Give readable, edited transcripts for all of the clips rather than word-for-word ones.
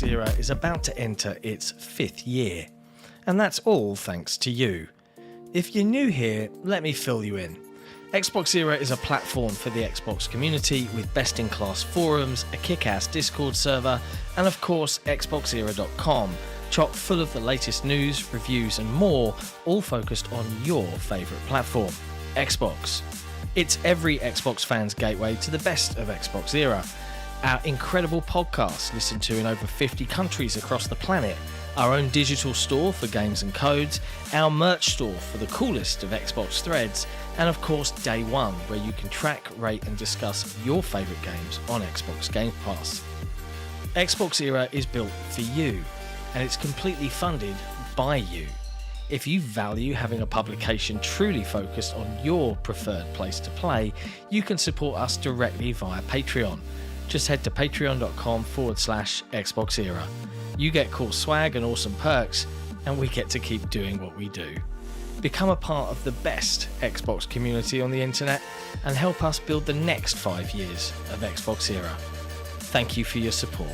Era is about to enter its 5th year. And that's all thanks to you. If you're new here, let me fill you in. XboxEra is a platform for the Xbox community with best-in-class forums, a kick-ass Discord server, and of course XboxEra.com, chock full of the latest news, reviews and more, all focused on your favourite platform, Xbox. It's every Xbox fan's gateway to the best of XboxEra. Our incredible podcast listened to in over 50 countries across the planet, our own digital store for games and codes, our merch store for the coolest of Xbox threads, and of course Day One, where you can track, rate and discuss your favourite games on Xbox Game Pass. XboxEra is built for you, and it's completely funded by you. If you value having a publication truly focused on your preferred place to play, you can support us directly via Patreon. Just head to patreon.com/XboxEra. You get cool swag and awesome perks, and we get to keep doing what we do. Become a part of the best Xbox community on the internet and help us build the next 5 years of XboxEra. Thank you for your support.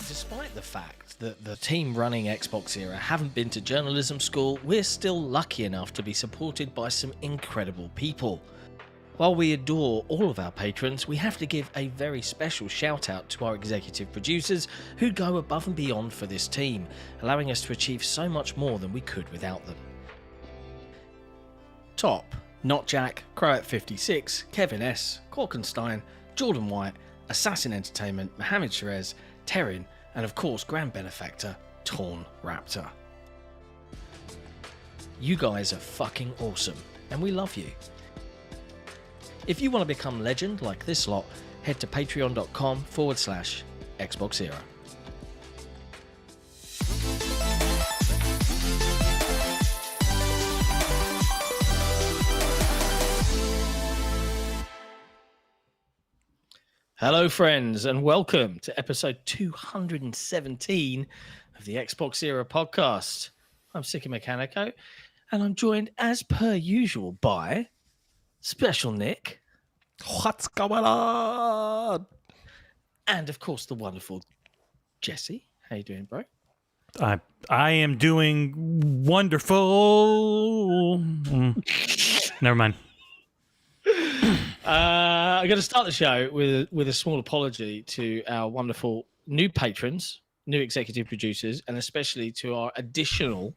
Despite the fact that the team running XboxEra haven't been to journalism school, we're still lucky enough to be supported by some incredible people. While we adore all of our patrons, we have to give a very special shout out to our executive producers who go above and beyond for this team, allowing us to achieve so much more than we could without them. Top, Not Jack, Croat56, Kevin S, Corkenstein, Jordan White, Assassin Entertainment, Mohammed Sherez, Terrin, and of course Grand Benefactor, Torn Raptor. You guys are fucking awesome, and we love you. If you want to become legend like this lot, head to patreon.com/XboxEra. Hello friends, and welcome to episode 217 of the XboxEra podcast. I'm Sicko Mechanico, and I'm joined as per usual by Special Nick. What's going on? And of course the wonderful Jesse. How you doing, bro? I am doing wonderful. Never mind. I'm going to start the show with a small apology to our wonderful new patrons, new executive producers, and especially to our additional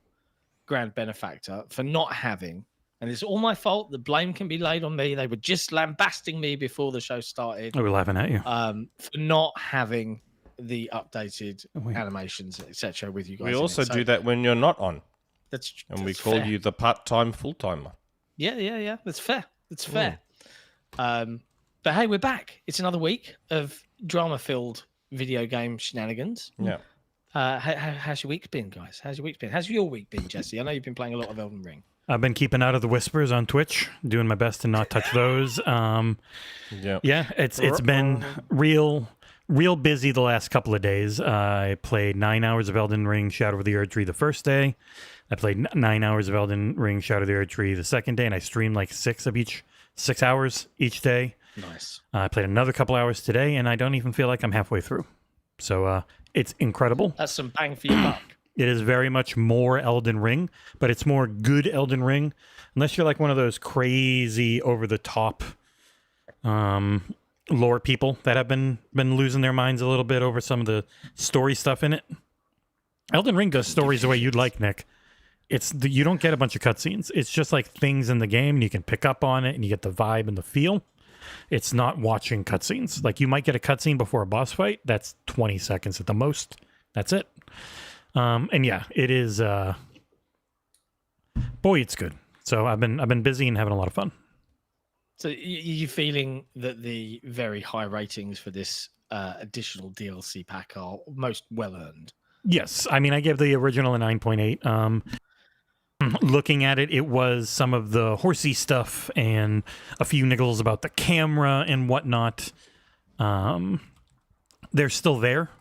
grand benefactor for not having, and it's all my fault, the blame can be laid on me. They were just lambasting me before the show started. We were laughing at you. For not having the updated animations, etc. with you guys. We also do that when you're not on. That's we call you the part-time full-timer. Yeah. That's fair. That's fair. But hey, we're back. It's another week of drama-filled video game shenanigans. Yeah. How's your week been, guys? How's your week been? How's your week been, Jesse? I know you've been playing a lot of Elden Ring. I've been keeping out of the whispers on Twitch, doing my best to not touch those. Yeah, it's been real busy the last couple of days. I played 9 hours of Elden Ring Shadow of the Erd Tree the first day. I played 9 hours of Elden Ring Shadow of the Erd Tree the second day, and I streamed like 6 hours each day. Nice. I played another couple hours today, and I don't even feel like I'm halfway through. So it's incredible. That's some bang for your buck. It is very much more Elden Ring, but it's more good Elden Ring. Unless you're like one of those crazy, over-the-top lore people that have been losing their minds a little bit over some of the story stuff in it. Elden Ring does stories the way you'd like, Nick. You don't get a bunch of cutscenes. It's just like things in the game, and you can pick up on it, and you get the vibe and the feel. It's not watching cutscenes. Like, you might get a cutscene before a boss fight. That's 20 seconds at the most. That's it. And yeah, it is. Boy, it's good. So I've been busy and having a lot of fun. So you feeling that the very high ratings for this additional DLC pack are most well earned? Yes, I mean I gave the original a 9.8. Looking at it, it was some of the horsey stuff and a few niggles about the camera and whatnot. They're still there.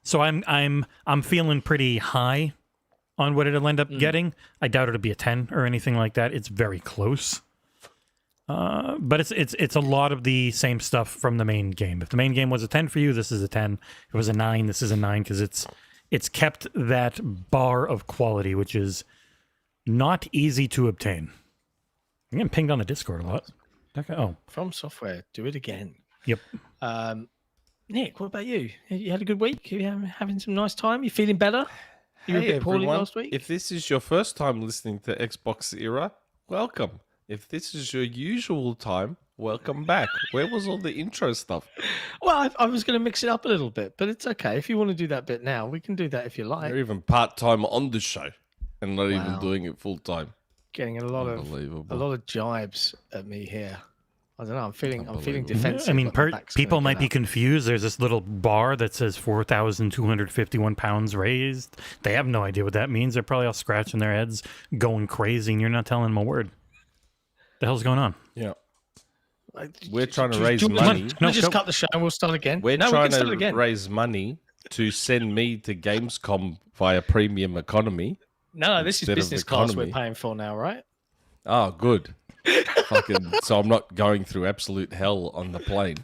So I'm feeling pretty high on what it'll end up getting. I doubt it'll be a 10 or anything like that. It's very close. But it's a lot of the same stuff from the main game. If the main game was a 10 for you, this is a 10. If it was a 9, this is a 9 because it's kept that bar of quality, which is not easy to obtain. I'm getting pinged on the Discord a lot. Okay. Oh, From Software, do it again. yep. Nick, what about you? You had a good week? You having some nice time? You feeling better? You were a bit poorly everyone. last week? If this is your first time listening to XboxEra, welcome. If this is your usual time, welcome back. Where was all the intro stuff? Well, I was going to mix it up a little bit, but it's okay. If you want to do that bit now, we can do that if you like. You're even part-time on the show and not even Wow. doing it full-time. Getting a lot of jibes at me here. I don't know. I'm feeling defensive. I mean, but my back's people gonna might get be up. confused. There's this little bar that says 4,251 pounds raised. They have no idea what that means. They're probably all scratching their heads, going crazy, and you're not telling them a word. The hell's going on? Yeah. Like, We're trying to do you raise want- money. Can I just cut the show and we'll start again? We're no, we trying can start to again. raise money to send me to Gamescom via premium economy. No, this is instead of business class we're economy. paying for now, right? Oh, good. So I'm not going through absolute hell on the plane.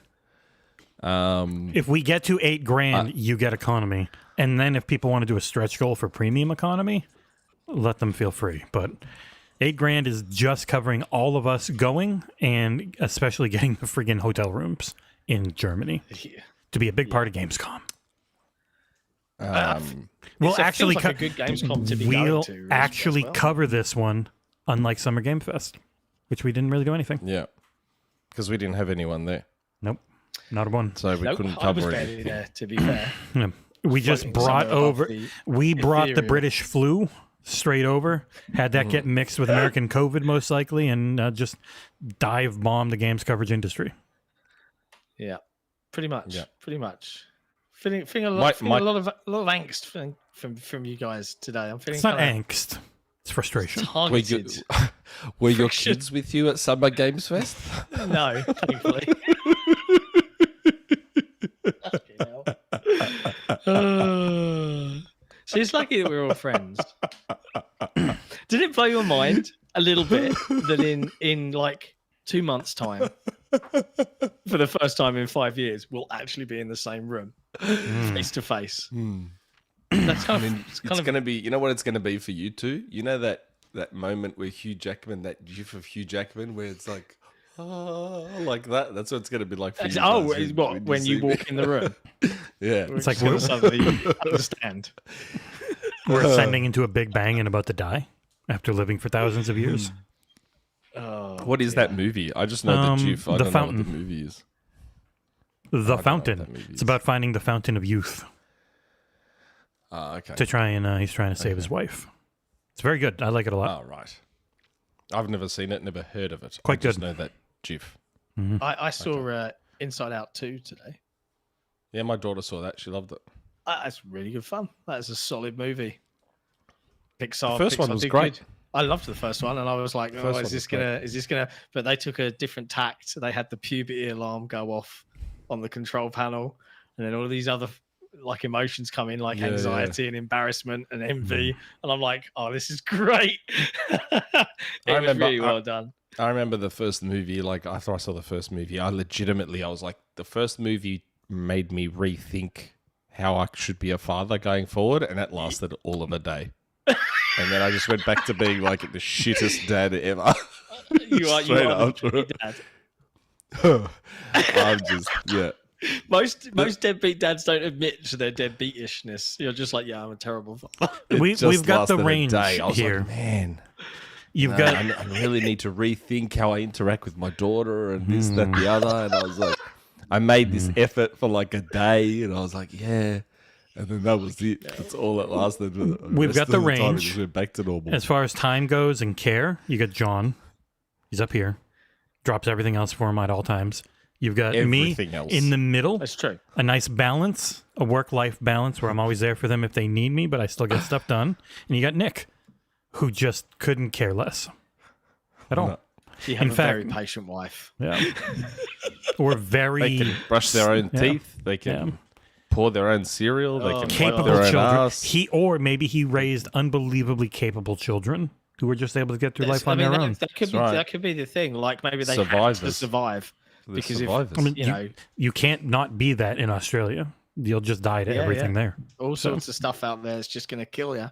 If we get to $8,000, you get economy. And then if people want to do a stretch goal for premium economy, let them feel free. But $8,000 is just covering all of us going and especially getting the friggin' hotel rooms in Germany Yeah. to be a big part of Gamescom. We'll We'll actually like a good Gamescom to be we'll going to as actually well. cover this one, unlike Summer Game Fest, which we didn't really do anything. Yeah. Because we didn't have anyone there. Nope, not a one. So we Nope, couldn't I was cover barely anything. there, to be fair. Yeah. We just Floating brought somewhere above over. the We brought the ethereal. British flu straight over. Had that get mixed with American COVID most likely, and just dive bomb the games coverage industry. Yeah, pretty much. Yeah. Pretty much. Feeling a lot, Mike- feeling a lot of angst from you guys today. I'm feeling It's not kinda angst. It's frustration. targeted. Were your Friction. kids with you at Summer Games Fest? No, thankfully. Fucking hell. So it's lucky that we're all friends. Did it blow your mind a little bit that in like 2 months' time, for the first time in 5 years, we'll actually be in the same room, face to face? That's kind of, It's going to be, you know what it's going to be for you two? You know that moment where Hugh Jackman, that gif of Hugh Jackman where it's like, like that? That's what it's going to be like for you guys when you see me. walk in the room? Yeah. It's like We'll we're, suddenly understand. we're ascending into a big bang and about to die after living for thousands of years. Oh, What is that movie? I just know the GIF. I The don't know Fountain. what the movie is. The what Fountain. that movie It's is. about finding the fountain of youth Okay. to try and he's trying to save his wife. It's very good. I like it a lot. Oh, right. I've never seen it, never heard of it. Quite I just good. know that GIF. I saw Inside Out 2 today. Yeah, my daughter saw that. She loved it. That's really good fun. That is a solid movie. Pixar. The first one Pixar was did great. good. I loved the first one, and I was like, The "Oh, first one is was this gonna?" But they took a different tact. They had the puberty alarm go off on the control panel, and then all of these other like emotions come in, like Yeah, anxiety and embarrassment and envy, and I'm like, "Oh, this is great." It was remember- really well done. I remember the first movie, like after I saw the first movie, I was like, the first movie made me rethink how I should be a father going forward, and that lasted all of a day. And then I just went back to being like the shittest dad ever. You are Straight the after deadbeat it. dad. I'm just, yeah. Most deadbeat dads don't admit to their deadbeatishness. You're just like, yeah, I'm a terrible father. It We've just got the lasted a range day. I was here. like, man, You've no, got I really need to rethink how I interact with my daughter and this, that, the other. And I was like, I made this effort for like a day, and I was like, yeah. And then that was it. That's all that lasted. We've got the time, it range. just went back to normal. as far as time goes and care. You got John. He's up here. Drops everything else for him at all times. You've got Everything me else. in the middle. That's true. A nice balance, a work-life balance where I'm always there for them if they need me, but I still get stuff done. And you got Nick, who just couldn't care less at all. No. You have In a fact- very patient wife. Yeah. Or very They can brush their own Yeah. teeth. They can pour their own cereal. They can wipe capable their own children. ass. Maybe he raised unbelievably capable children who are just able to get through life on their own. That could be the thing. Like maybe they have to survive. Because you can't not be that in Australia. You'll just die to everything there. All sorts of stuff out there is just going to kill you.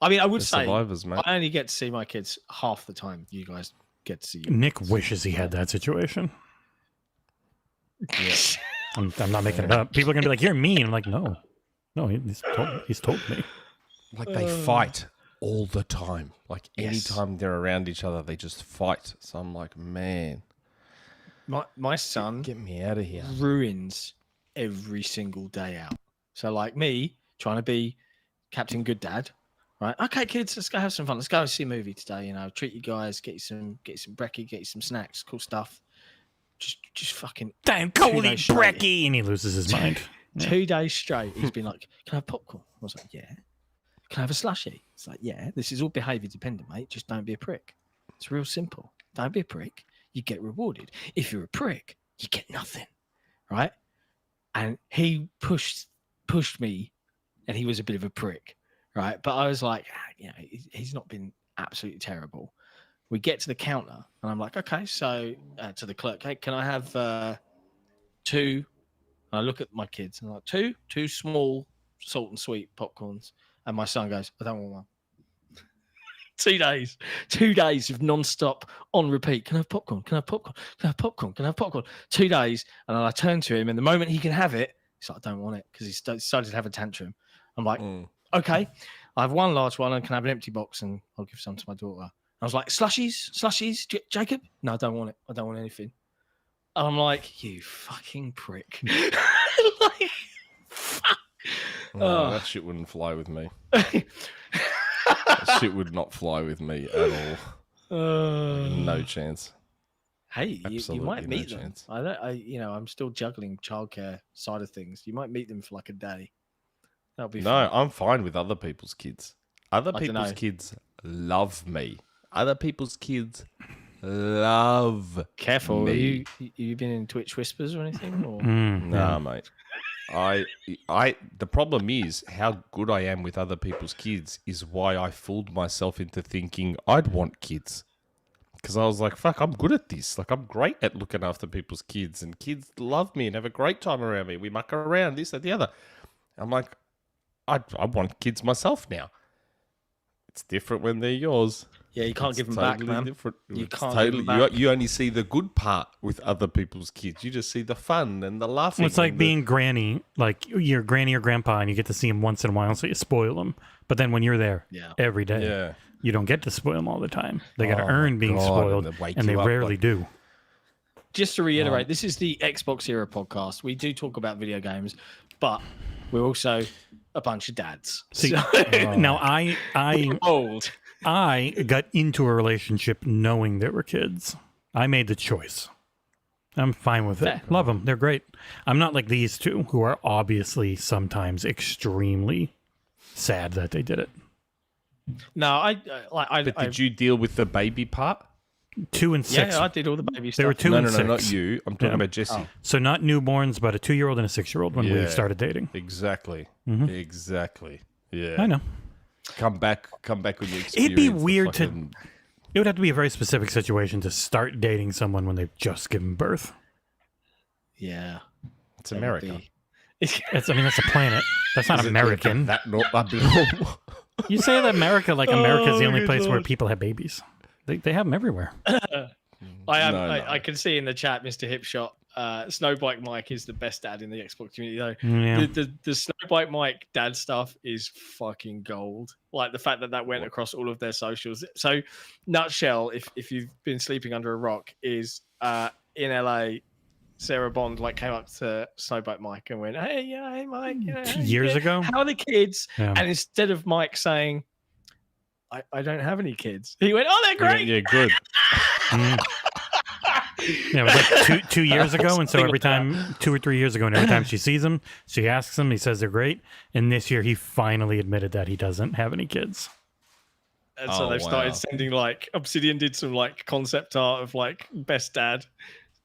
I mean, I would say I only get to see my kids half the time. You guys get to see. Nick wishes he had that situation. Yeah. I'm not making it up. People are gonna be like, "You're mean." I'm like, no, he's told me. Like they fight all the time. Like anytime they're around each other, they just fight. So I'm like, man, my son, get me out of here. Ruins every single day out. So like me trying to be Captain Good Dad. Right, okay, kids, let's go have some fun. Let's go see a movie today. You know, treat you guys, get you some brekkie, get you some snacks, cool stuff. Just fucking damn Coley brekkie, and he loses his mind. 2 days straight, he's been like, "Can I have popcorn?" I was like, "Yeah." "Can I have a slushie?" It's like, "Yeah." This is all behaviour dependent, mate. Just don't be a prick. It's real simple. Don't be a prick. You get rewarded. If you're a prick, you get nothing, right? And he pushed me, and he was a bit of a prick. Right, but I was like, he's not been absolutely terrible. We get to the counter, and I'm like, okay, so to the clerk, hey, can I have 2? And I look at my kids, and I'm like, two small salt and sweet popcorns. And my son goes, I don't want one. 2 days of non-stop on repeat. Can I have popcorn? Can I have popcorn? Can I have popcorn? Can I have popcorn? 2 days, and then I turn to him, and the moment he can have it, he's like, I don't want it, because he decided to have a tantrum. I'm like, okay, I have one large one and can I have an empty box and I'll give some to my daughter. I was like, slushies, Jacob? No, I don't want it. I don't want anything. And I'm like, you fucking prick. Like, fuck. That shit wouldn't fly with me. That shit would not fly with me at all. No chance. Hey, you might meet them. I'm still juggling childcare side of things. You might meet them for like a day. That'll be fun. I'm fine with other people's kids. Other people's kids love me. Other people's kids love Careful. me. You been in Twitch whispers or anything? Or? Nah, mate. The problem is how good I am with other people's kids is why I fooled myself into thinking I'd want kids. Because I was like, fuck, I'm good at this. Like, I'm great at looking after people's kids, and kids love me and have a great time around me. We muck around, this, that, the other. I'm like, I want kids myself now. It's different when they're yours. Yeah, you can't give them back, man. Different. You can't give them back. You only see the good part with other people's kids. You just see the fun and the laughing. Well, it's like being granny, like your granny or grandpa, and you get to see them once in a while, so you spoil them. But then when you're there every day, you don't get to spoil them all the time. They got to earn being spoiled, and they rarely do. Just to reiterate, this is the XboxEra podcast. We do talk about video games, but we're also a bunch of dads. Now, I old. I got into a relationship knowing there were kids. I made the choice. I'm fine with it. Love them. They're great. I'm not like these two who are obviously sometimes extremely sad that they did it. No, But did you deal with the baby part? 2 and 6. Yeah, I did all the baby stuff. They were 2 and 6. No, not you. I'm talking about Jesse. Oh. So not newborns, but a 2-year-old and a 6-year-old when we started dating. Exactly. Mm-hmm. Exactly. Yeah. I know. Come back with your experience. It'd be weird to... It would have to be a very specific situation to start dating someone when they've just given birth. Yeah. It's America. That's a planet. That's not American. That not abnormal. You say that America, like America's the only place where people have babies. They have them everywhere. I can see in the chat, Mr. Hipshot, Snowbike Mike is the best dad in the Xbox community, though. Yeah. The Snowbike Mike dad stuff is fucking gold. Like the fact that went across all of their socials. So, nutshell, if you've been sleeping under a rock, is in LA, Sarah Bond came up to Snowbike Mike and went, "Hey, Mike, years ago, how are the kids?" Yeah. And instead of Mike saying, I don't have any kids, he went, "Oh, they're great." Yeah, good. Yeah, it was like 2 years ago, and so every time, 2 or 3 years ago, and every time she sees him, she asks him, he says they're great, and this year he finally admitted that he doesn't have any kids. And so they've started sending Obsidian did some concept art of best dad,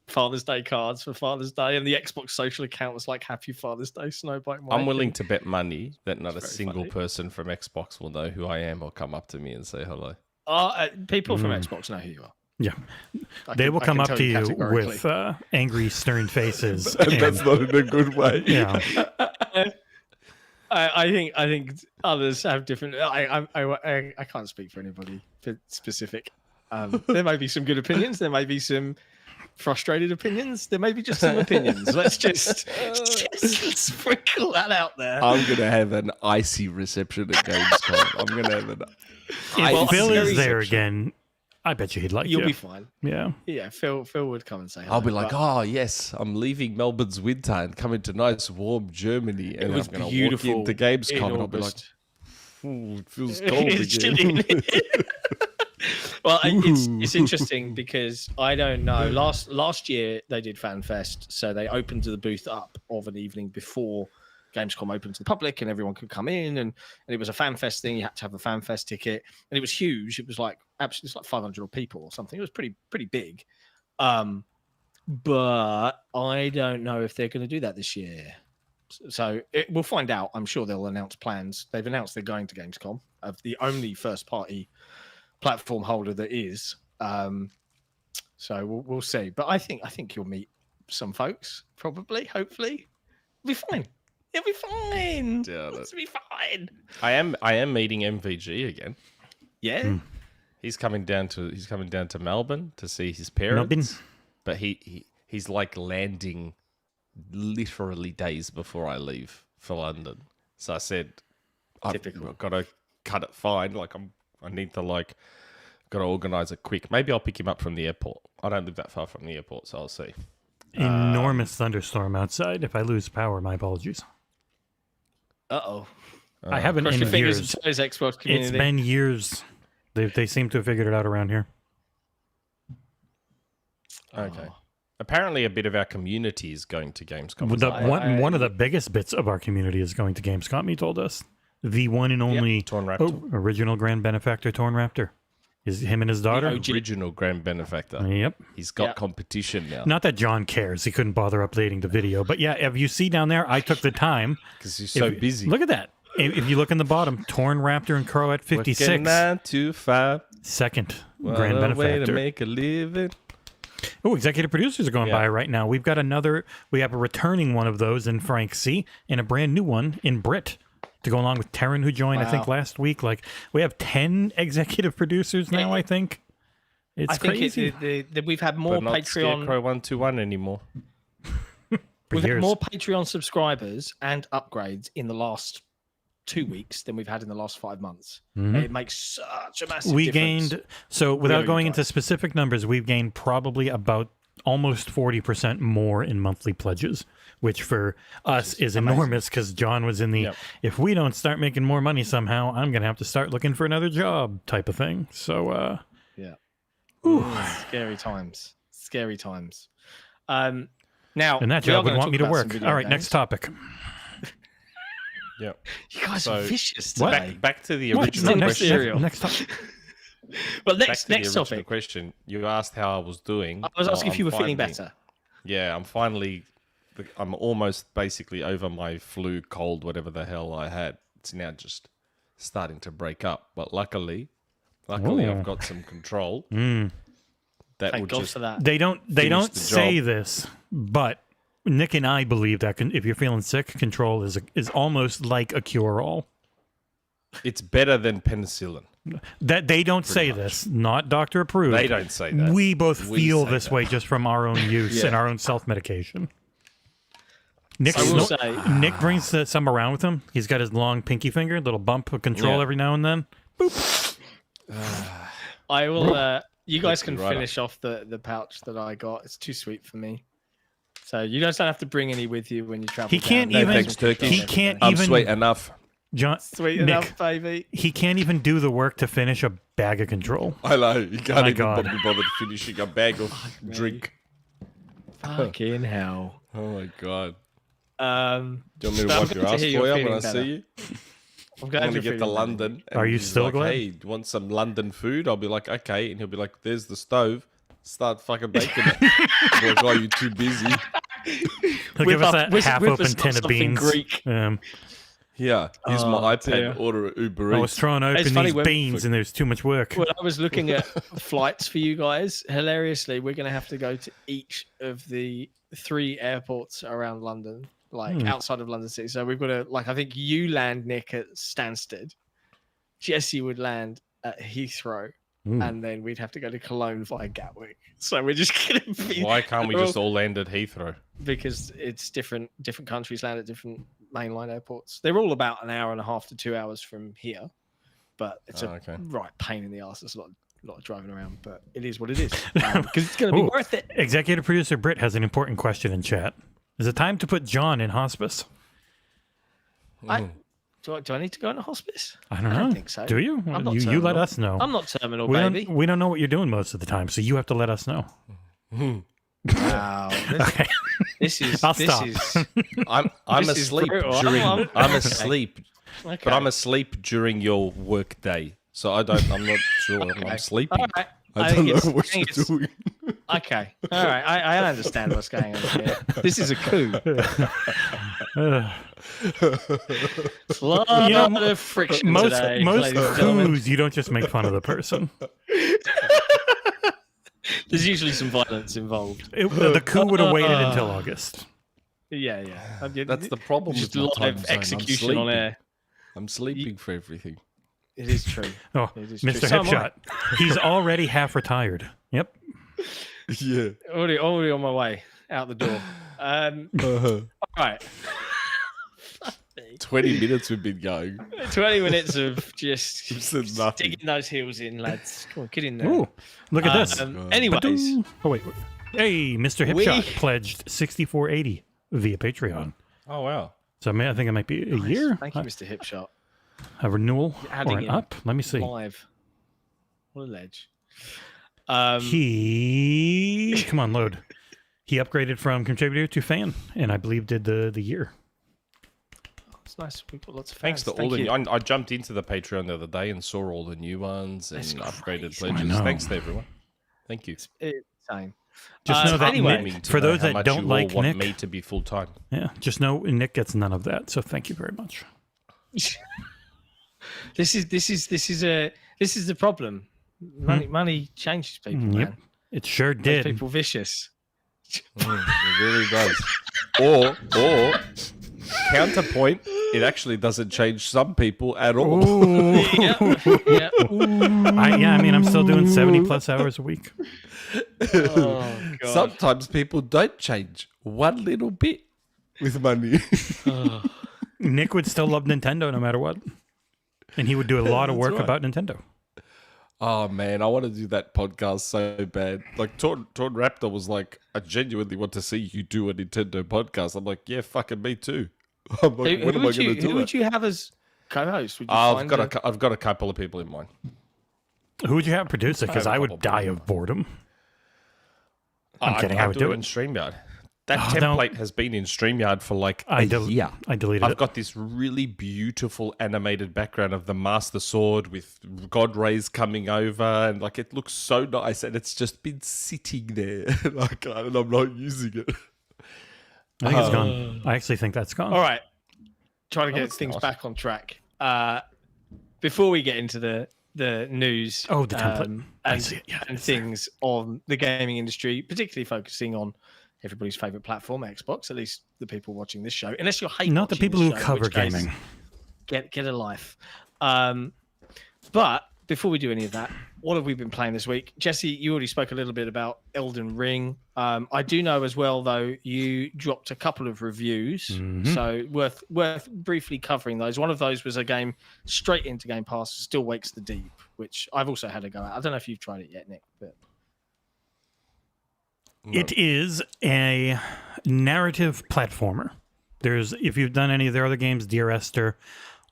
Father's Day cards for Father's Day, and the Xbox social account was like "Happy Father's Day, Snowbike Mike." I'm willing to bet money that not a very single funny. person from Xbox will know who I am or come up to me and say hello. People from Xbox know who you are. Yeah. I They can- will I come can up tell to you categorically. with angry, stern faces. That's not in a good way. Yeah. I think others have different. I can't speak for anybody specific. There may be some good opinions. There may be some frustrated opinions. There may be just some opinions. Let's just sprinkle that out there. I'm going to have an icy reception at Gamescom. I'm going to have an If Phil very is there reception. again, I bet you he'd like You'll you. be fine. Yeah. Yeah, Phil would come and say hello. I'll be like, but oh, yes, I'm leaving Melbourne's winter and coming to nice, warm Germany. And was I'm going to walk beautiful into in Gamescom and I'll be like, August. ooh, it feels cold It's chilly in again. here. Well, it's interesting because I don't know. Last year they did FanFest, so they opened the booth up of an evening before Gamescom opened to the public, and everyone could come in, and it was a FanFest thing. You had to have a FanFest ticket, and it was huge. It was like absolutely, it's like 500 people or something. It was pretty big. But I don't know if they're going to do that this year. So we'll find out. I'm sure they'll announce plans. They've announced they're going to Gamescom, of the only first-party platform holder that is. So we'll see. But I think you'll meet some folks, probably, hopefully. It'll be fine. It'll be fine. Doubt it. It'll be fine. I am meeting MVG again. Yeah. He's coming down to Melbourne to see his parents. Melbourne. But he's like landing literally days before I leave for London. So I said, Typical. I've got to cut it fine. Like I need to got to organise it quick. Maybe I'll pick him up from the airport. I don't live that far from the airport, so I'll see. Enormous thunderstorm outside. If I lose power, my apologies. Uh-oh. I haven't Cross in your fingers years. and toes, Xbox community. It's been years. They seem to have figured it out around here. Okay. Apparently, a bit of our community is going to Gamescom. One of the biggest bits of our community is going to Gamescom, he told us. The one and only Torn Raptor. original Grand Benefactor, Torn Raptor. Is him and his daughter? OG. Original Grand Benefactor. Yep. He's got Yeah. competition now Not that John cares. He couldn't bother updating the video. But yeah, if you see down there, I took the time. because he's so busy. Look at that. If you look in the bottom, Torn Raptor and Crow at 56. Working 9 to 5. Second What Grand a way to Benefactor. make a living. Oh, executive producers are going Yeah. by right now. We have a returning one of those in Frank C. and a brand new one in Brit to go along with Terran, who joined, I think, Wow. last week. Like, we have 10 executive producers now, I think. It's I think crazy. we've had more But not Patreon. Scarecrow 121 anymore. We've had years. more Patreon subscribers and upgrades in the last 2 weeks than we've had in the last 5 months. It makes such a massive We difference. gained, so without you going into guys. specific numbers, we've gained probably about almost 40% more in monthly pledges, which for us is enormous because John was in the, Yep. if we don't start making more money somehow, I'm going to have to start looking for another job type of thing. So, Yeah. Scary times. Scary times. Now, and that we are job would gonna want talk me to about some work. video All right, games. next topic. Yeah. You guys are So, vicious Back, today. back to the What? original No, next, question. next topic. But Back next to the next original topic. question. You asked how I was doing. I was asking if I'm you were feeling finally- better. Yeah, I'm almost basically over my flu, cold, whatever the hell I had. It's now just starting to break up. But luckily Ooh. I've got some control. That Thank will God just for that. They don't the say job. this, but Nick and I believe that if you're feeling sick, control is almost like a cure-all. it's better than penicillin. That they don't say this, not doctor approved. They don't say that. We both We feel say this that. way just from our own use and our own self-medication. Nick I will say, Nick brings some around with him. He's got his long pinky finger, little bump of control Yeah. every now and then. I will. You guys can right up. finish off the pouch that I got. It's too sweet for me. So you guys don't have to bring any with you when you travel. He can't down. even. thanks, Turkey. He can't I'm even. sweet enough. John, Sweet Nick, enough, baby. he can't even do the work to finish a bag of control. I know. You can't My even God. be bothered finishing a bag of drink. Fucking hell. Oh my God. Do Do you want me to I'm wipe glad your to ass hear for you're you when feeling I better. see you? I'm I'm glad going to you're get to feeling better. London. Are you he's still like, glad? Hey, do you want some London food? I'll be like, okay. And he'll be like, there's the stove. start fucking baking it. Like, are you too busy? He'll give us a half-open tin of beans. Greek. Yeah, use my iPad, dear. order Uber I Eats. was trying to open these beans and there's too much work. When I was looking at flights for you guys, hilariously, we're going to have to go to each of the 3 airports around London, like outside of London City. So we've got to, like, I think you land, Nick, at Stansted. Jesse would land at Heathrow. And then we'd have to go to Cologne via Gatwick. So we're just going to be... Why can't we just all land at Heathrow? Because it's different countries land at different mainline airports. They're all about an hour and a half to 2 hours from here. But it's a right pain in the arse. There's a lot of driving around. But it is what it is. Because it's going to be worth it. Executive producer Brit has an important question in chat. Is it time to put John in hospice? Do I need to go into hospice? I don't know. I don't think so. Do you? I'm not You let us know. I'm not terminal, baby. We don't know what you're doing most of the time, so you have to let us know. Wow. This is... I'll stop. I'm This is asleep brutal. during... I'm- I'm asleep. Okay. But I'm asleep during your work day. So I'm not sure I'm sleeping. All right. I don't know what you're doing. Okay. All right. I understand what's going on here. This is a coup. A lot of friction today. Most ladies and gentlemen. coups, you don't just make fun of the person. There's usually some violence involved. The coup would have waited until August. Yeah. That's the problem. Just with my time live zone. I'm execution on sleeping. air. I'm sleeping for everything. It is true. Oh, It is Mr. true. So am Hipshot. He's already half retired. Yep. Yeah. Already on my way out the door. All right. 20 minutes we've been going. 20 minutes of just said nothing. digging those heels in, lads. Come on, get in there. Ooh, look at this. Anyways, Oh, wait. Hey, Mr. Hipshot pledged $64.80 via Patreon. Oh, wow. So I think it might be a year. thank you, Mr. Hipshot. A renewal Adding or an in up? Let me see. Live. What a ledge. He come on, load. He upgraded from contributor to fan, and I believe did the year. It's nice. We've got lots of Thanks fans. to all the new... I jumped into the Patreon the other day and saw all the new ones and That's upgraded crazy. I pledges. know. Thanks to everyone. Thank you. It's insane. Just know that anyway, Nick, for those that don't like want Nick, me to be full time. yeah, just know Nick gets none of that. So thank you very much. This is the problem. Money changes people, Yep, man. it sure Makes did. people vicious. It really does. Or counterpoint, it actually doesn't change some people at all. Yeah. I mean, I'm still doing 70+ hours a week. Oh, God. Sometimes people don't change one little bit with money. Nick would still love Nintendo no matter what, and he would do a lot of work right. about Nintendo. Oh man, I want to do that podcast so bad. Like Torn Raptor was like, I genuinely want to see you do a Nintendo podcast. I'm like, yeah, fucking me too. I'm like, when am I going to do Who would it? you have as co-host? Would you I've find got a couple of people in mind. Who would you have produce it? Because I would die of boredom. I'm kidding. I would do in it. StreamYard. That Oh, no. template has been in StreamYard for like I a year. deleted I've it. got this really beautiful animated background of the Master Sword with God rays coming over, and like it looks so nice, and it's just been sitting there, like, and I'm not using it. I think it's gone. I actually think that's gone. All right. Trying to get that's things nice. back on track. Before we get into the news Oh, the template. I see and, it. Yeah, and it's there. things on the gaming industry, particularly focusing on everybody's favorite platform, Xbox, at least the people watching this show. Unless you're hate Not the watching people this who show, cover in which case, gaming. Get a life. But before we do any of that, what have we been playing this week? Jesse, you already spoke a little bit about Elden Ring. I do know as well, though, you dropped a couple of reviews, so worth briefly covering those. One of those was a game straight into Game Pass, Still Wakes the Deep, which I've also had a go at. I don't know if you've tried it yet, Nick, but It is a narrative platformer. If you've done any of their other games, Dear Esther,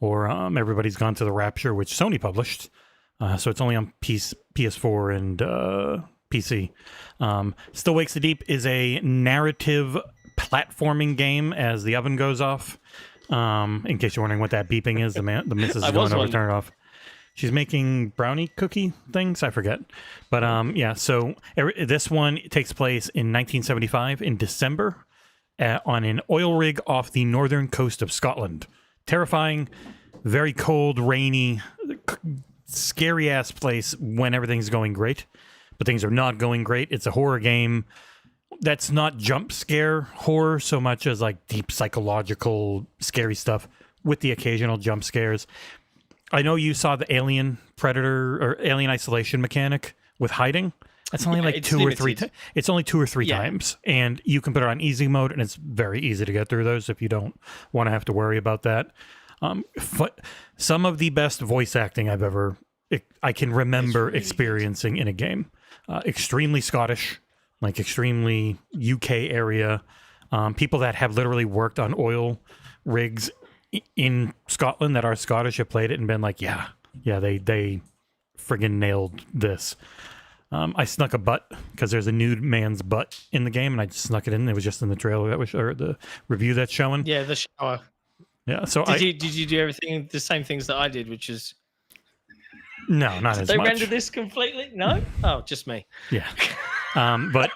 or Everybody's Gone to the Rapture, which Sony published, so it's only on PS4 and PC. Still Wakes the Deep is a narrative platforming game as the oven goes off. In case you're wondering what that beeping is, the missus is going over to turn it off. She's making brownie cookie things. I forget. But yeah, so this one takes place in 1975 in December on an oil rig off the northern coast of Scotland. Terrifying, very cold, rainy, scary-ass place when everything's going great. But things are not going great. It's a horror game that's not jump scare horror so much as like deep psychological scary stuff with the occasional jump scares. I know you saw the Alien Predator or Alien Isolation mechanic with hiding. That's only like two or three. It's only 2 or 3 times, and you can put it on easy mode, and it's very easy to get through those if you don't want to have to worry about that. Some of the best voice acting I can remember experiencing in a game. Extremely Scottish, like extremely UK area. People that have literally worked on oil rigs in Scotland that are Scottish have played it and been like, yeah, they friggin' nailed this. I snuck a butt because there's a nude man's butt in the game, and I just snuck it in. It was just in the trailer or the review that's showing. Yeah, the shower. Yeah. So did you do everything the same things that I did, which is no, not as much. They render this completely? No? Oh, just me. Yeah. But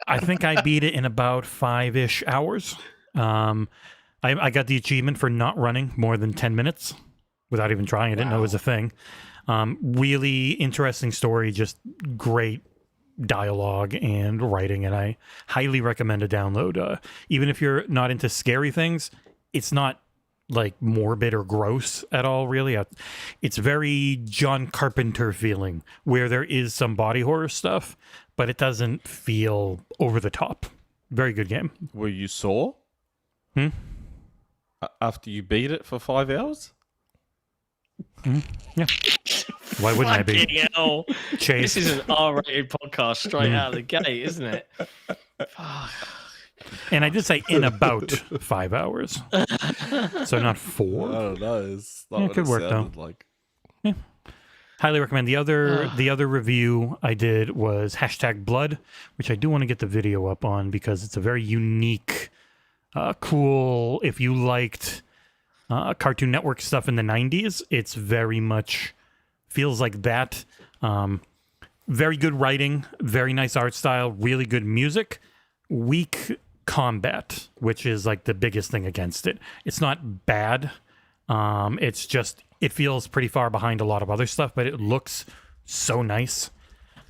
I think I beat it in about 5-ish hours. I got the achievement for not running more than 10 minutes without even trying. I didn't know it was a thing. Really interesting story, just great dialogue and writing, and I highly recommend a download. Even if you're not into scary things, it's not like morbid or gross at all, really. It's very John Carpenter feeling, where there is some body horror stuff, but it doesn't feel over the top. Very good game. Were you sore? After you beat it for 5 hours? Yeah. Why wouldn't I be? Hell. Chase. This is an R-rated podcast straight out of the gate, isn't it? And I did say in about 5 hours. So not 4. I don't know. It's not Yeah, what could it work, though. sounded like. Highly recommend. The other review I did was #blood, which I do want to get the video up on because it's a very unique, cool. If you liked Cartoon Network stuff in the 90s, it's very much feels like that. Very good writing, very nice art style, really good music, weak combat, which is like the biggest thing against it. It's not bad. It's just, it feels pretty far behind a lot of other stuff, but it looks so nice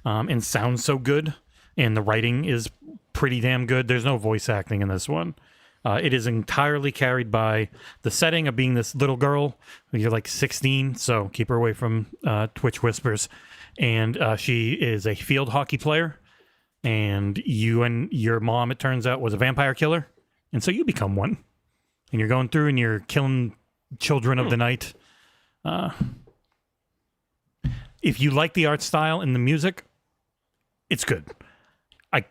and sounds so good. And the writing is pretty damn good. There's no voice acting in this one. It is entirely carried by the setting of being this little girl. You're like 16, so keep her away from Twitch whispers. And she is a field hockey player. And you and your mom, it turns out, was a vampire killer. And so you become one. And you're going through and you're killing children of the night. If you like the art style and the music, it's good. I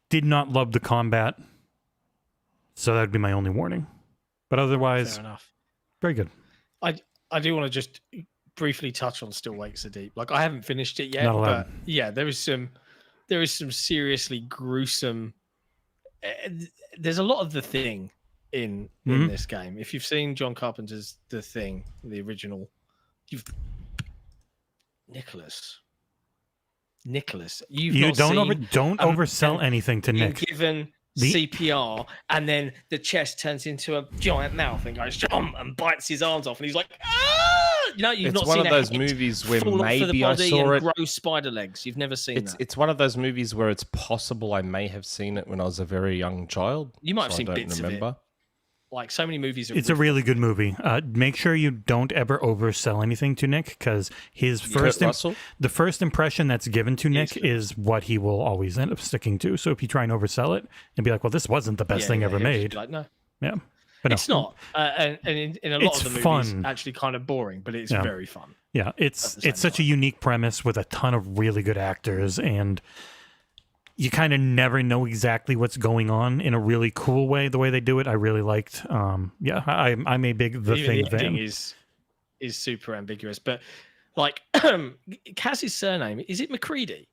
did not love the combat. So that would be my only warning. But otherwise, fair enough. Very good. I do want to just briefly touch on Still Wakes the Deep. Like, I haven't finished it yet, Not allowed. but yeah, there is some seriously gruesome. There's a lot of The Thing in this game. If you've seen John Carpenter's The Thing, the original, Nicholas, You don't oversell anything to Nick. Given CPR, and then the chest turns into a giant mouth and goes and bites his arms off, and he's like, ah! You know, you've not seen one of those movies where maybe I saw it. Grow spider legs. You've never seen that. It's one of those movies where it's possible I may have seen it when I was a very young child. You might have seen bits of it. Like so many movies. It's a really good movie. Make sure you don't ever oversell anything to Nick, because his the first impression that's given to Nick is what he will always end up sticking to. So if you try and oversell it and be like, "Well, this wasn't the best thing ever made," like, no, yeah, but it's not. And in a lot of the movies, it's actually kind of boring, but it's very fun. Yeah, it's such a unique premise with a ton of really good actors, and you kind of never know exactly what's going on in a really cool way. The way they do it, I really liked. I'm a big The Thing fan. Is super ambiguous, but like Kaz's surname, is it McCready?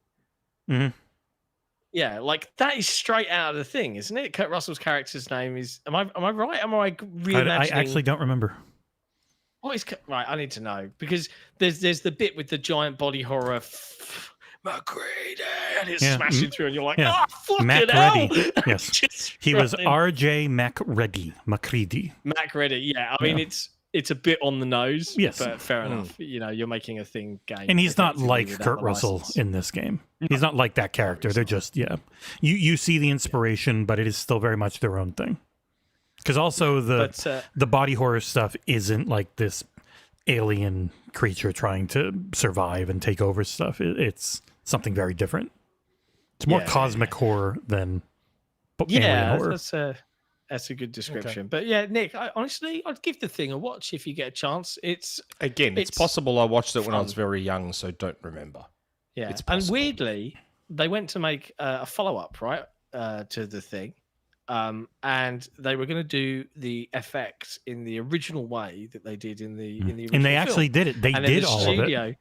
Mm-hmm. Yeah, like that is straight out of The Thing, isn't it? Kurt Russell's character's name is. Am I right? Am I reimagining? I actually don't remember. What is right? I need to know because there's the bit with the giant body horror. McCready, and it's smashing through, and you're like, oh, fucking hell. Yes, he was R.J. McCready. McCready, yeah. I mean, it's a bit on the nose, yes, but fair enough. You know, you're making a thing game, and he's not like Kurt Russell in this game. He's not like that character. They're just You see the inspiration, but it is still very much their own thing. Because also the body horror stuff isn't like this alien creature trying to survive and take over stuff. It's something very different. It's more cosmic horror than alien horror. That's a good description. Okay. But yeah, Nick, honestly, I'd give the thing a watch if you get a chance. It's possible I watched it when I was very young, so don't remember. Yeah, and weirdly, they went to make a follow-up, right, to the thing. And they were going to do the FX in the original way that they did in the original and they actually did it. They did all of it.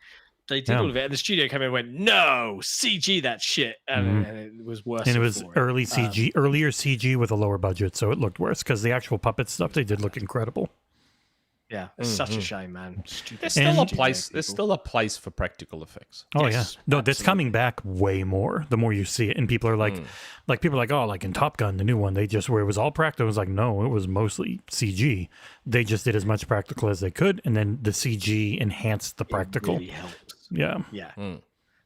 They did all of it, and the studio came in and went, "No, CG that shit," and it was worse. And it was earlier CG with a lower budget, so it looked worse because the actual puppet stuff they did look incredible. Yeah, it's such a shame, man. There's still a place. There's still a place for practical effects. Oh yeah, no, that's coming back way more. The more you see it, and people are like oh, like in Top Gun, the new one, they just where it was all practical. It was like, no, it was mostly CG. They just did as much practical as they could, and then the CG enhanced the practical. It really helped. Yeah.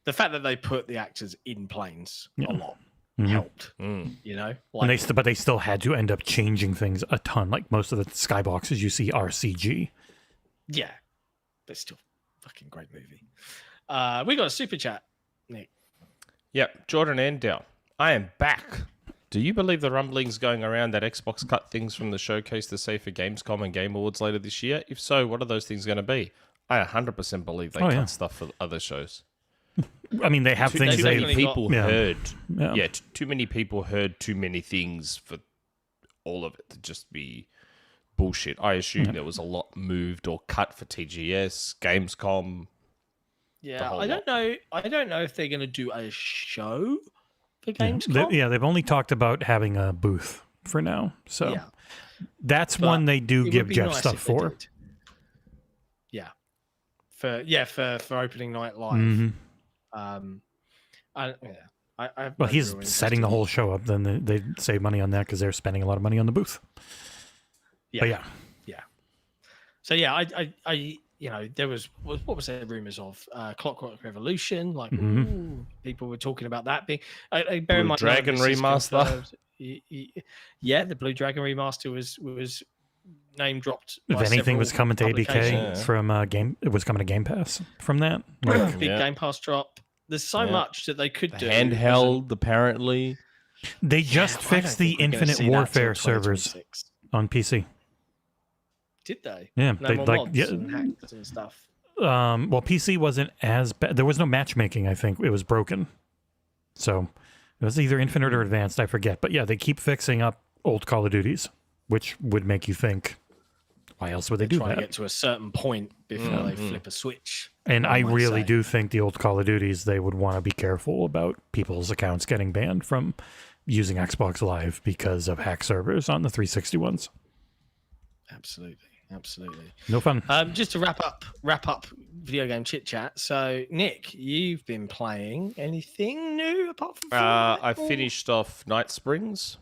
The fact that they put the actors in planes a lot helped. You know, but they still had to end up changing things a ton. Like most of the skyboxes you see are CG. Yeah, but still, fucking great movie. We got a super chat, Nick. Yep, Jordan Andow. I am back. Do you believe the rumblings going around that Xbox cut things from the showcase to say for Gamescom and Game Awards later this year? If so, what are those things going to be? I 100% believe they cut stuff for other shows. I mean, they have things too many people heard. Yeah. Too many people heard too many things for all of it to just be bullshit. I assume there was a lot moved or cut for TGS, Gamescom. Yeah, I don't know. I don't know if they're going to do a show for Gamescom. They've only talked about having a booth for now. So that's one they do give Jeff stuff for. For opening night live. Well, he's setting the whole show up. Then they save money on that because they're spending a lot of money on the booth. Yeah. So I there was what was there rumors of Clockwork Revolution? Like people were talking about that being. Bear in mind, Dragon remaster. The Blue Dragon remaster was name dropped. If anything was coming to ABK from Game, it was coming to Game Pass from that. Big Game Pass drop. There's so much that they could do. Handheld, apparently. They just fixed the Infinite Warfare servers on PC. Did they? Yeah, they and hacks and stuff. Well, PC wasn't as bad. There was no matchmaking. I think it was broken. So it was either Infinite or Advanced. I forget. But yeah, they keep fixing up old Call of Duties, which would make you think, why else would they do that? To get to a certain point before they flip a switch. And I really do think the old Call of Duties, they would want to be careful about people's accounts getting banned from using Xbox Live because of hack servers on the 360 ones. Absolutely. No fun. Just to wrap up video game chit chat. So, Nick, you've been playing anything new apart from I finished off Night Springs.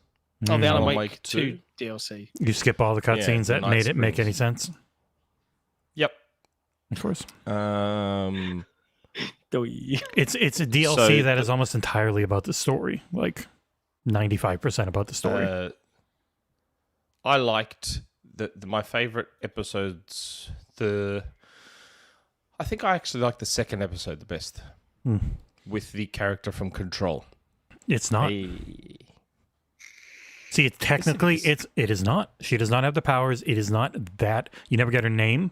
Oh, the Alan Wake 2 DLC. You skip all the cutscenes that made it make any sense? Yep. Of course. It's a DLC that is almost entirely about the story. Like 95% about the story. I liked my favorite episodes. I think I actually liked the second episode the best. With the character from Control. It's not. See, it is not. She does not have the powers. It is not that. You never get her name.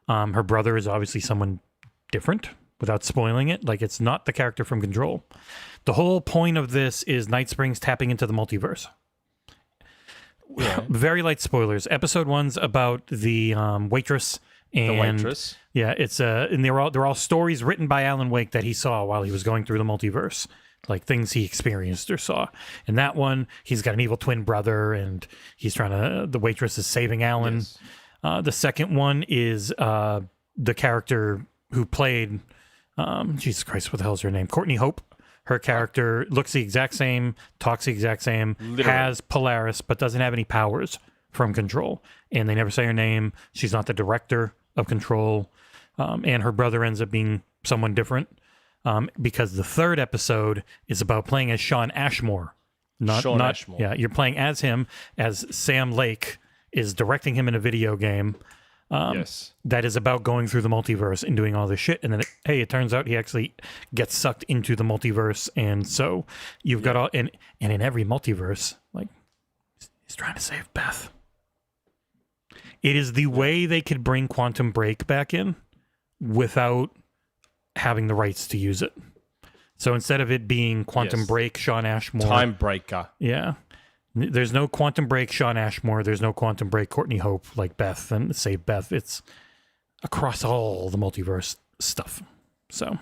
Her brother is obviously someone different, without spoiling it. Like, it's not the character from Control. The whole point of this is Night Springs tapping into the multiverse. Yeah. Very light spoilers. Episode 1's about the waitress. And, the waitress. Yeah, it's and they're all stories written by Alan Wake that he saw while he was going through the multiverse. Like things he experienced or saw. In that one, he's got an evil twin brother, and he's the waitress is saving Alan. The second one is the character who played, Jesus Christ, what the hell is her name? Courtney Hope. Her character looks the exact same, talks the exact same, has Polaris, but doesn't have any powers from Control. And they never say her name. She's not the director of Control. And her brother ends up being someone different. Because the third episode is about playing as Sean Ashmore. Not Ashmore. Yeah, you're playing as him, as Sam Lake is directing him in a video game. Yes. That is about going through the multiverse and doing all this shit. And then, it turns out he actually gets sucked into the multiverse. And so you've got all, and in every multiverse, like, he's trying to save Beth. It is the way they could bring Quantum Break back in without having the rights to use it. So instead of it being Quantum Break, Sean Ashmore. Time Breaker. Yeah. There's no Quantum Break, Sean Ashmore. There's no Quantum Break, Courtney Hope, like Beth and Save Beth. It's across all the multiverse stuff. So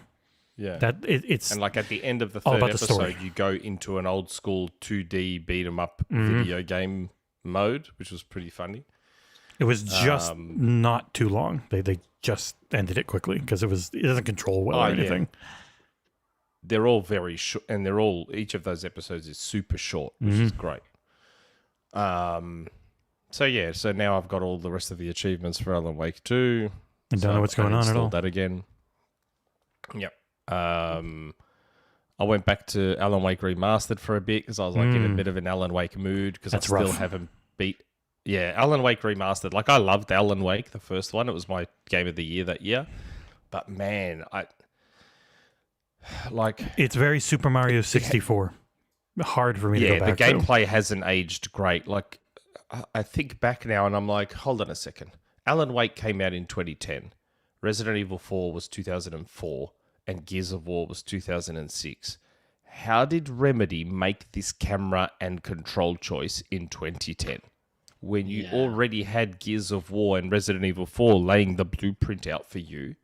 it's and like at the end of the third episode, you go into an old school 2D beat 'em up video game mode, which was pretty funny. It was just not too long. They just ended it quickly because it doesn't control well or anything. Yeah. They're all very short, and each of those episodes is super short, which is great. So now I've got all the rest of the achievements for Alan Wake 2. I don't know what's going on at all. That again. Yep. I went back to Alan Wake Remastered for a bit because I was like in a bit of an Alan Wake mood because I still haven't beat. Yeah, Alan Wake Remastered. Like, I loved Alan Wake, the first one. It was my game of the year that year. But man, it's very Super Mario 64. Hard for me to go back to. Yeah, the gameplay hasn't aged great. Like, I think back now and I'm like, hold on a second. Alan Wake came out in 2010. Resident Evil 4 was 2004. And Gears of War was 2006. How did Remedy make this camera and control choice in 2010? When you already had Gears of War and Resident Evil 4 laying the blueprint out for you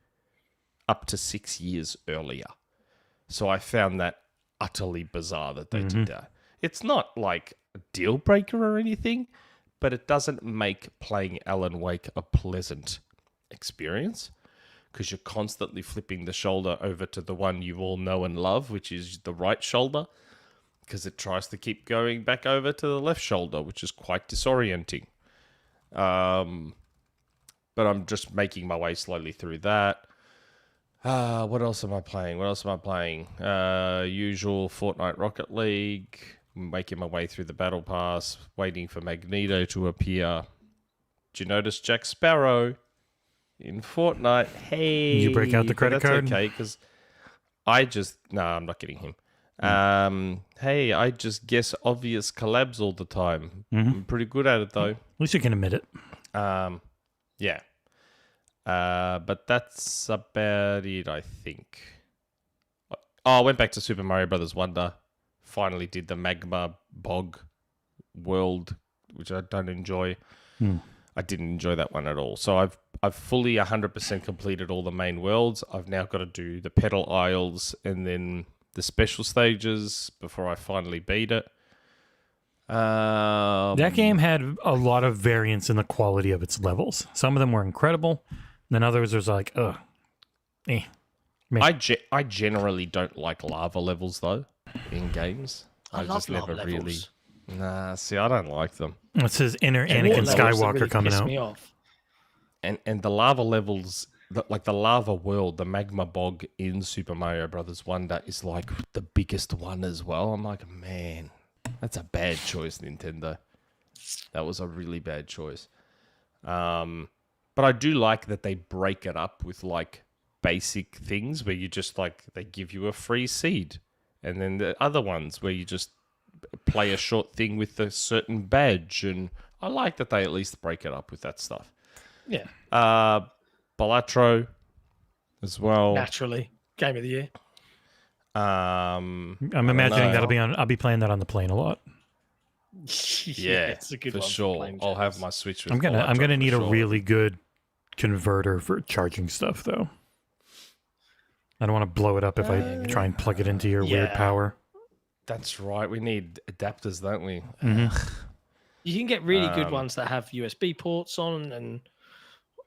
up to 6 years earlier. So I found that utterly bizarre that they did that. It's not like a deal breaker or anything, but it doesn't make playing Alan Wake a pleasant experience because you're constantly flipping the shoulder over to the one you all know and love, which is the right shoulder, because it tries to keep going back over to the left shoulder, which is quite disorienting. But I'm just making my way slowly through that. What else am I playing? Usual Fortnite Rocket League. Making my way through the Battle Pass. Waiting for Magneto to appear. Did you notice Jack Sparrow in Fortnite? Hey. You break out the credit card? Okay, because I'm not getting him. Hey, I just guess obvious collabs all the time. I'm pretty good at it, though. At least you can admit it. Yeah. But that's about it, I think. I went back to Super Mario Brothers Wonder. Finally did the Magma Bog world, which I don't enjoy. I didn't enjoy that one at all. So I've fully 100% completed all the main worlds. I've now got to do the Petal Isles and then the special stages before I finally beat it. That game had a lot of variance in the quality of its levels. Some of them were incredible. Then others was like, I generally don't like lava levels, though, in games. I love lava levels. See, I don't like them. It says inner Anakin Skywalker really coming out. Me off. And the lava levels, like the lava world, the Magma Bog in Super Mario Brothers Wonder is like the biggest one as well. I'm like, man, that's a bad choice, Nintendo. That was a really bad choice. But I do like that they break it up with like basic things where you just like, they give you a free seed. And then the other ones where you just play a short thing with a certain badge. And I like that they at least break it up with that stuff. Yeah. Balatro as well. Naturally. Game of the year. I'm imagining I'll be playing that on the plane a lot. Yeah, it's a good for one sure. I'll have my Switch with I'm gonna need a really good converter for charging stuff though. I don't want to blow it up if I try and plug it into your weird power. That's right. We need adapters, don't we? You can get really good ones that have USB ports on and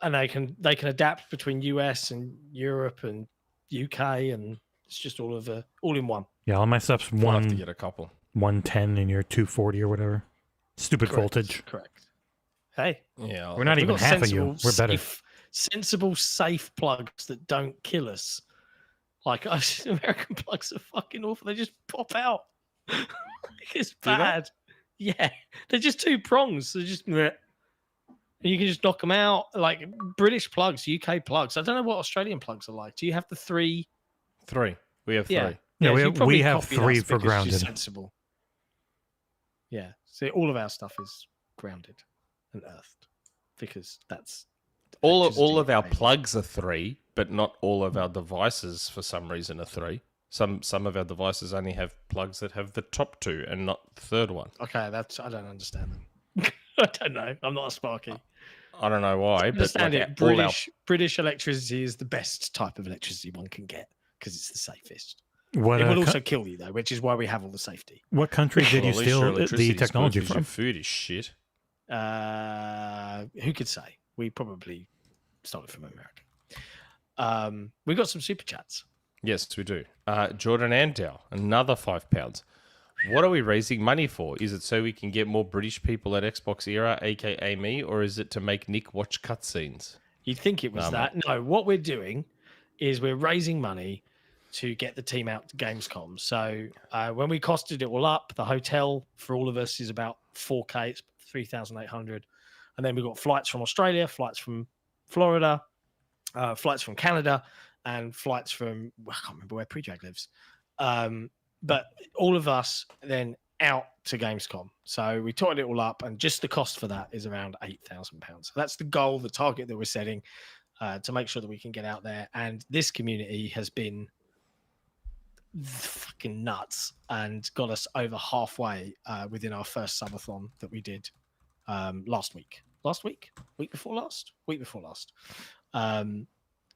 and they can adapt between US and Europe and UK, and it's just all in one. Yeah, all my stuff's We'll have to get a couple. 110 and you're 240 or whatever. Stupid voltage. Correct. Hey, Yeah, We're not even got half of you. We're better. Sensible, safe plugs that don't kill us. Like American plugs are fucking awful. They just pop out. It's bad. Yeah, they're just two prongs. They're just. And you can just knock them out. Like British plugs, UK plugs. I don't know what Australian plugs are like. Do you have the three? Three. We have Yeah. three. Yeah, you probably we have copied 3 us for because you're grounded. Sensible. Yeah. So all of our stuff is grounded and earthed because that's All of our plugs are 3, but not all of our devices for some reason are 3. Some of our devices only have plugs that have the top 2 and not the third one. okay. I don't understand them. I don't know. I'm not a Sparky. I don't know why, but Understand like it. all our British electricity is the best type of electricity one can get because it's the safest. What It will also kill you though, which is why we have all the safety. what country did you Well, at least your steal electricity the is good technology 'cause from? Your food is shit. Who could say? We probably stole it from America. We got some super chats. Yes, we do. Jordan Andow, another £5. What are we raising money for? Is it so we can get more British people at XboxEra, aka me, or is it to make Nick watch cutscenes? You'd think it was No, that. No, what we're doing is we're raising money to get the team out to Gamescom. So when we costed it all up, the hotel for all of us is about 4K, it's 3,800. And then we've got flights from Australia, flights from Florida, flights from Canada, and flights from, I can't remember where Predrag lives. But all of us then out to Gamescom. So we totted it all up, and just the cost for that is around £8,000. So that's the goal, the target that we're setting to make sure that we can get out there. And this community has been fucking nuts and got us over halfway within our first subathon that we did week before last.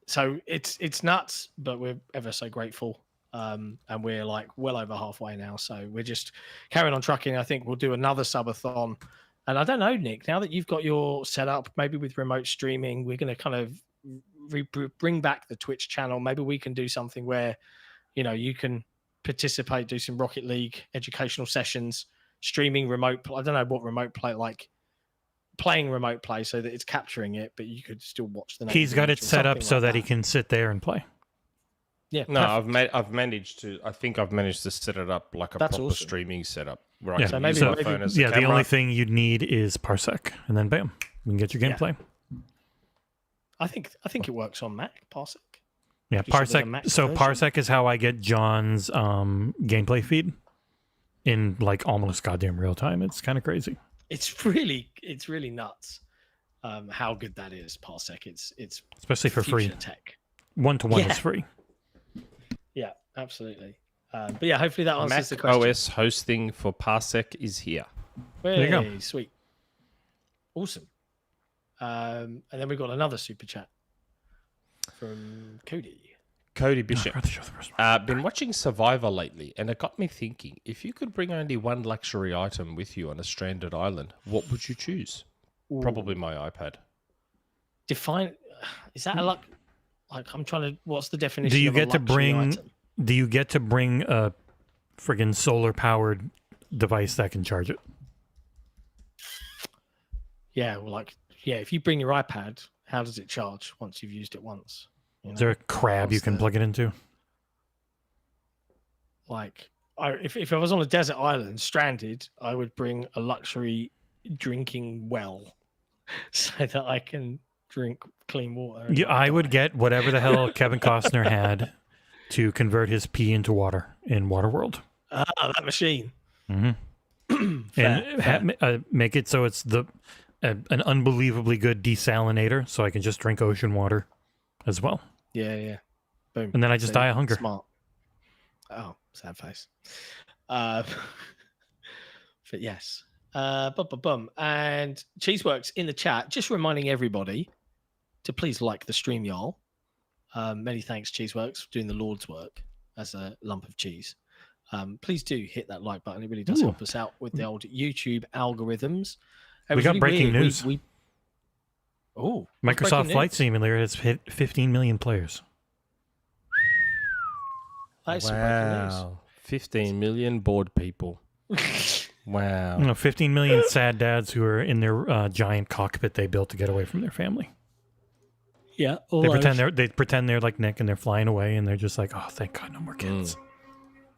So it's nuts, but we're ever so grateful. And we're like well over halfway now. So we're just carrying on trucking. I think we'll do another subathon. And I don't know, Nick, now that you've got your setup, maybe with remote streaming, we're going to kind of bring back the Twitch channel. Maybe we can do something where, you know, you can participate, do some Rocket League educational sessions, streaming remote. I don't know what remote play, like playing remote play so that it's capturing it, but you could still watch the. He's got it set up so that he can sit there and play. Yeah. No, perfect. I've managed to set it up like a That's proper awesome. streaming setup. Where Yeah. I can So use maybe- my maybe- phone as Yeah, a the camera. only thing you'd need is Parsec, and then bam, you can get your Yeah. gameplay. I think it works on Mac, Parsec. Yeah, Pretty sure there's a Parsec. Mac So version. Parsec is how I get John's gameplay feed in like almost goddamn real time. It's kind of crazy. It's really nuts how good that is, Parsec. It's Especially for free. future tech. 1-to-1 Yeah. is free. Yeah, absolutely. But yeah, hopefully that answers Mac the question. OS hosting for Parsec is here. There you go. Hey, sweet. Awesome. And then we've got another super chat from Cody. Cody I'd Bishop. rather show the rest of Been watching Survivor lately, and it got me thinking, if you could bring only one luxury item with you on a stranded island, what would you choose? Probably my iPad. Define, is that a luck? Like, I'm trying to, what's the definition Do you of a get to luxury bring? item? Do you get to bring a friggin' solar powered device that can charge it? Yeah, well, like, yeah, if you bring your iPad, how does it charge once you've used it once? You know? Is there a crab you What's can the- plug it into? Like, if I was on a desert island, stranded, I would bring a luxury drinking well so that I can drink clean water. and Yeah, not I would die. get whatever the hell Kevin Costner had to convert his pee into water in Waterworld. that machine. Mm-hmm. Fair, And make it so it's an unbelievably good desalinator, so I can just drink ocean water as well. Yeah. Boom. And then I just So die of hunger. Smart. Oh, sad face. But yes. Bum. And Cheeseworks in the chat, just reminding everybody to please like the stream, y'all. Many thanks, Cheeseworks, for doing the Lord's work as a lump of cheese. Please do hit that like button. It really does Ooh. help us out with the old YouTube algorithms. It We was got really breaking weird. news. Oh, Microsoft Flight Simulator has hit 15 million players. That's some breaking news. Wow. 15 million bored people. Wow. You know, 15 million sad dads who are in their giant cockpit they built to get away from their family. Yeah, They pretend they're like Nick and they're flying away and they're just like, oh, thank God, no more kids.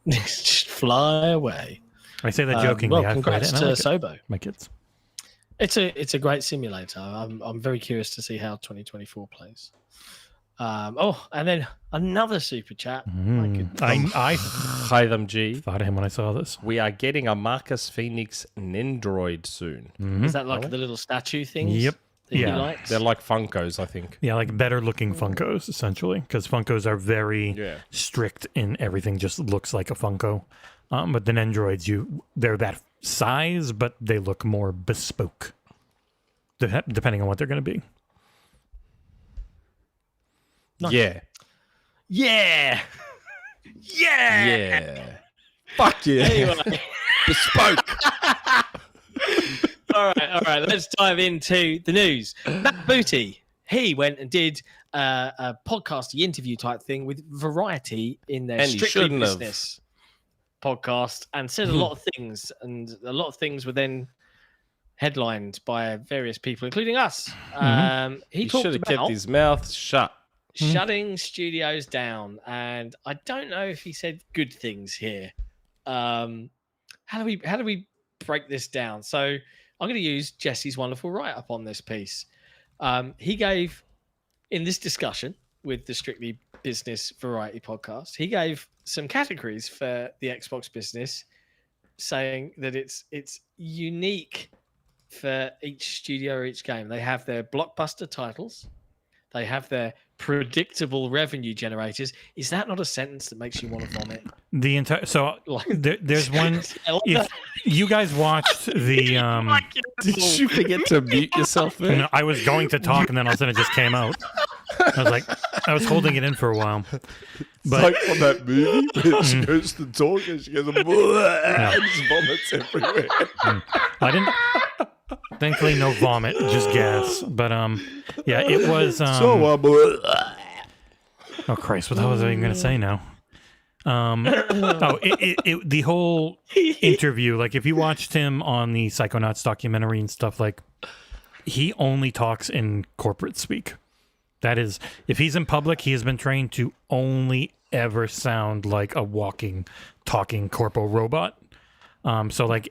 Just fly away. I say that jokingly. Well, congrats to Sobo. My kids. It's a great simulator. I'm very curious to see how 2024 plays. And then another super chat. My goodness. I Hytham G. thought of him when I saw this. We are getting a Marcus Phoenix Nendroid soon. Is that like the little statue things? Yep. That Yeah. he likes? They're like Funkos, I think. Yeah, like better looking Funkos, essentially, because Funkos are very strict in everything, just looks like a Funko. But the Nendroids, they're that size, but they look more bespoke, depending on what they're going to be. Nice. Yeah. Yeah. Yeah. Yeah. Fuck yeah. Anyway. Bespoke. All right. Let's dive into the news. Matt Booty, he went and did a podcasty interview type thing with Variety in their And he Strictly shouldn't have. Business podcast and said a lot of things, and a lot of things were then headlined by various people, including us. He talked should have about kept his mouth shut. shutting studios down, and I don't know if he said good things here. How do we break this down? So I'm going to use Jesse's wonderful write-up on this piece. He gave, in this discussion with the Strictly Business Variety podcast, he gave some categories for the Xbox business, saying that it's unique for each studio or each game. They have their blockbuster titles. They have their predictable revenue generators. Is that not a sentence that makes you want to vomit? The entire there's one. I love If that. you guys watched the Did you forget to mute yourself there? no, I was going to talk and then all of a sudden it just came out. I was holding it in for a while. But Like on that movie where she goes to talk and she goes, and just vomits everywhere. I didn't. Thankfully, no vomit, just gas. But yeah, it was. Oh Christ! What the hell was I even gonna say now? The whole interview. Like, if you watched him on the Psychonauts documentary and stuff, like, he only talks in corporate speak. That is, if he's in public, he has been trained to only ever sound like a walking, talking corpo robot. So like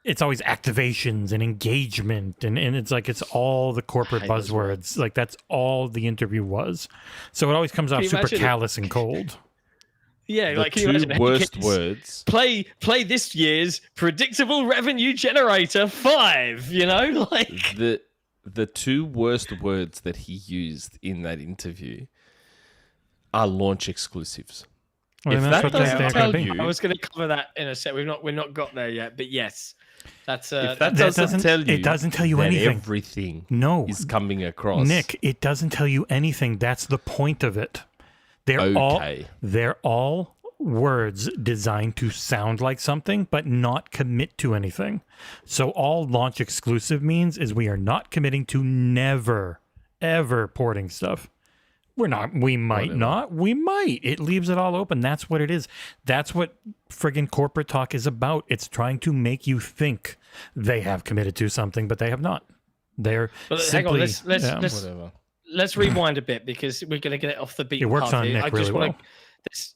it's always activations and engagement, and it's like it's all the corporate buzzwords. Like, that's all the interview was. So it always comes off super callous and cold. Yeah, The like, can you imagine? two worst words. Play this year's predictable revenue generator 5. You know, like The two worst words that he used in that interview are launch exclusives. Well, If that's that what doesn't they're tell gonna be. you, I was going to cover that in a sec. We're not got there yet, but yes, that's if that doesn't- doesn't tell you, it doesn't tell you that anything. everything No, is coming across. Nick, it doesn't tell you anything. That's the point of it. They're all words designed to sound like something, but not commit to anything. So all launch exclusive means is we are not committing to never, ever porting stuff. We're not. We might not. We might. It leaves it all open. That's what it is. That's what friggin' corporate talk is about. It's trying to make you think they have committed to something, but they have not. They're simply... Hang on, let's rewind a bit, because we're going to get it off the beaten It works path on here. Nick really well.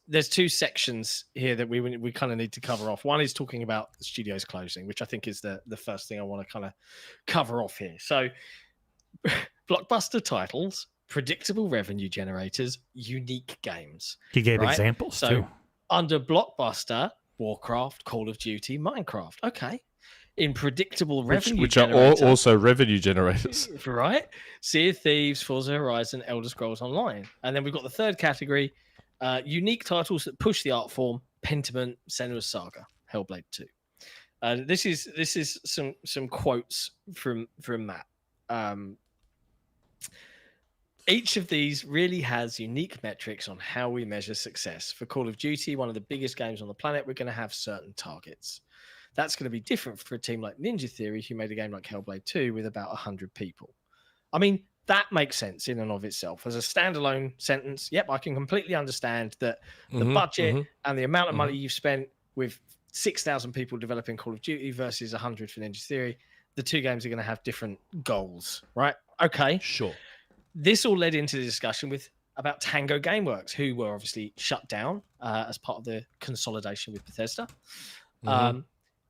There's two sections here that we kind of need to cover off. One is talking about the studios closing, which I think is the first thing I want to kind of cover off here. So, blockbuster titles, predictable revenue generators, unique games. He gave right? examples So, too. under blockbuster, Warcraft, Call of Duty, Minecraft. Okay. In predictable revenue which are also revenue generators. Right? Sea of Thieves, Forza Horizon, Elder Scrolls Online. And then we've got the third category, unique titles that push the art form, Pentiment, Senua's Saga, Hellblade 2. This is some quotes from Matt. Each of these really has unique metrics on how we measure success. For Call of Duty, one of the biggest games on the planet, we're going to have certain targets. That's going to be different for a team like Ninja Theory, who made a game like Hellblade 2 with about 100 people. I mean, that makes sense in and of itself. As a standalone sentence, yep, I can completely understand that the budget and the amount of money you've spent with 6,000 people developing Call of Duty versus 100 for Ninja Theory, the two games are going to have different goals, right? Okay. Sure. This all led into the discussion about Tango Gameworks, who were obviously shut down as part of the consolidation with Bethesda.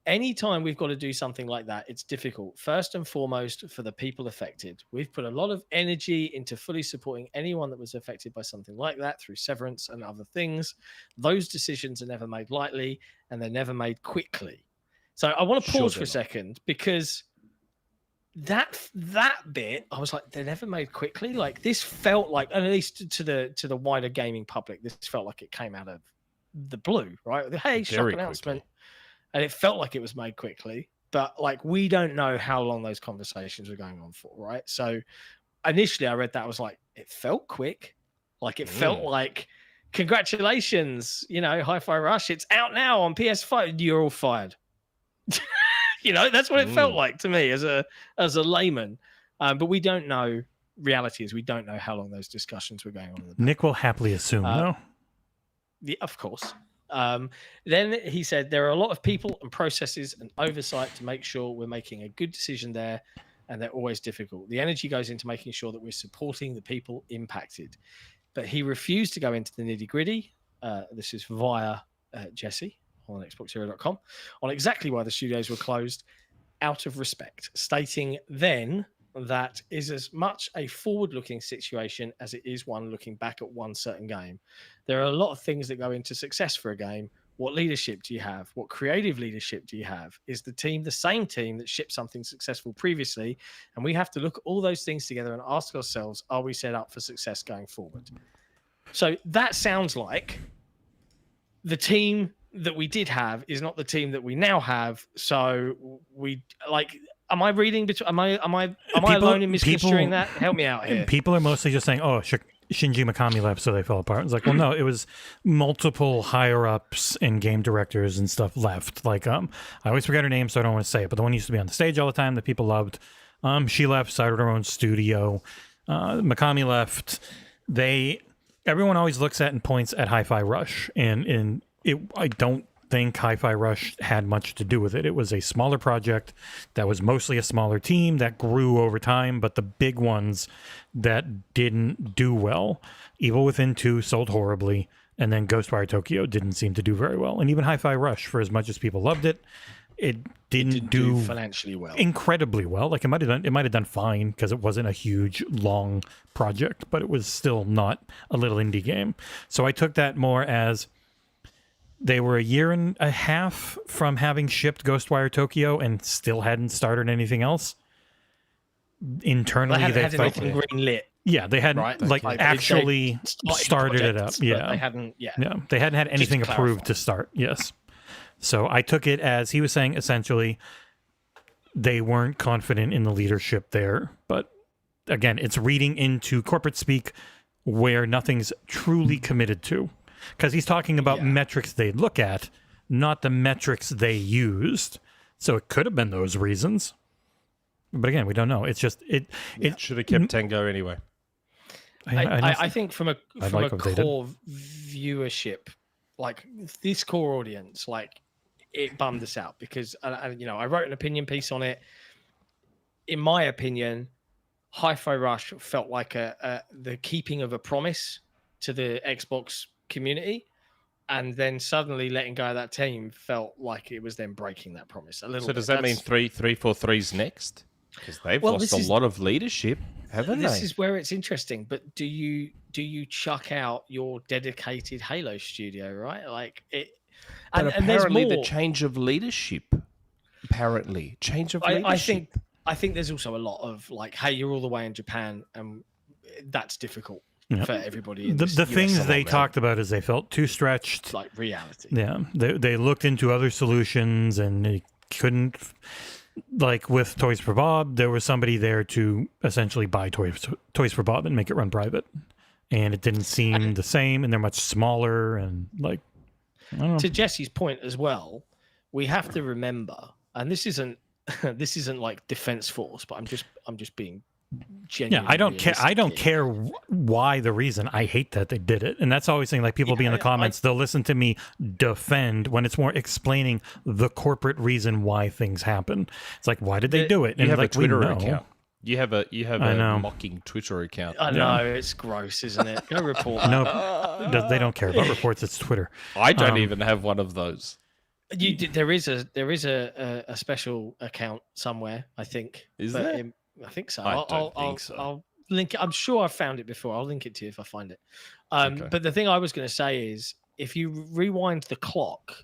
Anytime we've got to do something like that, it's difficult. First and foremost, for the people affected. We've put a lot of energy into fully supporting anyone that was affected by something like that through severance and other things. Those decisions are never made lightly, and they're never made quickly. So I want to pause for a second, because that bit, I was like, they're never made quickly. Like, this felt like, at least to the wider gaming public, this felt like it came out of the blue, right? Hey, shock announcement. And it felt like it was made quickly, but like, we don't know how long those conversations were going on for, right? So initially I read that, I was like, it felt quick. Like, it felt like, congratulations, Hi-Fi Rush, it's out now on PS5. You're all fired. That's what it felt like to me as a layman. But we don't know. Reality is, we don't know how long those discussions were going on. Nick will happily assume, no? Yeah, of course. Then he said there are a lot of people and processes and oversight to make sure we're making a good decision there, and they're always difficult. The energy goes into making sure that we're supporting the people impacted. But he refused to go into the nitty-gritty. This is via Jesse on XboxEra.com, on exactly why the studios were closed out of respect, stating then that is as much a forward-looking situation as it is one looking back at one certain game. There are a lot of things that go into success for a game. What leadership do you have? What creative leadership do you have? Is the team the same team that shipped something successful previously? And we have to look at all those things together and ask ourselves, are we set up for success going forward? So that sounds like the team that we did have is not the team that we now have. So we like... Am I reading? Am I alone in misconstruing that? Help me out here. People are mostly just saying, "Oh, Shinji Mikami left, so they fell apart." It's like, well, no, it was multiple higher ups and game directors and stuff left. Like, I always forget her name, so I don't want to say it. But the one who used to be on the stage all the time that people loved, she left, started her own studio. Mikami left. Everyone always looks at and points at Hi-Fi Rush, and I don't think Hi-Fi Rush had much to do with it. It was a smaller project that was mostly a smaller team that grew over time, but the big ones that didn't do well, Evil Within 2 sold horribly, and then Ghostwire Tokyo didn't seem to do very well. And even Hi-Fi Rush, for as much as people loved it, it didn't do financially well, incredibly well. Like, it might have done fine because it wasn't a huge long project, but it was still not a little indie game. So I took that more as they were a year and a half from having shipped Ghostwire Tokyo and still hadn't started anything else. Internally, they felt green lit. Yeah, they hadn't actually started it up. Yeah, they hadn't. Yeah, they hadn't had anything approved to start. Yes, so I took it as he was saying essentially they weren't confident in the leadership there. But again, it's reading into corporate speak where nothing's truly committed to. Because he's talking about metrics they look at, not the metrics they used. So it could have been those reasons. But again, we don't know. It's just it should have kept Tango anyway. I think from a core viewership, like this core audience, like it bummed us out because I wrote an opinion piece on it. In my opinion, Hi-Fi Rush felt like the keeping of a promise to the Xbox community, and then suddenly letting go of that team felt like it was them breaking that promise a little bit. So does that mean 343's next? Because they've lost a lot of leadership, haven't they? This is where it's interesting. But do you chuck out your dedicated Halo studio, right? Like it. But apparently the change of leadership. I think there's also a lot of like, hey, you're all the way in Japan, and that's difficult. For everybody. The things they talked about is they felt too stretched. Like reality. Yeah. They looked into other solutions and they couldn't, like with Toys for Bob, there was somebody there to essentially buy Toys for Bob and make it run private. And it didn't seem the same, and they're much smaller and like, I don't know. To Jesse's point as well, we have to remember, and this isn't this isn't like Defense Force, but I'm just being genuine. Yeah, I don't care. I don't care why the reason. I hate that they did it, and that's always saying like people be in the comments. They'll listen to me defend when it's more explaining the corporate reason why things happen. It's like, why did they do it? And You have like, a Twitter we know. account. You have a mocking Twitter account. I know, it's gross, isn't it? Go report. No, they don't care about reports. It's Twitter. I don't even have one of those. There is a special account somewhere. I think. Is there? I think so. I don't think so. I'll link it. I'm sure I found it before. I'll link it to you if I find it. Okay. But the thing I was going to say is, if you rewind the clock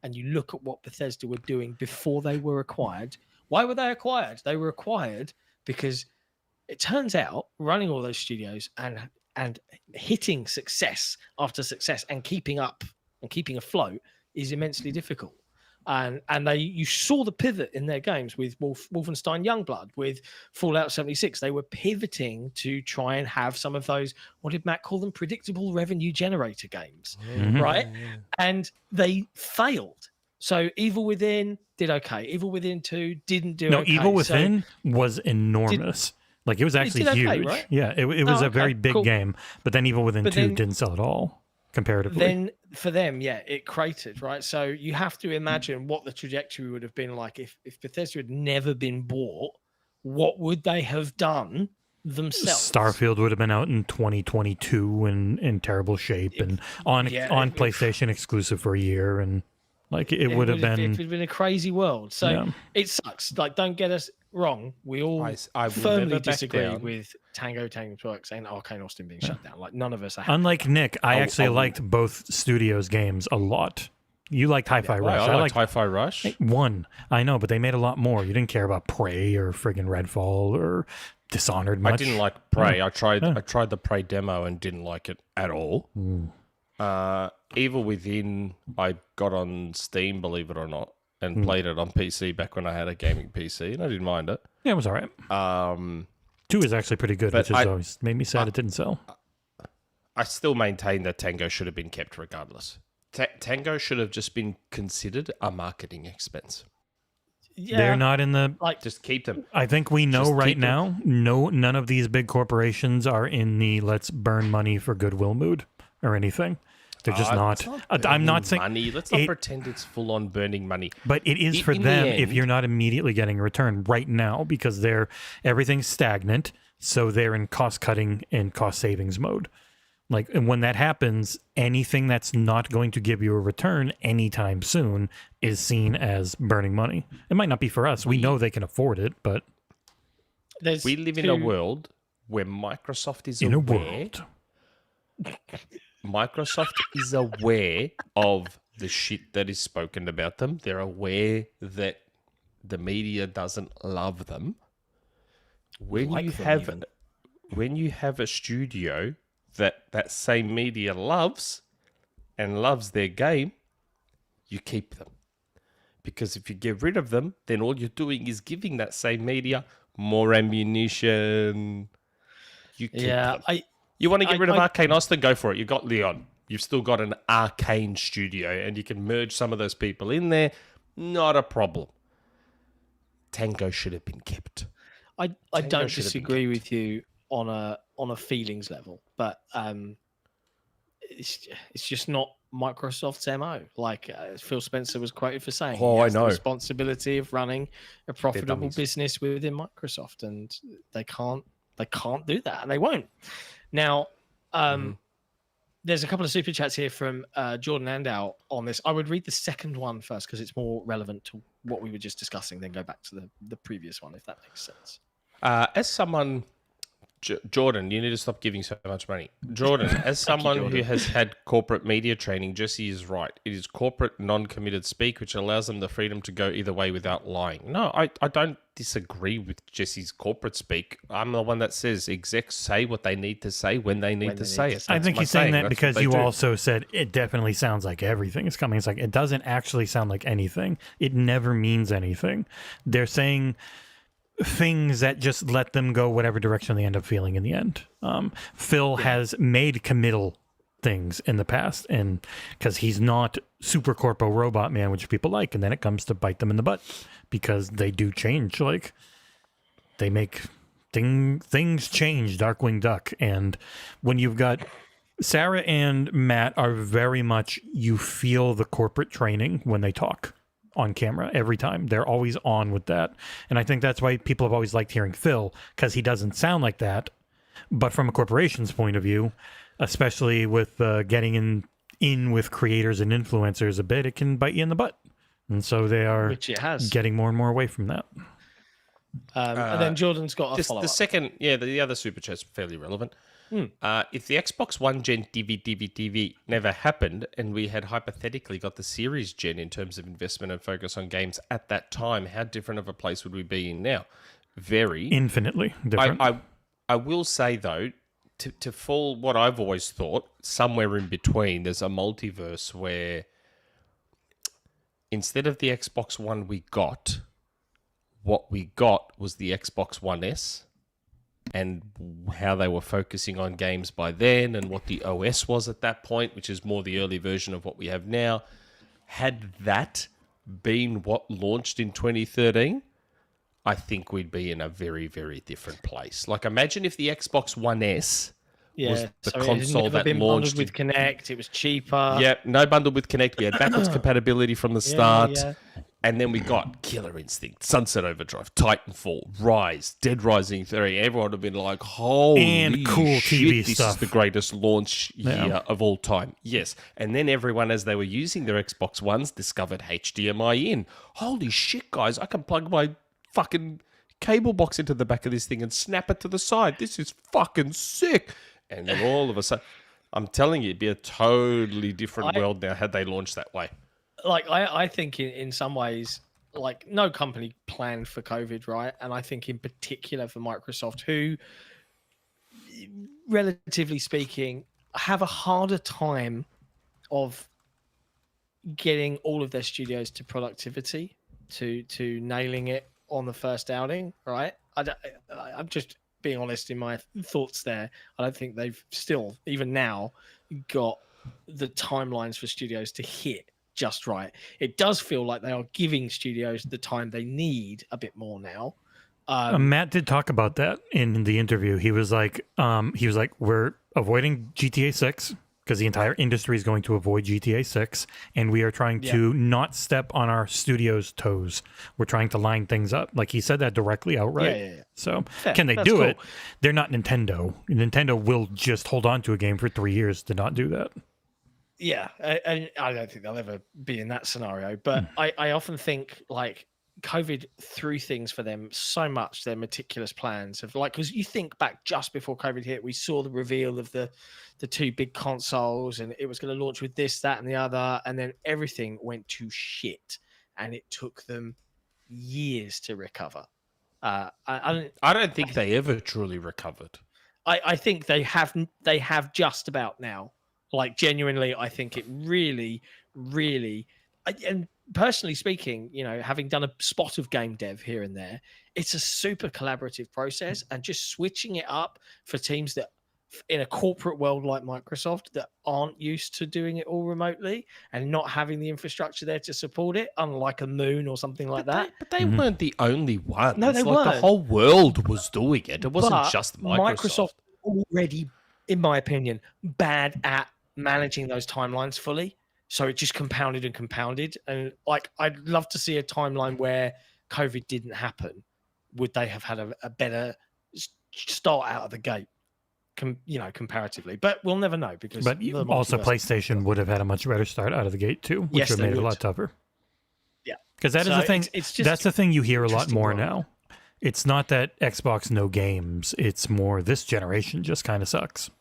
and you look at what Bethesda were doing before they were acquired, why were they acquired? They were acquired because it turns out running all those studios and hitting success after success and keeping up and keeping afloat is immensely difficult. And you saw the pivot in their games with Wolfenstein Youngblood, with Fallout 76. They were pivoting to try and have some of those, what did Matt call them, predictable revenue generator games, right? And they failed. So Evil Within did okay. Evil Within 2 didn't do okay. Evil Within was enormous. Like, it was actually huge. Okay, right? Yeah, it was a very big game. But then Evil Within 2 didn't sell at all, comparatively. Then for them, yeah, it cratered, right? So you have to imagine what the trajectory would have been like if Bethesda had never been bought. What would they have done themselves? Starfield would have been out in 2022 and in terrible shape and on PlayStation exclusive for a year, and like it would have been. It would have been a crazy world. So it sucks. Like, don't get us wrong. We all I firmly disagree with Tango Works and Arcane Austin being shut down. Like, none of us are happy. Unlike Nick, I actually liked both studios' games a lot. You liked Hi-Fi Rush. I liked Hi-Fi Rush. One, I know, but they made a lot more. You didn't care about Prey or friggin' Redfall or Dishonored much. I didn't like Prey. I tried the Prey demo and didn't like it at all. Evil Within, I got on Steam, believe it or not, and played it on PC back when I had a gaming PC, and I didn't mind it. Yeah, it was all right. 2 is actually pretty good, which has always made me sad it didn't sell. I still maintain that Tango should have been kept regardless. Tango should have just been considered a marketing expense. Yeah, they're not in the... Just keep them. I think we know right now, none of these big corporations are in the let's burn money for goodwill mood or anything. They're just not. I'm not saying money. Let's not pretend it's full on burning money. But it is for them if you're not immediately getting a return right now, because everything's stagnant, so they're in cost cutting and cost savings mode. Like, and when that happens, anything that's not going to give you a return anytime soon is seen as burning money. It might not be for us. We know they can afford it, but we live in a world where Microsoft is aware. Microsoft is aware of the shit that is spoken about them. They're aware that the media doesn't love them. When you have a studio that same media loves and loves their game, you keep them. Because if you get rid of them, then all you're doing is giving that same media more ammunition. You keep them. You want to get rid of Arcane Austin? Go for it. You've got Leon. You've still got an Arcane studio, and you can merge some of those people in there. Not a problem. Tango should have been kept. I don't disagree with you on a feelings level, but it's just not Microsoft's MO. Like Phil Spencer was quoted for saying, I know. The responsibility of running a profitable business within Microsoft, and they can't do that, and they won't. Now, there's a couple of super chats here from Jordan Andow on this. I would read the second one first because it's more relevant to what we were just discussing, then go back to the previous one, if that makes sense. As someone... Jordan, you need to stop giving so much money. Jordan, as someone who has had corporate media training, Jesse is right. It is corporate non-committed speak, which allows them the freedom to go either way without lying. No, I don't disagree with Jesse's corporate speak. I'm the one that says execs say what they need to say when they need to say it. I think he's saying that because you also said it definitely sounds like everything is coming. It's like it doesn't actually sound like anything. It never means anything. They're saying things that just let them go whatever direction they end up feeling in the end. Phil has made committal things in the past, and because he's not super corpo robot man, which people like, and then it comes to bite them in the butt because they do change. Like they make things change. Darkwing Duck, and when you've got Sarah and Matt are very much, you feel the corporate training when they talk on camera every time. They're always on with that, and I think that's why people have always liked hearing Phil, because he doesn't sound like that. But from a corporation's point of view, especially with getting in with creators and influencers a bit, it can bite you in the butt. And so they are Which it has. getting more and more away from that. And then Jordan's got a follow-up. The second, the other super chat's fairly relevant. If the Xbox One Gen TV never happened, and we had hypothetically got the Series Gen in terms of investment and focus on games at that time, how different of a place would we be in now? Very. Infinitely different. I will say, though, to fall what I've always thought, somewhere in between, there's a multiverse where instead of the Xbox One what we got was the Xbox One S, and how they were focusing on games by then and what the OS was at that point, which is more the early version of what we have now. Had that been what launched in 2013, I think we'd be in a very, very different place. Like, imagine if the Xbox One S was the console that launched with Kinect. It was cheaper. Yeah, no bundled with Kinect. We had backwards compatibility from the start. And then we got Killer Instinct, Sunset Overdrive, Titanfall, Rise, Dead Rising 3. Everyone would have been like, holy and cool shit, TV this stuff. is the greatest launch year of all time. Yes. And then everyone, as they were using their Xbox Ones, discovered HDMI in. Holy shit, guys, I can plug my fucking cable box into the back of this thing and snap it to the side. This is fucking sick. And then all of a sudden, I'm telling you, it'd be a totally different world now had they launched that way. Like, I think in some ways, like, no company planned for COVID, right? And I think in particular for Microsoft, who, relatively speaking, have a harder time of getting all of their studios to productivity, to nailing it on the first outing, right? I'm just being honest in my thoughts there. I don't think they've still, even now, got the timelines for studios to hit just right. It does feel like they are giving studios the time they need a bit more now. Matt did talk about that in the interview. He was like, we're avoiding GTA 6 because the entire industry is going to avoid GTA 6, and we are trying to not step on our studio's toes. We're trying to line things up. Like, he said that directly outright. Yeah. So Fair. Can they That's do cool. it? They're not Nintendo. Nintendo will just hold on to a game for 3 years to not do that. Yeah, and I don't think they'll ever be in that scenario. But I often think, like, COVID threw things for them so much, their meticulous plans of, like, because you think back just before COVID hit, we saw the reveal of the two big consoles, and it was going to launch with this, that, and the other, and then everything went to shit, and it took them years to recover. I don't think they ever truly recovered. I think they have just about now. Like, genuinely, I think it really, really, and personally speaking, you know, having done a spot of game dev here and there, it's a super collaborative process, and just switching it up for teams that in a corporate world like Microsoft that aren't used to doing it all remotely and not having the infrastructure there to support it, unlike a Moon or something like that. But they weren't the only ones. No, they weren't. The whole world was doing it. It wasn't just Microsoft. Already, in my opinion, bad at managing those timelines fully. So it just compounded and compounded. And, like, I'd love to see a timeline where COVID didn't happen. Would they have had a better start out of the gate, comparatively? But we'll never know, because. But also, PlayStation would have had a much better start out of the gate too, which would have made it a lot tougher. Yeah, because that is the thing. That's the thing you hear a lot more now. It's not that Xbox no games. It's more this generation just kind of sucks.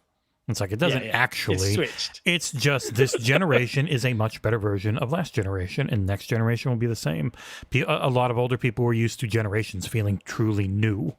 It's like, it doesn't actually. It's switched. It's just this generation is a much better version of last generation, and next generation will be the same. A lot of older people were used to generations feeling truly new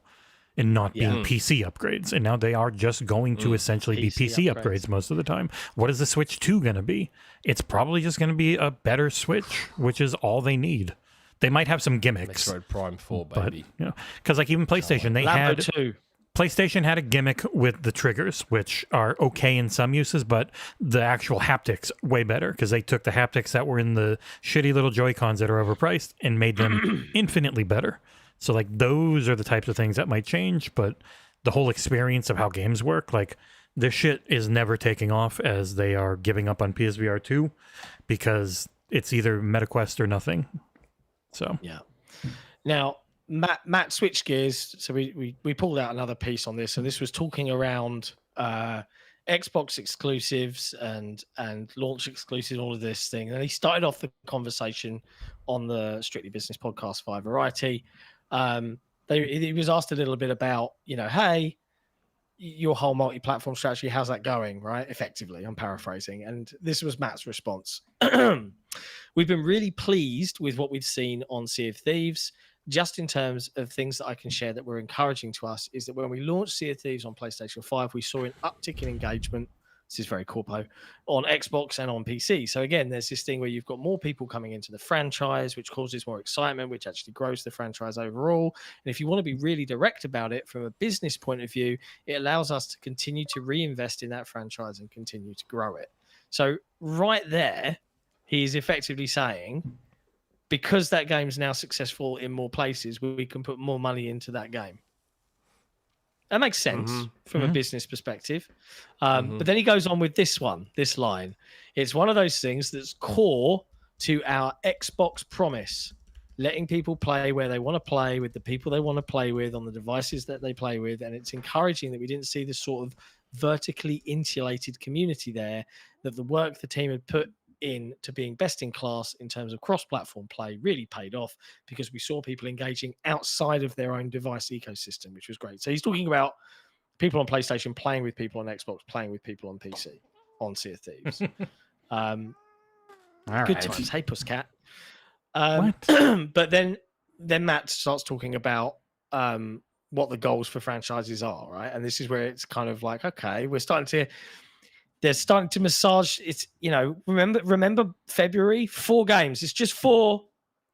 and not being PC upgrades, and now they are just going to essentially be PC upgrades most of the time. What is the Switch 2 going to be? It's probably just going to be a better Switch, which is all they need. They might have some gimmicks. Metroid Prime 4, baby. But, because like even PlayStation, they Lambo had 2. PlayStation had a gimmick with the triggers, which are okay in some uses, but the actual haptics way better because they took the haptics that were in the shitty little Joy-Cons that are overpriced and made them infinitely better. So like those are the types of things that might change, but the whole experience of how games work, like this shit is never taking off as they are giving up on PSVR 2 because it's either MetaQuest or nothing. So yeah. Now, Matt switched gears, so we pulled out another piece on this, and this was talking around Xbox exclusives and launch exclusives, all of this thing. And he started off the conversation on the Strictly Business podcast via Variety. He was asked a little bit about, hey, your whole multi-platform strategy, how's that going, right? Effectively, I'm paraphrasing. And this was Matt's response. We've been really pleased with what we've seen on Sea of Thieves. Just in terms of things that I can share that were encouraging to us is that when we launched Sea of Thieves on PlayStation 5, we saw an uptick in engagement. This is very corpo on Xbox and on PC. So again, there's this thing where you've got more people coming into the franchise, which causes more excitement, which actually grows the franchise overall. And if you want to be really direct about it from a business point of view, it allows us to continue to reinvest in that franchise and continue to grow it. So right there, he's effectively saying, because that game's now successful in more places, we can put more money into that game. That makes sense from a business perspective. But then he goes on with this line. It's one of those things that's core to our Xbox promise, letting people play where they want to play with the people they want to play with on the devices that they play with. And it's encouraging that we didn't see this sort of vertically insulated community there, that the work the team had put into being best in class in terms of cross-platform play really paid off because we saw people engaging outside of their own device ecosystem, which was great. So he's talking about people on PlayStation playing with people on Xbox, playing with people on PC on Sea of Thieves. Good times. Hey, Pusscat. But then Matt starts talking about what the goals for franchises are, right? And this is where it's kind of like, okay, they're starting to massage. It's, remember February, 4 games. It's just 4.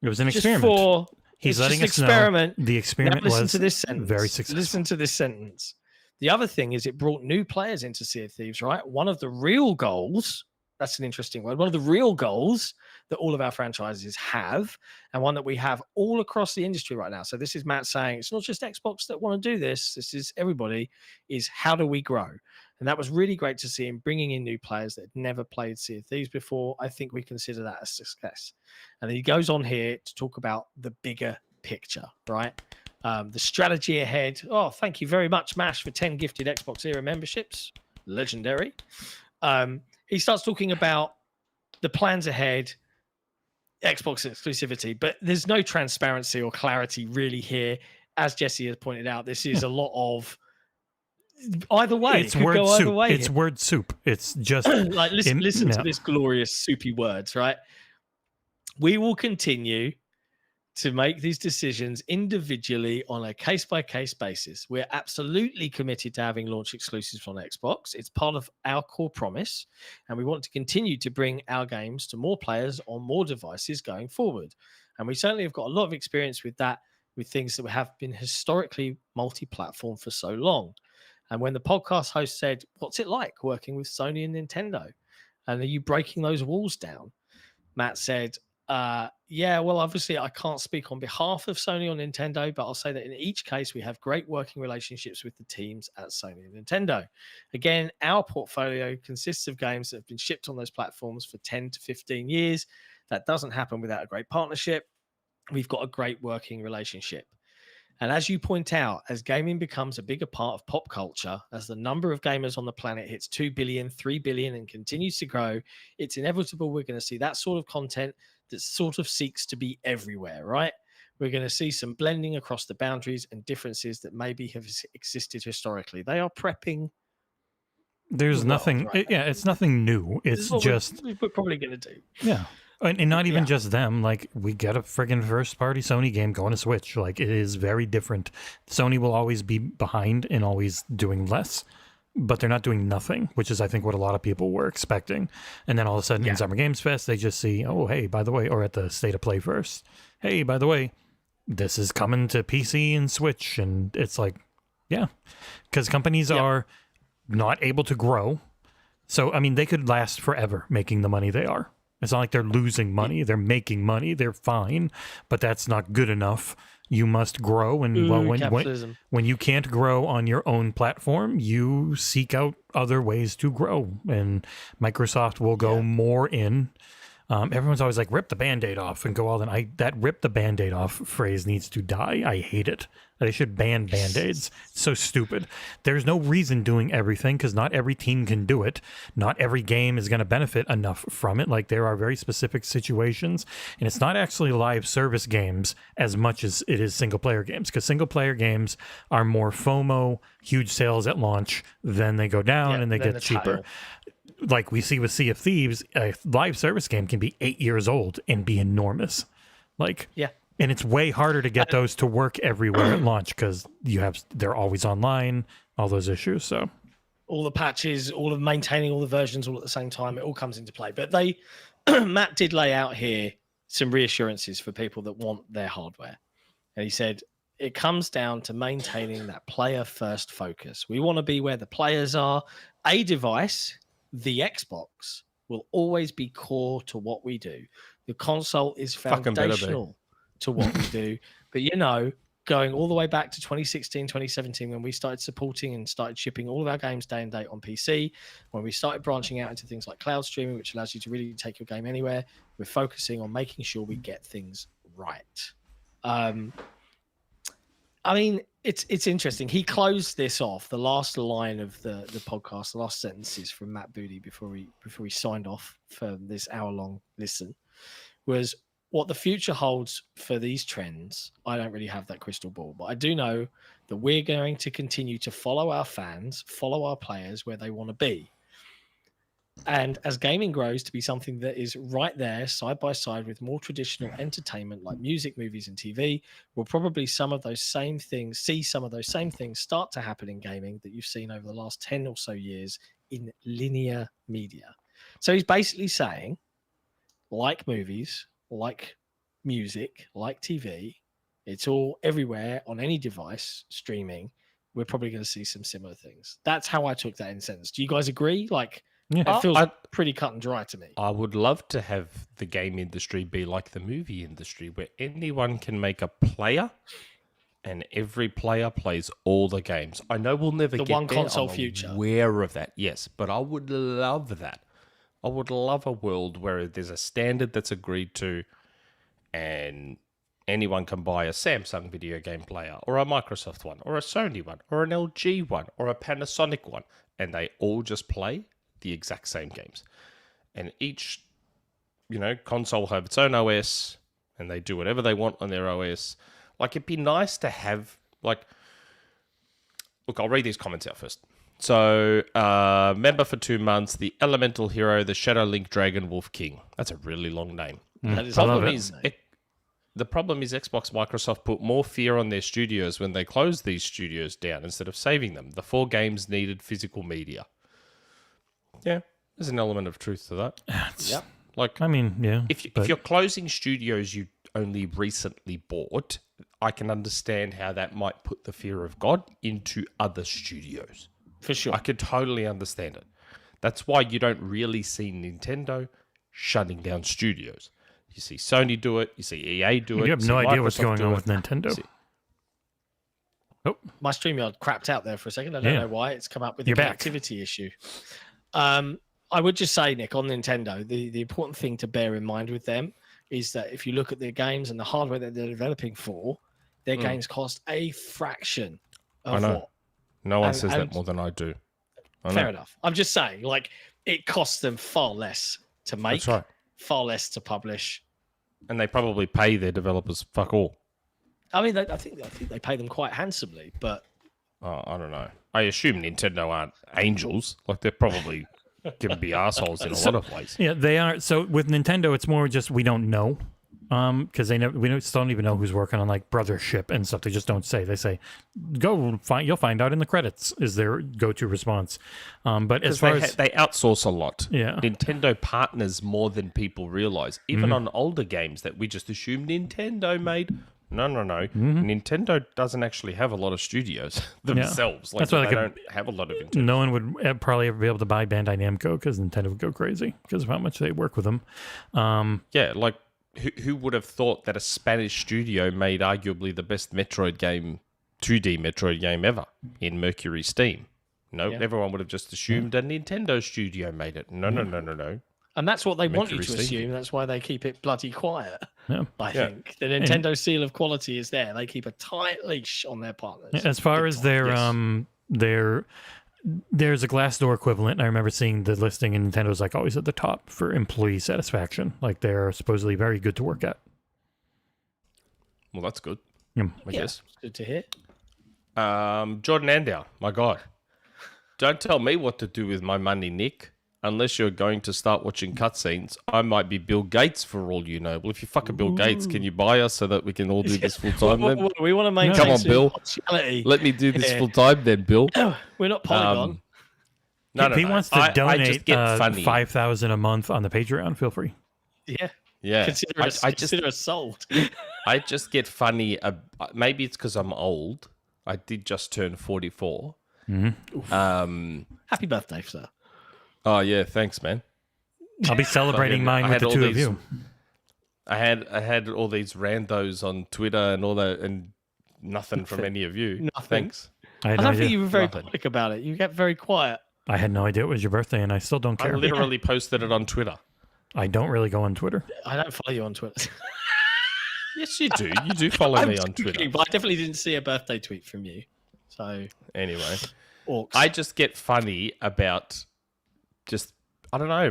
It was an experiment. He's letting us know the experiment was very successful. Listen to this sentence. The other thing is it brought new players into Sea of Thieves, right? One of the real goals, that's an interesting word, one of the real goals that all of our franchises have, and one that we have all across the industry right now. So this is Matt saying, it's not just Xbox that want to do this. This is everybody, is how do we grow? And that was really great to see him bringing in new players that had never played Sea of Thieves before. I think we consider that a success. And then he goes on here to talk about the bigger picture, right? The strategy ahead. Oh, thank you very much, Mash, for 10 gifted XboxEra memberships. Legendary. He starts talking about the plans ahead, Xbox exclusivity, but there's no transparency or clarity really here. As Jesse has pointed out, this is a lot of either way. It's word soup. It's word soup. It's just like listen to this glorious soupy words, right? We will continue to make these decisions individually on a case-by-case basis. We're absolutely committed to having launch exclusives on Xbox. It's part of our core promise, and we want to continue to bring our games to more players on more devices going forward. And we certainly have got a lot of experience with that, with things that have been historically multi-platform for so long. And when the podcast host said, what's it like working with Sony and Nintendo? And are you breaking those walls down? Matt said, yeah, well, obviously I can't speak on behalf of Sony or Nintendo, but I'll say that in each case, we have great working relationships with the teams at Sony and Nintendo. Again, our portfolio consists of games that have been shipped on those platforms for 10 to 15 years. That doesn't happen without a great partnership. We've got a great working relationship. And as you point out, as gaming becomes a bigger part of pop culture, as the number of gamers on the planet hits 2 billion, 3 billion, and continues to grow, it's inevitable we're going to see that sort of content that sort of seeks to be everywhere, right? We're going to see some blending across the boundaries and differences that maybe have existed historically. They are prepping. There's nothing, right? It's nothing new. It's just we're probably going to do. Yeah. And not even just them. Like, we get a friggin' first-party Sony game going to Switch. Like, it is very different. Sony will always be behind and always doing less, but they're not doing nothing, which is, I think, what a lot of people were expecting. And then all of a sudden in Summer Games Fest, they just see, oh, hey, by the way, or at the State of Play first, hey, by the way, this is coming to PC and Switch. And it's like, Yeah, because companies are not able to grow. So, I mean, they could last forever making the money they are. It's not like they're losing money. They're making money. They're fine, but that's not good enough. You must grow. And when you can't grow on your own platform, you seek out other ways to grow. And Microsoft will go more in. Everyone's always like, rip the Band-Aid off and go all in. That rip the Band-Aid off phrase needs to die. I hate it. They should ban Band-Aids. It's so stupid. There's no reason doing everything because not every team can do it. Not every game is going to benefit enough from it. Like, there are very specific situations, and it's not actually live service games as much as it is single-player games, because single-player games are more FOMO, huge sales at launch, then they go down and they get cheaper. Like we see with Sea of Thieves, a live service game can be 8 years old and be enormous. And it's way harder to get those to work everywhere at launch because they're always online, all those issues. So all the patches, all of maintaining all the versions all at the same time, it all comes into play. But Matt did lay out here some reassurances for people that want their hardware. And he said, it comes down to maintaining that player-first focus. We want to be where the players are. A device, the Xbox, will always be core to what we do. The console is foundational to what we do. But, going all the way back to 2016, 2017, when we started supporting and started shipping all of our games day and date on PC, when we started branching out into things like cloud streaming, which allows you to really take your game anywhere, we're focusing on making sure we get things right. I mean, it's interesting. He closed this off, the last line of the podcast, the last sentences from Matt Booty before we signed off for this hour-long listen, was, what the future holds for these trends, I don't really have that crystal ball, but I do know that we're going to continue to follow our fans, follow our players where they want to be. And as gaming grows to be something that is right there, side by side with more traditional entertainment like music, movies, and TV, we'll probably see some of those same things start to happen in gaming that you've seen over the last 10 or so years in linear media. So he's basically saying, like movies, like music, like TV, it's all everywhere on any device streaming. We're probably going to see some similar things. That's how I took that in sentence. Do you guys agree? It feels pretty cut and dry to me. I would love to have the game industry be like the movie industry, where anyone can make a player and every player plays all the games. I know we'll never get one there. console I'm future. Aware of that, yes, but I would love that. I would love a world where there's a standard that's agreed to and anyone can buy a Samsung video game player or a Microsoft one or a Sony one or an LG one or a Panasonic one, and they all just play the exact same games. And each, console have its own OS and they do whatever they want on their OS. It'd be nice to have, look, I'll read these comments out first. So, member for 2 months, the Elemental Hero, the Shadow Link Dragon Wolf King. That's a really long name. The problem is Xbox Microsoft put more fear on their studios when they closed these studios down instead of saving them. The 4 games needed physical media. Yeah, there's an element of truth to that. If you're closing studios you only recently bought, I can understand how that might put the fear of God into other studios. For sure. I could totally understand it. That's why you don't really see Nintendo shutting down studios. You see Sony do it. You see EA do it. You have no idea what's going on with Nintendo. Oh, my StreamYard crapped out there for a second. I don't know why. It's come up with a connectivity issue. I would just say, Nick, on Nintendo, the important thing to bear in mind with them is that if you look at their games and the hardware that they're developing for, their games cost a fraction of what. No one says that more than I do. Fair enough. I'm just saying, it costs them far less to make, far less to publish. And they probably pay their developers fuck all. I mean, I think they pay them quite handsomely, but... I don't know. I assume Nintendo aren't angels. They're probably can be assholes in a lot of ways. Yeah, they are. So with Nintendo, it's more just we don't know. Because we still don't even know who's working on Brothership and stuff. They just don't say. They say, "Go find. You'll find out in the credits." Is their go-to response. But as far as they outsource a lot, yeah, Nintendo partners more than people realize. Even on older games that we just assume Nintendo made, No. Nintendo doesn't actually have a lot of studios themselves. Like, That's why they don't have a lot of Nintendo. No one would probably ever be able to buy Bandai Namco because Nintendo would go crazy because of how much they work with them. Yeah, like who would have thought that a Spanish studio made arguably the best Metroid game, 2D Metroid game ever in Mercury Steam? No, everyone would have just assumed a Nintendo studio made it. No. And that's what they want you Mercury to Steam. assume. That's why they keep it bloody quiet. Yeah. I think the Nintendo seal of quality is there. They keep a tight leash on their partners. As far as there's a Glassdoor equivalent. I remember seeing the listing, and Nintendo's like always at the top for employee satisfaction. Like they're supposedly very good to work at. Well, that's good. Yeah. I guess. It's good to hear. Jordan Andow, my God. Don't tell me what to do with my money, Nick. Unless you're going to start watching cutscenes, I might be Bill Gates for all you know. Well, if you're fucking Bill Gates, can you buy us so that we can all do this full time then? We want to maintain Come on, Bill. impartiality. Let me do this full time then, Bill. We're not Polygon. No, If he wants to I donate just get funny. $5,000 a month on the Patreon, feel free. Yeah. Consider us sold. I just get funny. Maybe it's because I'm old. I did just turn 44. Happy birthday, sir. Oh, yeah. Thanks, man. I'll be celebrating mine with the two of you. I had all these randos on Twitter and all that, and nothing from any of you. Nothing. Thanks. I don't think you were very public about it. You get very quiet. I had no idea it was your birthday, and I still don't I care. literally posted it on Twitter. I don't really go on Twitter. I don't follow you on Twitter. Yes, you do. You do follow me on Twitter. But I definitely didn't see a birthday tweet from you. So Anyway, orcs. I just get funny about I don't know.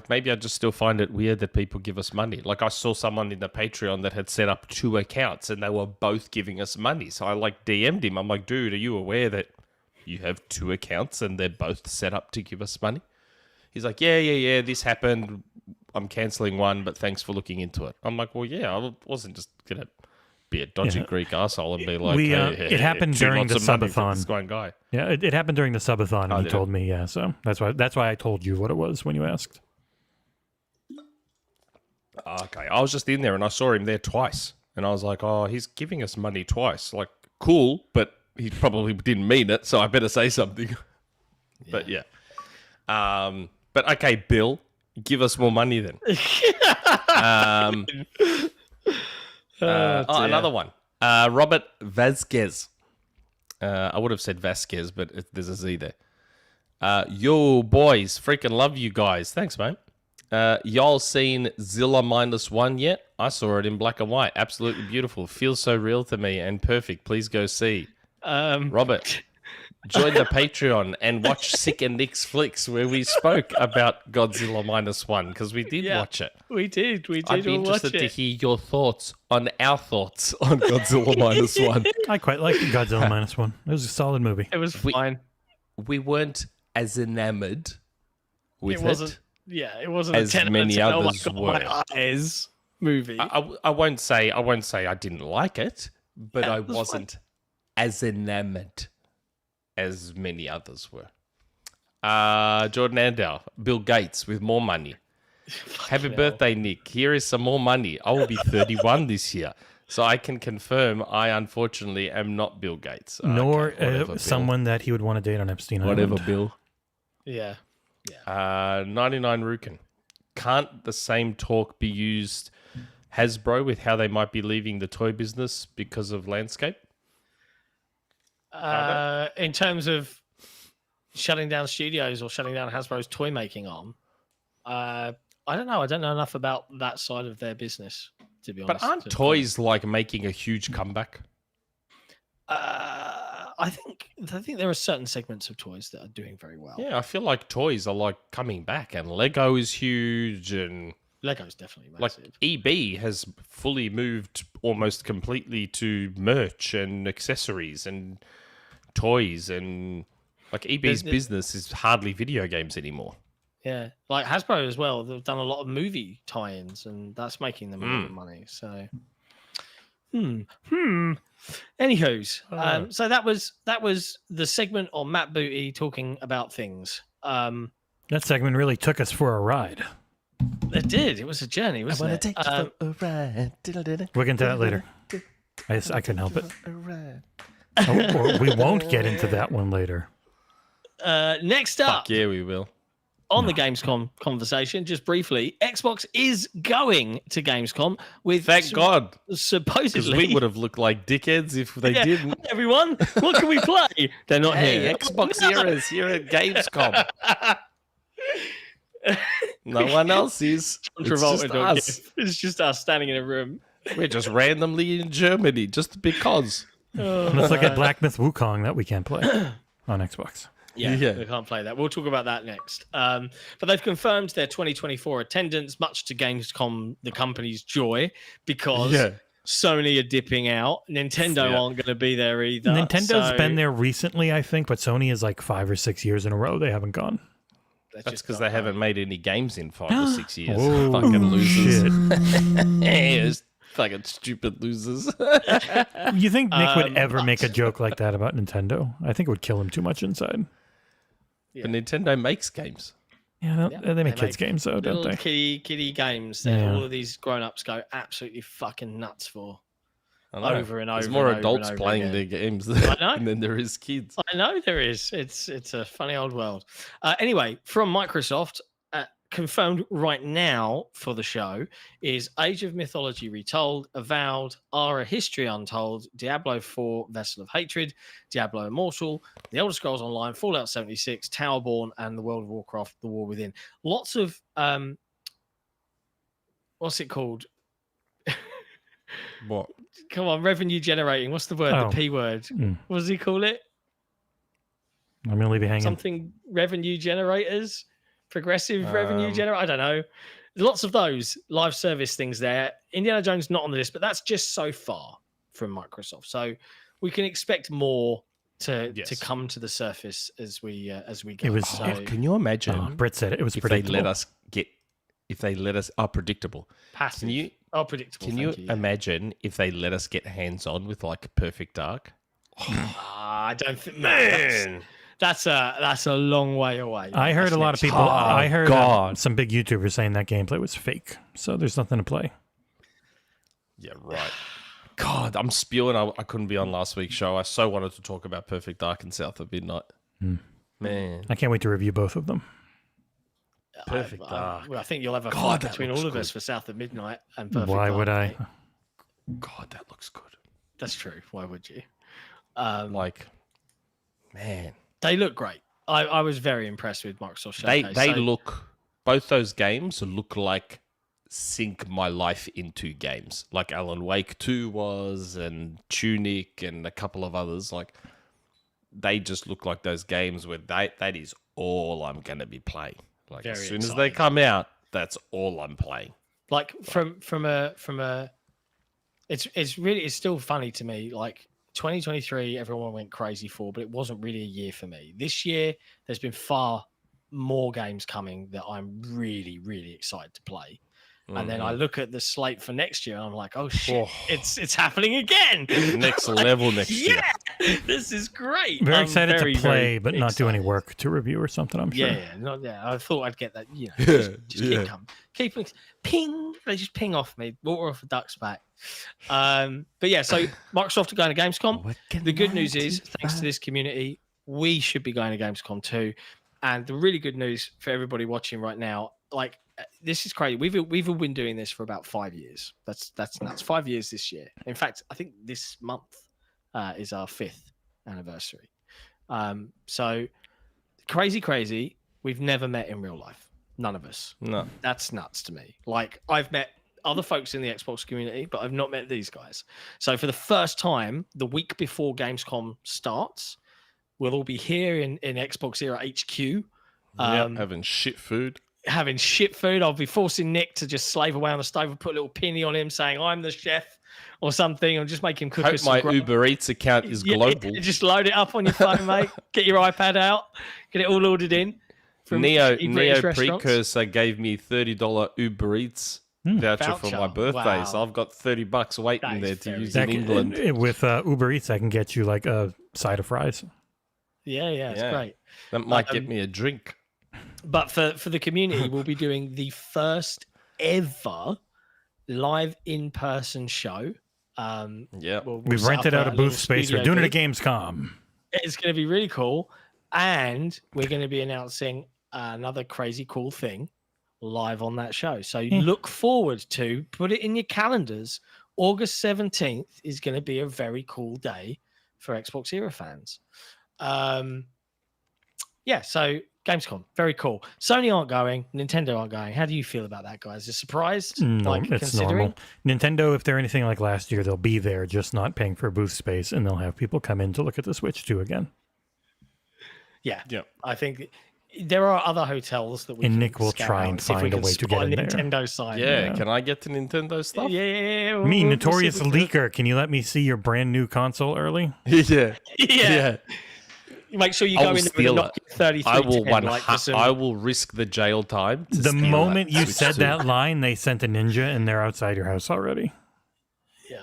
Maybe I just still find it weird that people give us money. Like I saw someone in the Patreon that had set up 2 accounts and they were both giving us money. So I like DM'd him. I'm like, dude, are you aware that you have 2 accounts and they're both set up to give us money? He's like, yeah, this happened. I'm cancelling one, but thanks for looking into it. I'm like, well, yeah, I wasn't just going to be a dodgy Greek arsehole and be like, it happened during the subathon. This one guy. Yeah, it happened during the subathon, and he did told me, so that's why I told you what it was when you asked. Okay, I was just in there and I saw him there twice. And I was like, oh, he's giving us money twice. Like, cool, but he probably didn't mean it, so I better say something. But yeah. But okay, Bill, give us more money then. Another one. Robert Vasquez. I would have said Vasquez, but there's a Z there. Yo, boys, freaking love you guys. Thanks, mate. Y'all seen Zilla -1 yet? I saw it in black and white. Absolutely beautiful. Feels so real to me and perfect. Please go see. Robert, join the Patreon and watch Sick and Nick's Flicks, where we spoke about Godzilla -1 because we did watch it. We did. I'd be interested to hear your thoughts on our thoughts on Godzilla -1. I quite liked Godzilla -1. It was a solid movie. It was fine. We weren't as enamored with it. Wasn't. Yeah, it wasn't as a 10 many out of others 10. were. My eyes movie. I won't say I didn't like it, but I wasn't as enamored as many others were. Jordan Andow, Bill Gates with more money. Happy birthday, Nick. Here is some more money. I will be 31 this year. So I can confirm I unfortunately am not Bill Gates. Nor whatever, someone that he would want to date on Epstein Whatever, Island. Bill. Yeah. 99 Rukin. Can't the same talk be used Hasbro with how they might be leaving the toy business because of landscape? In terms of shutting down studios or shutting down Hasbro's toy making arm, I don't know. I don't know enough about that side of their business, to be honest. But aren't toys like making a huge comeback? I think there are certain segments of toys that are doing very well. Yeah, I feel like toys are like coming back, and Lego is huge, and Lego's definitely like massive. EB has fully moved almost completely to merch and accessories and toys, and like EB's business is hardly video games anymore. Yeah, like Hasbro as well. They've done a lot of movie tie-ins, and that's making them a lot of money. So, Anywho's, so that was the segment on Matt Booty talking about things. That segment really took us for a ride. It did. It was a journey, wasn't it? Take you for a ride. We'll get into that later. I couldn't help it. Or we won't get into that one later. Next up, Fuck yeah, we will. on the Gamescom conversation, just briefly, Xbox is going to Gamescom with Thank God. supposedly. Because we would have looked like dickheads if they didn't. Hi, everyone, what can we play? They're not Hey, here. XboxEra is here at Gamescom. No one else is. John It's Travolta just doing us. it. It's just us standing in a room. We're just randomly in Germany just because. Let's look at Black Myth Wukong that we can't play on Xbox. Yeah, we can't play that. We'll talk about that next. But they've confirmed their 2024 attendance, much to Gamescom, the company's joy, because Sony are dipping out. Nintendo aren't going to be there either. Nintendo's been there recently, I think, but Sony is like 5 or 6 years in a row they haven't gone. That's because they haven't made any games in 5 or 6 years. Oh, Fucking losers. shit. Fucking stupid losers. You think Nick would ever make a joke like that about Nintendo? I think it would kill him too much inside. But Nintendo makes games. Yeah, they make they kids make games, though, don't little they? kiddie games that Yeah. all of these grown-ups go absolutely fucking nuts for. I know. Over and over There's more and over adults and over playing again. their games I know. than there is kids. I know there is. It's a funny old world. Anyway, from Microsoft, confirmed right now for the show is Age of Mythology Retold, Avowed, Ara History Untold, Diablo 4, Vessel of Hatred, Diablo Immortal, The Elder Scrolls Online, Fallout 76, Towerborn, and the World of Warcraft: The War Within. Lots of what's it called? What? Come on, revenue generating. What's the word? Oh. The P word. Mm. What does he call it? I'm going to leave you hanging. Something revenue generators, progressive revenue Um, generator. I don't know. Lots of those live service things there. Indiana Jones not on the list, but that's just so far from Microsoft. So we can expect more to come to the surface as we go. It was- so, Can you imagine Britt said it was if predictable. they let us predictable? passive. Can you predictable. can you imagine if they let us get hands on with like Perfect Dark? I don't think. Man, that's a long way away. I heard That's a lot of next people. year. I heard God. some big YouTubers saying that gameplay was fake. So there's nothing to play. Yeah, right. God, I'm spewing. I couldn't be on last week's show. I so wanted to talk about Perfect Dark and South of Midnight. Man, I can't wait to review both of them. Perfect Dark. I think you'll have a God, fight that between looks all of good. us for South of Midnight and Perfect Why Dark, would I? mate. God, that looks good. That's true. Why would you? Like, man, They look great. I was very impressed with Microsoft Showcase. they So- look. Both those games look like sink my life into games, like Alan Wake 2 was, and Tunic, and a couple of others. Like, they just look like those games where that is all I'm gonna be playing. Like, as Very soon as they exciting. come out, that's all I'm playing. like from a it's still funny to me. Like 2023, everyone went crazy for, but it wasn't really a year for me. This year, there's been far more games coming that I'm really, really excited to play. And then I look at the slate for next year and I'm like, oh shit, it's happening again. Next level next year. This is great. Very I'm excited very, to play, very but not do any excited. work to review or something. I'm sure. Yeah. I thought I'd get that. Yeah, Just yeah. keep coming. Ping. They just ping off me. Water off a duck's back. But yeah, so Microsoft are going to Gamescom. The good news is, thanks to this community, we should be going to Gamescom too. And the really good news for everybody watching right now, like this is crazy. We've been doing this for about 5 years. That's nuts. 5 years this year. In fact, I think this month is our 5th anniversary. So crazy. We've never met in real life. None of us. No. That's nuts to me. Like I've met other folks in the Xbox community, but I've not met these guys. So for the first time, the week before Gamescom starts, we'll all be here in XboxEra HQ. Having shit food. Having shit food. I'll be forcing Nick to just slave away on the stove and put a little penny on him saying, I'm the chef or something, and just make him cook Hope us my some Uber Eats account is global. Just load it up on your phone, mate. Get your iPad out. Get it all ordered in. From Neo British restaurants. Precursor gave me $30 Uber Eats voucher for my Voucher. birthday, so Wow. I've got $30 waiting That there is to very use That in can- England. with Uber Eats, I can get you like a side of fries. Yeah, it's Yeah. great. That might get me a drink. But for the community, we'll be doing the first ever live in-person show Yeah. We've set rented up out a little booth space. We're studio doing it booth. at Gamescom. It's going to be really cool. And we're going to be announcing another crazy cool thing live on that show. So look forward to, put it in your calendars. August 17th is going to be a very cool day for XboxEra fans. Yeah, so Gamescom, very cool. Sony aren't going, Nintendo aren't going. How do you feel about that, guys? A surprise? No, it's normal. Nintendo, if they're anything like last year, they'll be there, just not paying for booth space, and they'll have people come in to look at the Switch 2 again. Yeah. Yeah. I think there are other hotels that we And can Nick will scout try out and see if we find a can way to spot get a in there. Nintendo sign. Yeah, can I get to Nintendo stuff? Yeah. Me, we'll notorious see if we can- leaker, can you let me see your brand new console early? Yeah. Yeah. Make sure you I go will in there with a steal Nokia it. 3310. I will risk the jail time. To The steal moment that you Switch said 2. that line, they sent a ninja, and they're outside your house already.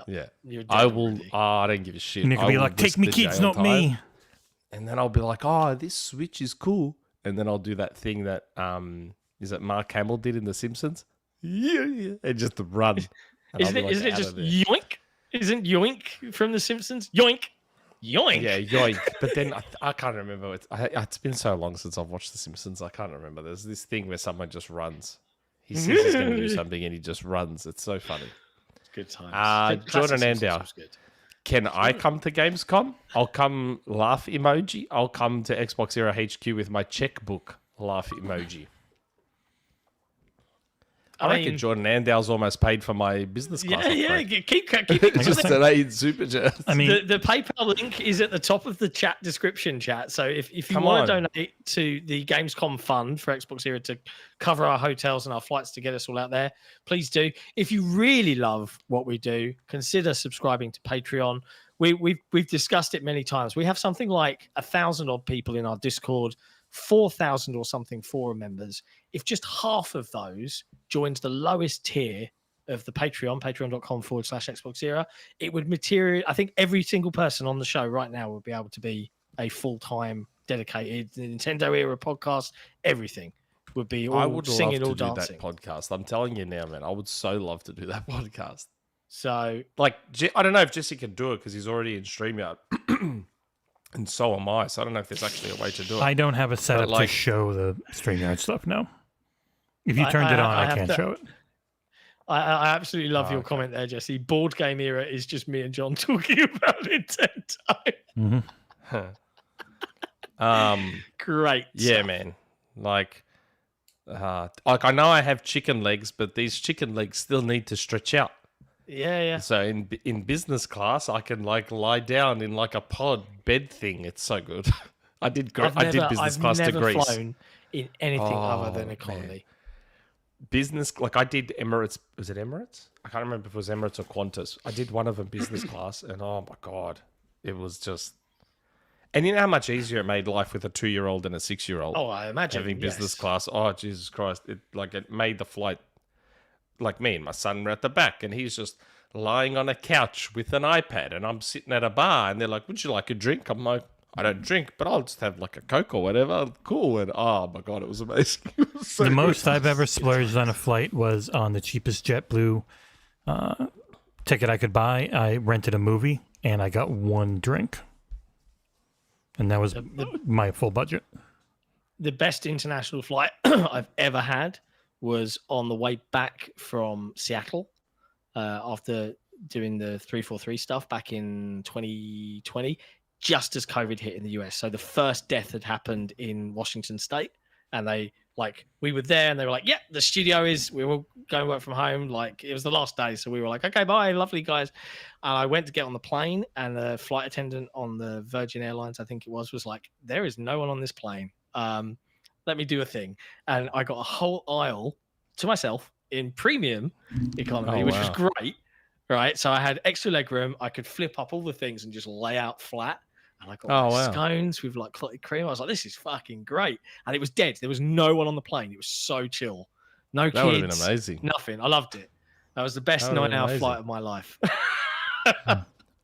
Yeah. You're dead I will. already. I don't give a shit. Nick will I be will like, "Take risk me, the kids, jail not me." time, And then I'll be like, "Oh, this Switch is cool." And then I'll do that thing that is it Mark Hamill did in The Simpsons? Yeah, and just run. And Isn't I'll be it like, just out of there. yoink? Isn't yoink from The Simpsons? Yoink. Yoink. Yeah, yoink. But then I can't remember. It's been so long since I've watched The Simpsons. I can't remember. There's this thing where someone just runs. He says he's going to do something and he just runs. It's so funny. Good times. Jordan Classic Simpsons Andow. was good. Can I come to Gamescom? I'll come laugh emoji. I'll come to Xbox Era HQ with my checkbook laugh emoji. I reckon mean, Jordan Andow's almost paid for my business class. yeah. upgrade. Keep it Just coming. today in Super Chat. I mean, The PayPal link is at the top of the chat description chat. So if you Come want to on. donate to the Gamescom fund for Xbox Era to cover our hotels and our flights to get us all out there, please do. If you really love what we do, consider subscribing to Patreon. We've discussed it many times. We have something like 1,000 odd people in our Discord, 4,000 or something forum members. If just half of those joins the lowest tier of the patreon.com/XboxEra, it would material. I think every single person on the show right now would be able to be a full-time dedicated Nintendo Era podcast. Everything would be all I would singing, love all to do dancing. that podcast. I'm telling you now, man. I would so love to do that podcast. So Like, I don't know if Jesse can do it because he's already in StreamYard. And so am I. So I don't know if there's actually a way to do it. I don't have a setup like- to show the StreamYard stuff now. If you I- turned it on, I I have can't to- show it. I absolutely love your okay. comment there, Jesse. Board game era is just me and John talking about Nintendo. Great. Yeah, stuff. man. Like I know I have chicken legs, but these chicken legs still need to stretch out. Yeah. So in business class, I can like lie down in like a pod bed thing. It's so good. I did business class to I've never Greece. flown in anything other than Oh, economy. man. Business, like I did Emirates. Was it Emirates? I can't remember if it was Emirates or Qantas. I did one of them business class, and oh my god, it was just. And you know how much easier it made life with a 2-year-old and a 6-year-old. Oh, I imagine having business yes. class. Oh Jesus Christ! It made the flight. Like me and my son were at the back, and he's just lying on a couch with an iPad, and I'm sitting at a bar, and they're like, "Would you like a drink?" I'm like, "I don't drink, but I'll just have like a Coke or whatever." Cool. And oh my god, it was amazing. It was so The good. most I've ever splurged on a flight was on the cheapest JetBlue ticket I could buy. I rented a movie, and I got one drink. And that was my full budget. The best international flight I've ever had was on the way back from Seattle after doing the 343 stuff back in 2020, just as COVID hit in the US. So the first death had happened in Washington State, and we were there, and they were like, "Yeah, the studio we were going to work from home." Like it was the last day, so we were like, "Okay, bye, lovely guys." And I went to get on the plane, and the flight attendant on the Virgin Airlines, I think it was like, "There is no one on this plane. Let me do a thing." And I got a whole aisle to myself in premium economy, Oh, which was wow. great. Right, so I had extra leg room. I could flip up all the things and just lay out flat. And I got Oh, my wow. scones with like clotted cream. I was like, "This is fucking great." And it was dead. There was no one on the plane. It was so chill. No That would have been kids. amazing. Nothing. I loved it. That was the best That would've been 9-hour amazing. flight of my life.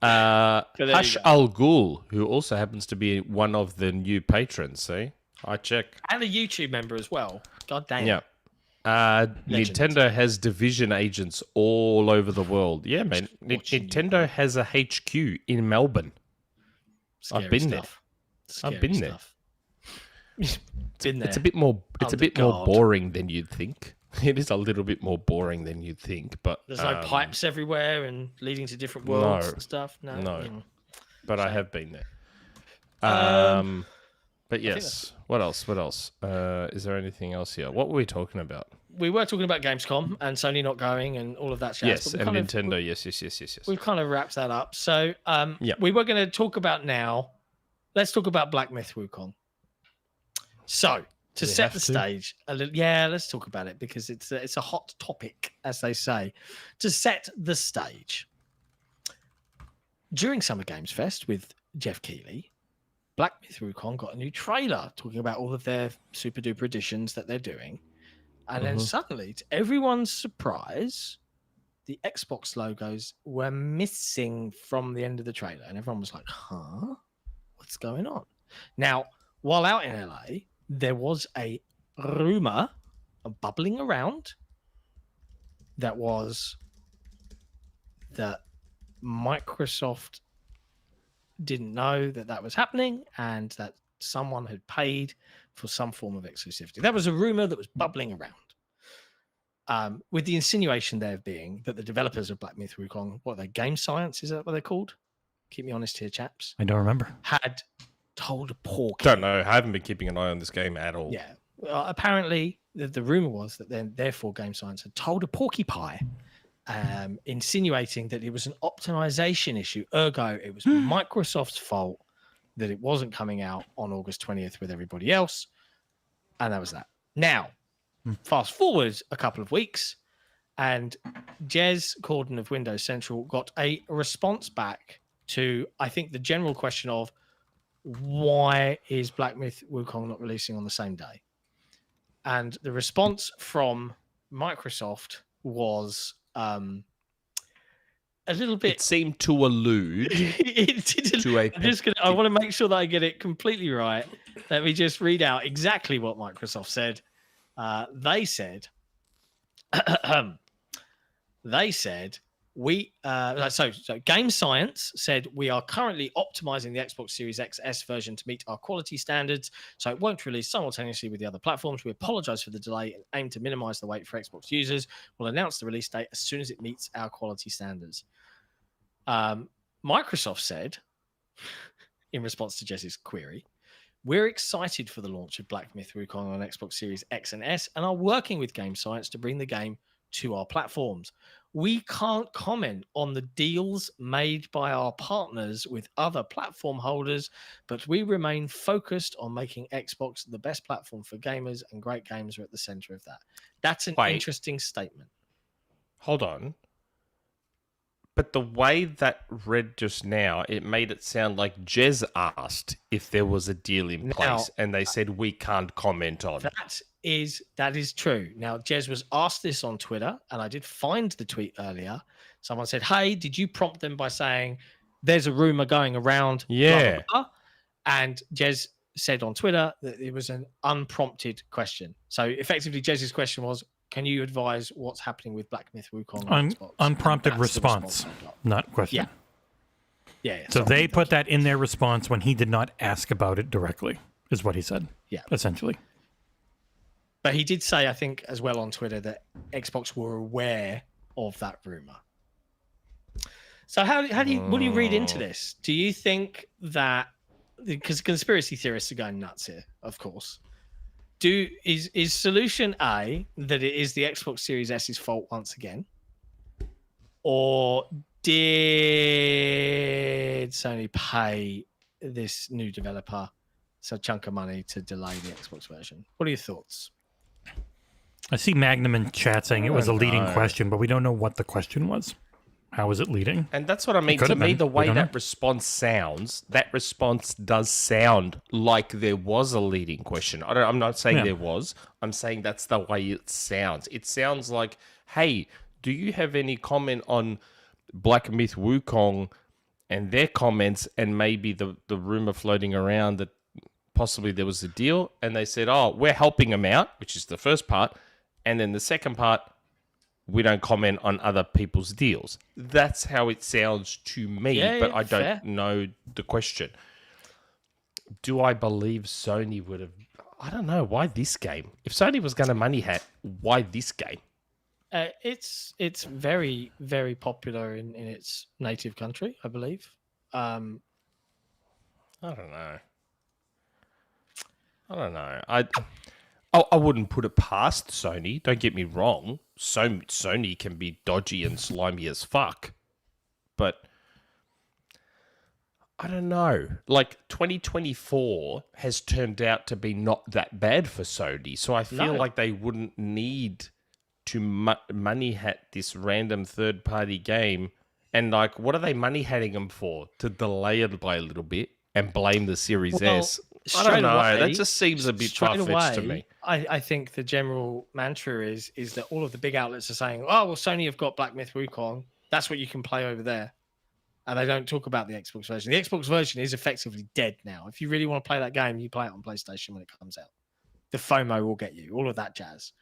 Uh, there you Hush go. Al Ghul, who also happens to be one of the new patrons. See, I check. And a YouTube member as well. God damn. Yeah. Nintendo has division agents all over the world. Yeah, man. Nintendo has a HQ in Melbourne. I've been there. I've been there. Been there. It's a bit more. It's a bit more God. boring than you'd think. It is a little bit more boring than you'd think, but There's no pipes everywhere and leading to different worlds and stuff. No. But I have been there. But yes, what else? What else? Is there anything else here? What were we talking about? We were talking about Gamescom and Sony not going and all of that shit. Yes, and Nintendo. Yes. We've kind of wrapped that up. So we were going to talk about now. Let's talk about Black Myth Wukong. So to set the stage, let's talk about it because it's a hot topic, as they say. To set the stage, during Summer Games Fest with Jeff Keighley, Black Myth Wukong got a new trailer talking about all of their super duper editions that they're doing. And then suddenly, to everyone's surprise, the Xbox logos were missing from the end of the trailer. And everyone was like, huh? What's going on? Now, while out in LA, there was a rumor bubbling around that was that Microsoft didn't know that was happening and that someone had paid for some form of exclusivity. That was a rumor that was bubbling around, with the insinuation there being that the developers of Black Myth Wukong, what are they, Game Science, is that what they're called? Keep me honest here, chaps. I don't remember. Had told Porky. Don't know. I haven't been keeping an eye on this game at all. Yeah. Apparently, the rumor was that then, therefore, Game Science had told a porcupine, insinuating that it was an optimization issue. Ergo, it was Microsoft's fault that it wasn't coming out on August 20th with everybody else. And that was that. Now, fast forward a couple of weeks, and Jez Corden of Windows Central got a response back to, I think, the general question of why is Black Myth Wukong not releasing on the same day? And the response from Microsoft was a little bit. It seemed to allude to a. I want to make sure that I get it completely right. Let me just read out exactly what Microsoft said. They said, so Game Science said we are currently optimizing the Xbox Series XS version to meet our quality standards, so it won't release simultaneously with the other platforms. We apologize for the delay and aim to minimize the wait for Xbox users. We'll announce the release date as soon as it meets our quality standards. Microsoft said, in response to Jess's query, we're excited for the launch of Black Myth Wukong on Xbox Series X and S and are working with Game Science to bring the game to our platforms. We can't comment on the deals made by our partners with other platform holders, but we remain focused on making Xbox the best platform for gamers, and great games are at the center of that. That's an interesting statement. Hold on. But the way that read just now, it made it sound like Jez asked if there was a deal in place, and they said we can't comment on. That is true. Now, Jez was asked this on Twitter, and I did find the tweet earlier. Someone said, hey, did you prompt them by saying there's a rumor going around? Yeah. Blah, blah, blah. And Jez said on Twitter that it was an unprompted question. So effectively, Jez's question was, can you advise what's happening with Black Myth Wukong on Xbox? Unprompted response, not question. Yeah. So they put that in their response when he did not ask about it directly, is what he said. Yeah. Essentially. But he did say, I think, as well on Twitter that Xbox were aware of that rumor. So what do you read into this? Do you think that, because conspiracy theorists are going nuts here, of course. Is solution A that it is the Xbox Series S's fault once again? Or did Sony pay this new developer a chunk of money to delay the Xbox version? What are your thoughts? I see Magnum in chat saying it was a leading question, but we don't know what the question was. How is it leading? And that's what I mean. To me, the way that response sounds, that response does sound like there was a leading question. I'm not saying there was. I'm saying that's the way it sounds. It sounds like, hey, do you have any comment on Black Myth Wukong and their comments and maybe the rumor floating around that possibly there was a deal? And they said, oh, we're helping them out, which is the first part. And then the second part, we don't comment on other people's deals. That's how it sounds to me, but I don't know the question. Do I believe Sony would have... I don't know. Why this game? If Sony was going to money hat, why this game? It's very, very popular in its native country, I believe. I don't know. I wouldn't put it past Sony. Don't get me wrong. Sony can be dodgy and slimy as fuck. But I don't know. Like 2024 has turned out to be not that bad for Sony. So I feel like they wouldn't need to money hat this random third-party game. And like, what are they money hatting them for? To delay it by a little bit and blame the Series S? I don't know. That just seems a bit far-fetched to me. I think the general mantra is that all of the big outlets are saying, oh, well, Sony have got Black Myth Wukong. That's what you can play over there. And they don't talk about the Xbox version. The Xbox version is effectively dead now. If you really want to play that game, you play it on PlayStation when it comes out. The FOMO will get you, all of that jazz.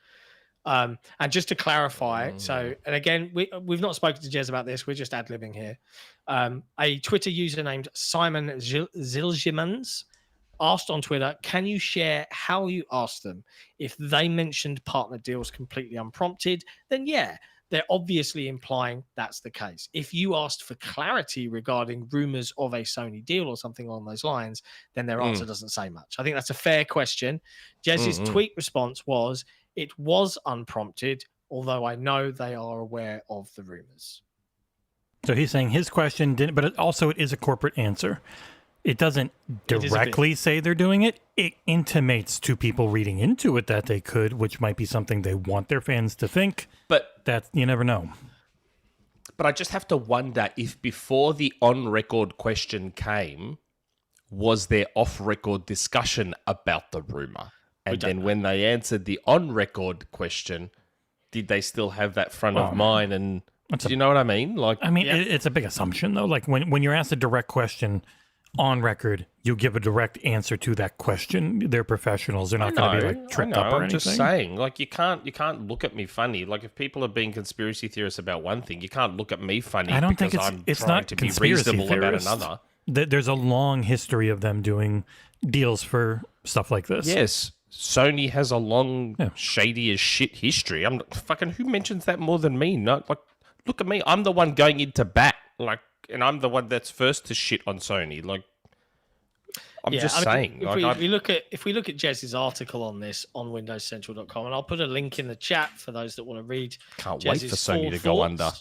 And just to clarify, and again, we've not spoken to Jez about this. We're just ad-libbing here. A Twitter user named Simon Zilgemans asked on Twitter, can you share how you asked them? If they mentioned partner deals completely unprompted, then yeah, they're obviously implying that's the case. If you asked for clarity regarding rumors of a Sony deal or something along those lines, then their answer doesn't say much. I think that's a fair question. Jez's tweet response was, it was unprompted, although I know they are aware of the rumors. So he's saying his question didn't, but it is a corporate answer. It doesn't directly say they're doing it. It intimates to people reading into it that they could, which might be something they want their fans to think. But that you never know. But I just have to wonder if before the on-record question came, was there off-record discussion about the rumor? And then when they answered the on-record question, did they still have that front of mind? And do you know what I mean? Like, it's a big assumption, though. Like when you're asked a direct question on record, you give a direct answer to that question. They're professionals. They're not going to be like tripped up or anything. I'm just saying, like you can't look at me funny. Like if people are being conspiracy theorists about one thing, you can't look at me funny. I don't because think it's I'm not trying to be conspiracy reasonable theorists. about another. There's a long history of them doing deals for stuff like this. Yes. Sony has a long, shady as shit history. I'm fucking. Who mentions that more than me? No, like, look at me. I'm the one going into bat, like, and I'm the one that's first to shit on Sony. Like, I'm just saying. If we look at Jez's article on this on WindowsCentral.com, and I'll put a link in the chat for those that want to read. Can't wait for Sony to go under.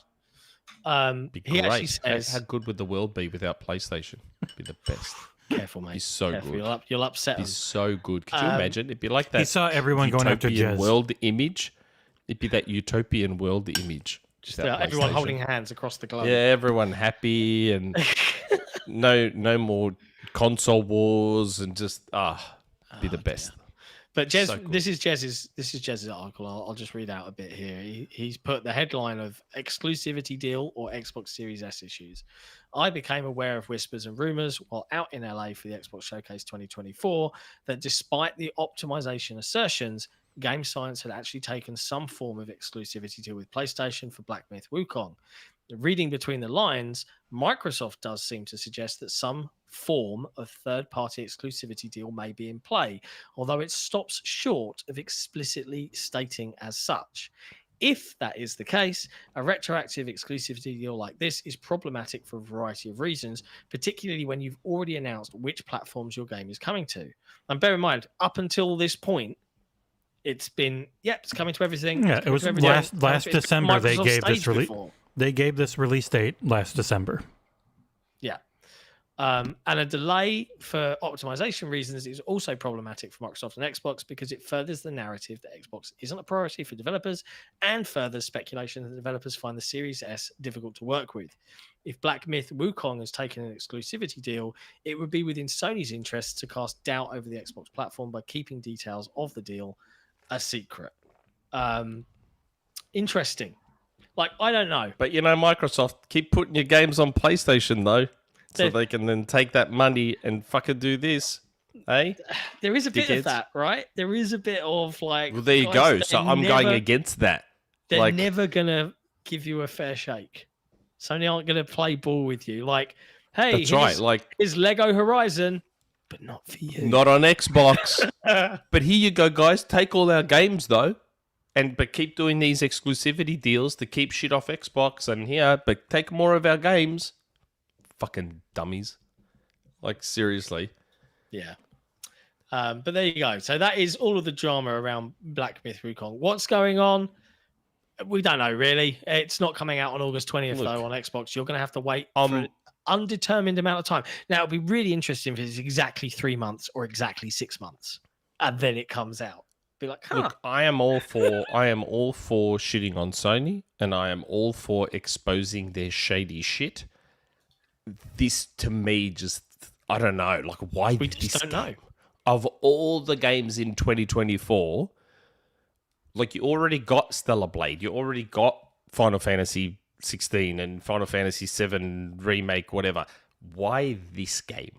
He actually says, how good would the world be without PlayStation? It'd be the best. Careful, mate. He's so good. You'll upset him. He's so good. Could you imagine? It'd be like that. He saw everyone going after Jez. World image. It'd be that utopian world image. Just everyone holding hands across the globe. Yeah, everyone happy and no more console wars and just be the best. Dear. But Jez, so cool. This is Jez's article. I'll just read out a bit here. He's put the headline of exclusivity deal or Xbox Series S issues. I became aware of whispers and rumors while out in LA for the Xbox Showcase 2024 that despite the optimization assertions, Game Science had actually taken some form of exclusivity deal with PlayStation for Black Myth Wukong. Reading between the lines, Microsoft does seem to suggest that some form of third-party exclusivity deal may be in play, although it stops short of explicitly stating as such. If that is the case, a retroactive exclusivity deal like this is problematic for a variety of reasons, particularly when you've already announced which platforms your game is coming to. And bear in mind, up until this point, it's been, it's coming to everything. Yeah, it was last December they gave this release. They gave this release date last December. Yeah. And a delay for optimization reasons is also problematic for Microsoft and Xbox because it furthers the narrative that Xbox isn't a priority for developers and furthers speculation that developers find the Series S difficult to work with. If Black Myth Wukong has taken an exclusivity deal, it would be within Sony's interests to cast doubt over the Xbox platform by keeping details of the deal a secret. Interesting. Like, I don't know. But, Microsoft, keep putting your games on PlayStation, though, so they can then take that money and fucking do this. Hey, there is a bit dickheads. of that, right? There is a bit of like. well, there you guys, go. they're So I'm going against that. They're like- never gonna give you a fair shake. Sony aren't gonna play ball with you. Like, hey, That's right. Like, here's Lego Horizon, but not for you. not on Xbox. But here you go, guys. Take all our games though, but keep doing these exclusivity deals to keep shit off Xbox and here. But take more of our games. Fucking dummies. Like, seriously. Yeah. But there you go. So that is all of the drama around Black Myth Wukong. What's going on? We don't know, really. It's not coming out on August 20th, Look, though, on Xbox. You're going to have to wait for an undetermined amount of time. Now, it'll be really interesting if it's exactly 3 months or exactly 6 months, and then it comes out. Be like, huh. Look, I am all for shitting on Sony, and I am all for exposing their shady shit. This, to me, just, I don't know. Like, why We this just don't game? know. Of all the games in 2024, like, you already got Stellar Blade, you already got Final Fantasy 16 and Final Fantasy 7 remake, whatever. Why this game?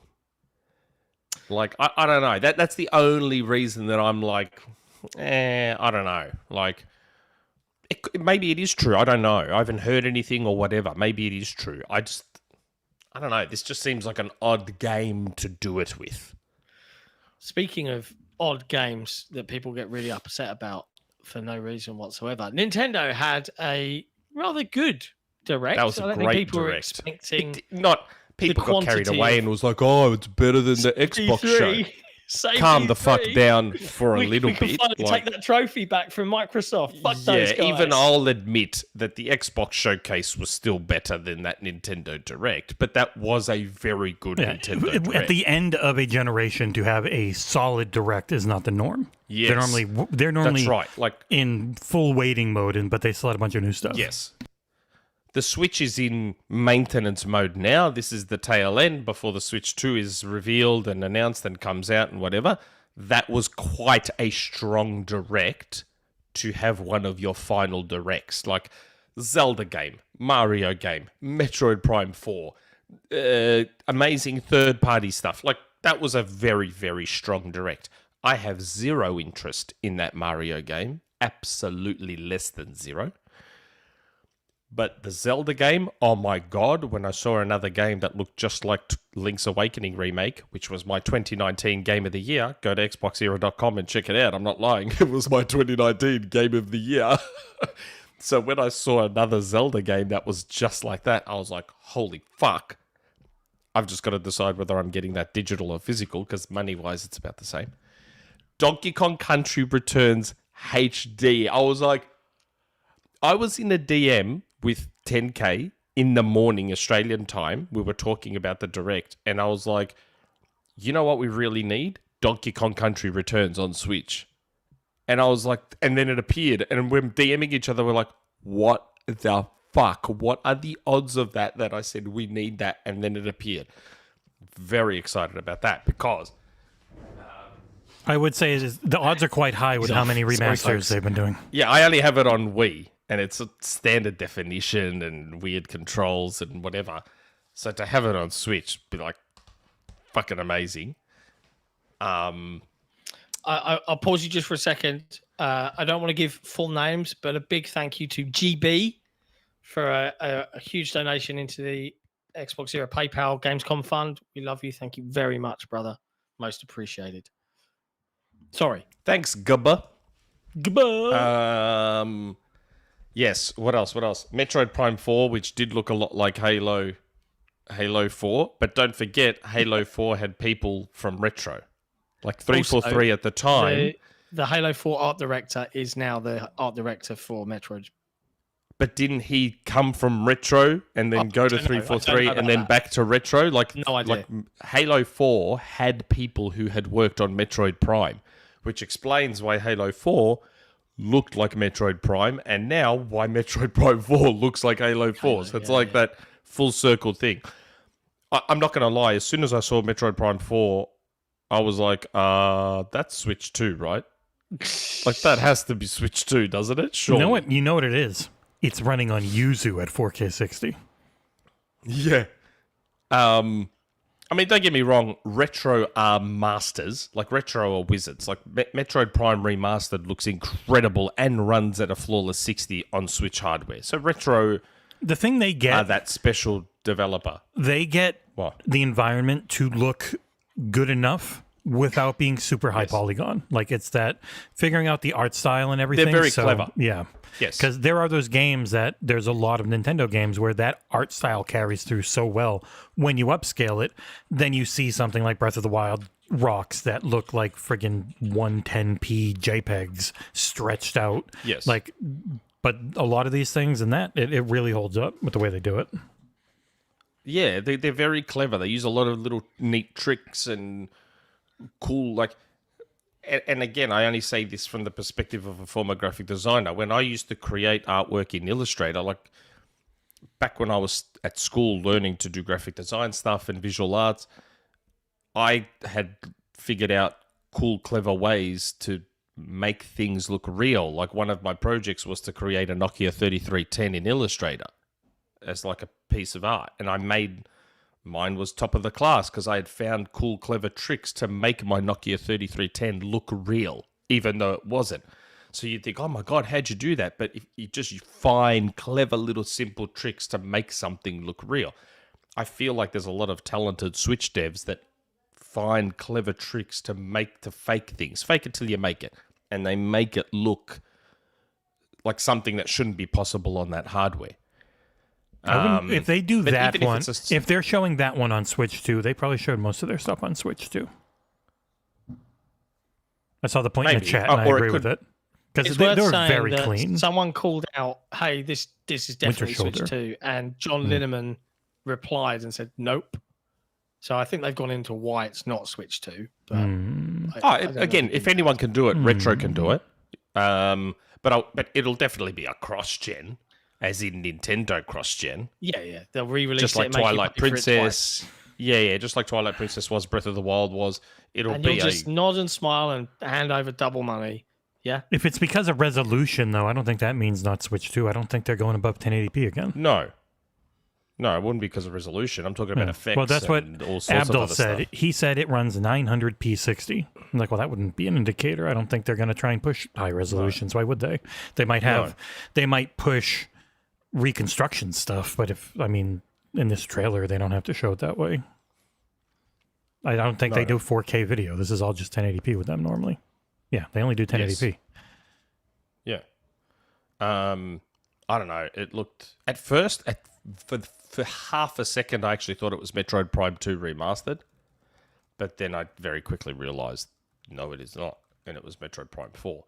Like, I don't know. That's the only reason that I'm like, I don't know. Like, maybe it is true. I don't know. I haven't heard anything or whatever. Maybe it is true. I don't know. This just seems like an odd game to do it with. Speaking of odd games that people get really upset about for no reason whatsoever, Nintendo had a rather good direct. That was I a don't think great people were direct. expecting People got carried quantity away of and was like, "Oh, it's better than the Xbox show." E3. Save Calm the fuck E3. down for a little we can bit. finally like- take that trophy back from Microsoft. Fuck those guys. even I'll admit that the Xbox showcase was still better than that Nintendo Direct, but that was a very good Nintendo Direct. At the end of a generation, to have a solid direct is not the norm. Yes. They're normally That's right. Like, in full waiting mode, but they still had a bunch of new stuff. yes. The Switch is in maintenance mode now. This is the tail end before the Switch 2 is revealed and announced and comes out and whatever. That was quite a strong direct to have one of your final directs. Like Zelda game, Mario game, Metroid Prime 4, amazing third-party stuff. Like, that was a very, very strong direct. I have zero interest in that Mario game. Absolutely less than zero. But the Zelda game, oh my god, when I saw another game that looked just like Link's Awakening remake, which was my 2019 game of the year, go to XboxEra.com and check it out. I'm not lying. It was my 2019 game of the year. So when I saw another Zelda game that was just like that, I was like, holy fuck. I've just got to decide whether I'm getting that digital or physical, because money-wise, it's about the same. Donkey Kong Country Returns HD. I was in a DM with 10K in the morning Australian time. We were talking about the direct, and I was like, you know what we really need? Donkey Kong Country Returns on Switch. And I was like, and then it appeared, and we're DMing each other. We're like, what the fuck? What are the odds of that I said we need that, and then it appeared? Very excited about that, because I would say the odds are quite high with how many Sorry, remasters folks. they've been doing. yeah, I only have it on Wii, and it's a standard definition and weird controls and whatever. So to have it on Switch, be like fucking amazing. I'll pause you just for a second. I don't want to give full names, but a big thank you to GB for a huge donation into the Xbox Era PayPal Gamescom Fund. We love you. Thank you very much, brother. Most appreciated. Sorry. Thanks, Gubba. Goodbye. Yes, what else? Metroid Prime 4, which did look a lot like Halo 4, but don't forget, Halo 4 had people from Retro. Like 343 at the time. The Halo 4 art director is now the art director for Metroid. But didn't he come from Retro and then go to don't know. I don't 343 know and about then that. back to Retro? Like, No idea. Like Halo 4 had people who had worked on Metroid Prime, which explains why Halo 4 looked like Metroid Prime, and now why Metroid Prime 4 looks like Halo 4. So it's like that full circle thing. I'm not going to lie. As soon as I saw Metroid Prime 4, I was like, that's Switch 2, right? Like, that has to be Switch 2, doesn't it? Sure. You know what it is? It's running on Yuzu at 4K 60. Yeah. I I mean, don't get me wrong. Retro are masters. Like, retro are wizards. Like, Metroid Prime Remastered looks incredible and runs at a flawless 60 on Switch hardware. So, retro The thing they get are that special developer. They get What? the environment to look good enough without being super high polygon. Like, it's that figuring out the art style and everything. They're very clever. Yeah. Yes. Because there are those games that there's a lot of Nintendo games where that art style carries through so well. When you upscale it, then you see something like Breath of the Wild rocks that look like friggin' 110p JPEGs stretched out. Yes. Like, but a lot of these things and that, it really holds up with the way they do it. Yeah, they're very clever. They use a lot of little neat tricks and cool, like... And again, I only say this from the perspective of a former graphic designer. When I used to create artwork in Illustrator, like back when I was at school learning to do graphic design stuff and visual arts, I had figured out cool, clever ways to make things look real. Like one of my projects was to create a Nokia 3310 in Illustrator as like a piece of art. And I made... Mine was top of the class because I had found cool, clever tricks to make my Nokia 3310 look real, even though it wasn't. So you'd think, oh my God, how'd you do that? But if you find clever little simple tricks to make something look real. I feel like there's a lot of talented Switch devs that find clever tricks to fake things. Fake it till you make it. And they make it look like something that shouldn't be possible on that hardware. If they do that one, if they're showing that one on Switch 2, they probably showed most of their stuff on Switch 2. I saw the point in the chat, and I agree with it. Because they were very clean. Someone called out, hey, this is definitely Switch 2, and John Linneman replied and said, nope. So I think they've gone into why it's not Switch 2. But again, if anyone can do it, Retro can do it. But it'll definitely be a cross-gen. As in Nintendo cross-gen. Yeah. They'll re-release just like Twilight Princess. Yeah, just like Twilight Princess was, Breath of the Wild was. You'll just nod and smile and hand over double money. Yeah. If it's because of resolution, though, I don't think that means not Switch 2. I don't think they're going above 1080p again. No, it wouldn't be because of resolution. I'm talking about effects. Well, that's what all sorts Abdul of other said. stuff. He said it runs 900p 60. I'm like, well, that wouldn't be an indicator. I don't think they're going to try and push high resolutions. Why would they? They might push reconstruction stuff, but in this trailer they don't have to show it that way. I don't think they do 4K video. This is all just 1080p with them normally. Yeah, they only do 1080p. Yes. Yeah. I don't know. It looked at first for half a second I actually thought it was Metroid Prime 2 remastered, but then I very quickly realized no, it is not, and it was Metroid Prime 4.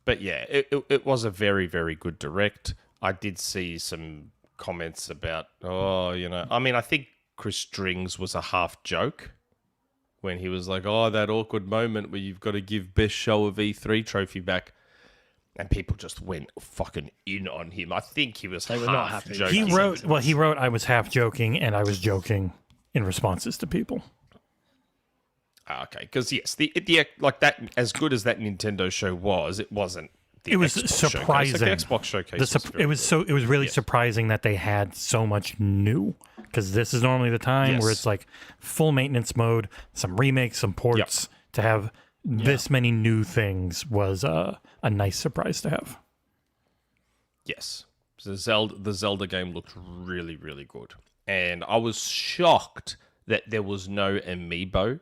But yeah, it was a very, very good direct. I did see some comments about, I think Chris Strings was a half joke when he was like, that awkward moment where you've got to give Best Show of E3 trophy back. And people just went fucking in on him. I think he was not happy. joking. He wrote, I was half joking, and I was joking in responses to people. Okay, because yes, the like that, as good as that Nintendo show was, it wasn't. It was Xbox surprising. Showcase. Like the Xbox showcase. It was really surprising that they had so much new, because this is normally the time where it's like full maintenance mode, some remakes, some ports. To have this many new things was a nice surprise to have. Yes, the Zelda game looked really, really good, and I was shocked that there was no amiibo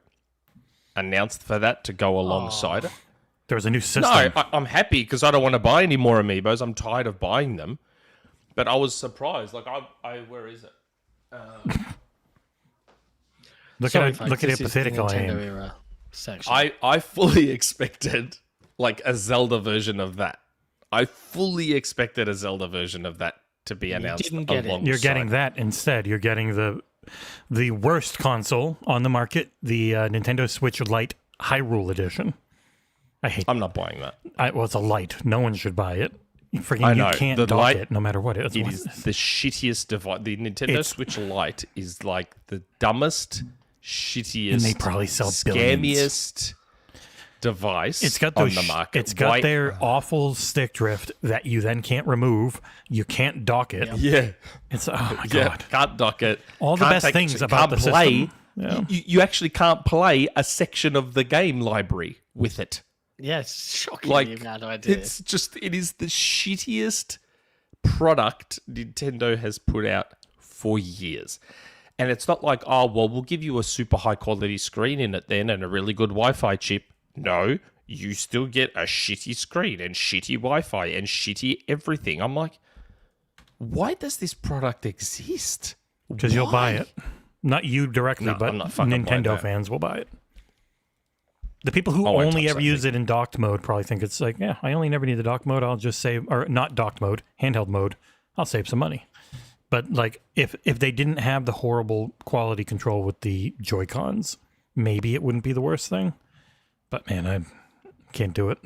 announced for that to go alongside it. There was a new system. No, I'm happy because I don't want to buy any more amiibos. I'm tired of buying them. But I was surprised. Like, where is it? Look at how pathetical I am. Era section. I fully expected like a Zelda version of that. I fully expected a Zelda version of that to be announced. You didn't get it. You're getting that instead. You're getting the worst console on the market, the Nintendo Switch Lite Hyrule Edition. I'm not buying that. It's a Lite. No one should buy it. You can't dock Lite, it no matter what it is. It is the shittiest device. The Nintendo Switch Lite is like the dumbest, shittiest, and they probably sell scammiest device It's got on those, the market. It's got their awful stick drift that you then can't remove. You can't dock it. Yeah. It's, oh my Yeah, God. can't dock it. All the Can't best take- things can't about the play. system. Yeah. You actually can't play a section of the game library with it. Yeah, it's shockingly bad idea. It's just, it is the shittiest product Nintendo has put out for years. And it's not like, oh, well, we'll give you a super high quality screen in it then and a really good Wi-Fi chip. No, you still get a shitty screen and shitty Wi-Fi and shitty everything. I'm like, why does this product exist? Because you'll buy it. Not you directly, No, but I'm not fucking buying Nintendo that. fans will buy it. The people who I won't only touch ever that use thing. it in docked mode probably think it's like, yeah, I only never need the dock mode. I'll just save, or not docked mode, handheld mode. I'll save some money. But like, if they didn't have the horrible quality control with the Joy-Cons, maybe it wouldn't be the worst thing. But man, I can't do it.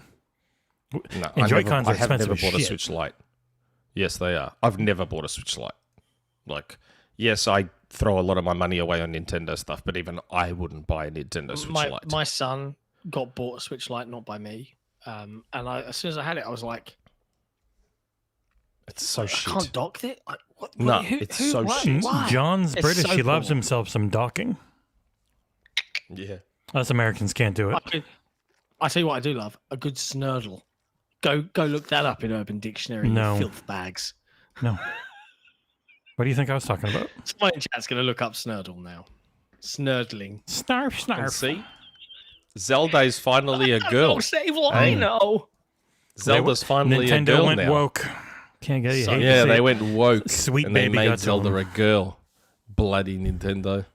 No, And Joy-Cons are I have expensive never as bought a shit. Switch Lite. Yes, they are. I've never bought a Switch Lite. Like, yes, I throw a lot of my money away on Nintendo stuff, but even I wouldn't buy a Nintendo Switch Lite. My son got bought a Switch Lite, not by me. And as soon as I had it, I was like, It's so I shit. can't dock it. Like, what? No, who, it's who, so why? shit. Why? John's It's British. so He loves poor. himself some docking. Yeah. Us Americans can't do it. I tell you what, I do love a good snurdle. Go look that up in Urban Dictionary. you No. filth bags. No. What do you think I was talking about? Someone in chat's going to look up snurdle now. Snurdling. Snarf, And snarf. see, Zelda's finally a girl. Oh, say what I know. Zelda's finally a Nintendo girl went now. woke. Can't get you. So- hate to Yeah, see they it. went woke. Sweet and baby they got made to Zelda him. a girl. Bloody Nintendo.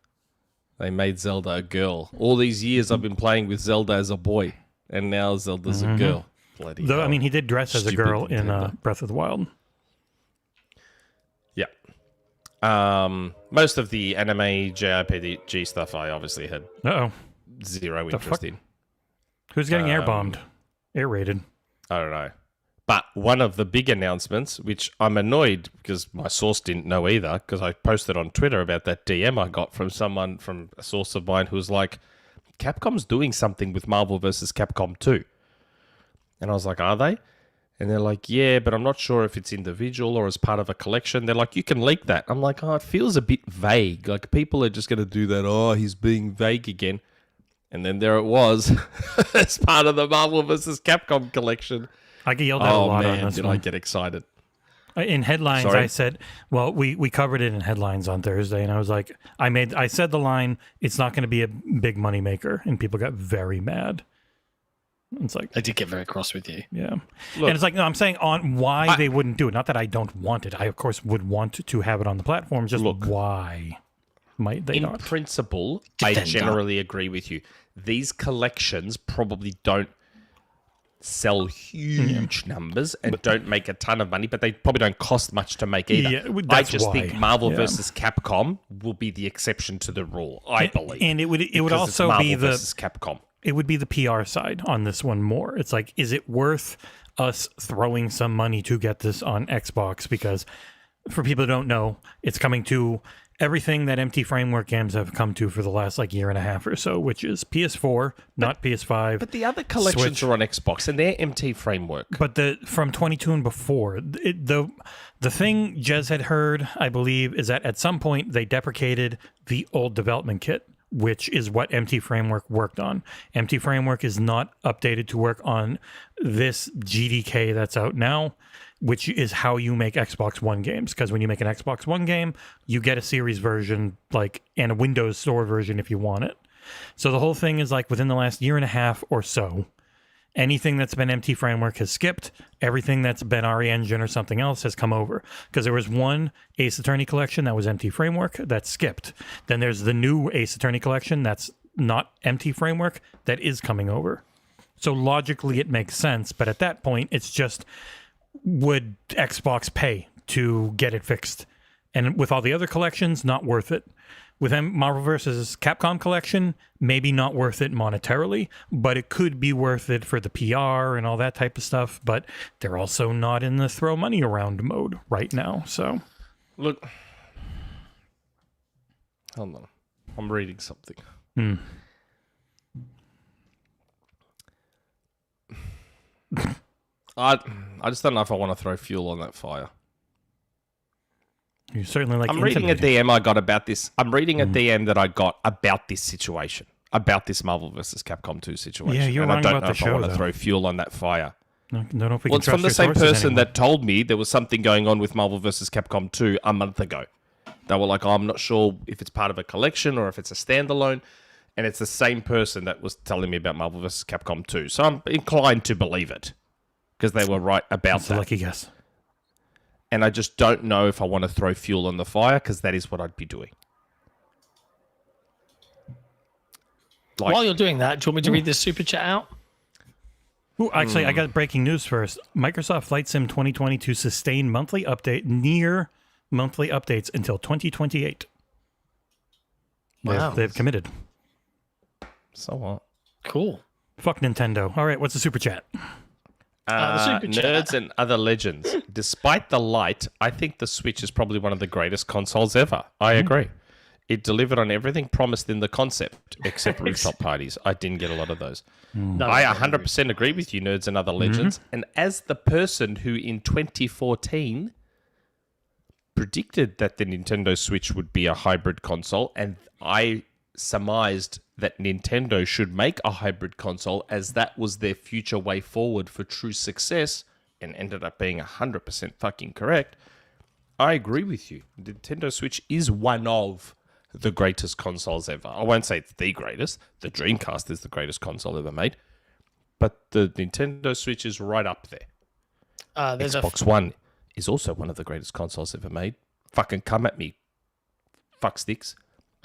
They made Zelda a girl. All these years I've been playing with Zelda as a boy, and now Zelda's a girl. Bloody Though, I hell. mean, he did dress as a Stupid girl in Nintendo. Breath of the Wild. Yeah. Most of the anime JRPG stuff I obviously had Uh-oh. zero The interest fuck? in. Who's getting air bombed? Air raided. I don't know. But one of the big announcements, which I'm annoyed because my source didn't know either, because I posted on Twitter about that DM I got from someone, from a source of mine who was like, Capcom's doing something with Marvel vs. Capcom 2. And I was like, are they? And they're like, yeah, but I'm not sure if it's individual or as part of a collection. They're like, you can leak that. I'm like, oh, it feels a bit vague. Like, people are just going to do that. Oh, he's being vague again. And then there it was as part of the Marvel vs. Capcom collection. I get yelled at a Oh, lot man, on this did I one. get excited. In headlines, Sorry? I said, well, we covered it in headlines on Thursday, and I was like, I said the line, it's not going to be a big money maker, and people got very mad. It's like, I did get very cross with you. yeah. Look, And it's like, no, I'm saying on why they wouldn't do it. Not that I don't want it. I, of course, would want to have it on the platform. Just Look. why might they in not? principle, I Defender. generally agree with you. These collections probably don't sell huge numbers and don't make a ton of money, but they probably don't cost much to make either. Yeah, I that's just why. think Marvel Yeah. versus Capcom will be the exception to the rule, I believe. And it would Because it's also Marvel be the versus Capcom. it would be the PR side on this one more. It's like, is it worth us throwing some money to get this on Xbox? Because for people who don't know, it's coming to everything that MT Framework games have come to for the last like year and a half or so, which is PS4, not PS5. But the other collections Switch. are on Xbox and they're MT Framework. But the from 22 and before, the thing Jez had heard, I believe, is that at some point they deprecated the old development kit, which is what MT Framework worked on. MT Framework is not updated to work on this GDK that's out now, which is how you make Xbox One games. Because when you make an Xbox One game, you get a series version, like, and a Windows Store version if you want it. So the whole thing is like within the last year and a half or so, anything that's been MT Framework has skipped. Everything that's been RE Engine or something else has come over. Because there was one Ace Attorney collection that was MT Framework that skipped. Then there's the new Ace Attorney collection that's not MT Framework that is coming over. So logically it makes sense. But at that point, it's just, would Xbox pay to get it fixed? And with all the other collections, not worth it. With Marvel vs. Capcom collection, maybe not worth it monetarily, but it could be worth it for the PR and all that type of stuff. But they're also not in the throw money around mode right now. So Look. Hold on. I'm reading something. I just don't know if I want to throw fuel on that fire. You certainly like. I'm reading a DM I got about this. I'm reading a DM that I got about this situation, about this Marvel vs. Capcom 2 situation. Yeah, you're and wrong I don't about know the if show, I want to though. throw fuel on that fire. No, don't know if we Well, can it's from the trust same your sources person anymore. that told me there was something going on with Marvel vs. Capcom 2 a month ago. They were like, I'm not sure if it's part of a collection or if it's a standalone. And it's the same person that was telling me about Marvel vs. Capcom 2. So I'm inclined to believe it because they were right about That's a that. lucky guess. And I just don't know if I want to throw fuel on the fire because that is what I'd be doing. Like, While you're doing that, do you want me to read this super chat out? Ooh, actually, I got breaking news first. Microsoft Flight Sim 2020 to sustain monthly update near monthly updates until 2028. Wow. They've committed. so what? Cool. Fuck Nintendo. All right, what's the super chat? The super chat. Nerds and other legends. Despite the light, I think the Switch is probably one of the greatest consoles ever. I agree. It delivered on everything promised in the concept, except rooftop parties. I didn't get a lot of those. No, I 100% agree with you, nerds and other legends. And as the person who in 2014 predicted that the Nintendo Switch would be a hybrid console, and I surmised that Nintendo should make a hybrid console as that was their future way forward for true success, and ended up being 100% fucking correct. I agree with you. Nintendo Switch is one of the greatest consoles ever. I won't say it's the greatest. The Dreamcast is the greatest console ever made. But the Nintendo Switch is right up there. There's Xbox One is also one of the greatest consoles ever made. Fucking come at me, fuck sticks.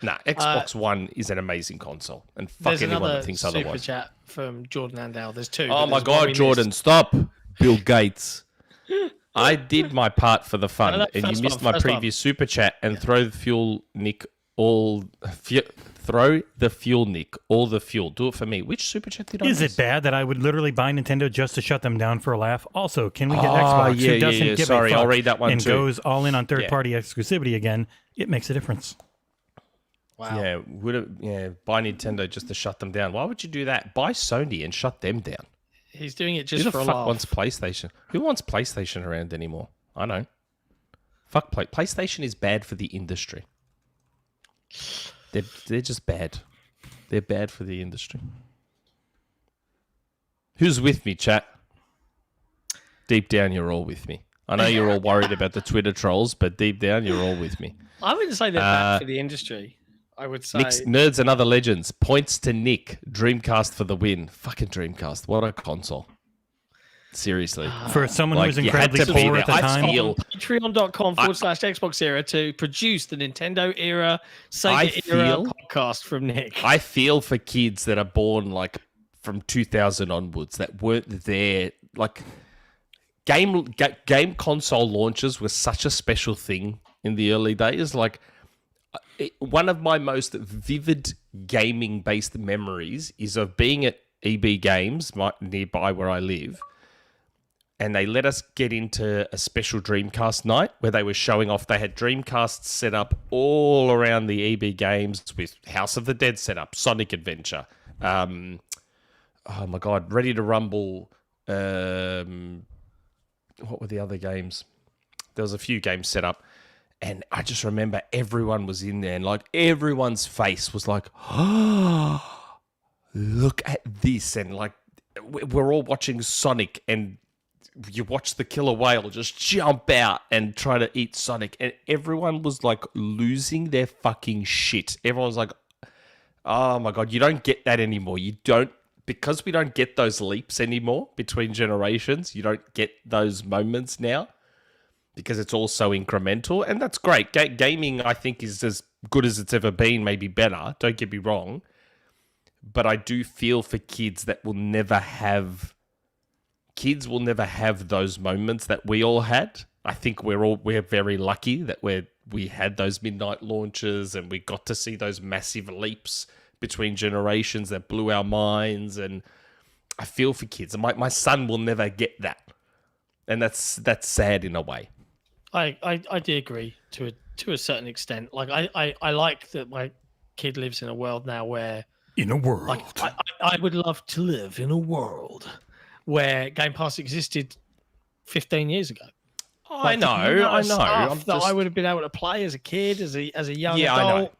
Nah, Xbox One is an amazing console. And fuck there's anyone another that thinks super otherwise. chat from Jordan Andow. There's two. Oh but my there's one God, we Jordan, missed. stop. Bill Gates. I did my part for the fun, No, and first you missed one, my first one. previous super chat and throw the fuel, Nick, throw the fuel, Nick, all the fuel. Do it for me. Which super chat did I Is miss? it bad that I would literally buy Nintendo just to shut them down for a laugh? Also, can we get Oh, Xbox yeah, who doesn't yeah. give Sorry, a fuck I'll read that one and too. goes all in on third-party exclusivity again? It makes a difference. Wow. Buy Nintendo just to shut them down. Why would you do that? Buy Sony and shut them down. He's doing it just Who the for a fuck laugh. wants PlayStation? Who wants PlayStation around anymore? I know. Fuck PlayStation is bad for the industry. They're just bad. They're bad for the industry. Who's with me, chat? Deep down, you're all with me. I know you're all worried about the Twitter trolls, but deep down, you're all with me. I wouldn't say they're bad for the industry. I would say Nick's Nerds and Other Legends points to Nick. Dreamcast for the win. Fucking Dreamcast. What a console. Seriously. For someone who was you had incredibly to be poor there. at the I time, feel- patreon.com/XboxEra to produce the Nintendo era, Sega era podcast from Nick. I feel for kids that are born like from 2000 onwards that weren't there. Like game console launches were such a special thing in the early days. Like one of my most vivid gaming based memories is of being at EB Games nearby where I live. And they let us get into a special Dreamcast night where they were showing off. They had Dreamcasts set up all around the EB Games with House of the Dead set up, Sonic Adventure. Oh my God, Ready to Rumble. What were the other games? There was a few games set up. And I just remember everyone was in there and like everyone's face was like, oh, look at this. And like we're all watching Sonic and you watch the killer whale just jump out and try to eat Sonic, and everyone was like losing their fucking shit. Everyone's like, oh my God, you don't get that anymore. You don't, because we don't get those leaps anymore between generations. You don't get those moments now because it's all so incremental, and that's great. Gaming, I think, is as good as it's ever been, maybe better. Don't get me wrong. But I do feel for kids that will never have those moments that we all had. I think we're very lucky that we had those midnight launches and we got to see those massive leaps between generations that blew our minds. And I feel for kids. My son will never get that, and that's sad in a way. I do agree to a certain extent. Like I like that my kid lives in a world now where in a world. like I would love to live in a world where Game Pass existed 15 years ago. I know. Stuff that I would have been able to play as a kid, as a young adult. I know.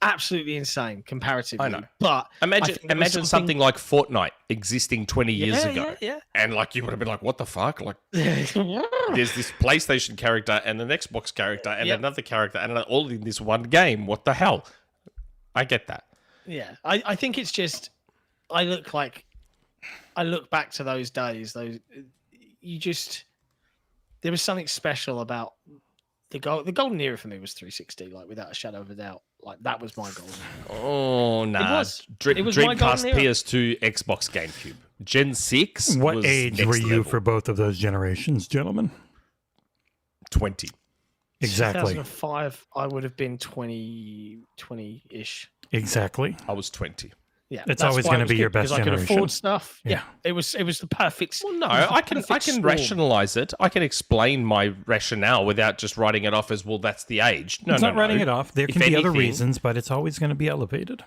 Absolutely insane comparatively. I know. But imagine something like Fortnite existing 20 years ago. Yeah. And like you would have been like, what the fuck? Like there's this PlayStation character and an Xbox character and another character and all in this one game. What the hell? I get that. Yeah. I think it's just I look back to those days, there was something special about the golden era for me was 360, like without a shadow of a doubt. Like that was my golden era. Oh nah. It was my Dreamcast, golden era. PS2, Xbox, GameCube. Gen 6. What was age next were you level. for both of those generations, gentlemen? 20. Exactly. 2005, I would have been 20-ish. Exactly. I was 20. Yeah, It's that's always why it gonna was be good, your best because I could generation. afford stuff. Yeah. It was the perfect. Well, no, it was the I can perfect storm. rationalize it. I can explain my rationale without just writing it off as, well, that's the age. No, It's no, not writing no. it off. There If can be other anything- reasons, but it's always going to be elevated.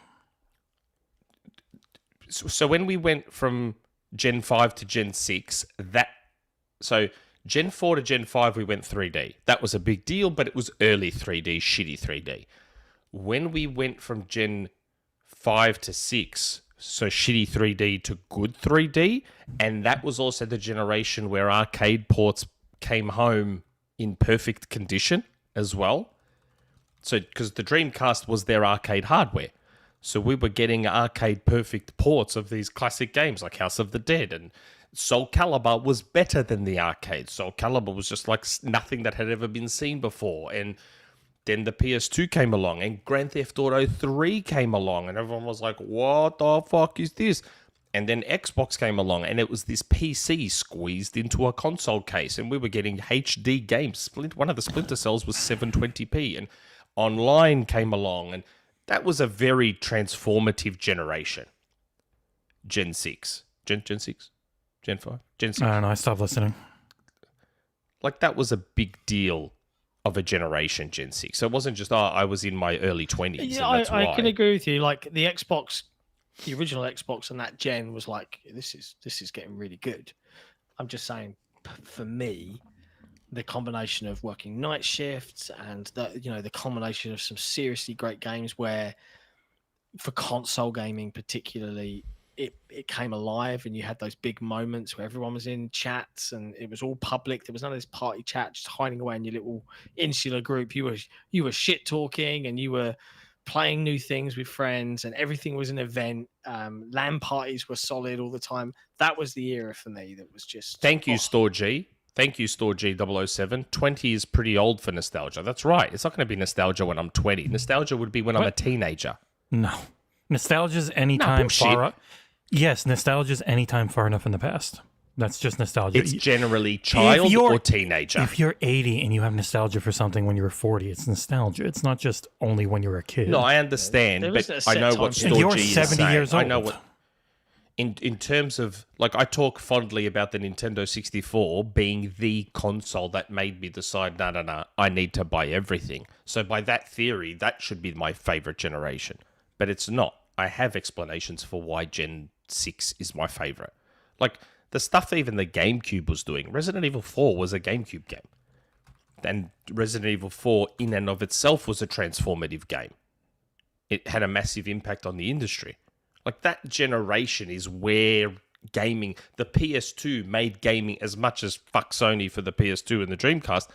So when we went from Gen 5 to Gen 6, so Gen 4 to Gen 5, we went 3D. That was a big deal, but it was early 3D, shitty 3D. When we went from Gen 5 to 6, so shitty 3D to good 3D, and that was also the generation where arcade ports came home in perfect condition as well. So, because the Dreamcast was their arcade hardware. So we were getting arcade perfect ports of these classic games like House of the Dead, and Soul Calibur was better than the arcade. Soul Calibur was just like nothing that had ever been seen before. And then the PS2 came along and Grand Theft Auto 3 came along and everyone was like, what the fuck is this? And then Xbox came along and it was this PC squeezed into a console case and we were getting HD games. One of the Splinter Cells was 720p and online came along and that was a very transformative generation. Gen 6. Gen 6? Gen 5? Gen 6? I don't know. I stopped listening. Like that was a big deal of a generation, Gen 6. So it wasn't just, I was in my early 20s. Yeah, and that's I why. can agree with you. Like the Xbox, the original Xbox and that gen was like, this is getting really good. I'm just saying, for me, the combination of working night shifts and the combination of some seriously great games where, for console gaming particularly, it came alive and you had those big moments where everyone was in chats and it was all public. There was none of this party chat just hiding away in your little insular group. You were shit talking and you were playing new things with friends and everything was an event. LAN parties were solid all the time. That was the era for me that was just... Thank you, Store G. Thank you, Store G 007. 20 is pretty old for nostalgia. That's right. It's not going to be nostalgia when I'm 20. Nostalgia would be when I'm a teenager. No. Nostalgia's anytime bullshit. Yes, nostalgia's anytime far enough in the past. That's just nostalgia. It's generally child or teenager. If you're 80 and you have nostalgia for something when you were 40, it's nostalgia. It's not just only when you were a kid. No, I understand, There but isn't a I set know time what for it. And Store you're G is 70 saying. years I know old. what... In terms of, like, I talk fondly about the Nintendo 64 being the console that made me decide, no, I need to buy everything. So by that theory, that should be my favorite generation. But it's not. I have explanations for why Gen 6 is my favorite. Like, the stuff even the GameCube was doing. Resident Evil 4 was a GameCube game. And Resident Evil 4 in and of itself was a transformative game. It had a massive impact on the industry. Like, that generation is where gaming, the PS2 made gaming, as much as fuck Sony for the PS2 and the Dreamcast,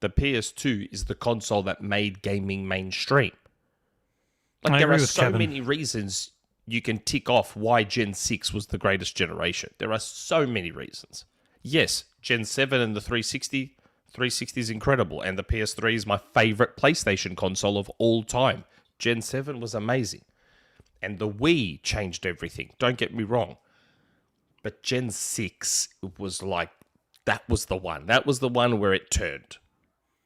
the PS2 is the console that made gaming mainstream. Like, I there agree are with so Kevin. many reasons you can tick off why Gen 6 was the greatest generation. There are so many reasons. Yes, Gen 7 and the 360 is incredible, and the PS3 is my favorite PlayStation console of all time. Gen 7 was amazing. And the Wii changed everything. Don't get me wrong. But Gen 6 was like, that was the one. That was the one where it turned.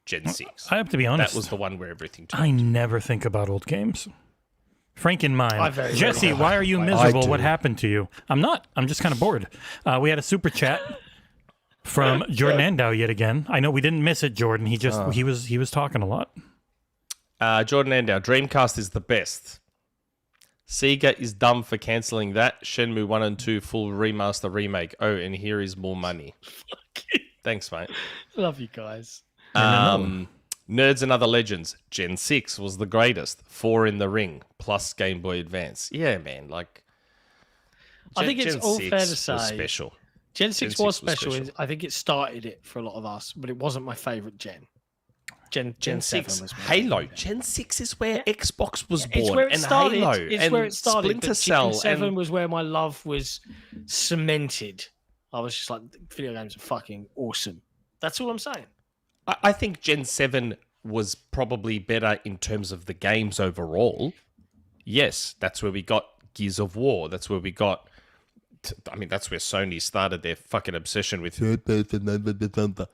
Gen 6. I have to be honest. That was the one where everything turned. I never think about old games. Frank in mind. very Jesse, rarely. why are you I miserable? do. What happened to you? I'm not. I'm just kind of bored. We had a super chat from Jordan Andow yet again. I know we didn't miss it, Jordan. He just he was talking a lot. Jordan Andow, Dreamcast is the best. Sega is dumb for cancelling that. Shenmue 1 and 2 full remaster remake. Oh, and here is more money. Thanks, mate. Love you guys. Nerds and Other Legends. Gen 6 was the greatest. 4 in the ring, plus Game Boy Advance. Yeah, man. Like, I think it's Gen all 6 fair to say. was special. Gen 6 was special. I think it started it for a lot of us, but it wasn't my favourite gen. Gen 6 was my Halo. favourite Gen 6 is where Xbox was born. It's where it and started. Halo It's and where it started. Splinter but Cell. Gen 7 and was where my love was cemented. I was just like, video games are fucking awesome. That's all I'm saying. I think Gen 7 was probably better in terms of the games overall. Yes, that's where we got Gears of War. That's where we got... I mean, that's where Sony started their fucking obsession with third-person.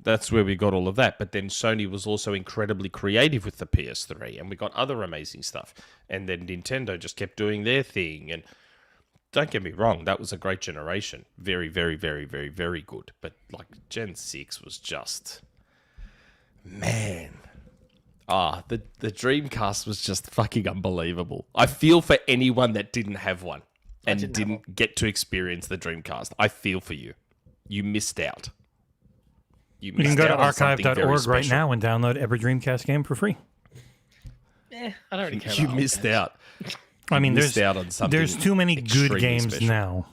That's where we got all of that. But then Sony was also incredibly creative with the PS3, and we got other amazing stuff. And then Nintendo just kept doing their thing. And don't get me wrong, that was a great generation. Very, very, very, very, very good. But like Gen 6 was just... Man. The Dreamcast was just fucking unbelievable. I feel for anyone that didn't have one and didn't get to experience the Dreamcast. I feel for you. You missed out. You can go to archive.org right now and download every Dreamcast game for free. I don't really care. You missed out. I mean, missed out on something. There's too many good games special. now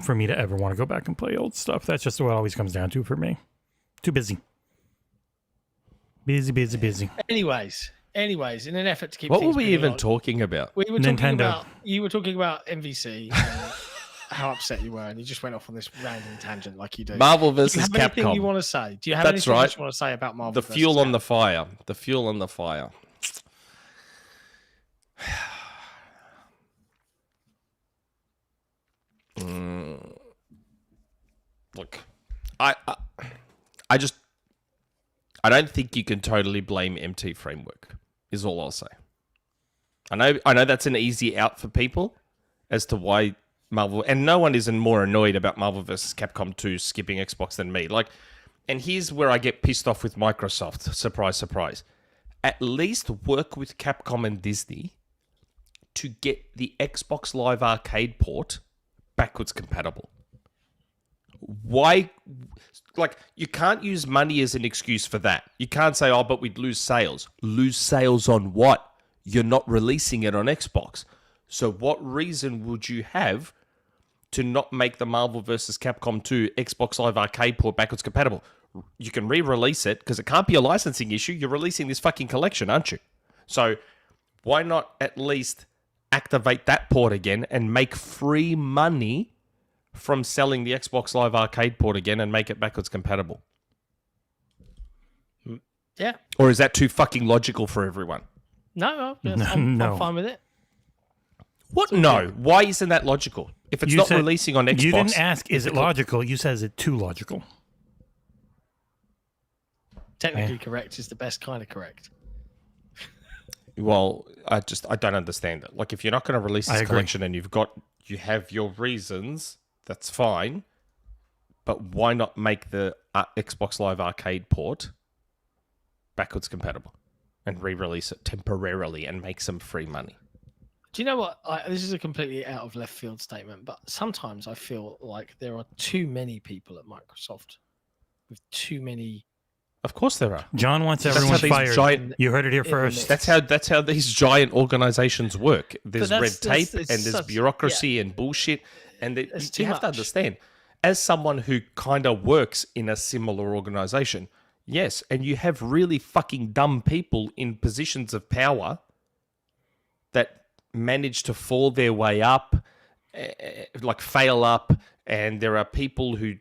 for me to ever want to go back and play old stuff. That's just what it always comes down to for me. Too busy. Busy. Anyways, in an effort to keep what things were we moving even on, talking about? We were Nintendo. talking about you were talking about MvC and how upset you were, and you just went off on this random tangent like you do. Marvel Do you versus have anything Capcom. you want to say? Do you have That's anything right. you want to say about Marvel? The fuel on the fire. The fuel on the fire. Look, I don't think you can totally blame MT Framework, is all I'll say. I know that's an easy out for people as to why Marvel, and no one is more annoyed about Marvel vs. Capcom 2 skipping Xbox than me. Like, and here's where I get pissed off with Microsoft. Surprise, surprise. At least work with Capcom and Disney to get the Xbox Live Arcade port backwards compatible. Why? Like, you can't use money as an excuse for that. You can't say, oh, but we'd lose sales. Lose sales on what? You're not releasing it on Xbox. So what reason would you have to not make the Marvel vs. Capcom 2 Xbox Live Arcade port backwards compatible? You can re-release it because it can't be a licensing issue. You're releasing this fucking collection, aren't you? So why not at least activate that port again and make free money from selling the Xbox Live Arcade port again and make it backwards compatible? Yeah. Or is that too fucking logical for everyone? No, I'm fine with it. What? No. Why isn't that logical? If it's not releasing on Xbox... You didn't ask, is it logical? You said, is it too logical? Technically correct is the best kind of correct. Well, I don't understand it. Like, if you're not going to release this collection and you have your reasons, that's fine. But why not make the Xbox Live Arcade port backwards compatible and re-release it temporarily and make some free money? Do you know what? This is a completely out of left field statement, but sometimes I feel like there are too many people at Microsoft with too many. Of course there are. John wants everyone fired. You heard it here first. That's how these giant organizations work. There's red tape and there's such, bureaucracy and bullshit. And you have to much. understand, as someone who kind of works in a similar organization, yes, and you have really fucking dumb people in positions of power that manage to fall their way up, like fail up, and there are people who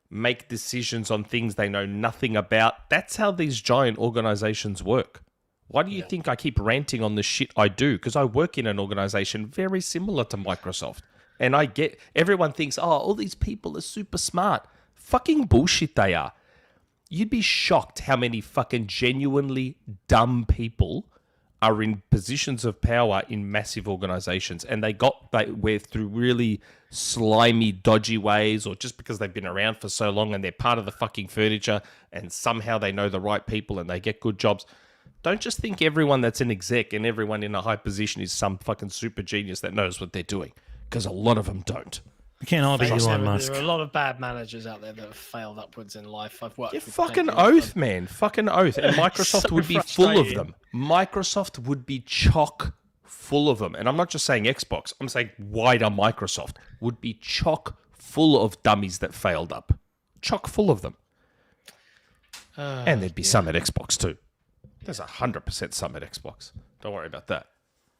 make decisions on things they know nothing about. That's how these giant organizations work. Why do you think I keep ranting on the shit I do? Because I work in an organization very similar to Microsoft. And I get, everyone thinks, oh, all these people are super smart. Fucking bullshit they are. You'd be shocked how many fucking genuinely dumb people are in positions of power in massive organizations, and they were through really slimy, dodgy ways, or just because they've been around for so long and they're part of the fucking furniture and somehow they know the right people and they get good jobs. Don't just think everyone that's an exec and everyone in a high position is some fucking super genius that knows what they're doing, because a lot of them don't. We can't all be Elon Musk. There are a lot of bad managers out there that have failed upwards in life. I've worked. Yeah, with fucking plenty of oath, them. man. Fucking oath. And Microsoft So would be full of frustrating. them. Microsoft would be chock full of them. And I'm not just saying Xbox. I'm saying wider Microsoft would be chock full of dummies that failed up. Chock full of them. And there'd be some at Xbox too. There's 100% some at Xbox. Don't worry about that.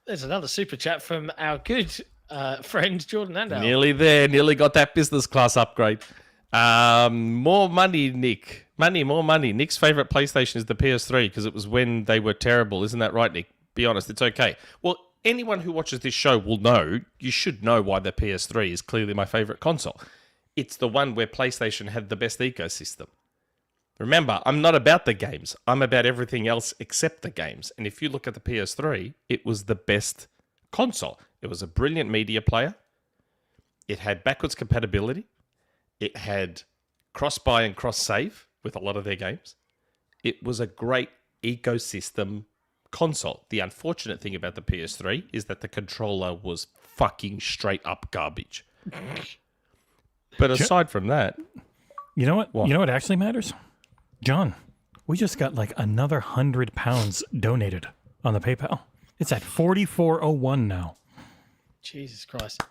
There's another super chat from our good friend Jordan Andow. Nearly there. Nearly got that business class upgrade. More money, Nick. More money. Nick's favorite PlayStation is the PS3 because it was when they were terrible. Isn't that right, Nick? Be honest, it's okay. Well, anyone who watches this show will know, you should know why the PS3 is clearly my favorite console. It's the one where PlayStation had the best ecosystem. Remember, I'm not about the games. I'm about everything else except the games. And if you look at the PS3, it was the best console. It was a brilliant media player. It had backwards compatibility. It had cross-buy and cross-save with a lot of their games. It was a great ecosystem console. The unfortunate thing about the PS3 is that the controller was fucking straight up garbage. But aside from that... You know what? You know what actually matters? John, we just got like another £100 donated on the PayPal. It's at 44.01 now. Jesus Christ!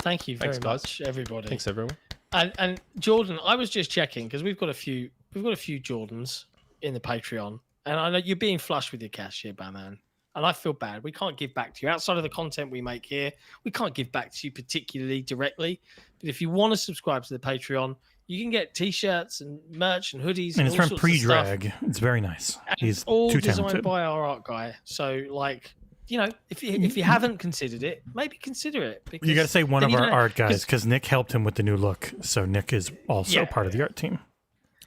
Thank you very Thanks, guys. much, everybody. Thanks, everyone. And Jordan, I was just checking because we've got a few Jordans in the Patreon, and I know you're being flush with your cash here, Batman. And I feel bad. We can't give back to you outside of the content we make here. We can't give back to you particularly directly. But if you want to subscribe to the Patreon, you can get T-shirts and merch and hoodies. And all it's from sorts of stuff. Pre-Drag. It's very nice. And He's it's all too designed talented. by our art guy. So, like, you know, if you haven't considered it, maybe consider it. Because You got to say one then of you our don't- art guys because Nick helped him with the new look. So Nick is also Yeah. part of the art team.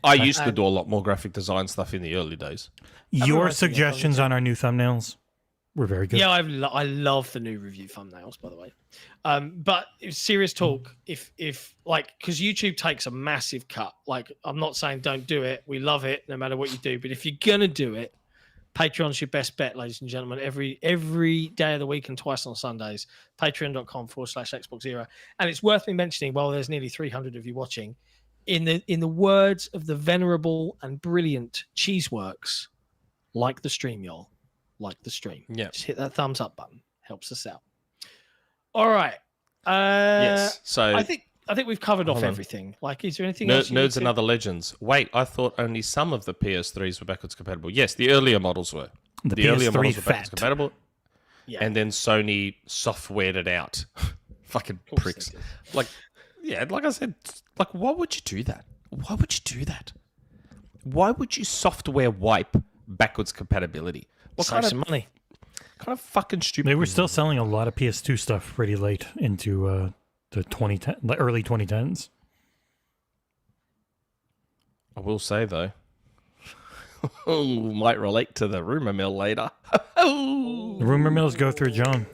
I used to do a lot more graphic design stuff in the early days. Your reminds me of suggestions on our new thumbnails were very good. Yeah, I love the new review thumbnails, by the way. But serious talk, if like, because YouTube takes a massive cut. Like, I'm not saying don't do it. We love it no matter what you do. But if you're gonna do it, Patreon's your best bet, ladies and gentlemen. Every day of the week and twice on Sundays. Patreon.com/XboxEra. And it's worth me mentioning, while there's nearly 300 of you watching, in the words of the venerable and brilliant Cheeseworks, like the stream, y'all. Like the stream. Yeah. Just hit that thumbs up button. Helps us out. All right. Yes. So I think we've covered off Hold on. everything. Like, is there anything else? Nerds and Other Legends. Wait, I thought only some of the PS3s were backwards compatible. Yes, the earlier models were. The earlier PS3 models were backwards fat. compatible. Yeah. And then Sony softwared it out. Fucking course pricks. they did. Like, yeah, like I said, like, why would you do that? Why would you do that? Why would you software wipe backwards compatibility? What Save some kind money. of fucking stupid? They were still selling a lot of PS2 stuff pretty late into the 2010, the early 2010s. I will say though, might relate to the rumor mill later. The rumor mills go through John.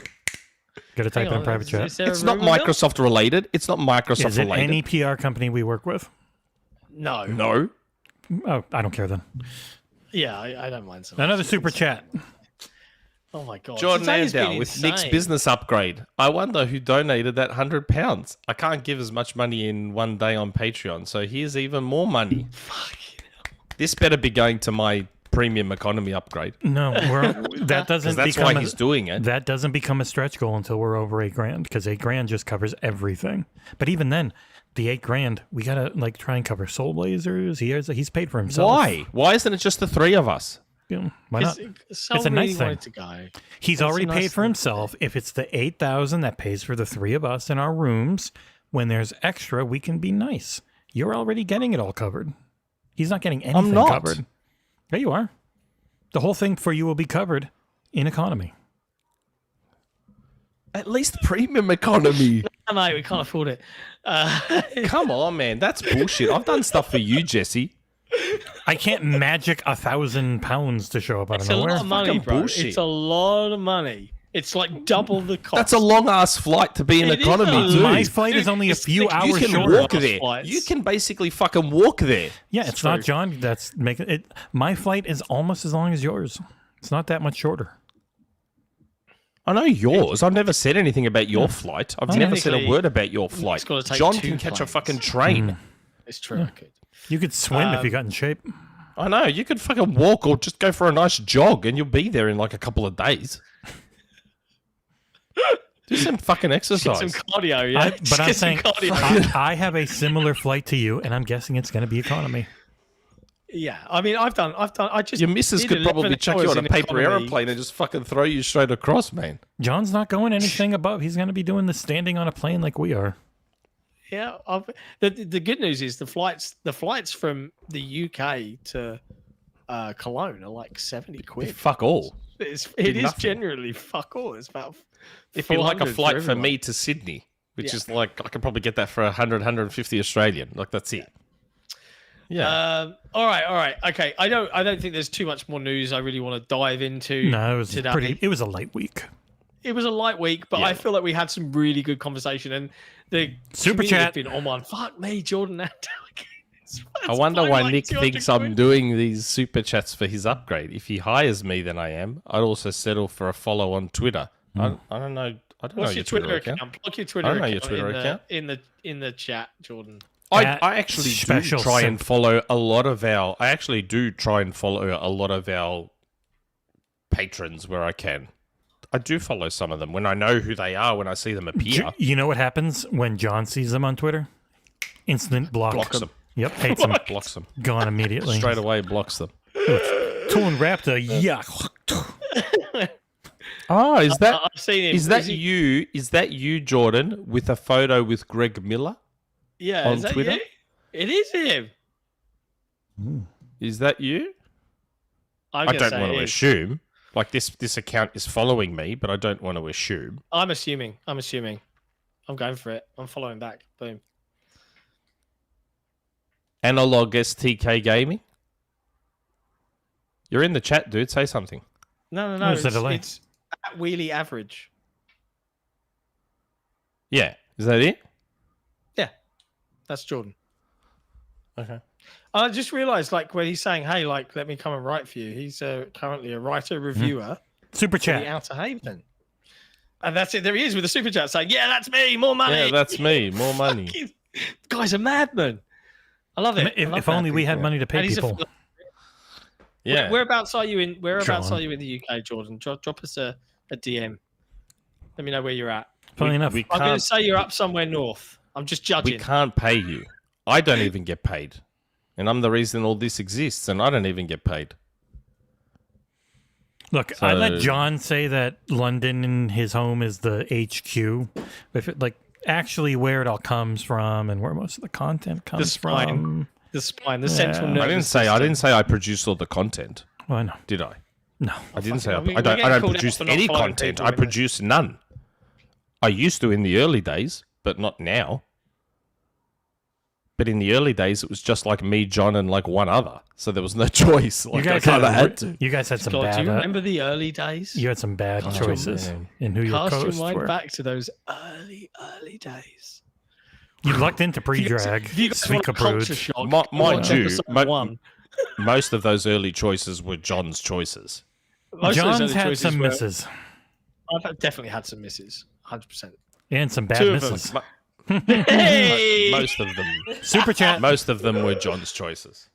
Got to type it in private chat. Is there a It's not rumor mill? Microsoft related. It's not Microsoft Is it related. any PR company we work with? No. No. Oh, I don't care then. Yeah, I don't mind. So Another much. super chat. Oh my god. Jordan Today's Andow been with Nick's insane. business upgrade. I wonder who donated that £100. I can't give as much money in one day on Patreon, so here's even more money. This better be going to my premium economy upgrade. No, that doesn't Because that's become why he's doing it. that doesn't become a stretch goal until we're over $8,000 because $8,000 just covers everything. But even then, the $8,000 we gotta like try and cover Soul Blazers. He's paid for himself. Why? Why isn't it just the three of us? Yeah, why not? It's a nice thing. wanted to go. He's It's already a nice paid for thing. himself. If it's the $8,000 that pays for the three of us in our rooms, when there's extra, we can be nice. You're already getting it all covered. He's not getting anything not. covered. Yeah, you are. The whole thing for you will be covered in economy. At least premium economy. No, mate, we can't afford it. Come on, man. That's bullshit. I've done stuff for you, Jesse. I can't magic £1,000 to show up out of It's a lot nowhere. of money, Fucking bro. bullshit. It's a lot of money. It's like double the cost. That's a long ass flight to be in It is economy, a- too. My flight is only a It's few like hours You can shorter. walk there. Flights. You can basically fucking walk there. Yeah, it's not true. John. That's making it. My flight is almost as long as yours. It's not that much shorter. I know yours. I've never said anything about your flight. I've never said a word about your flight. gotta take John 2 can catch a planes. fucking train. It's true. I could. You could swim if you got in shape. I know. You could fucking walk or just go for a nice jog and you'll be there in like a couple of days. Do some fucking exercise. Get some cardio, yeah. But I'm Get some saying cardio. I have a similar flight to you, and I'm guessing it's going to be economy. Yeah, I mean, I've done. I just Your missus did could 11 probably chuck you hours on a in paper economy. aeroplane and just fucking throw you straight across, man. John's not going anything above. He's going to be doing the standing on a plane like we are. Yeah, the good news is the flights from the UK to Cologne are like 70 quid. Fuck all. It is nothing. generally fuck all. It's about If you like a 400 flight for everyone. me to Sydney, which Yeah. is like, I could probably get that for 100, 150 Australian. Like, that's it. Yeah. All right. Okay, I don't think there's too much more news I really want to dive into. No, it was today. It was a light week. It was a light week, but I feel like we had some really good conversation and the Super community has chat. been on one. Fuck me, Jordan. I wonder why Nick thinks I'm doing these super chats for his upgrade. If he hires me, then I am. I'd also settle for a follow on Twitter. I don't know. I don't know What's your your Twitter account. account? Plug your Twitter I don't know account, your Twitter account. in the chat, Jordan. I At actually do special try simp. and follow a lot of our. I actually do try and follow a lot of our patrons where I can. I do follow some of them when I know who they are when I see them appear. You know what happens when John sees them on Twitter? Instant block. Blocks them. Yep, hates them. Blocks them Gone immediately. straight away. Blocks them. Toon Raptor, yuck. Oh, is that I've seen him. is that he- you? Is that you, Jordan, with a photo with Greg Miller? Yeah, on is that Twitter? you? It is him. Is that you? I'm I gonna don't say want it to is. assume. Like this account is following me, but I don't want to assume. I'm assuming. I'm going for it. I'm following back. Boom. Analog STK Gaming. You're in the chat, dude. Say something. No. Where's the delay? It's at Wheelie Average. Yeah, is that it? Yeah, that's Jordan. Okay. I just realised, like, when he's saying, "Hey, like, let me come and write for you." He's currently a writer reviewer Super for the chat. Outer Haven, and that's it. There he is with the super chat saying, "Yeah, that's me. More money." Yeah, that's me. More money. Guy's a madman. I love it. I love If only that. we had money to pay And he's people. Yeah. Whereabouts are you in? Whereabouts John. are you in the UK, Jordan? Drop us a DM. Let me know where you're at. Funny enough. we I'm going to can't. say you're up somewhere north. I'm just We judging. can't pay you. I don't even get paid, and I'm the reason all this exists, and I don't even get paid. Look, I let So- John say that London and his home is the HQ. If it, like, actually where it all comes from and where most of the content comes spine. from. The spine, the central Yeah. nervous I system. didn't say I produced all the content, Well, I know. did I? No. I didn't say fucking- I don't. we're I getting don't called out produce for not any following content. people I in produce none. I used to in the early days, but not now. But in the early days, it was just like me, John, and like one other. So there was no choice. Like I kind of had to. You guys had some God, do you bad. remember the early days? You had some bad choices man. in who your Cast your co-hosts mind were. back to those early days. You lucked into pre-drag. If you guys Sweet want a culture Caprood. shock, Mind watch you, episode mo- one. Most of those early choices were John's choices. Most of those John's early had choices some were- misses I've definitely had some misses. 100%. and some bad Two of them. misses. Hey! Most of them. Super chat. Most of them were John's choices.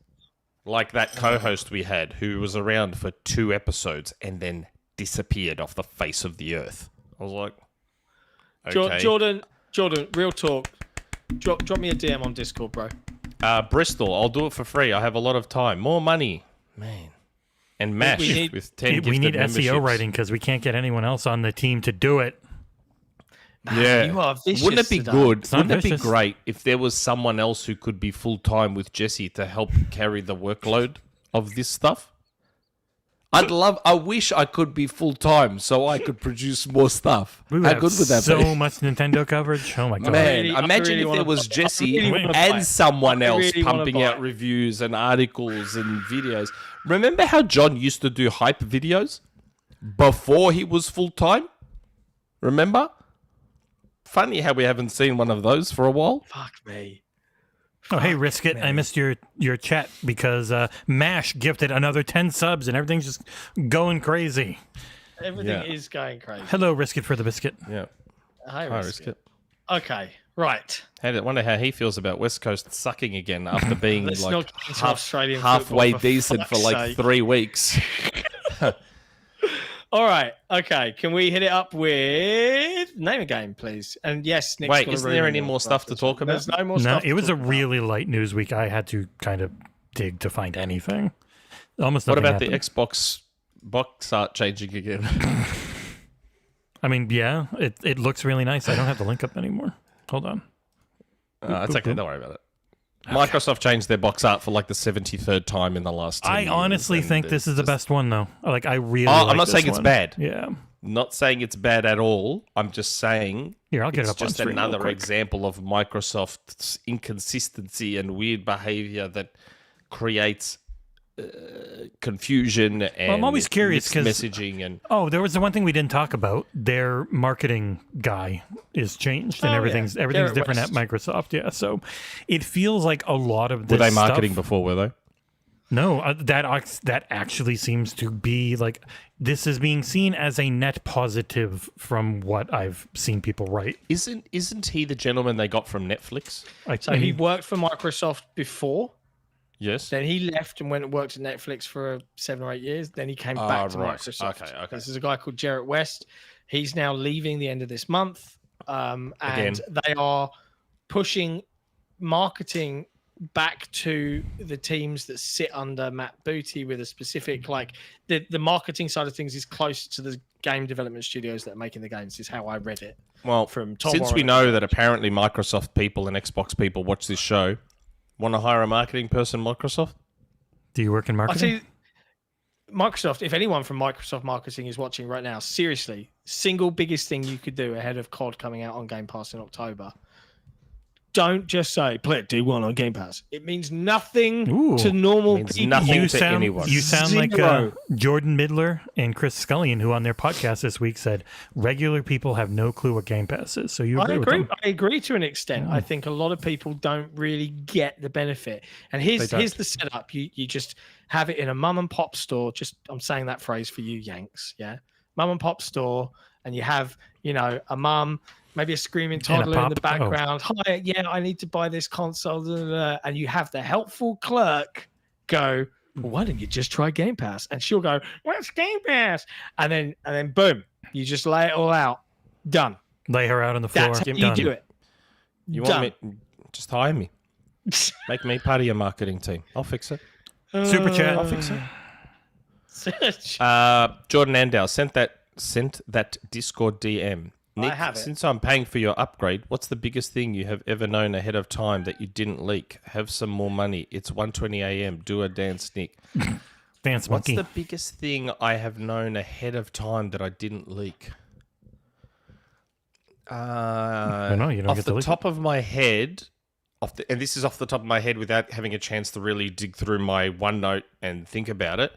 Like that co-host we had who was around for 2 episodes and then disappeared off the face of the earth. I was like, okay. Jordan, real talk. Drop me a DM on Discord, bro. Bristol, I'll do it for free. I have a lot of time. More money. Man. And MASH We need- with 10 We need gifted SEO memberships. writing because we can't get anyone else on the team to do it. Yeah. You are vicious Wouldn't it be today. good? It's not Wouldn't it be vicious. great if there was someone else who could be full-time with Jesse to help carry the workload of this stuff? I wish I could be full-time so I could produce more stuff. We would How have good would that so be? much Nintendo coverage. Oh my god! Man, I imagine really if wanna there was buy- Jesse I really wanna buy and it. someone I else really wanna pumping buy out it. reviews and articles and videos. Remember how John used to do hype videos before he was full-time? Remember? Funny how we haven't seen one of those for a while. Fuck me. Oh, hey, Risk It. I missed your chat because MASH gifted another 10 subs and everything's just going crazy. Everything is going crazy. Hello, Risk It for the biscuit. Yeah. Hi, Risk It. Okay, right. I wonder how he feels about West Coast sucking again after being Let's like not get into Australian halfway football, for decent for fuck's like sake. 3 weeks. All right, okay. Can we hit it up with name a game, please? And yes, Nick's Wait, got a isn't there any room more stuff to talk about? There's no more No, stuff. it was to a talk about. really light news week. I had to kind of dig to find anything. Almost What nothing about the happened. Xbox box art changing again? I mean, yeah, it looks really nice. I don't have the link up anymore. Hold on. It's okay. Don't worry about it. Microsoft changed their box art for like the 73rd time in the last 10 I years, honestly and think this is the best one, though. Like, I really I'm like not this saying it's one. bad. Yeah. Not saying it's bad at all. I'm just saying Here, I'll get it's it up on just screen real another quick. example of Microsoft's inconsistency and weird behavior that creates confusion and I'm always curious 'cause- messaging and Oh, there was the one thing we didn't talk about. Their marketing guy is changed, and Oh, yeah. everything's Garrett different West. at Microsoft. Yeah, so it feels like a lot of this were they marketing stuff, before? Were they? No, that actually seems to be like this is being seen as a net positive from what I've seen people write. Isn't he the gentleman they got from Netflix? So he worked for Microsoft before. Yes. Then he left and went and worked at Netflix for 7 or 8 years. Then he came back to right. Microsoft. Okay. This is a guy called Garrett West. He's now leaving the end of this month. And they are pushing marketing back to the teams that sit under Matt Booty with a specific, like, the marketing side of things is close to the game development studios that are making the games, is how I read it. Well, From Tom since we Warren. know that apparently Microsoft people and Xbox people watch this show, want to hire a marketing person, Microsoft? Do you work in I marketing? see Microsoft, if anyone from Microsoft marketing is watching right now, seriously, single biggest thing you could do ahead of COD coming out on Game Pass in October. Don't just say play it D1 on Game Pass. It means nothing Ooh. to normal Means people. nothing. You to sound anyone. you sound like Zero. Jordan Midler and Chris Scullion, who on their podcast this week said regular people have no clue what Game Pass is. So you agree with them? I agree to an extent. I think a lot of people don't really get the benefit. And here's the setup. You just have it in a mum and pop store. I'm saying that phrase for you Yanks, yeah. Mum and pop store, and you have, a mum, maybe a screaming toddler in the background. Hi, yeah, I need to buy this console, blah, blah, blah. And you have the helpful clerk go, well, why don't you just try Game Pass? And she'll go, what's Game Pass? And then boom, you just lay it all out. Done. Lay her out on the floor. That's how you Done. do it. You Done. want me? Just hire me. Make me part of your marketing team. I'll fix it. Super chat. I'll fix it. Search. Jordan Andow sent that Discord DM. Nick, have it. since I'm paying for your upgrade, what's the biggest thing you have ever known ahead of time that you didn't leak? Have some more money. It's 1:20 a.m. Do a dance, Nick. Dance What's monkey. the biggest thing I have known ahead of time that I didn't leak? know, you don't Off get to the leak top of my head, and this is off the top of my head without having a chance to really dig through my OneNote and think about it,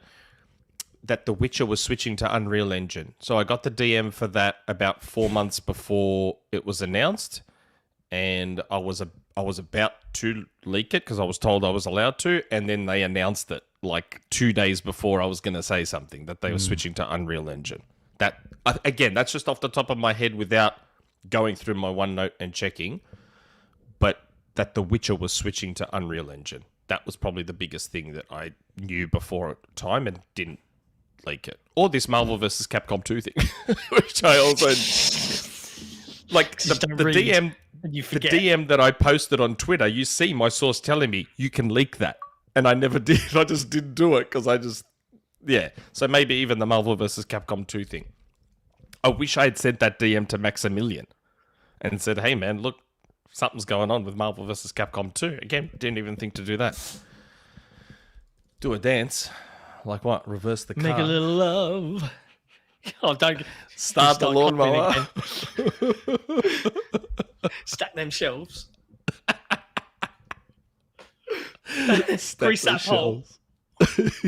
that The Witcher was switching to Unreal Engine. So I got the DM for that about 4 months before it was announced, and I was about to leak it because I was told I was allowed to, and then they announced it like 2 days before I was going to say something, that they were switching to Unreal Engine. That, again, that's just off the top of my head without going through my OneNote and checking, but that The Witcher was switching to Unreal Engine. That was probably the biggest thing that I knew before time and didn't leak it. Or this Marvel vs. Capcom 2 thing, which I also... Like, the DM... You The forget. DM that I posted on Twitter, you see my source telling me you can leak that. And I never did. I just didn't do it because I just... Yeah. So maybe even the Marvel vs. Capcom 2 thing. I wish I had sent that DM to Maximilian and said, hey, man, look, something's going on with Marvel vs. Capcom 2. Again, didn't even think to do that. Do a dance. Like what? Reverse the car. Make a little love. Oh, don't Start the lawnmower. Stack them shelves. Stack Grease the that hole. shelves.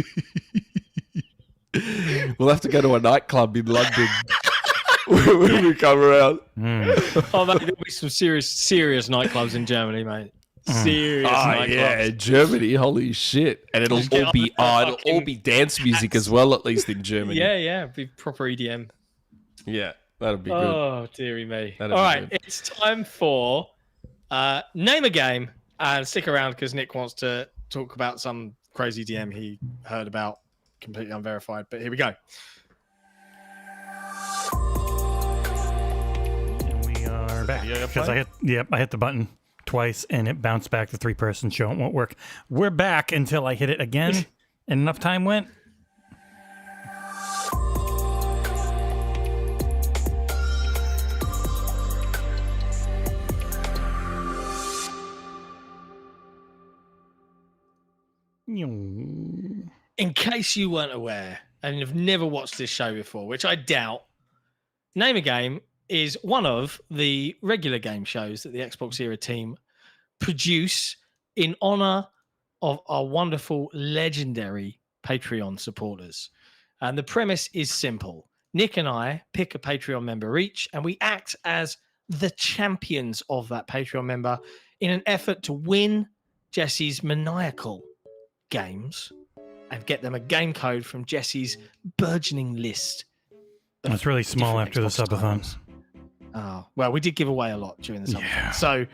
We'll have to go to a nightclub in London when we come around. Oh, mate, there'll be some serious nightclubs in Germany, mate. Serious. Oh nightclubs. yeah, Germany, holy shit! And it'll Just get all on be the it'll all fucking be dance music as well, at least in Germany. Yeah, be proper EDM. Yeah, that'll be good. Oh, dearie me. That'd All be right, good. it's time for name a game. And stick around because Nick wants to talk about some crazy DM he heard about, completely unverified. But here we go. And we are back. Video Because play? I hit the button twice and it bounced back to 3-person show. It won't work. We're back until I hit it again and enough time went. In case you weren't aware and have never watched this show before, which I doubt, Name a Game is one of the regular game shows that the XboxEra team produce in honor of our wonderful, legendary Patreon supporters. And the premise is simple. Nick and I pick a Patreon member each, and we act as the champions of that Patreon member in an effort to win Jesse's maniacal games and get them a game code from Jesse's burgeoning list. It's really small different after the Xbox subathon. titles. Oh, well, we did give away a lot during the subathon. Yeah. So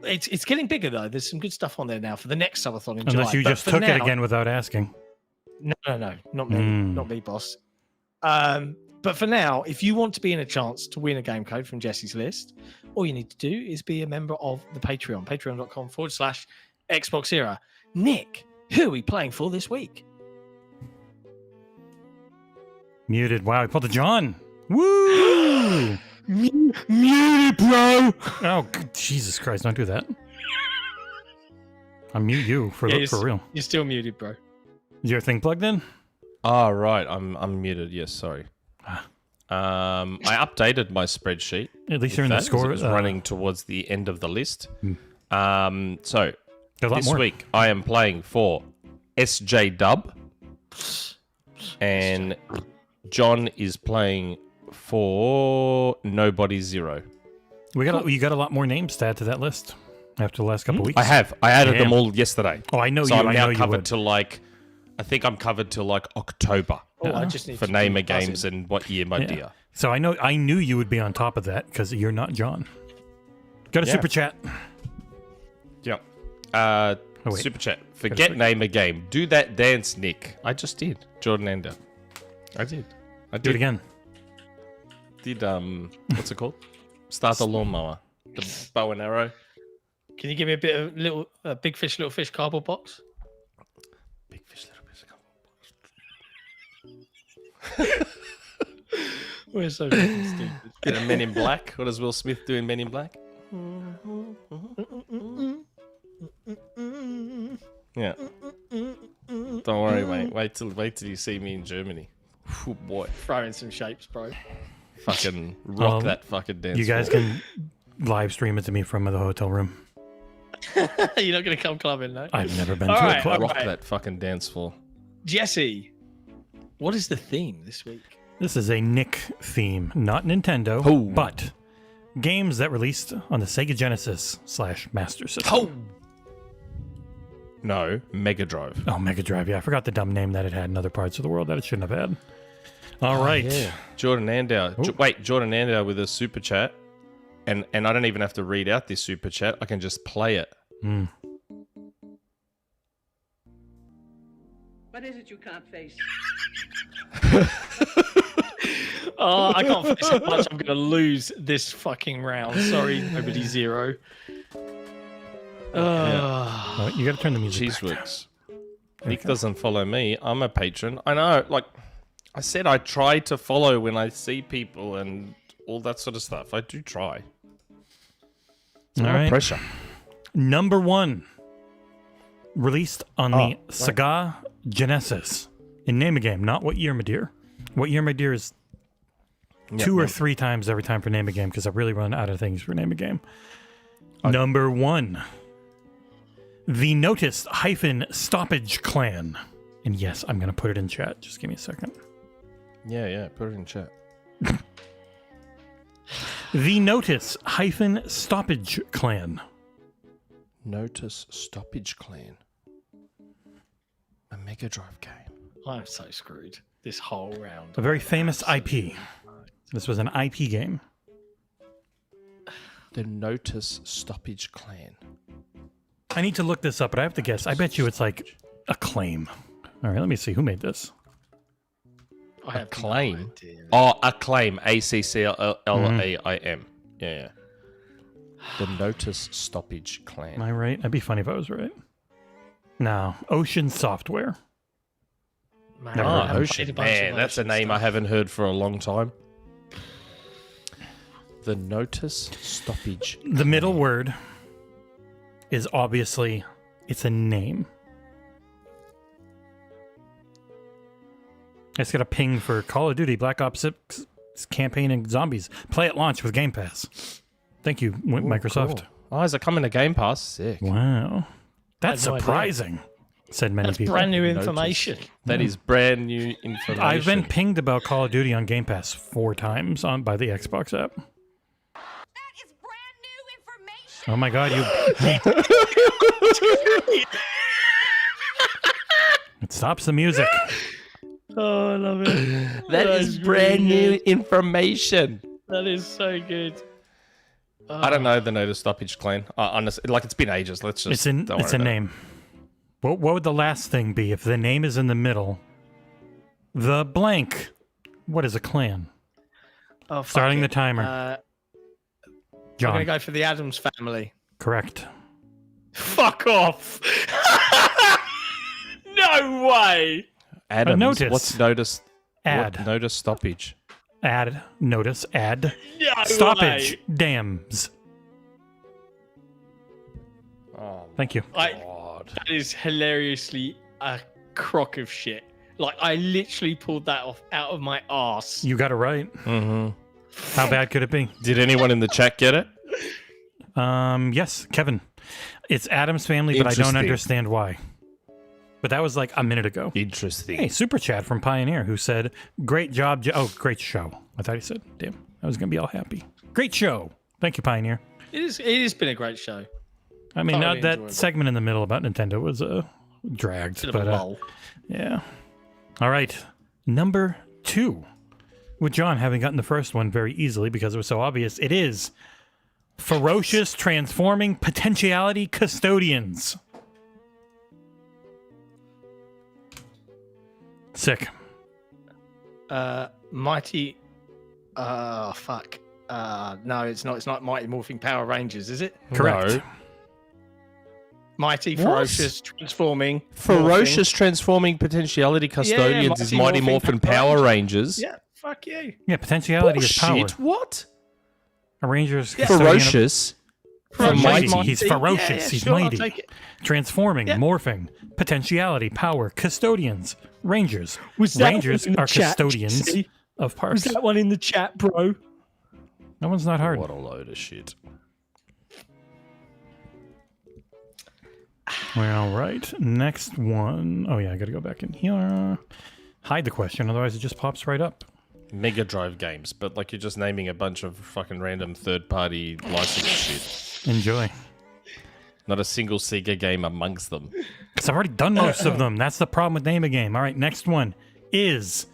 it's getting bigger, though. There's some good stuff on there now for the next subathon in Unless July. you But just for took it now- again without asking. No, not me. Not me, boss. But for now, if you want to be in a chance to win a game code from Jesse's list, all you need to do is be a member of the Patreon, patreon.com/XboxEra. Nick, who are we playing for this week? Muted. Wow, he pulled a John. Woo! Muted, bro. Oh, Jesus Christ, don't do that. I'll mute you for real. You're still muted, bro. Is your thing plugged in? Oh, right. I'm muted. Yes, sorry. I updated my spreadsheet. At least you're in the score. It was running towards the end of the list. So There's a lot this more. week I am playing for SJ Dub, and John is playing for Nobody Zero. You got a lot more names to add to that list after the last couple of weeks. I have. I added Damn. them all yesterday. Oh, I know So you. I'm I now know you covered would. till I think I'm covered till October Oh, I just need for to name do of games buzzing. and what year, my dear. So I knew you would be on top of that because you're not John. Got a Yeah. super chat. Yeah. wait. Super chat. Forget name a game. Do that dance, Nick. I just did. Jordan Ender. I did. Do it again. Did what's it called? Start the lawnmower. The bow and arrow. Can you give me a bit of big fish, little fish cardboard box? Big fish, little fish. We're so fucking stupid. Bit of Men in Black. What does Will Smith do in Men in Black? Yeah. Don't worry, mate. Wait till you see me in Germany. Ooh, boy, Throw in some shapes, bro. fucking rock that fucking dance. You guys floor. can live stream it to me from the hotel room. You're not going to come clubbing, no? I've never been All to right, a club. rock right. that fucking dance floor. Jesse, what is the theme this week? This is a Nick theme, not Nintendo, Oh. but games that released on the Sega Genesis / Master System. No, Mega Drive. Oh, Mega Drive. Yeah, I forgot the dumb name that it had in other parts of the world that it shouldn't have had. All right. Yeah. Jordan Andow. Jordan Andow with a super chat. And I don't even have to read out this super chat. I can just play it. What is it you can't face? Oh, I can't face it much. I'm going to lose this fucking round. Sorry, nobody zero. Oh, you got to turn the music back down. Cheeseworks. Nick doesn't follow me. I'm a patron. I know. Like I said, I try to follow when I see people and all that sort of stuff. I do try. All No right. pressure. Number 1. Released on the right. Sega Genesis. In name a game, not what year, my dear. What year, my dear, is two or three times every time for name a game because I really run out of things for name a game. Number 1. The Notice - Stoppage Clan. And yes, I'm going to put it in chat. Just give me a second. Yeah. Put it in chat. The Notice - Stoppage Clan. Notice Stoppage Clan. A Mega Drive game. I'm so screwed this whole round. A very famous IP. This was an IP game. The Notice Stoppage Clan. I need to look this up, but I have to guess. I bet you it's like Acclaim. All right, let me see. Who made this? I have Acclaim? no idea. Oh, Acclaim. ACCLAIM. Yeah. The Notice Stoppage Clan. Am I right? That'd be funny if I was right. No. Ocean Software. Man, Never I heard of haven't Ocean. played a bunch of Man, that's a Ocean name I stuff. haven't heard for a long time. The Notice Stoppage. The middle word is obviously, it's a name. I just got a ping for Call of Duty Black Ops 6 campaign and zombies. Play at launch with Game Pass. Thank you, Microsoft. Cool. Oh, is it coming to Game Pass? Sick. Wow. That's I had no idea. surprising, said many That's people. brand new Notice. information. That is brand new information. I've been pinged about Call of Duty on Game Pass 4 times by the Xbox app. That is brand new information. Oh my god, you... It stops the music. Oh, I love it. That is brand new information. That is so good. I don't know the Notice Stoppage Clan. Honestly, like it's been ages. Let's just. It's a name. What would the last thing be if the name is in the middle? The blank. What is a clan? Oh, fuck Starting it. the timer. I'm John. going to go for the Addams Family. Correct. Fuck off. No way. Adams. notice. What's Notice? Add. What Notice Stoppage. Add. Notice. Add. No Stoppage. way. Dams. Oh, Thank you. God. That is hilariously a crock of shit. Like, I literally pulled that off out of my arse. You got it right. Mm-hmm. How bad could it be? Did anyone in the chat get it? Yes, Kevin. It's Adam's Family, but I don't Interesting. understand why. But that was like a minute ago. Interesting. Hey, Super Chat from Pioneer, who said, great job. Great show. I thought he said, damn, I was going to be all happy. Great show. Thank you, Pioneer. It has been a great show. I mean, Thoroughly that enjoyable. segment in the middle about Nintendo was dragged. Bit of But a lull. yeah. All right. Number 2. With John having gotten the first one very easily because it was so obvious, it is Ferocious Transforming Potentiality Custodians. Sick. Mighty. Fuck. No, it's not. It's not Mighty Morphing Power Rangers, is it? Correct. No. Mighty What? Ferocious Transforming. Ferocious Transforming Potentiality Custodians is Mighty Morphin Power Rangers. Yeah, fuck you. Yeah, potentiality is power. Bullshit. What? A ranger's Ferocious. From Ferocious mighty. He's ferocious. Yeah, He's sure, I'll mighty. take it. Transforming, Yeah. morphing, potentiality, power, custodians, rangers. Was that Rangers one in the are chat, custodians Jesse? of Was parks. that one in the chat, bro? That one's not hard. What a load of shit. Well, right. Next one. Oh, yeah, I got to go back in here. Hide the question, otherwise it just pops right up. Mega Drive games, but like you're just naming a bunch of fucking random third-party licensed shit. Enjoy. Not a single Sega game amongst them. Because I've already done most of them. That's the problem with name a game. All right, next one is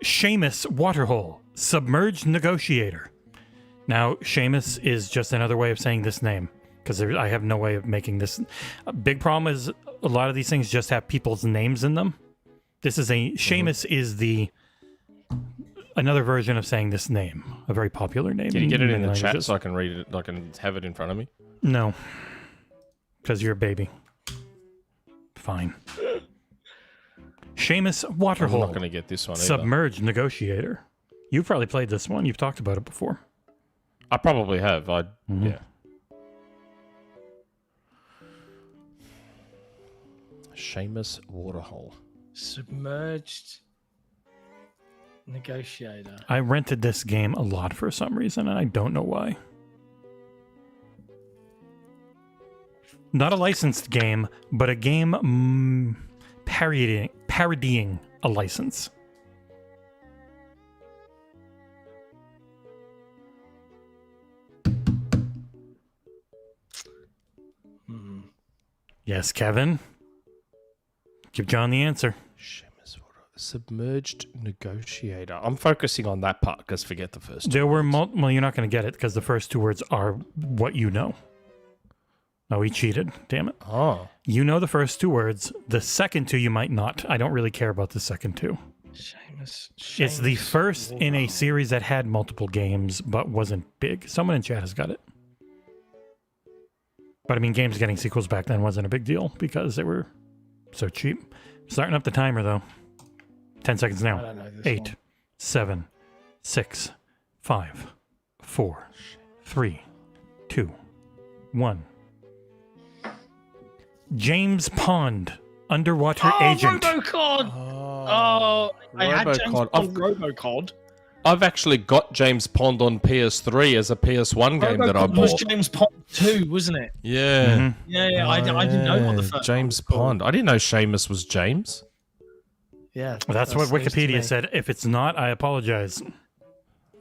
Seamus Waterhole, Submerged Negotiator. Now, Seamus is just another way of saying this name, because I have no way of making this. A big problem is a lot of these things just have people's names in them. This is Seamus is another version of saying this name, a very popular name. Can you get it in many the chat languages. so I can read it? I can have it in front of me. No, because you're a baby. Fine. Seamus I'm Waterhole, not going to get this one either. Submerged Negotiator. You've probably played this one. You've talked about it before. I probably have. Yeah. Seamus Waterhole. Submerged Negotiator. I rented this game a lot for some reason, and I don't know why. Not a licensed game, but a game parodying a license. Yes, Kevin. Give John the answer. Submerged negotiator. I'm focusing on that part because forget the first two. There were well, you're not going to get it because the first two words are what you know. Oh, he cheated. Damn it. Oh. You know the first two words. The second two you might not. I don't really care about the second two. Seamus. It's the first in a series that had multiple games but wasn't big. Someone in chat has got it. But I mean, games getting sequels back then wasn't a big deal because they were so cheap. Starting up the timer though. 10 seconds I now. don't know this 8, one. 7, 6, 5, 4, 3, 2, 1. James Pond, underwater agent. Robocod! Oh, I had James Robocod. Bond Robocod. I've actually got James Pond on PS3 as a PS1 game that I Robocod was bought. James Pond 2, wasn't it? Yeah. Mhm. Yeah, I didn't know what the first James one was called. Pond. I didn't know Seamus was James. Yeah, That's what news to Wikipedia me. said. If it's not, I apologize.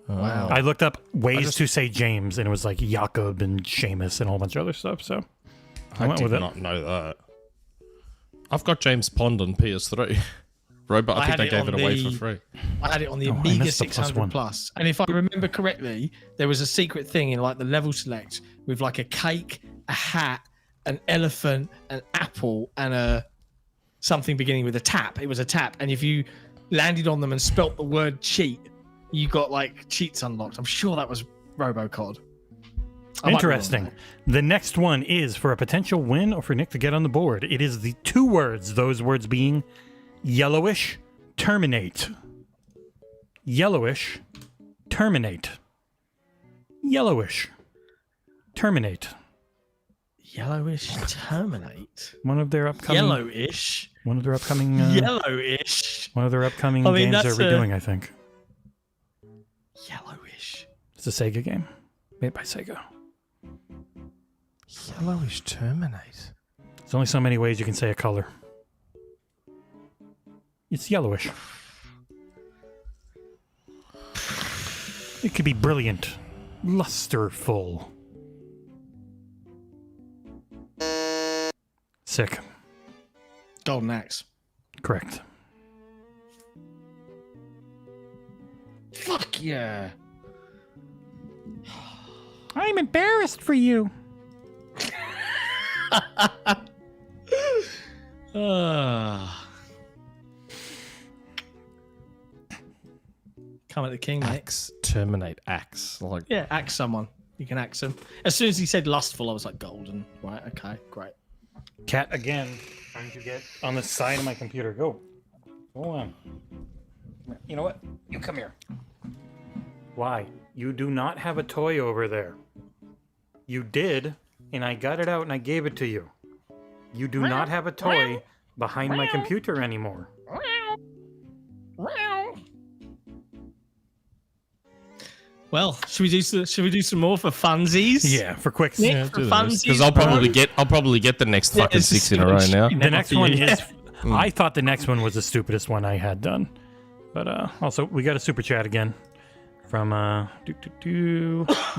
Wow. I looked up ways to say James, and it was like Jakob and Seamus and a whole bunch of other stuff. So I went did with it. not know that. I've got James Pond on PS3. Robot, I think had they it gave on it away the- for free. I had it on the Oh, I Amiga missed the plus 600 one. Plus, and if I remember correctly, there was a secret thing in like the level select with like a cake, a hat, an elephant, an apple, and a something beginning with a tap. It was a tap, and if you landed on them and spelt the word cheat, you got like cheats unlocked. I'm sure that was Robocod. I might be wrong, Interesting. though. The next one is for a potential win or for Nick to get on the board. It is the two words, those words being yellowish, terminate. Yellowish, terminate. Yellowish, terminate. Yellowish terminate. One of their upcoming. Yellowish. One of their upcoming. Yellowish. One of their upcoming I mean, games they're that's a- redoing, I think. Yellowish. It's a Sega game made by Sega. Yellowish Terminate. There's only so many ways you can say a color. It's yellowish. It could be brilliant, lusterful. Sick. Golden Axe. Correct. Fuck yeah. I'm embarrassed for you. Come at the king, mate. Axe. Terminate. Axe. Like, Yeah, axe someone. You can axe him. As soon as he said lustful, I was like, golden. Right, okay, great. Cat again. Trying to get on the side of my computer. Go. Go on. You know what? You come here. Why? You do not have a toy over there. You did, and I got it out and I gave it to you. You do not have a toy behind my computer anymore. Well, should we do some more for funsies? Yeah, for quick. Nick, Yeah. for funsies. because I'll probably get the next Yeah, fucking it's 6 in a row now. The next one Yeah. is. I thought the next one was the stupidest one I had done, but also we got a super chat again from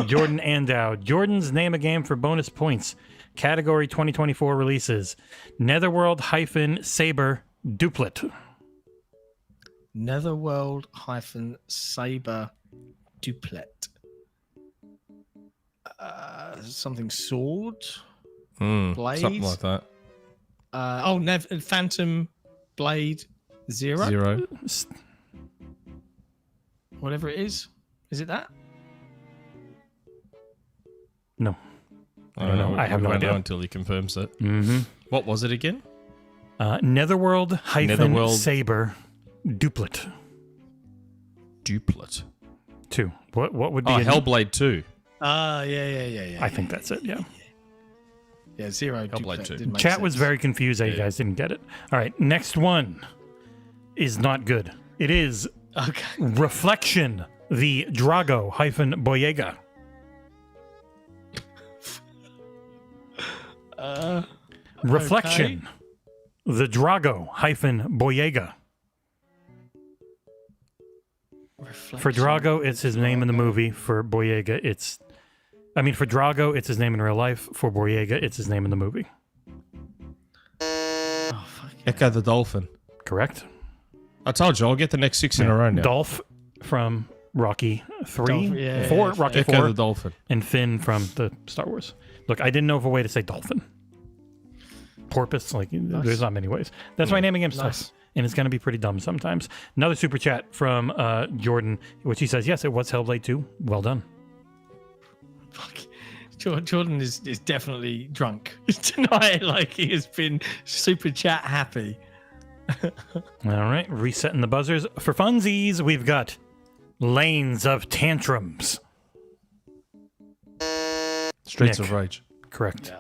Jordan Andow. Jordan's name a game for bonus points. Category 2024 releases: Netherworld-Saber Duplet. Netherworld-Saber Duplet. Something sword? Blade? Something like that. Phantom Blade Zero? Zero. Whatever it is. Is it that? No. I don't know. I have no won't idea. know until he confirms it. Mm-hmm. What was it again? Netherworld-Saber Duplet. Duplet. 2. What would be Oh, a- Hellblade 2. Yeah. I think that's it, yeah. Yeah, Zero Hellblade Duplet 2. didn't make Chat was sense. very confused that you guys didn't get it. All right, next one is not good. It is Okay. Reflection, the Drago-Boyega. Reflection, the Drago-Boyega. For Drago, it's his name in the movie. For Boyega, for Drago, it's his name in real life. For Boyega, it's his name in the movie. Echo the Dolphin. Correct. I told you, I'll get the next 6 in a row now. Dolph from Rocky 3. Dolph, yeah, 4, yeah, Rocky Echo 4. the Dolphin. And Finn from the Star Wars. Look, I didn't know of a way to say dolphin. Porpoise, like, there's not many ways. That's why naming him stuff. Nice. And it's going to be pretty dumb sometimes. Another super chat from Jordan, which he says, yes, it was Hellblade 2. Well done. Fuck. Jordan is definitely drunk tonight. Like, he has been super chat happy. All right, resetting the buzzers. For funsies, we've got Lanes of Tantrums. Streets Nick. of Rage. Correct.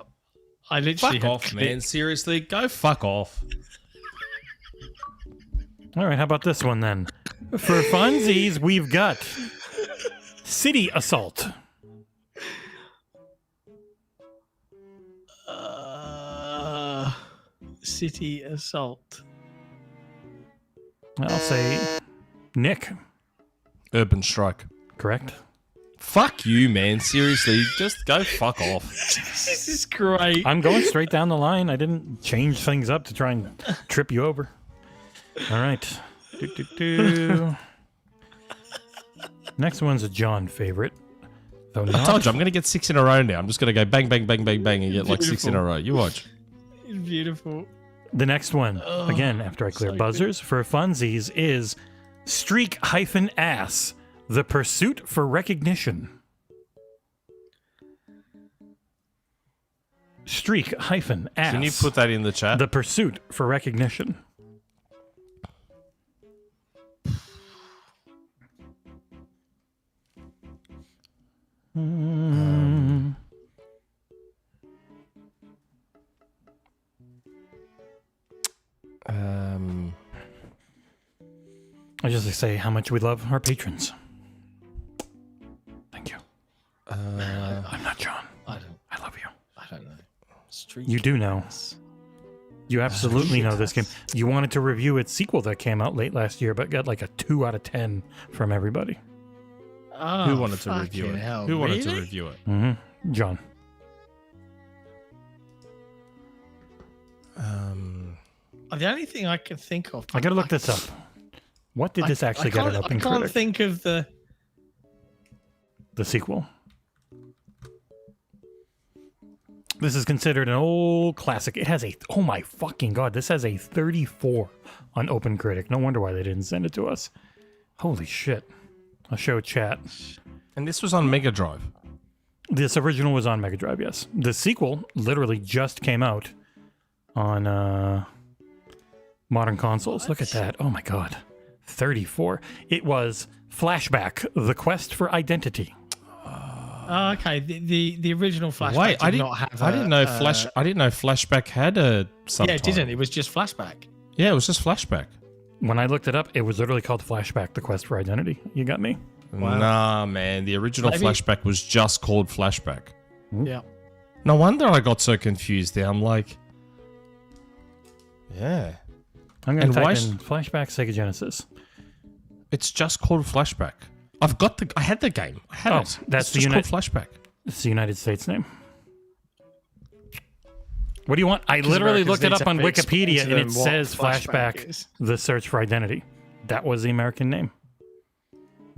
I literally Fuck off, man. Seriously, go fuck off. All right, how about this one then? For funsies, we've got City Assault. City Assault. I'll say Nick. Urban Strike. Correct. Fuck you, man. Seriously, just go fuck off. This is great. I'm going straight down the line. I didn't change things up to try and trip you over. All right. Next one's a John favorite. Though I not. told you, I'm going to get 6 in a row now. I'm just going to go bang, bang, bang, bang, bang and get like 6 in a row. You watch. Beautiful. The next one, again, after I clear so buzzers, for funsies, is Streak-Ass, the pursuit for recognition. Streak-Ass. Can you put that in the chat? The pursuit for recognition. I just like to say how much we love our patrons. Thank you. I'm not John. I love you. don't know. Street. You do know. You absolutely know this game. You wanted to review its sequel that came out late last year, but got like a 2 out of 10 from everybody. Oh, Who wanted to review fucking it? hell, Who wanted to really? review it? Mm-hmm. John. The only thing I can think of. I gotta look this up. What did this actually get an I open can't critic? think of the. The sequel. This is considered an old classic. It has a, oh my fucking god, this has a 34 on OpenCritic. No wonder why they didn't send it to us. Holy shit. I'll show chat. And this was on Mega Drive. This original was on Mega Drive, yes. The sequel literally just came out on modern consoles. Look at that. Oh my god. 34. It was Flashback, The Quest for Identity. Oh, okay. The original Flashback. Wait, I did didn't. not have. I didn't know I didn't know Flashback had a subtitle. Yeah, it didn't. It was just Flashback. Yeah, it was just Flashback. When I looked it up, it was literally called Flashback, The Quest for Identity. You got me? Nah, man. The original Maybe- Flashback was just called Flashback. Yeah. No wonder I got so confused there. I'm like, yeah, I'm going And to why type in Flashback Sega Genesis. it's just called Flashback. I had the game. I had Oh, it. that's It's the just called Uni- Flashback. It's the United States name. What do you want? I literally Americans looked it need up to on explain Wikipedia to and them it what says Flashback Flashback, is. The Search for Identity. That was the American name.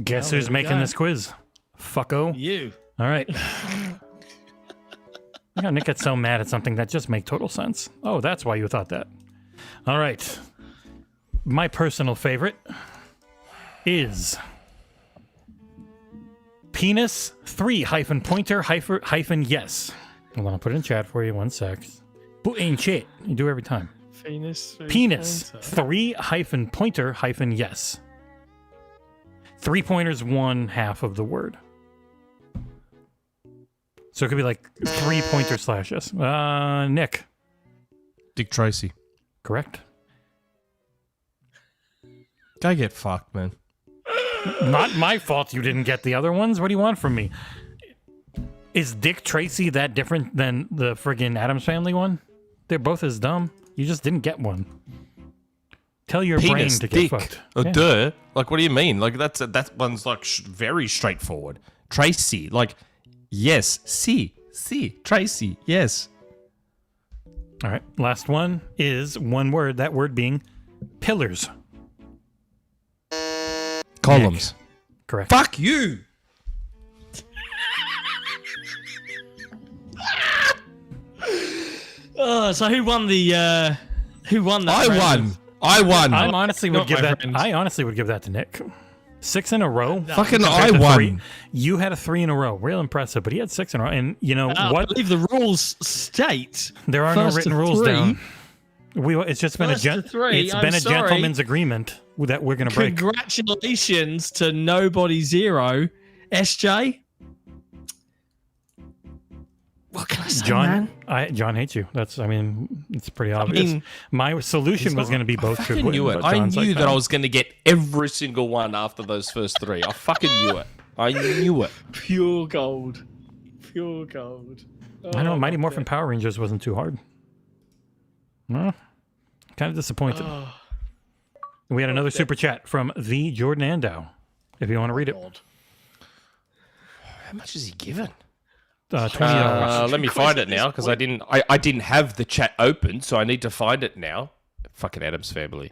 Guess Well, who's there we making go. this quiz? Fucko. You. All right. Look how Nick gets so mad at something that just makes total sense. Oh, that's why you thought that. All right. My personal favorite is penis 3 -pointer hyphen yes. Hold on, I'll put it in chat for you. 1 sec. Put in chat. You do every time. Penis 3 -pointer yes. 3 pointers, 1/2 of the word. So it could be like 3 pointer slash yes. Nick. Dick Tracy. Correct. Go get fucked, man. Not my fault you didn't get the other ones. What do you want from me? Is Dick Tracy that different than the friggin' Addams Family one? They're both as dumb. You just didn't get one. Tell your brain Penis, to get dick. fucked. Oh, Yeah. duh. Like, what do you mean? Like, that one's like very straightforward. Tracy. Like, yes. C. Tracy. Yes. All right. Last one is one word. That word being pillars. Columns. Correct. Fuck you. So who won the? Who won that? I won. I honestly would Not give my that. friend. I honestly would give that to Nick. 6 in a row. Fucking I Compared to won. 3. You had a 3 in a row. Real impressive. But he had 6 in a row. And you know I what? believe the rules state There are no first written to rules 3. down. It's just been First to 3, it's I'm been a sorry. gentleman's agreement that we're going to break. Congratulations to Nobody Zero, SJ. What can I say, John, man? John hates you. It's pretty obvious. mean, My solution was going to be both I should fucking win. knew it. but I John's knew like, that "No." I was going to get every single one after those first 3. I fucking knew it. I knew it. Pure gold. Pure gold. I know Oh, Mighty Morphin dear. Power Rangers wasn't too hard. Well, kind of disappointed. Oh, We had another super chat from the Jordan Andow. If you want to read it, God. How much is he given? $20. Let me find it now because I didn't have the chat open, so I need to find it now. Fucking Adam's family.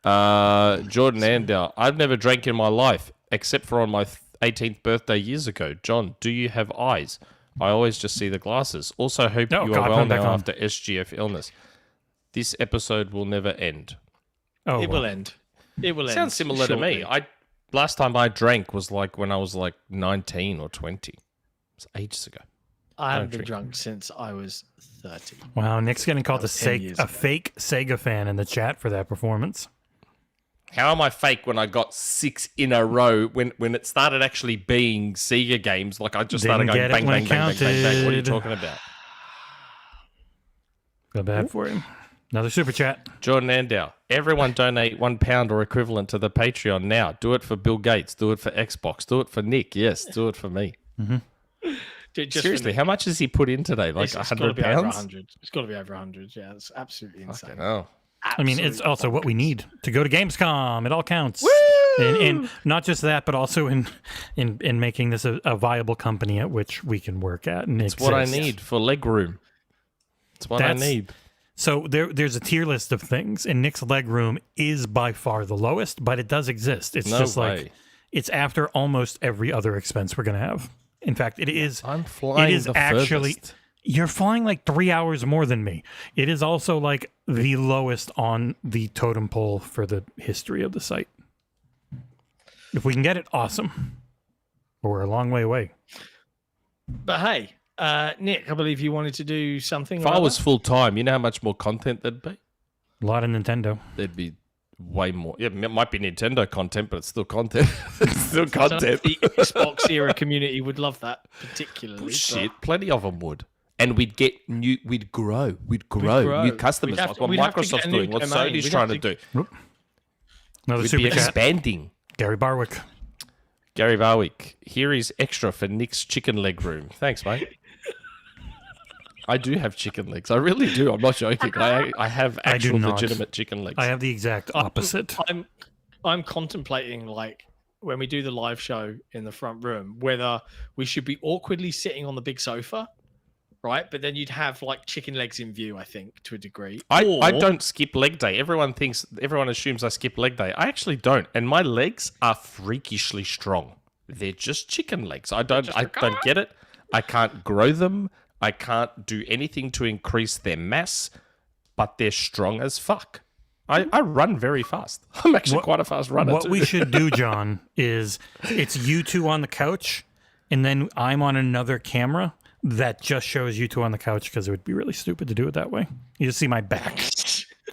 Jordan Andow. I've never drank in my life except for on my 18th birthday years ago. John, do you have eyes? I always just see the glasses. Also, hope Oh, you God, are put well them back now on. after SGF illness. This episode will never end. Oh, It will end. It will end. Sounds similar to me. shortly. Last time I drank was like when I was like 19 or 20. It's ages ago. I haven't don't been drink. drunk since I was 30. Wow, Nick's getting called That was 10 years a ago. fake Sega fan in the chat for that performance. How am I fake when I got 6 in a row when it started actually being Sega games? Like I just started Didn't going get it bang, when bang, it bang, bang, bang, bang. What are you counted. talking about? Feel bad for him. Another super chat. Jordan Andow. Everyone donate £1 or equivalent to the Patreon now. Do it for Bill Gates. Do it for Xbox. Do it for Nick. Yes, do it for me. Just Seriously, how much has he put in today? Like it's gotta be over £100? 100. It's got to be over 100. Yeah, it's absolutely insane. Oh. I mean, it's Absolutely also what we need to go to Gamescom. It all counts. And not just that, but also in making this a viable company at which we can work at. And It's what I exist. need for leg room. It's what That's- I need. So there's a tier list of things, and Nick's leg room is by far the lowest, but it does exist. It's No just way. like it's after almost every other expense we're gonna have. In fact, it is. I'm flying It is the actually. furthest. You're flying like 3 hours more than me. It is also like the lowest on the totem pole for the history of the site. If we can get it, awesome. But we're a long way away. But hey, Nick, I believe you wanted to do something. If or I was other? full time, you know how much more content there'd be? A lot of Nintendo. There'd be way more. Yeah, it might be Nintendo content, but it's still content. It's still I don't know content. if the Xbox era community would love that particularly. but- Shit, plenty of them would. And we'd get new. We'd grow grow. new customers, We'd have like to- what we'd have to Microsoft's get a new doing, what domain. Sony's We'd trying have to to- do. Another We'd be super chat. expanding. Gary Barwick. Gary Varwick, here is extra for Nick's chicken leg room. Thanks, mate. I do have chicken legs. I really do. I'm not joking. I have I do actual not. legitimate chicken legs. I have the exact opposite. I'm contemplating, like, when we do the live show in the front room, whether we should be awkwardly sitting on the big sofa, right? But then you'd have like chicken legs in view, I think, to a degree. I Or- don't skip leg day. Everyone assumes I skip leg day. I actually don't. And my legs are freakishly strong. They're just chicken legs. I don't get it. I can't grow them. I can't do anything to increase their mass, but they're strong as fuck. I run very fast. I'm actually quite a fast runner. What too. we should do, John, is it's you two on the couch, and then I'm on another camera that just shows you two on the couch because it would be really stupid to do it that way. You just see my back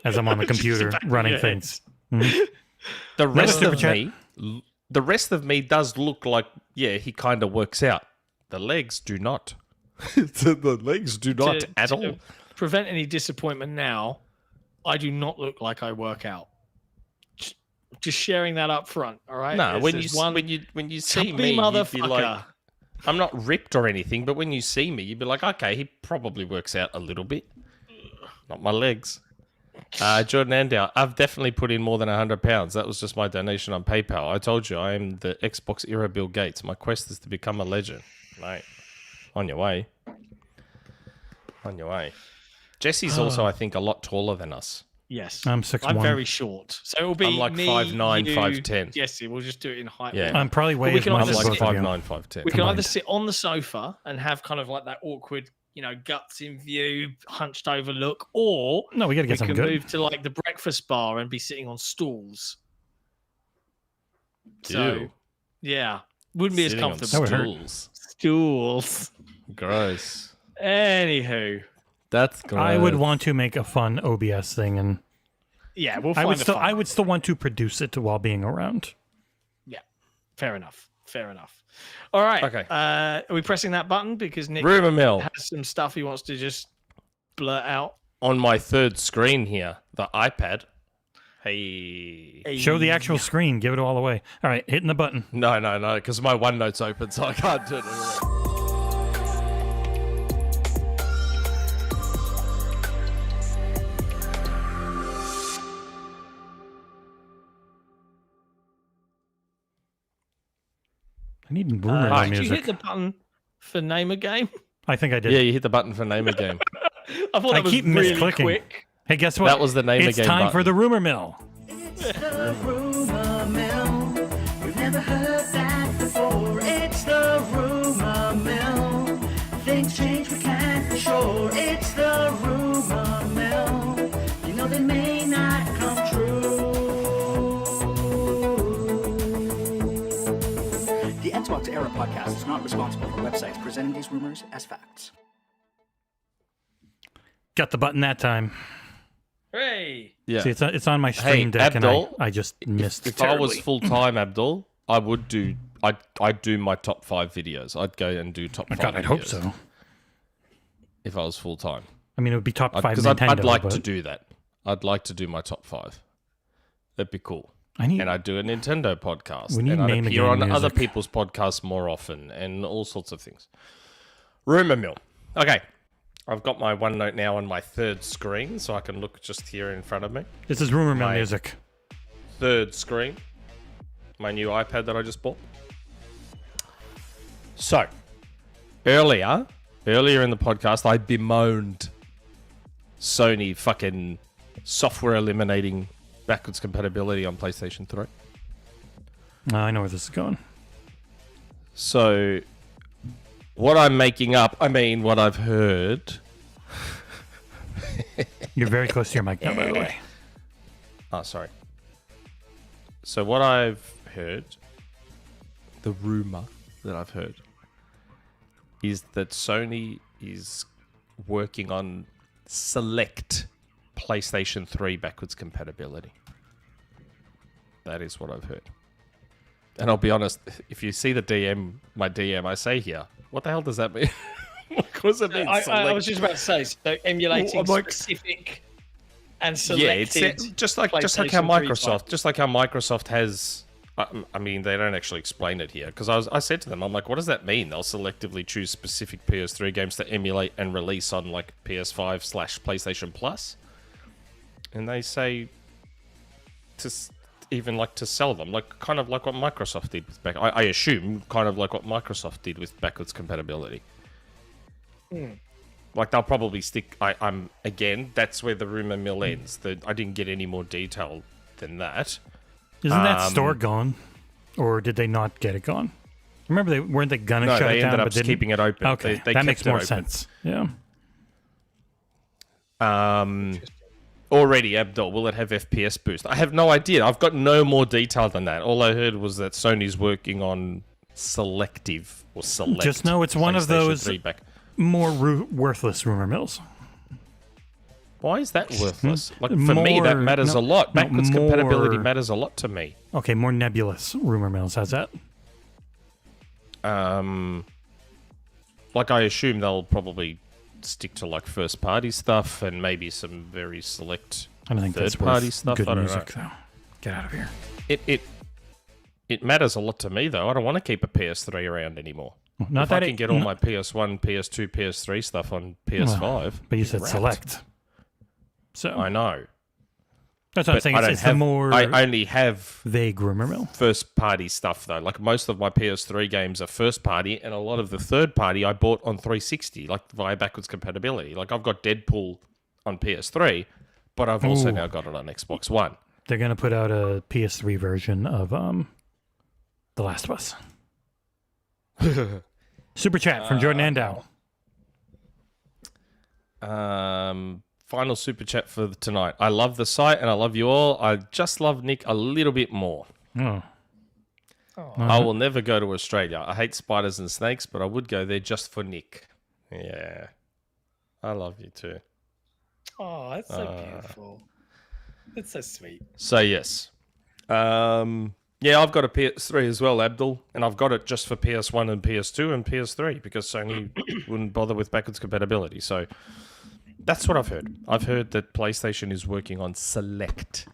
as I'm on the computer running things. The rest super of chat. me, the rest of me does look like, yeah, he kind of works out. The legs do not. The legs do not at all. Prevent any disappointment now, I do not look like I work out. Just sharing that up front, all right? No, There's when you see chubby me, you'd be like, motherfucker. I'm not ripped or anything, but when you see me, you'd be like, okay, he probably works out a little bit. Not my legs. Jordan Andow, I've definitely put in more than £100. That was just my donation on PayPal. I told you I am the Xbox era Bill Gates. My quest is to become a legend. Mate, on your way. On your way. Jesse's also, I think, a lot taller than us. Yes. I'm 6'1". I'm very short. So it'll be I'm like me, 5'9", you, 5'10". Jesse, we'll just do it in height. Yeah. I'm probably way we as can much I'm as like both of you. 5'9", 5'10". We can either Combined. sit on the sofa and have kind of like that awkward, guts in view, hunched over look, or No, we got to we get can something good. move to like the breakfast bar and be sitting on stools. So, Ew. yeah, wouldn't be as Sitting on comfortable. That would hurt. stools. Stools. Gross. Anywho, That's gross. I would want to make a fun OBS thing, and yeah, we'll I find would a still, fun I would still want to produce it while being around. Yeah, fair enough. Fair enough. All right. Okay. Are we pressing that button because Nick Rumourmill. has some stuff he wants to just blurt out? On my third screen here, the iPad. Hey. Show the actual screen. Give it all away. All right, hitting the button. No, because my OneNote's open, so I can't do it anyway. I need rumor Did you music. hit the button for name a game? I think I did. Yeah, you hit the button for name a game. I thought I that was keep really misclicking. quick. Hey, guess what? That was the name It's again time for button. the rumor mill. It's the rumor mill. We've never heard that before. It's the rumor mill. Things change, we can't be sure. It's the rumor mill. You know they may not come true. The XboxEra podcast is not responsible for websites presenting these rumors as facts. Got the button that time. Hey. Yeah. See, it's on my stream deck, Abdul, and I just missed If I was terribly. full time, Abdul, I'd do my top 5 videos. I'd go and do top 5 God, I'd videos hope so. if I was full time. I mean, it would be top 5 Because Nintendo. I'd like but to do that. I'd like to do my top 5. That'd be cool. I need. And I'd do a Nintendo podcast. We need and I'd name a appear game on other music. people's podcasts more often and all sorts of things. Rumourmill. Okay. I've got my OneNote now on my third screen, so I can look just here in front of me. This is rumor mill my- music. Third screen. My new iPad that I just bought. So, earlier in the podcast, I bemoaned Sony fucking software eliminating backwards compatibility on PlayStation 3. I know where this is going. So, what I'm making up, what I've heard. You're very close to your mic now, by the way. Oh, sorry. So, what I've heard, the rumor that I've heard, is that Sony is working on select PlayStation 3 backwards compatibility. That is what I've heard. And I'll be honest, if you see my DM I say here, what the hell does that mean? What does it mean? I was just about to say, so emulating Well, I'm like- specific and Yeah, it's selected. just like how PlayStation 3 Microsoft has. I mean, they don't actually explain it here because I said to them, I'm like, what does that mean? They'll selectively choose specific PS3 games to emulate and release on like PS5/PlayStation Plus, and they say even like to sell them, like kind of like what Microsoft did with I assume kind of like what Microsoft did with backwards compatibility. Like they'll probably stick. I'm again. That's where the rumor mill ends. I didn't get any more detail than that. Isn't that store gone? Or did they not get it gone? Remember, weren't they gonna No, shut they it down? ended up but just didn't? keeping it open. Okay, They that kept makes it more open. sense. Yeah. Already, Abdul, will it have FPS boost? I have no idea. I've got no more detail than that. All I heard was that Sony's working on selective or select. Just know it's one of PlayStation those 3 back. more worthless rumor mills. Why is that worthless? Like for me, that More- matters no, a lot. no, Backwards compatibility more- matters a lot to me. Okay, more nebulous rumor mills. How's that? Like I assume they'll probably stick to like first party stuff and maybe some very select I don't think third that's party worth stuff. good I don't music, know. though. Get out of here. It matters a lot to me though. I don't want to keep a PS3 around anymore. Not If that I can get all my PS1, PS2, PS3 stuff on PS5. But you said wrapped. select. So I know. that's what I'm But saying. I It's, don't it's have, the more I only have vague rumor mill. first party stuff though. Like most of my PS3 games are first party, and a lot of the third party I bought on 360, like via backwards compatibility. Like I've got Deadpool on PS3, but I've also Ooh. now got it on Xbox One. They're going to put out a PS3 version of The Last of Us. Super chat from Jordan Andow. Final super chat for tonight. I love the site and I love you all. I just love Nick a little bit more. Oh. I will never go to Australia. I hate spiders and snakes, but I would go there just for Nick. Yeah. I love you too. Oh, that's so beautiful. That's so sweet. So, yes. Yeah, I've got a PS3 as well, Abdul, and I've got it just for PS1 and PS2 and PS3 because Sony wouldn't bother with backwards compatibility. So, that's what I've heard. I've heard that PlayStation is working on select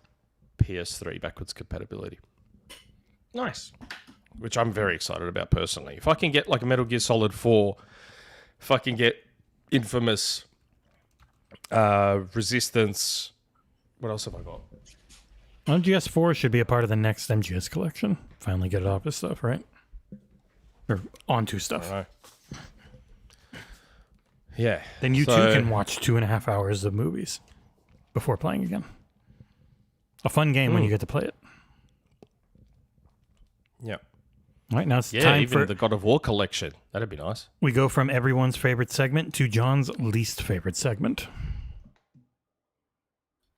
PS3 backwards compatibility. Nice. Which I'm very excited about personally. If I can get like a Metal Gear Solid 4, if I can get Infamous, Resistance, what else have I got? MGS4 should be a part of the next MGS collection. Finally get it off his stuff, right? Or onto stuff. I don't know. Yeah. Then you too can watch 2.5 hours of movies before playing again. A fun game when you get to play it. Yeah. All right, now it's Yeah, time even for... the God of War collection. That'd be nice. We go from everyone's favorite segment to John's least favorite segment.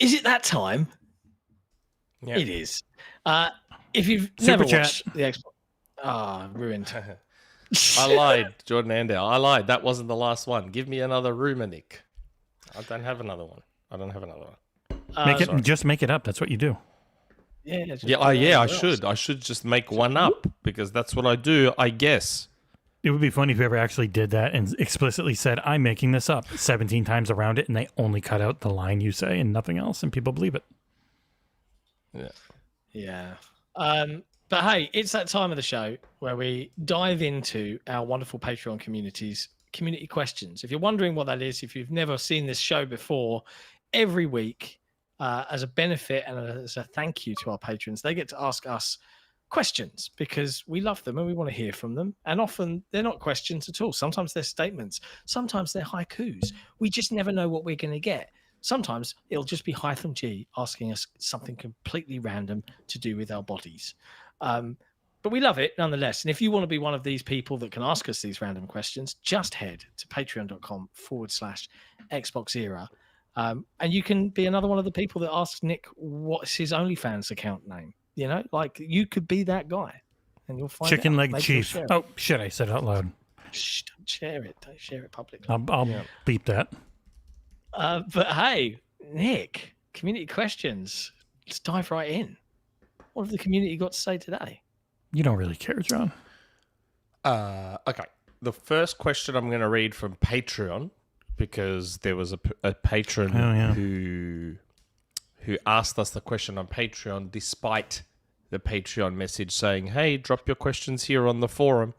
Is it that time? Yeah. It is. If you've Super never chat. watched the Xbox, ruined. I lied, Jordan Andow. I lied. That wasn't the last one. Give me another rumor, Nick. I don't have another one. Just make it up. That's what you do. Yeah, just I should. I should just make one up because that's what I do, I guess. It would be funny if you ever actually did that and explicitly said, I'm making this up 17 times around it, and they only cut out the line you say and nothing else, and people believe it. Yeah. But hey, it's that time of the show where we dive into our wonderful Patreon community's community questions. If you're wondering what that is, if you've never seen this show before, every week, as a benefit and as a thank you to our patrons, they get to ask us questions because we love them and we want to hear from them. And often they're not questions at all. Sometimes they're statements. Sometimes they're haikus. We just never know what we're going to get. Sometimes it'll just be Hytham G asking us something completely random to do with our bodies. But we love it nonetheless. And if you want to be one of these people that can ask us these random questions, just head to patreon.com/XboxEra. And you can be another one of the people that asks Nick what's his OnlyFans account name. You know, like you could be that guy and you'll find Chicken out. leg Maybe chief. you'll share it. Oh, shit, I said it out loud. Shh, don't share it. Don't share it publicly. I'll beep that. But hey, Nick, community questions. Let's dive right in. What have the community got to say today? You don't really care, John. Okay. The first question I'm going to read from Patreon because there was a patron who asked us the question on Patreon despite the Patreon message saying, hey, drop your questions here on the forum.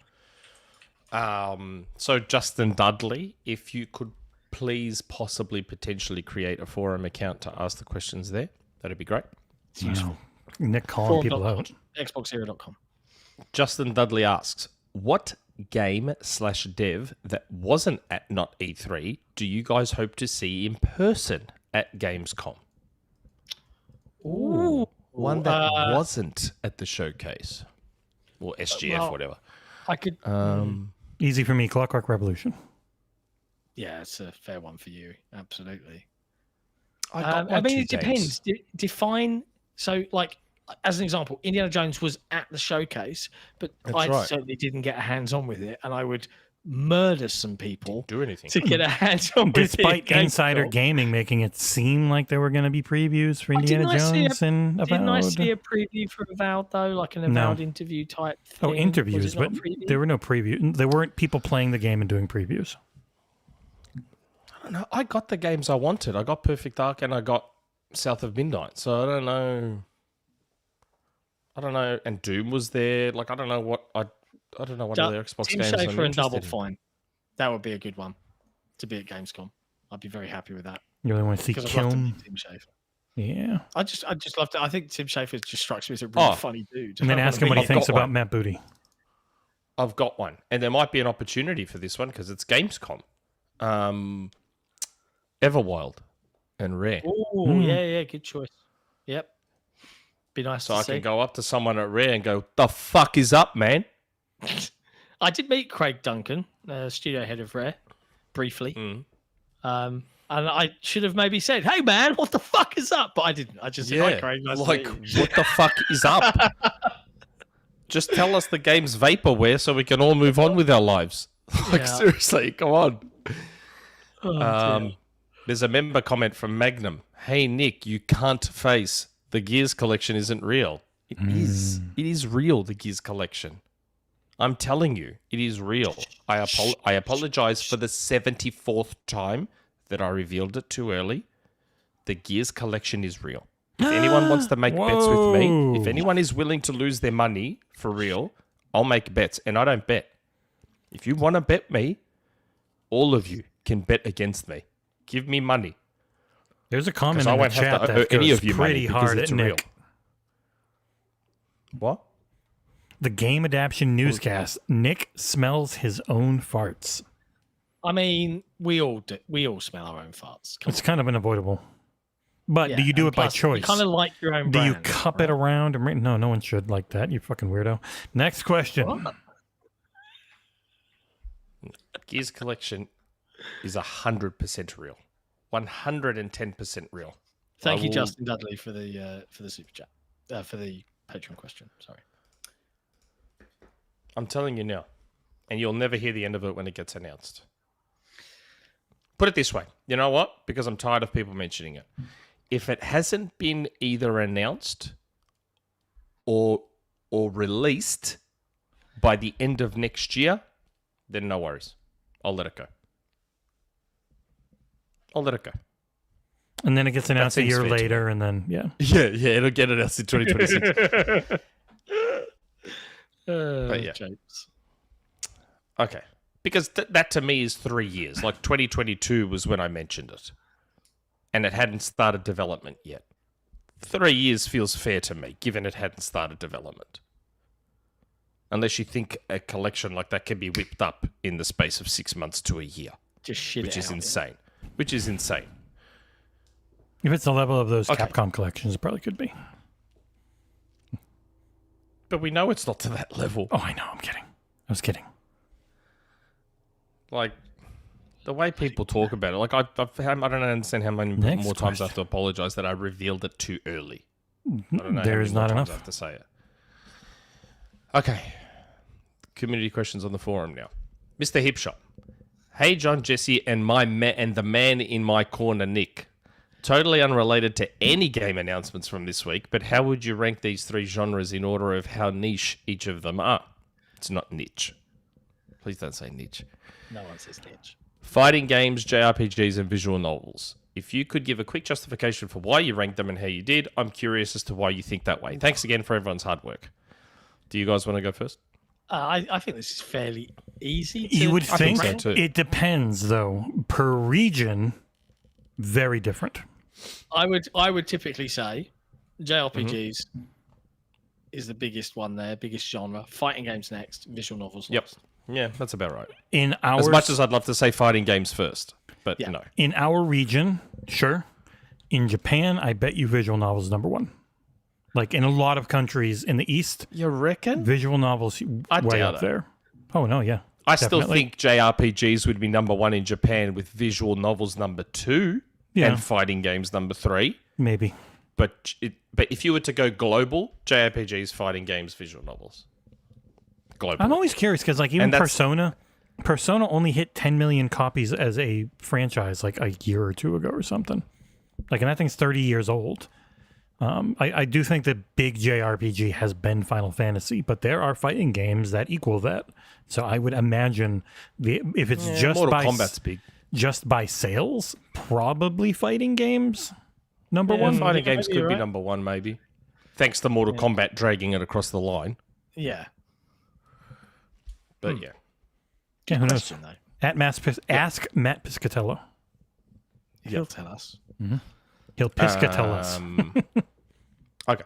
So Justin Dudley, if you could please possibly potentially create a forum account to ask the questions there, that'd be great. It's useful. Nick calling people out. XboxEra.com. Justin Dudley asks, what game/dev that wasn't at not E3 do you guys hope to see in person at Gamescom? Ooh. One that wasn't at the showcase or SGF, whatever. I could. Easy for me, Clockwork Revolution. Yeah, it's a fair one for you. Absolutely. I mean, it depends. Define. So, like, as an example, Indiana Jones was at the showcase, but I certainly didn't get a hands-on with it, and I would murder some people do anything to get a hands-on with it. Despite Insider Gaming making it seem like there were going to be previews for Indiana Jones and Avowed. Didn't I see a preview for Avowed, though? Like an Avowed interview type thing? Oh, interviews, but there were no preview. There weren't people playing the game and doing previews. I don't know. I got the games I wanted. I got Perfect Dark and I got South of Midnight. So I don't know. And Doom was there. Like I don't know what other Xbox Team games. Schafer and Double in. Fine. That would be a good one to be at Gamescom. I'd be very happy with that. You really want to see Because I'd love to Kiln? meet Tim Schafer. Yeah. I just love to. I think Tim Schafer just strikes me as a really funny dude. And then ask him what he thinks got about one. Matt Booty. I've got one, and there might be an opportunity for this one because it's Gamescom. Everwild. and Rare. Oh, yeah, good choice. Yep. Be nice So to I see. can go up to someone at Rare and go, "The fuck is up, man?" I did meet Craig Duncan, studio head of Rare, briefly. And I should have maybe said, "Hey, man, what the fuck is up?" But I didn't. I just said, "Hi, Craig. Nice to like, meet you." what the fuck is up? Just tell us the game's vaporware so we can all move on with our lives. Like, Yeah. seriously, come on. Oh, dear. There's a member comment from Magnum. Hey, Nick, you can't face the Gears collection isn't real. It is. It is real, the Gears collection. I'm telling you, it is real. I apologize for the 74th time that I revealed it too early. The Gears collection is real. If anyone wants to make bets with me, if anyone is willing to lose their money for real, I'll make bets. And I don't bet. If you want to bet me, all of you can bet against me. Give me money. There's a comment 'Cause in I the won't have chat to owe that any goes of you money pretty because hard it's at real. Nick. What? The Game Adaption newscast. Nick smells his own farts. I mean, we all do. We all smell our own farts. Come It's kind of unavoidable. But on. do you do and it by plus, choice? You kind of like your own Do you brand, cup right? it around? And no, no one should like that. You fucking weirdo. Next question. What? Gears collection is 100% real. 110% real. Thank I you, will- Justin Dudley, for the super chat, for the Patreon question. Sorry. I'm telling you now. And you'll never hear the end of it when it gets announced. Put it this way. You know what? Because I'm tired of people mentioning it. If it hasn't been either announced or released by the end of next year, then no worries. I'll let it go. I'll let it go. And then it gets announced a seems year fair to me. later, and then, yeah. Yeah, it'll get announced in 2026. But yeah. Japes. Okay. Because that to me is 3 years. Like 2022 was when I mentioned it. And it hadn't started development yet. 3 years feels fair to me, given it hadn't started development. Unless you think a collection like that can be whipped up in the space of 6 months to a year. Just shit Which it is out, yeah. insane. Which is insane. If it's the level of those Okay. Capcom collections, it probably could be. But we know it's not to that level. Oh, I know. I'm kidding. I was kidding. Like, the way people talk about it, like, I don't understand how many Next more times I have question. to apologize that I revealed it too early. I don't know how There's many more not times enough. I have to say it. Okay. Community questions on the forum now. Mr. Hipshot. Hey, John, Jesse, and the man in my corner, Nick. Totally unrelated to any game announcements from this week, but how would you rank these three genres in order of how niche each of them are? It's not niche. Please don't say niche. No one says niche. Fighting games, JRPGs, and visual novels. If you could give a quick justification for why you ranked them and how you did, I'm curious as to why you think that way. Thanks again for everyone's hard work. Do you guys want to go first? I think this is fairly easy. You would I think think so too. it depends, though. Per region, very different. I would typically say JRPGs Mm-hmm. is the biggest one there, biggest genre. Fighting games next, visual novels Yep. next. Yeah, that's about right. In our As much as I'd love to say fighting games first, but Yeah. no. in our region, sure. In Japan, I bet you visual novels number one. Like in a lot of countries in the East, You reckon? visual novels I way doubt up it. there. Oh no, yeah. I still definitely. think JRPGs would be number one in Japan with visual novels number two Yeah. and fighting games number three. Maybe. But if you were to go global, JRPGs, fighting games, visual novels. Global. I'm always curious because like even And that's- Persona only hit 10 million copies as a franchise like a year or two ago or something. Like, and that thing's 30 years old. I do think the big JRPG has been Final Fantasy, but there are fighting games that equal that. So I would imagine if it's just Mortal by Kombat's big. just by sales, probably fighting games number Yeah, one. fighting Yeah, games maybe could you're be right. number one, maybe. Thanks to Mortal Kombat dragging it across the line. Yeah. But yeah. Yeah, who knows? Question, though. Ask Matt Piscatello. He'll tell us. He'll Piscatell us. Okay.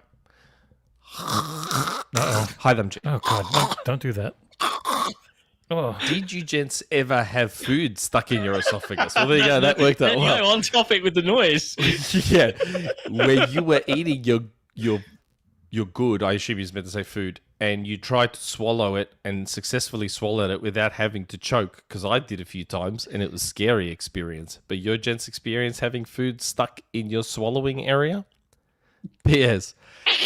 Uh-oh. Hytham G. Oh, God. No, don't do that. Oh, Did you gents ever have food stuck in your esophagus? Well, there you go. That worked out well. On topic with the noise. Yeah, where you were eating your good, I assume he's meant to say food, and you tried to swallow it and successfully swallowed it without having to choke, because I did a few times, and it was a scary experience. But your gents experience having food stuck in your swallowing area? P.S.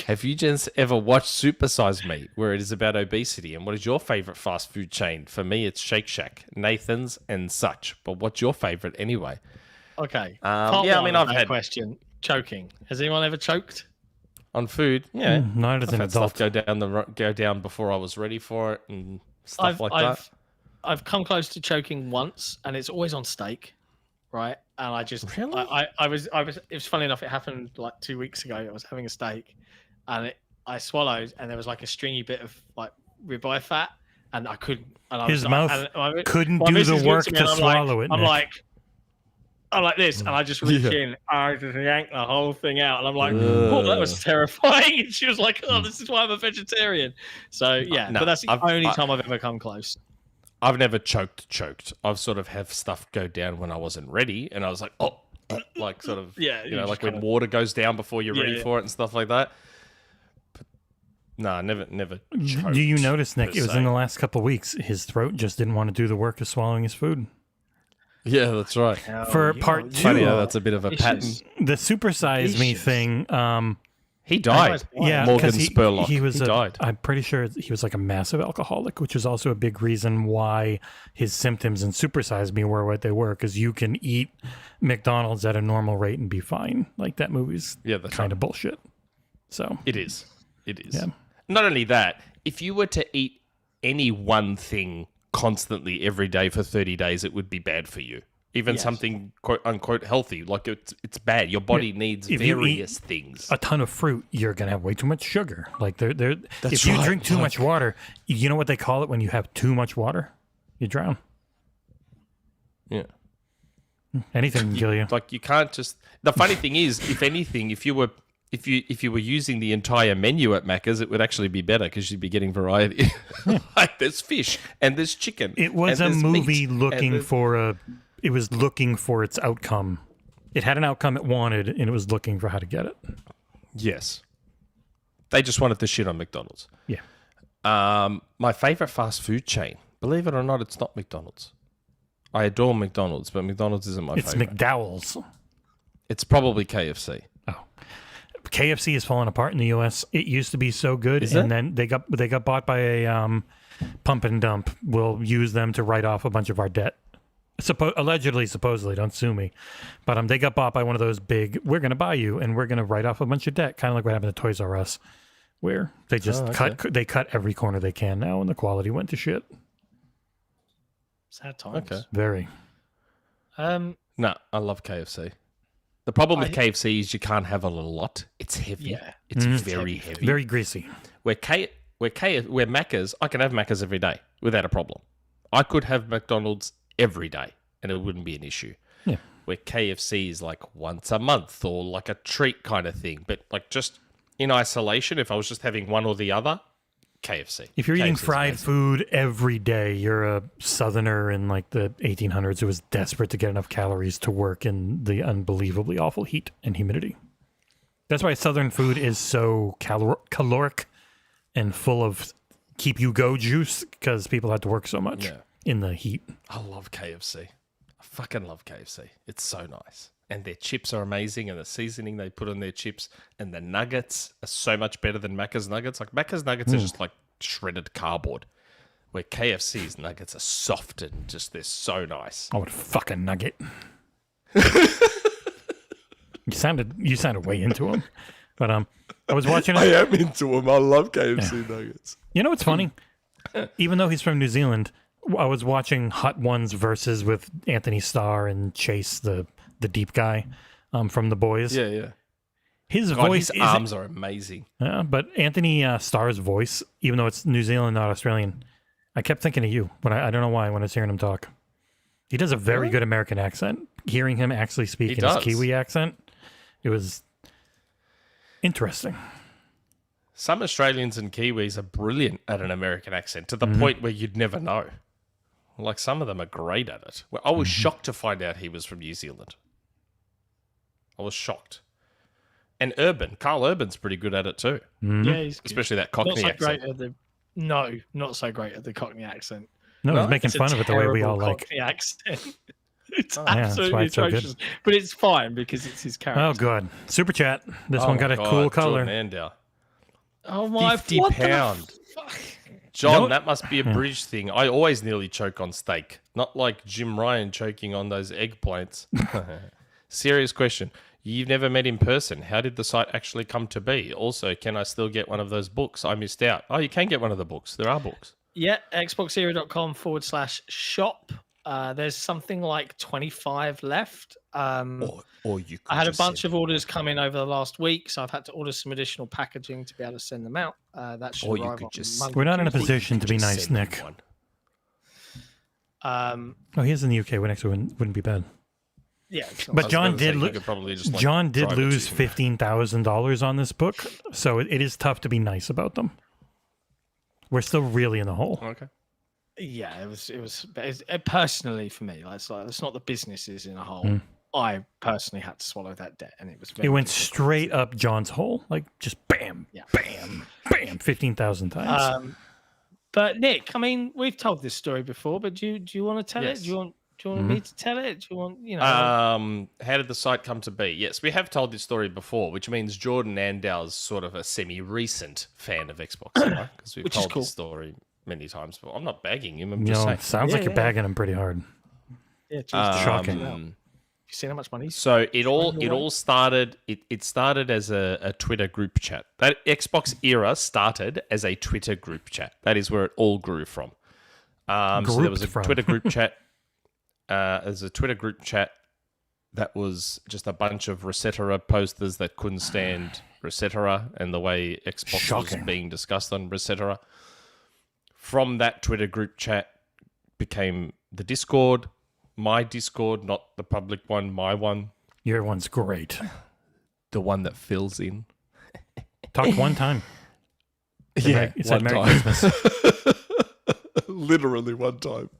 Have you gents ever watched Super Size Me, where it is about obesity? And what is your favourite fast food chain? For me, it's Shake Shack, Nathan's, and such. But what's your favourite anyway? Okay. Yeah, I mean, I've had question. Choking. Has anyone ever choked? on food. Yeah, not as I've an had adult. stuff go down before I was ready for it and stuff that. I've come close to choking once, and it's always on steak, right? And I just Really? I was it was funny enough. It happened like 2 weeks ago. I was having a steak, and I swallowed, and there was like a stringy bit of like ribeye fat, and I couldn't. And I His was mouth like, couldn't my do missus the work looked at me to and swallow it. I'm Nick. like. I'm like this, and I just reach in, I just yank the whole thing out, and I'm like, "Oh, that was terrifying." And she was like, "Oh, this is why I'm a vegetarian." So yeah, No, but that's the I've- only time I've ever come close. I've never choked. I've sort of have stuff go down when I wasn't ready, and I was like, oh, like sort of, Yeah, you you know, just like when kinda- water goes down before you're ready Yeah. for it and stuff like that. But, nah, never choked. Do you notice, Nick? per It was se. in the last couple of weeks. His throat just didn't want to do the work of swallowing his food. Yeah, that's right. For part two, Funny how that's a bit of a pattern. the Super Size Me Issues. thing. He died. Yeah, Morgan 'cause he Spurlock. was He died. I'm pretty sure he was like a massive alcoholic, which was also a big reason why his symptoms in Super Size Me were what they were. Because you can eat McDonald's at a normal rate and be fine. Like that movie's Yeah, that's kind of bullshit. So It is. It is. Yeah. Not only that, if you were to eat any one thing constantly every day for 30 days, it would be bad for you. Even something quote unquote healthy, like it's bad. Your body needs if you various eat things. a ton of fruit, you're gonna have way too much sugar. Like if That's you right, drink too much water, you know what they call it when you have too much water? You drown. Yeah. Anything can kill you. Like you can't just. The funny thing is, if anything, if you were using the entire menu at Macca's, it would actually be better because you'd be getting variety. Like there's fish and there's chicken. It was and a there's movie meat, looking and for it was looking for its outcome. It had an outcome it wanted, and it was looking for how to get it. yes, they just wanted to shit on McDonald's. Yeah. My favorite fast food chain, believe it or not, it's not McDonald's. I adore McDonald's, but McDonald's isn't my It's favorite. McDowell's. It's probably KFC. Oh. KFC is falling apart in the US. It used to be so good, Is and it? then they got bought by a pump and dump. We'll use them to write off a bunch of our debt. Supposedly, don't sue me. But they got bought by one of those big, we're going to buy you, and we're going to write off a bunch of debt, kind of like what happened to Toys R Us, where they just cut every corner they can now, and the quality went to shit. Sad times. Okay. Very. No, I love KFC. The problem with KFC is you can't have a lot. It's heavy. Yeah. It's very heavy. Very greasy. Where Macca's, I can have Macca's every day without a problem. I could have McDonald's every day and it wouldn't be an issue. Yeah. Where KFC is like once a month or like a treat kind of thing. But like just in isolation, if I was just having one or the other, KFC. If you're eating KFC is fried amazing. food every day, you're a southerner in like the 1800s who was desperate to get enough calories to work in the unbelievably awful heat and humidity. That's why southern food is so caloric and full of keep you go juice, because people had to work so much in the heat. I love KFC. I fucking love KFC. It's so nice. And their chips are amazing, and the seasoning they put on their chips, and the nuggets are so much better than Macca's nuggets. Like Macca's nuggets are just like shredded cardboard, where KFC's nuggets are soft and just they're so nice. I would fuck a nugget. You sounded way into him. But I was watching it. am into them. I love KFC nuggets. You know what's funny? Even though he's from New Zealand, I was watching Hot Ones versus with Anthony Starr and Chase, the deep guy from The Boys. Yeah. His God, voice his is arms are amazing. but Anthony Starr's voice, even though it's New Zealand, not Australian, I kept thinking of you when I don't know why when I was hearing him talk. He does a very good American accent. Hearing him actually speak in his does. Kiwi accent, it was interesting. Some Australians and Kiwis are brilliant at an American accent to the point where you'd never know. Like, some of them are great at it. Well, I was shocked to find out he was from New Zealand. I was shocked. And Carl Urban's pretty good at it too. Yeah, he's good. Especially that Cockney not so accent. great at the not so great at the Cockney accent. No, he's making It's a fun of it the way we all terrible like. Cockney accent. It's that's why absolutely it's so good. atrocious, but it's fine because it's his character. Oh, good. Super chat. This Oh one got my a God, cool color. Jordan Andow. Oh my! £50. What the fuck? John, No. that must be a British thing. I always nearly choke on steak. Not like Jim Ryan choking on those eggplants. Serious question. You've never met in person. How did the site actually come to be? Also, can I still get one of those books? I missed out. Oh, you can get one of the books. There are books. Yeah, xboxera.com/shop. There's something like 25 left. Or you could I had a just bunch send- of orders come in over the last week, so I've had to order some additional packaging to be able to send them out. That should Or you arrive could on just- Monday, We're not in a Tuesday. position to be just nice, send Nick. one. Oh, he is in the UK. One extra wouldn't be bad. Yeah, it's I But not- was John gonna say, did you lo- could probably just, like, John did drive it to lose him. $15,000 on this book, so it is tough to be nice about them. We're still really in the hole. Okay. yeah, personally for me. It's not the businesses in a hole. I personally had to swallow that debt, and it was. Very It went difficult. straight up John's hole, like just bam, Yeah. bam, bam, 15,000 times. But Nick, I mean, we've told this story before, but do you want to tell Yes. it? Do you want me to tell it? Do you want How did the site come to be? Yes, we have told this story before, which means Jordan Andow's sort of a semi-recent fan of Xbox, because we've Which is told cool. this story many times. But I'm not bagging him. I'm You just know, saying. it sounds like Yeah, you're yeah. bagging him pretty hard. Yeah, Shocking. You seen how much money? So it all away? started. It started as a Twitter group chat. That XboxEra started as a Twitter group chat. That is where it all grew from. So there was a Grouped from. Twitter group chat. There's a Twitter group chat that was just a bunch of Resetera posters that couldn't stand Resetera and the way Xbox Shocking. was being discussed on Resetera. From that Twitter group chat became the Discord. My Discord, not the public one, my one. Your one's great. The one that fills in. Talked one time. It said one Merry time. Christmas. Literally one time.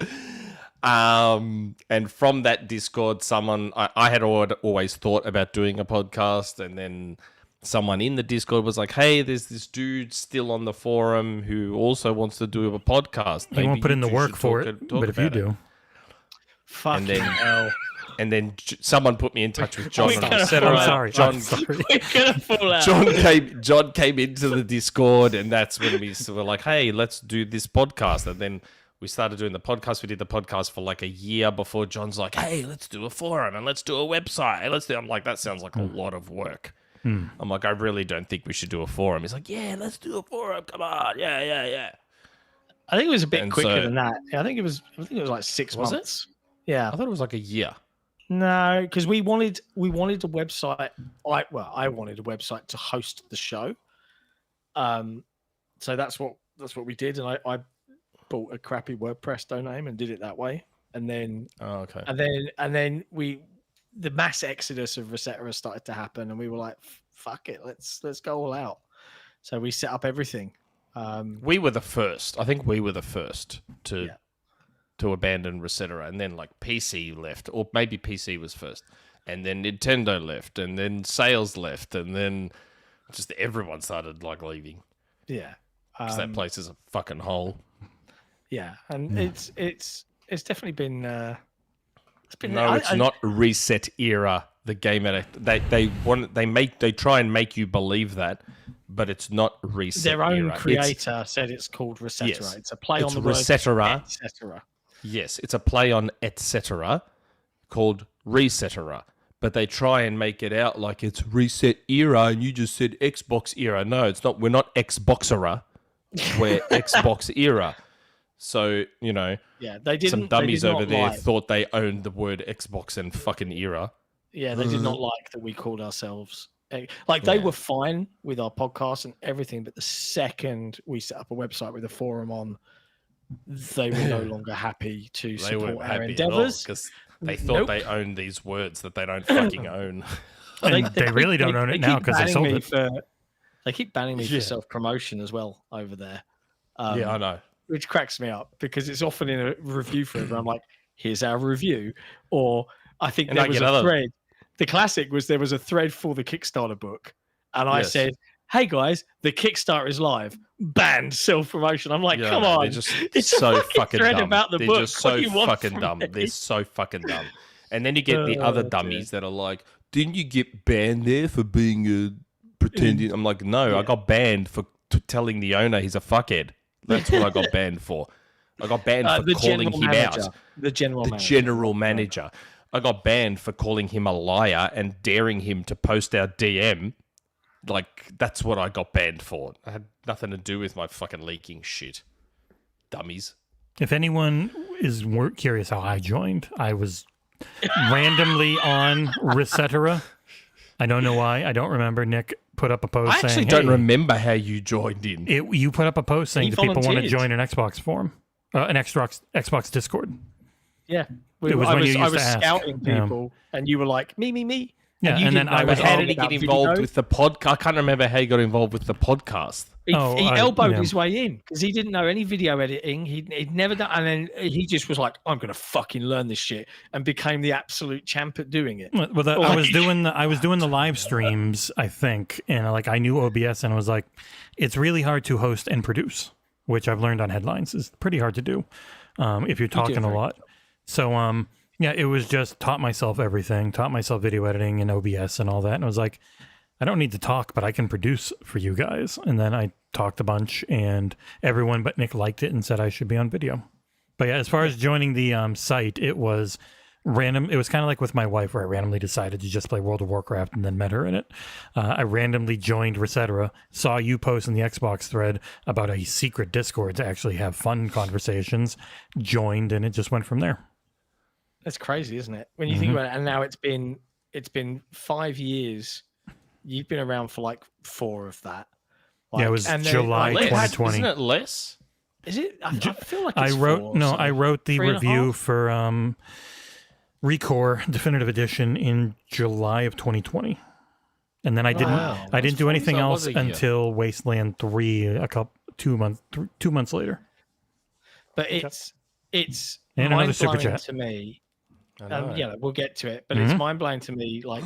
And from that Discord, I had always thought about doing a podcast, and then someone in the Discord was like, hey, there's this dude still on the forum who also wants to do a podcast. He won't Maybe put in you the two work should for talk it, talk but if you about it." do, Fucking then- hell. And then someone put me in touch with John We and gotta- etc. I'm sorry. John, I'm sorry. We're gonna fall out. John came into the Discord, and that's when we were like, hey, let's do this podcast. And then we started doing the podcast. We did the podcast for like a year before John's like, hey, let's do a forum and let's do a website. I'm like, that sounds like a lot of work. I'm like, I really don't think we should do a forum. He's like, yeah, let's do a forum. Come on. Yeah. I think it was a bit And quicker so- than that. I think it was like 6 Was it? months. Yeah. I thought it was like a year. No, because we wanted a website. I wanted a website to host the show. So that's what we did, and I bought a crappy WordPress domain and did it that way. And then Oh, okay. the mass exodus of Resetera started to happen, and we were like, fuck it, let's go all out. So we set up everything. We were the first. I think we were the first to Yeah. abandon Resetera, and then like PC left, or maybe PC was first, and then Nintendo left, and then sales left, and then just everyone started like leaving Yeah. because that place is a fucking hole. Yeah, and it's definitely been. It's been. No, it's not Reset Era. The game addict. They try and make you believe that, but it's not Reset Their own Era. creator said it's called Resetera. Yes. It's a play It's on the word Resetera. Etc. Yes, it's a play on etc. called Resetera. But they try and make it out like it's Reset Era and you just said Xbox Era. No, it's not. We're not XboxEra. We're Xbox Era. So, Yeah, they didn't. some dummies they did over not there like, thought they owned the word Xbox and fucking Era. Yeah, they did not like that we called ourselves. Like they were fine with our podcast and everything, but the second we set up a website with a forum on, they were no longer happy to They support weren't our happy endeavors. because they thought they owned these words that they don't fucking own. And they really don't own it now because they sold it. They keep banning me Yeah. for self promotion as well over there. Yeah, I know. which cracks me up because it's often in a review thread where I'm like, here's our review. Or I think there was a thread. The classic was there was a thread for the Kickstarter book. And I said, hey guys, the Kickstarter is live. Banned self-promotion. I'm like, come on. They're just it's so a fucking thread dumb. about the They're book. just so What do you want fucking from dumb. me? They're so fucking dumb. And then you get the other dummies that are like, didn't you get banned there for being a pretending? I'm like, no, I got banned for telling the owner he's a fuckhead. That's what I got banned for. I got banned for calling him out. The general manager. I got banned for calling him a liar and daring him to post our DM. Like, that's what I got banned for. I had nothing to do with my fucking leaking shit. Dummies. If anyone is curious how I joined, I was randomly on Resetera. I don't know why. I don't remember. Nick put up a post saying, I actually don't remember how you joined in. You put up a post saying that people want to join an Xbox forum, an Xbox Discord. Yeah. I was scouting people, and you were like, me. Yeah, and then I was. How did he get involved with the podcast? I can't remember how he got involved with the podcast. He elbowed his way in because he didn't know any video editing. He'd never done, and then he just was like, "I'm gonna fucking learn this shit," and became the absolute champ at doing it. Well, I was doing the live streams, I think, and I knew OBS, and I was like, it's really hard to host and produce, which I've learned on Headlines is pretty hard to do if you're talking a lot. So yeah, it was just taught myself everything, taught myself video editing and OBS and all that. And I was like, I don't need to talk, but I can produce for you guys. And then I talked a bunch and everyone but Nick liked it and said I should be on video. But yeah, as far as joining the site, it was random. It was kind of like with my wife where I randomly decided to just play World of Warcraft and then met her in it. I randomly joined Resetera, saw you post in the Xbox thread about a secret Discord to actually have fun conversations, joined, and it just went from there. That's crazy, isn't it? When you think about it, and now it's been 5 years. You've been around for like 4 of that. It was July 2020. Isn't it less? Is it? I feel like it's I wrote the review for Recore Definitive Edition in July of 2020, and then I didn't do anything else until Wasteland 3 2 months later. But it's and another super mind-blowing chat to me. Yeah, we'll get to it, but it's mind-blowing to me, like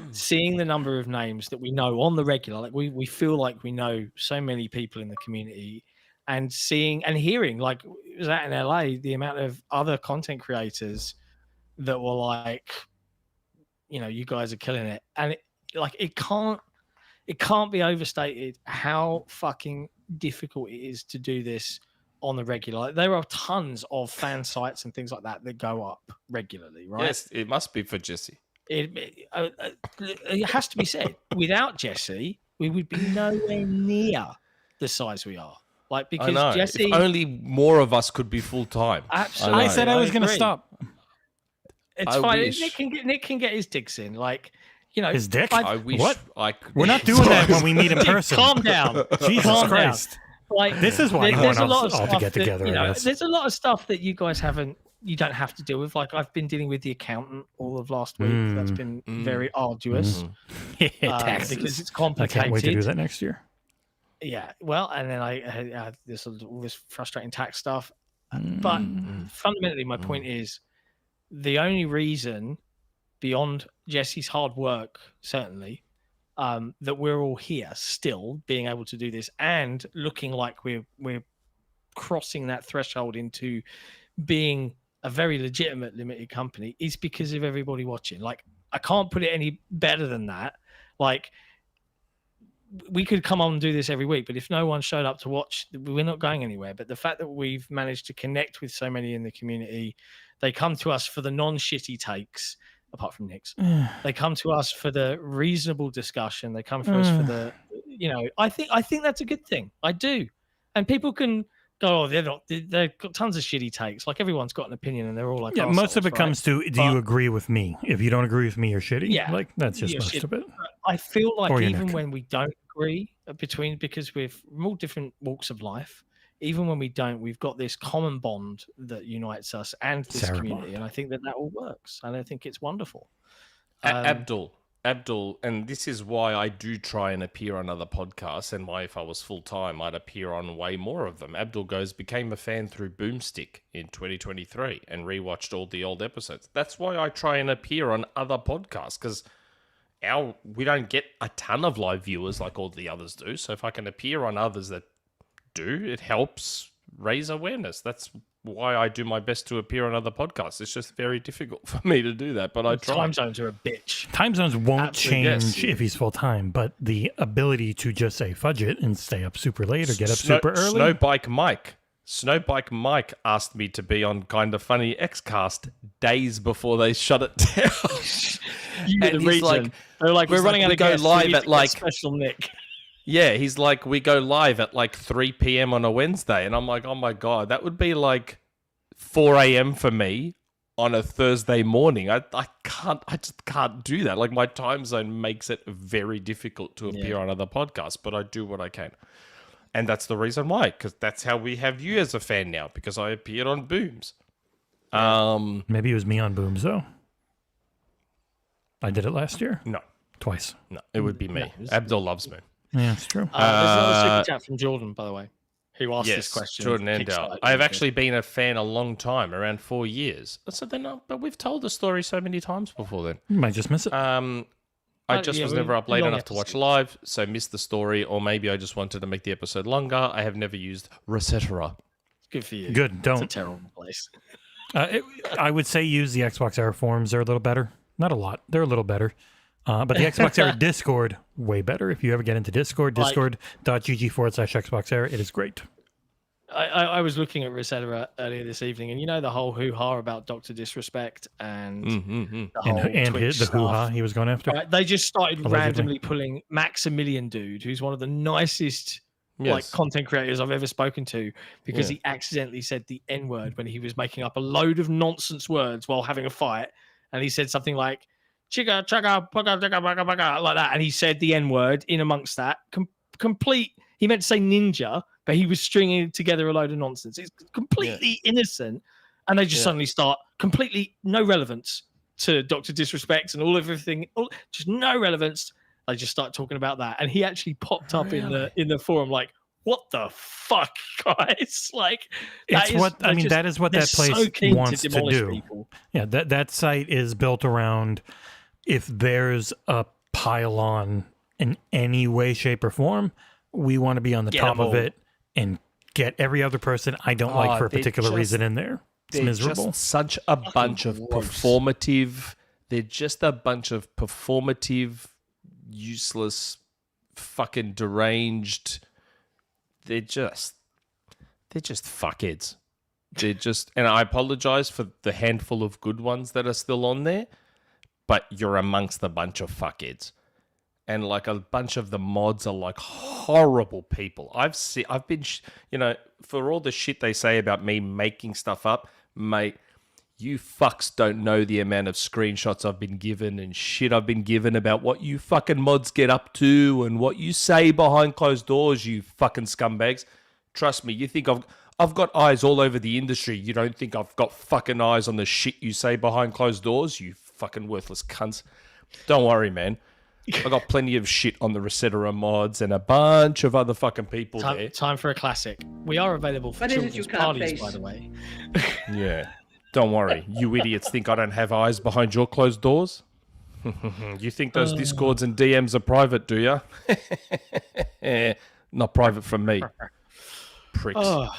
seeing the number of names that we know on the regular. Like we feel like we know so many people in the community, and seeing and hearing, like it was out in LA, the amount of other content creators that were like, you guys are killing it, and it can't be overstated how fucking difficult it is to do this on the regular. Like, there are tons of fan sites and things like that go up regularly, right? Yes, it must be for Jesse. It has to be said. Without Jesse, we would be nowhere near the size we are. Like, because Jesse, if only more of us could be full time. Absolutely, I said I was going to stop. It's fine. Nick can get his dicks in. Like, his dick. I wish what? I could. We're not doing that when we meet in person. Calm down. Jesus Christ. Down. Like, this is why there's a lot of all stuff to get together. That, I guess. There's a lot of stuff that you guys you don't have to deal with. Like, I've been dealing with the accountant all of last week. That's been very arduous because it's complicated. I can't wait to do that next year. Yeah, well, and then I had all this frustrating tax stuff. But fundamentally, my point is the only reason, beyond Jesse's hard work, certainly, that we're all here still being able to do this and looking like we're crossing that threshold into being a very legitimate limited company is because of everybody watching. Like, I can't put it any better than that. Like, we could come on and do this every week, but if no one showed up to watch, we're not going anywhere. But the fact that we've managed to connect with so many in the community, they come to us for the non-shitty takes, apart from Nick's. They come to us for the reasonable discussion. They come for us for the, I think that's a good thing. I do. And people can go, they've got tons of shitty takes. Like, everyone's got an opinion and they're all like, most of it comes to, do you agree with me? If you don't agree with me, you're shitty. Yeah. Like, that's just most of it. I feel like even Nick. when we don't agree because we're from all different walks of life, even when we don't, we've got this common bond that unites us and this community. And I think that all works. And I think it's wonderful. Abdul, Abdul, and this is why I do try and appear on other podcasts, and why if I was full-time, I'd appear on way more of them. Abdul became a fan through Boomstick in 2023 and rewatched all the old episodes. That's why I try and appear on other podcasts, because we don't get a ton of live viewers like all the others do. So if I can appear on others that do, it helps raise awareness. That's why I do my best to appear on other podcasts. It's just very difficult for me to do that, but I try. Time zones are a bitch. Time zones won't Absolutely, change if he's full time, but the ability to just say fudge it and stay up super late or get up super early. Snowbike Mike asked me to be on Kinda Funny Xcast days before they shut it down. And he's like, they're like, we're running out of guests. Live at like special Nick. Yeah, he's like, we go live at like 3 p.m. on a Wednesday. And I'm like, oh my God, that would be like 4 a.m. for me on a Thursday morning. I just can't do that. Like, my time zone makes it very difficult to appear on other podcasts, but I do what I can. And that's the reason why, because that's how we have you as a fan now, because I appeared on Booms. Maybe it was me on Booms, though. I did it last year. No. Twice. No, it would be me. Abdul loves me. Yeah, it's true. There's another super chat from Jordan, by the way, who asked this question. Jordan Andow. I've actually been a fan a long time, around 4 years. So but we've told the story so many times before then. You might just miss it. I just was never up late enough to watch live, so missed the story, or maybe I just wanted to make the episode longer. I have never used Resetera. Good for you. Good, don't. It's a terrible place. I would say use the XboxEra forums. They're a little better. Not a lot. They're a little better. But the XboxEra Discord, way better. If you ever get into Discord, discord.gg/XboxEra, it is great. I was looking at Resetera earlier this evening, and you know the whole hoo-ha about Dr. Disrespect and the whole Twitch the stuff. hoo-ha he was going after. Right, they just started Allegedly. randomly pulling Maximilian Dude, who's one of the nicest like content creators I've ever spoken to, because he accidentally said the N-word when he was making up a load of nonsense words while having a fight, and he said something like chigga chugga pugga chugga bugga bugga like that, and he said the N-word in amongst that. Complete. He meant to say ninja, but he was stringing together a load of nonsense. It's completely innocent, and they just suddenly start completely no relevance to Dr. Disrespect and everything, just no relevance. They just start talking about that, and he actually popped up in the forum like, "What the fuck, guys!" Like, that is what that place wants to do. People. Yeah, that site is built around if there's a pile-on in any way, shape, or form, we want to be on the top of it and get every other person I don't like for a particular reason in there. It's miserable. Just such a bunch of performative. They're just a bunch of performative, useless, fucking deranged. They're just fuckheads. They're just, and I apologize for the handful of good ones that are still on there, but you're amongst a bunch of fuckheads. And like a bunch of the mods are like horrible people. I've been, for all the shit they say about me making stuff up, mate, you fucks don't know the amount of screenshots I've been given and shit I've been given about what you fucking mods get up to and what you say behind closed doors, you fucking scumbags. Trust me, you think I've got eyes all over the industry. You don't think I've got fucking eyes on the shit you say behind closed doors, you fucking worthless cunts. Don't worry, man. I got plenty of shit on the Resetera mods and a bunch of other fucking people there. Time for a classic. We are available for children's parties, by the way. Yeah. Don't worry. You idiots think I don't have eyes behind your closed doors? You think those Discords and DMs are private, do you? Not private from me. Pricks. Oh,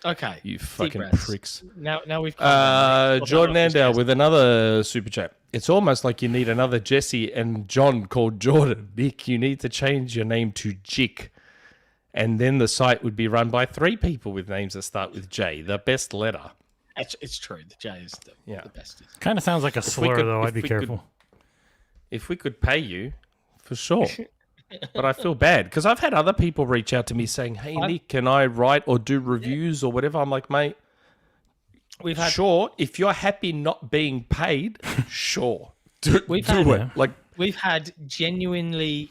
okay. You fucking pricks. Now we've Jordan Andow with another super chat. It's almost like you need another Jesse and John called Jordan. Nick, you need to change your name to Jick. And then the site would be run by 3 people with names that start with J, the best letter. It's true. The J is the best. Kind of sounds like a slur, though. I'd be careful. If we could pay you, for sure. But I feel bad because I've had other people reach out to me saying, "Hey, Nick, can I write or do reviews or whatever?" I'm like, mate, sure. If you're happy not being paid, sure, do it. Like, we've had genuinely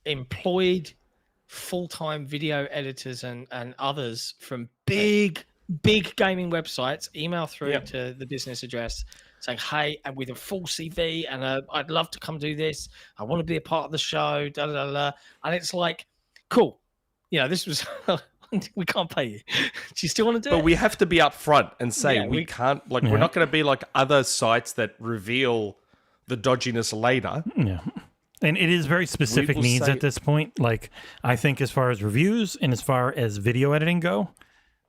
employed full-time video editors and others from big gaming websites email through to the business address saying, "Hey, and with a full CV, and I'd love to come do this. I want to be a part of the show." Da, da, da, da. And it's like, cool. This was we can't pay you. Do you still want to do it? But we have to be upfront and say Yeah, we can't. Like, we're not going to be like other sites that reveal the dodginess later. Yeah. And it is very specific will needs say- at this point. Like, I think as far as reviews and as far as video editing go,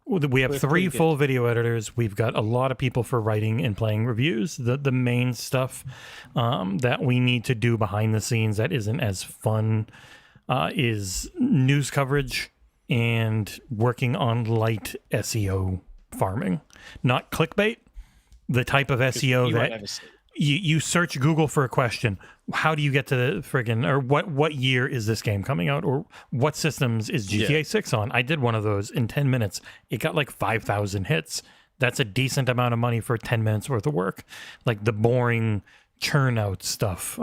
we have We're 3 pretty good. full video editors. We've got a lot of people for writing and playing reviews. The main stuff that we need to do behind the scenes that isn't as fun is news coverage and working on light SEO farming. Not clickbait, the type of SEO You won't that ever see it. you search Google for a question. How do you get to the friggin' or what year is this game coming out, or what systems is GTA 6 on? I did one of those in 10 minutes. It got like 5,000 hits. That's a decent amount of money for 10 minutes worth of work. Like the boring churn out stuff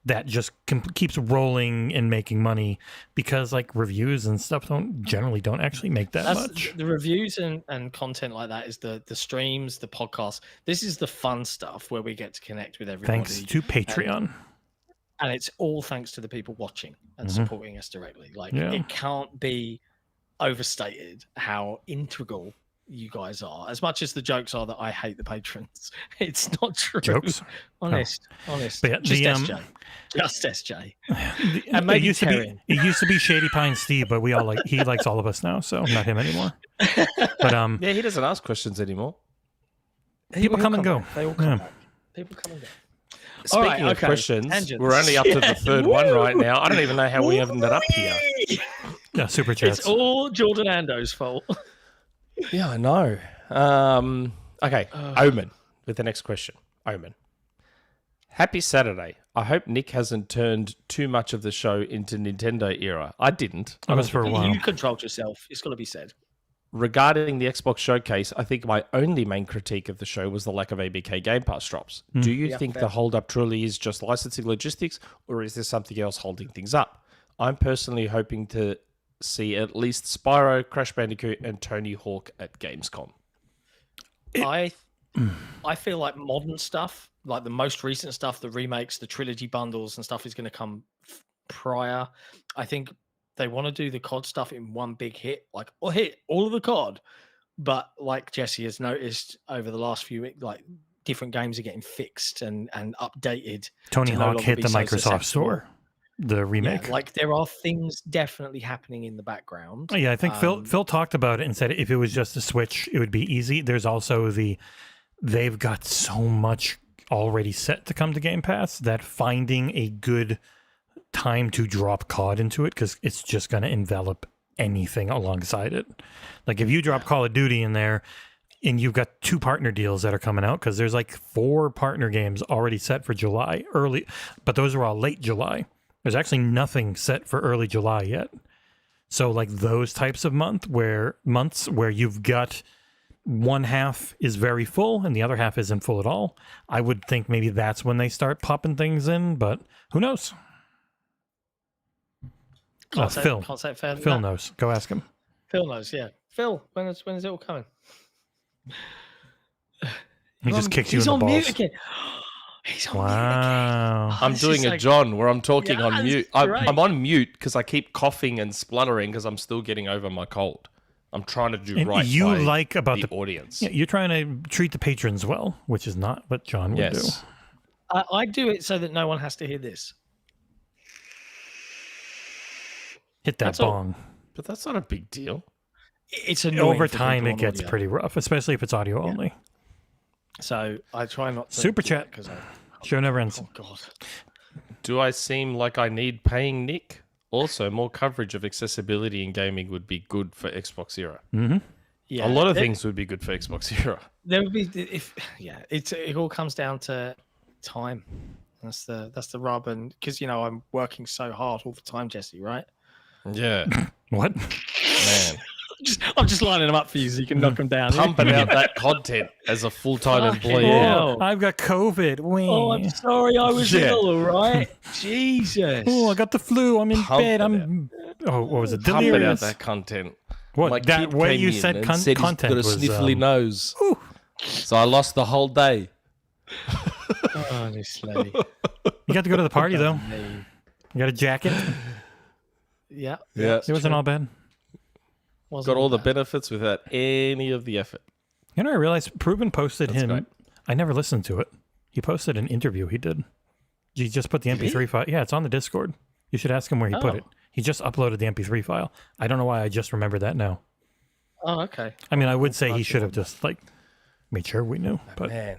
that just keeps rolling and making money because like reviews and stuff don't actually make that much. The reviews and content like that is the streams, the podcasts. This is the fun stuff where we get to connect with everybody. Thanks to Patreon. And it's all thanks to the people watching and supporting us directly. Like, it can't be overstated how integral you guys are. As much as the jokes are that I hate the patrons, it's not true. Jokes? Honest. But yeah, Just the, SJ. Just SJ. And maybe it used to be Shady Pine Steve, but he likes all of us now, so not him anymore. But Yeah, he doesn't ask questions anymore. people come and go. They all come back. People come and go. Speaking of questions, Tangents. we're only up to the third one right now. I don't even know how we ended up here. Yeah, super chats. It's all Jordan Ando's fault. Yeah, I know. Okay, Omen with the next question. Omen. Happy Saturday. I hope Nick hasn't turned too much of the show into Nintendo era. I didn't. That was for a while. You controlled yourself. It's got to be said. Regarding the Xbox showcase, I think my only main critique of the show was the lack of ABK Game Pass drops. Do you think the holdup truly is just licensing logistics, or is there something else holding things up? I'm personally hoping to see at least Spyro, Crash Bandicoot, and Tony Hawk at Gamescom. I feel like modern stuff, like the most recent stuff, the remakes, the trilogy bundles and stuff is going to come prior. I think they want to do the COD stuff in one big hit, like hit all of the COD. But like Jesse has noticed over the last few weeks, like different games are getting fixed and updated. Tony to no Hawk longer hit be the so Microsoft successful. Store, the remake. Yeah, like there are things definitely happening in the background. Yeah, I think Phil talked about it and said if it was just a Switch, it would be easy. There's also they've got so much already set to come to Game Pass that finding a good time to drop COD into it, because it's just going to envelop anything alongside it. Like if you drop Call of Duty in there and you've got 2 partner deals that are coming out, because there's like 4 partner games already set for July early, but those are all late July. There's actually nothing set for early July yet. So like those types of months where you've got one half is very full and the other half isn't full at all, I would think maybe that's when they start popping things in, but who knows? Phil. Can't say it fair than Phil that. knows. Go ask him. Phil knows, yeah. Phil, when is it all coming? He just kicks you in He's the on balls. mute again. He's on mute again. Wow. I'm This doing is a like- John where I'm talking on Yes, mute. great. I'm on mute because I keep coughing and spluttering because I'm still getting over my cold. I'm trying to do And right you by like about the the audience. Yeah, you're trying to treat the patrons well, which is not what John would Yes. do. I do it so that no one has to hear this. Hit that That's all. bong. But that's not a big deal. It's annoying Over for time, people it on gets audio. pretty rough, especially if it's audio only. So I try not to. Super chat. Because Show never ends. oh god. Do I seem like I need paying Nick? Also, more coverage of accessibility in gaming would be good for XboxEra. Yeah, A lot of things would be good for XboxEra. There would be it all comes down to time. That's the rub, and because I'm working so hard all the time, Jesse. Right? Yeah, What? man. I'm just lining them up for you so you can knock them down. Pumping out that content as a full-time Fucking employee. hell. Oh, I've got COVID. Wing. Oh, I'm sorry, I was Yeah. ill. All right, Jesus. Oh, I got the flu. I'm in Pump bed. it I'm. Oh, what was it? Pumping out Delirious. that content. What? My That kid way came you in said and content he's got a was. sniffly nose. So I lost the whole day. Honestly. You got to go to the party though. Me. You got a jacket. Yeah. Yeah. It wasn't all bad. Wasn't Got all the bad. benefits without any of the effort. You know, I realized Proven posted That's him. great. I never listened to it. He posted an interview he did. He just put the MP3 file. Yeah, it's on the Discord. You should ask him where he put Oh. it. He just uploaded the MP3 file. I don't know why I just remember that now. Oh, okay. I mean, I would say he should have just like made sure we knew. But Man,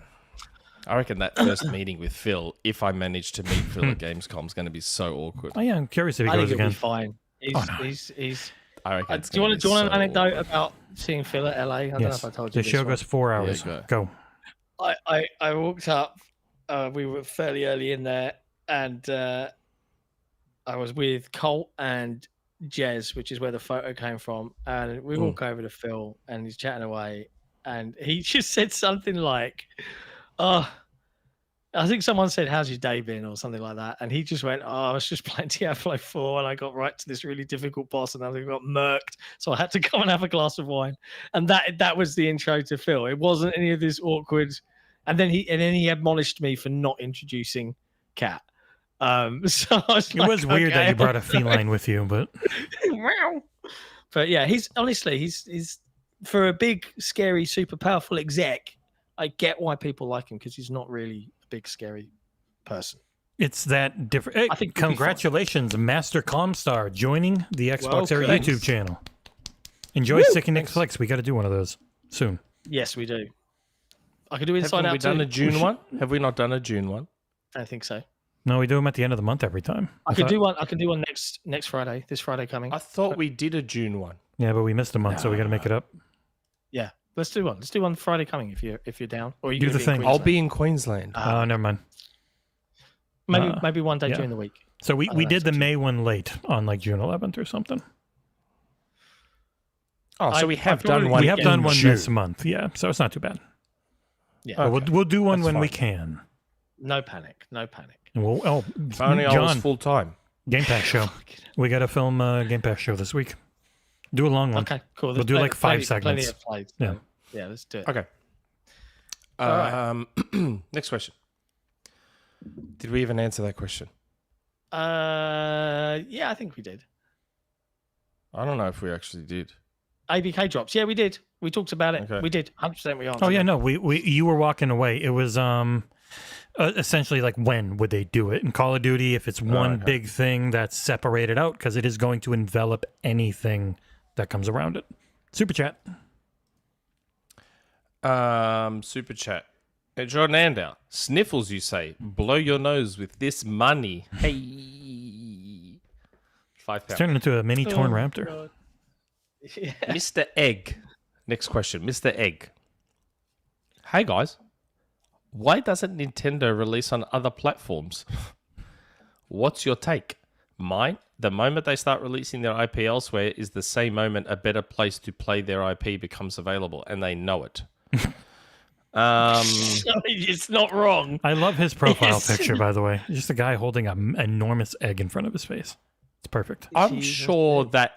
I reckon that first meeting with Phil, if I manage to meet Phil at Gamescom, is going to be so awkward. oh yeah, I'm curious if he I think goes it'll again. be fine. He's, Oh, no. he's I reckon. do you want an anecdote about seeing Phil at LA? I don't know Yes, if I told you the this show one. goes 4 hours. Yeah, go. I walked up. We were fairly early in there, and I was with Colt and Jez, which is where the photo came from. And we walk over to Phil, and he's chatting away, and he just said something like, "Oh, I think someone said, 'How's your day been?' or something like that." And he just went, "Oh, I was just playing Diablo 4, and I got right to this really difficult boss, and I got murked, so I had to come and have a glass of wine." And that was the intro to Phil. It wasn't any of this awkward. And then he admonished me for not introducing Cat. So I was It was weird that you brought a feline. feline with you, but But yeah, he's for a big, scary, super powerful exec. I get why people like him because he's not really a big, scary person. it's that different. Hey, I think it'll be fun. congratulations, Master Comstar, joining the XboxEra Welcome. YouTube channel. Enjoy Sick and Nick Flex. We got to do one of those soon. Yes, we do. I could do Inside Haven't Out we done too. a June one? Have we not done a June one? I think so. No, we do them at the end of the month every time. I could do one. I can do one next Friday. This Friday coming. I thought we did a June one. Yeah, but we missed a month, so we got to make it up. Yeah, let's do one. Let's do one Friday coming if you're down. Or you Do gonna the be in thing. Queensland? I'll be in Queensland. Oh, never mind. maybe one day yeah. during the week. So we Oh, did that's the up to May one late on like June 11th or something. Oh, so we have I've done already- one. We have done in one June. this month, yeah. So it's not too bad. Yeah, But we'll do one That's when we fine. can. no panic. No panic. And we'll, If only I was John, full time. Game Pass show. We got to film a Game Pass show this week. Do a long one. Okay, cool. We'll do like 5 segments. Plenty of plays. Yeah. Yeah, let's do it. Okay. All Next question. Did we even answer that question? Yeah, I think we did. I don't know if we actually did. ABK drops. Yeah, we did. We talked about it. Okay. We did. 100% we answered. Oh yeah, it. no, we you were walking away. It was essentially like when would they do it in Call of Duty? If it's one okay. big thing that's separated out, because it is going to envelop anything that comes around it. Super chat. Super chat. Jordan Andow. Sniffles, you say. Blow your nose with this money. Hey. £5. It's turned into a mini torn Oh, raptor. God. Yeah. Mr. Egg. Next question. Mr. Egg. Hey, guys. Why doesn't Nintendo release on other platforms? What's your take? Mine, the moment they start releasing their IP elsewhere is the same moment a better place to play their IP becomes available, and they know it. It's not wrong. I love his profile Yes. picture, by the way. Just a guy holding an enormous egg in front of his face. It's perfect. I'm Jesus. sure that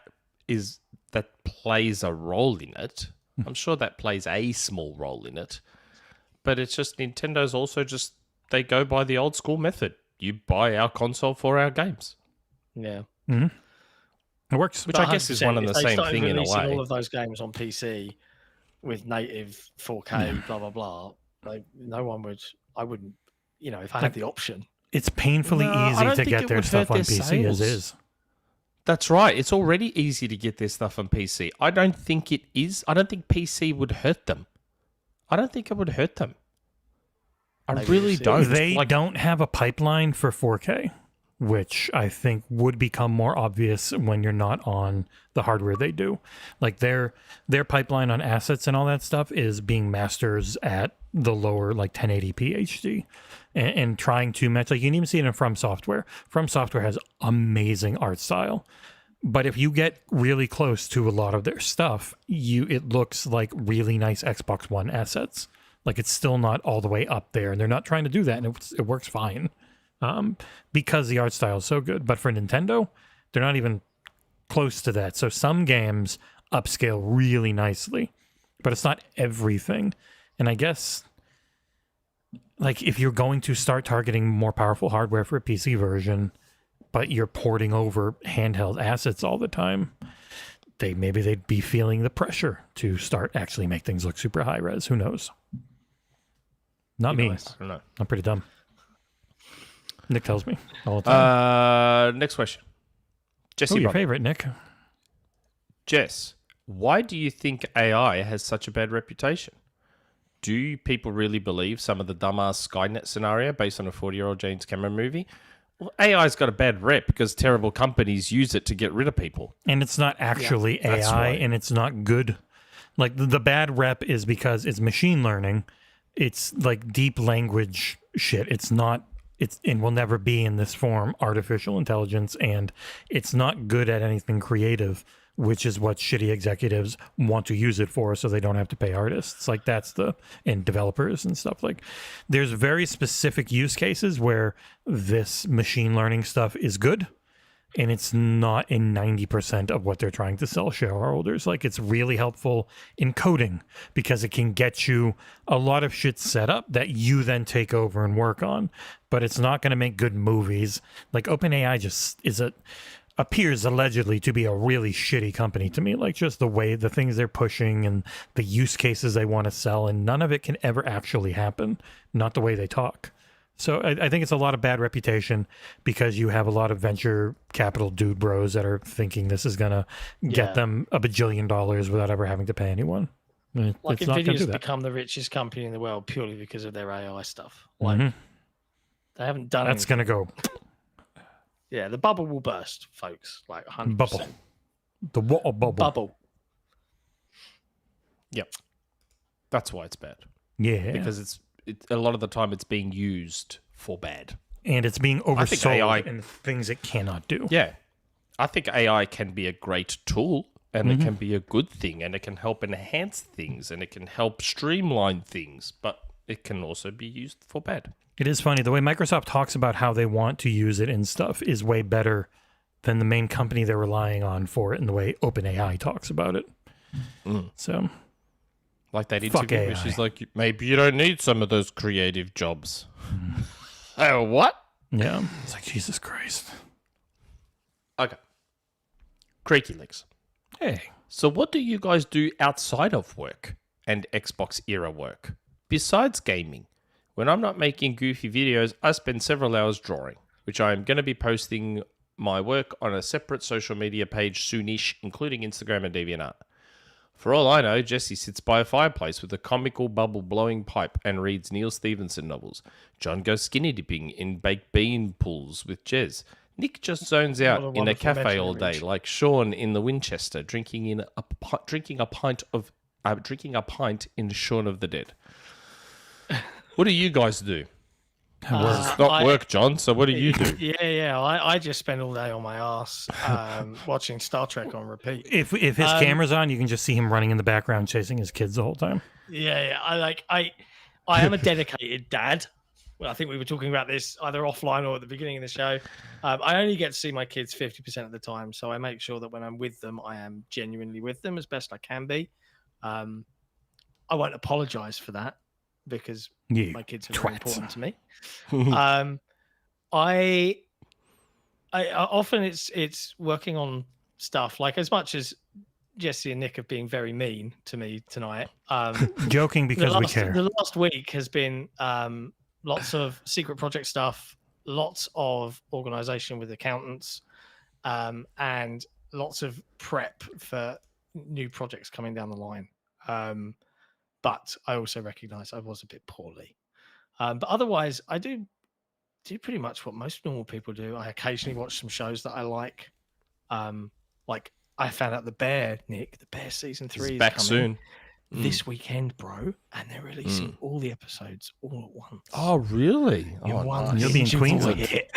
plays a role in it. I'm sure that plays a small role in it. But it's just Nintendo's also just, they go by the old school method. You buy our console for our games. Yeah. It works. Which I guess is one and the If they same started thing in a releasing way. all of those games on PC with native 4K, blah blah blah. Like no one would. I wouldn't. If I had the option. It's painfully No, I easy don't to think get it their would stuff hurt on their PC sales. as is. That's right. It's already easy to get their stuff on PC. I don't think it is. I don't think PC would hurt them. I don't think it would hurt them. I Maybe really we'll see. don't. They Like, don't have a pipeline for 4K, which I think would become more obvious when you're not on the hardware they do. Like their pipeline on assets and all that stuff is being masters at the lower like 1080p HD and trying to match. Like you can even see it in From Software. From Software has amazing art style. But if you get really close to a lot of their stuff, it looks like really nice Xbox One assets. Like it's still not all the way up there, and they're not trying to do that, and it works fine because the art style is so good. But for Nintendo, they're not even close to that. So some games upscale really nicely, but it's not everything. And I guess like if you're going to start targeting more powerful hardware for a PC version, but you're porting over handheld assets all the time, maybe they'd be feeling the pressure to start actually make things look super high res. Who knows? Not me. I don't know. I'm pretty dumb. Nick tells me all the time. Next question. Jesse, Oh, your Brother. favorite, Nick. Jess, why do you think AI has such a bad reputation? Do people really believe some of the dumbass Skynet scenario based on a 40-year-old James Cameron movie? Well, AI's got a bad rep because terrible companies use it to get rid of people. And it's not actually that's AI, right. and it's not good. Like the bad rep is because it's machine learning. It's like deep language shit. It's not. It will never be in this form artificial intelligence, and it's not good at anything creative, which is what shitty executives want to use it for, so they don't have to pay artists. Like and developers and stuff. Like there's very specific use cases where this machine learning stuff is good, and it's not in 90% of what they're trying to sell shareholders. Like it's really helpful in coding because it can get you a lot of shit set up that you then take over and work on, but it's not going to make good movies. Like OpenAI just appears allegedly to be a really shitty company to me. Like just the way the things they're pushing and the use cases they want to sell, and none of it can ever actually happen. Not the way they talk. So I think it's a lot of bad reputation because you have a lot of venture capital dude bros that are thinking this is going to get them $1 bajillion without ever having to pay anyone. Like It's not going to Nvidia's do that. become the richest company in the world purely because of their AI stuff. Like they haven't done That's anything. going to go Yeah, the bubble will burst, folks. Like 100%. bubble. The water bubble. Bubble. Yep. That's why it's bad. Yeah. Because a lot of the time it's being used for bad. And it's being I think oversold AI in things it cannot do. Yeah. I think AI can be a great tool and it can be a good thing and it can help enhance things and it can help streamline things, but it can also be used for bad. It is funny. The way Microsoft talks about how they want to use it and stuff is way better than the main company they're relying on for it and the way OpenAI talks about it. So, Like that Fuck interview where AI. she's like, maybe you don't need some of those creative jobs. Oh, what? yeah. It's like, Jesus Christ. Okay. Creaky Legs. Hey. So what do you guys do outside of work and Xbox era work? Besides gaming, when I'm not making goofy videos, I spend several hours drawing, which I am going to be posting my work on a separate social media page soonish, including Instagram and DeviantArt. For all I know, Jesse sits by a fireplace with a comical bubble-blowing pipe and reads Neil Stevenson novels. John goes skinny dipping in baked bean pools with Jez. Nick just zones What a out in a wonderful cafe mental all day, image. like Sean in the Winchester, drinking a pint in Shaun of the Dead. What do you guys do? It's not work, John. So what do you do? Yeah. I just spend all day on my ass watching Star Trek on repeat. If his camera's on, you can just see him running in the background chasing his kids the whole time. Yeah. I am a dedicated dad. Well, I think we were talking about this either offline or at the beginning of the show. I only get to see my kids 50% of the time, so I make sure that when I'm with them, I am genuinely with them as best I can be. I won't apologize for that because You my kids are very twats. important to me. I often it's working on stuff like, as much as Jesse and Nick have been very mean to me tonight. Joking because we care. The last week has been lots of secret project stuff, lots of organization with accountants, and lots of prep for new projects coming down the line. But I also recognize I was a bit poorly. But otherwise, I do pretty much what most normal people do. I occasionally watch some shows that I like. Like I found out The Bear season 3 It's is back coming soon. this weekend, bro, and they're releasing all the episodes all at once. Oh, really? In Oh, one nice. You'll be in binging Queensland. void.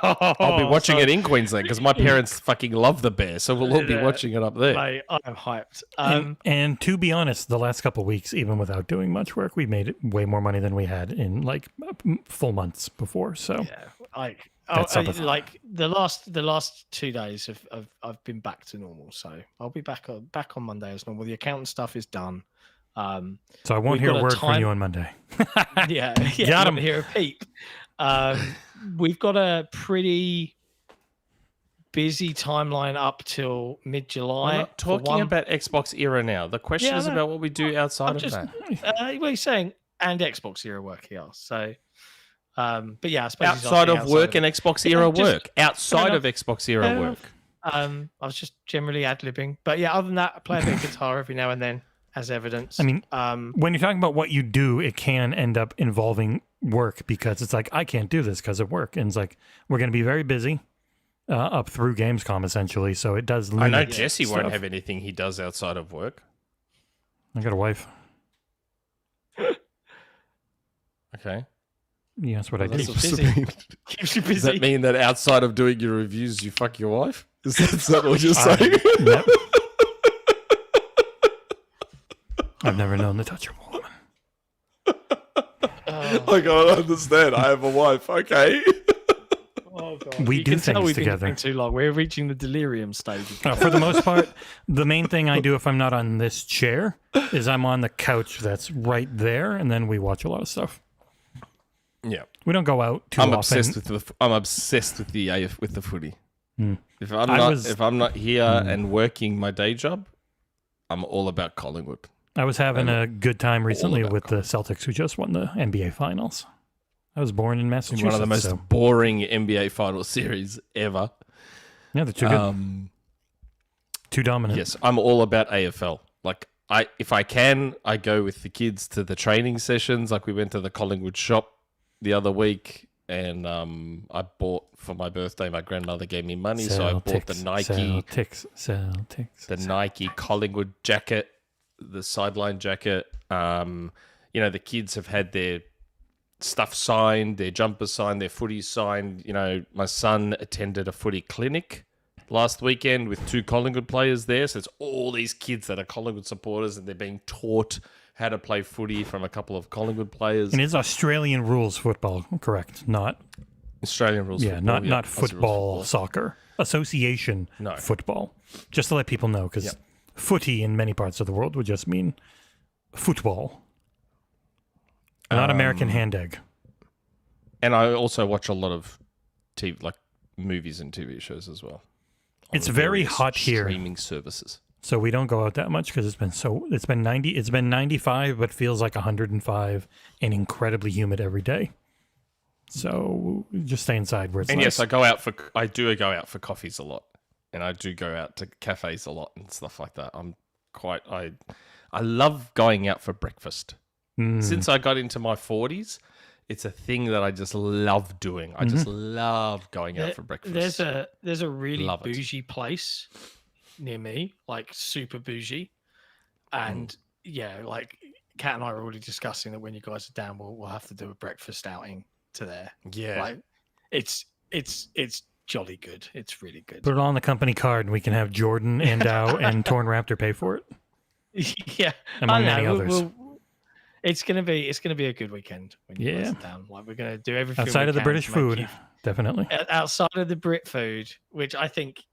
I'll be watching So, it in Queensland because my parents fucking love The Bear, so we'll all be Yeah. watching it up there. mate, I'm hyped. And to be honest, the last couple of weeks, even without doing much work, we made way more money than we had in like full months before. So Yeah, like That's up with- like the last 2 days I've been back to normal, so I'll be back on Monday as normal. The accountant stuff is done. So I won't we've hear got a a word from time- you on Monday. yeah, Got you 'em. won't hear a peep. We've got a pretty busy timeline up till mid-July. I'm not talking about Xbox era now. The question Yeah, I is know. about what we do outside I'm of just, that. what are you saying? And Xbox era work here. So, but yeah, I suppose he's Outside asking of work and it. Xbox Yeah, era just- work. Outside enough. of Xbox era Fair work. enough. I was just generally ad-libbing. But yeah, other than that, I play a bit of guitar every now and then, as evidence. I mean, when you're talking about what you do, it can end up involving work because it's like, I can't do this because of work. And it's like, we're going to be very busy up through Gamescom, essentially. So it does limit I know Jesse won't stuff. have anything he does outside of work. I got a wife. Okay. Yeah, that's what I do. Keeps you busy. Keeps you Does busy. that mean that outside of doing your reviews, you fuck your wife? Is that what you're I- saying? Yep. I've never known the touch of a woman. I can't understand. I have a wife. Okay. Oh, God. We You do can tell things we've been together. going too long. We're reaching the delirium stage. For the most part, the main thing I do if I'm not on this chair is I'm on the couch that's right there, and then we watch a lot of stuff. Yeah. We don't go out too I'm often. obsessed with the AF with the footy. Hmm. If I'm I not was- if I'm not here and working my day job, I'm all about Collingwood. I was having a good time recently about with the Celtics who just won the NBA Finals. I was born in Massachusetts. One of the most so, boring NBA final series ever. yeah, they're too good. Too dominant. Yes, I'm all about AFL. Like if I can, I go with the kids to the training sessions. Like we went to the Collingwood shop the other week, and I bought for my birthday. My grandmother gave me money, so I bought the Nike, Celtics. the Nike Collingwood jacket, the sideline jacket. You know, the kids have had their stuff signed, their jumpers signed, their footies signed. You know, my son attended a footy clinic last weekend with 2 Collingwood players there. So it's all these kids that are Collingwood supporters, and they're being taught how to play footy from a couple of Collingwood players. And it's Australian rules football, correct? Not Australian rules. yeah, football, not Aussie rules football, soccer, association No. football. Just to let people know, because Yep. footy in many parts of the world would just mean football, not American hand egg. And I also watch a lot of TV, like movies and TV shows as well. on It's the very various hot here. Streaming services. So we don't go out that much because it's been 95, but feels like 105 and incredibly humid every day. So we just stay inside where it's And nice. yes, I do go out for coffees a lot, and I do go out to cafes a lot and stuff like that. I love going out for breakfast. Since I got into my 40s, it's a thing that I just love doing. I just love going out for breakfast. There's a really Love it. bougie place near me, like super bougie, and yeah, like Kat and I were already discussing that when you guys are down, we'll have to do a breakfast outing to there. Yeah. Like it's jolly good. It's really good. Put it on the company card, and we can have Jordan, Andow, and Torn Raptor pay for it. Yeah, Among I know, many others. It's gonna be a good weekend when you guys Yeah. are down. Like we're gonna do everything Outside we of the can British to make food, you- definitely. outside of the Brit food, which I think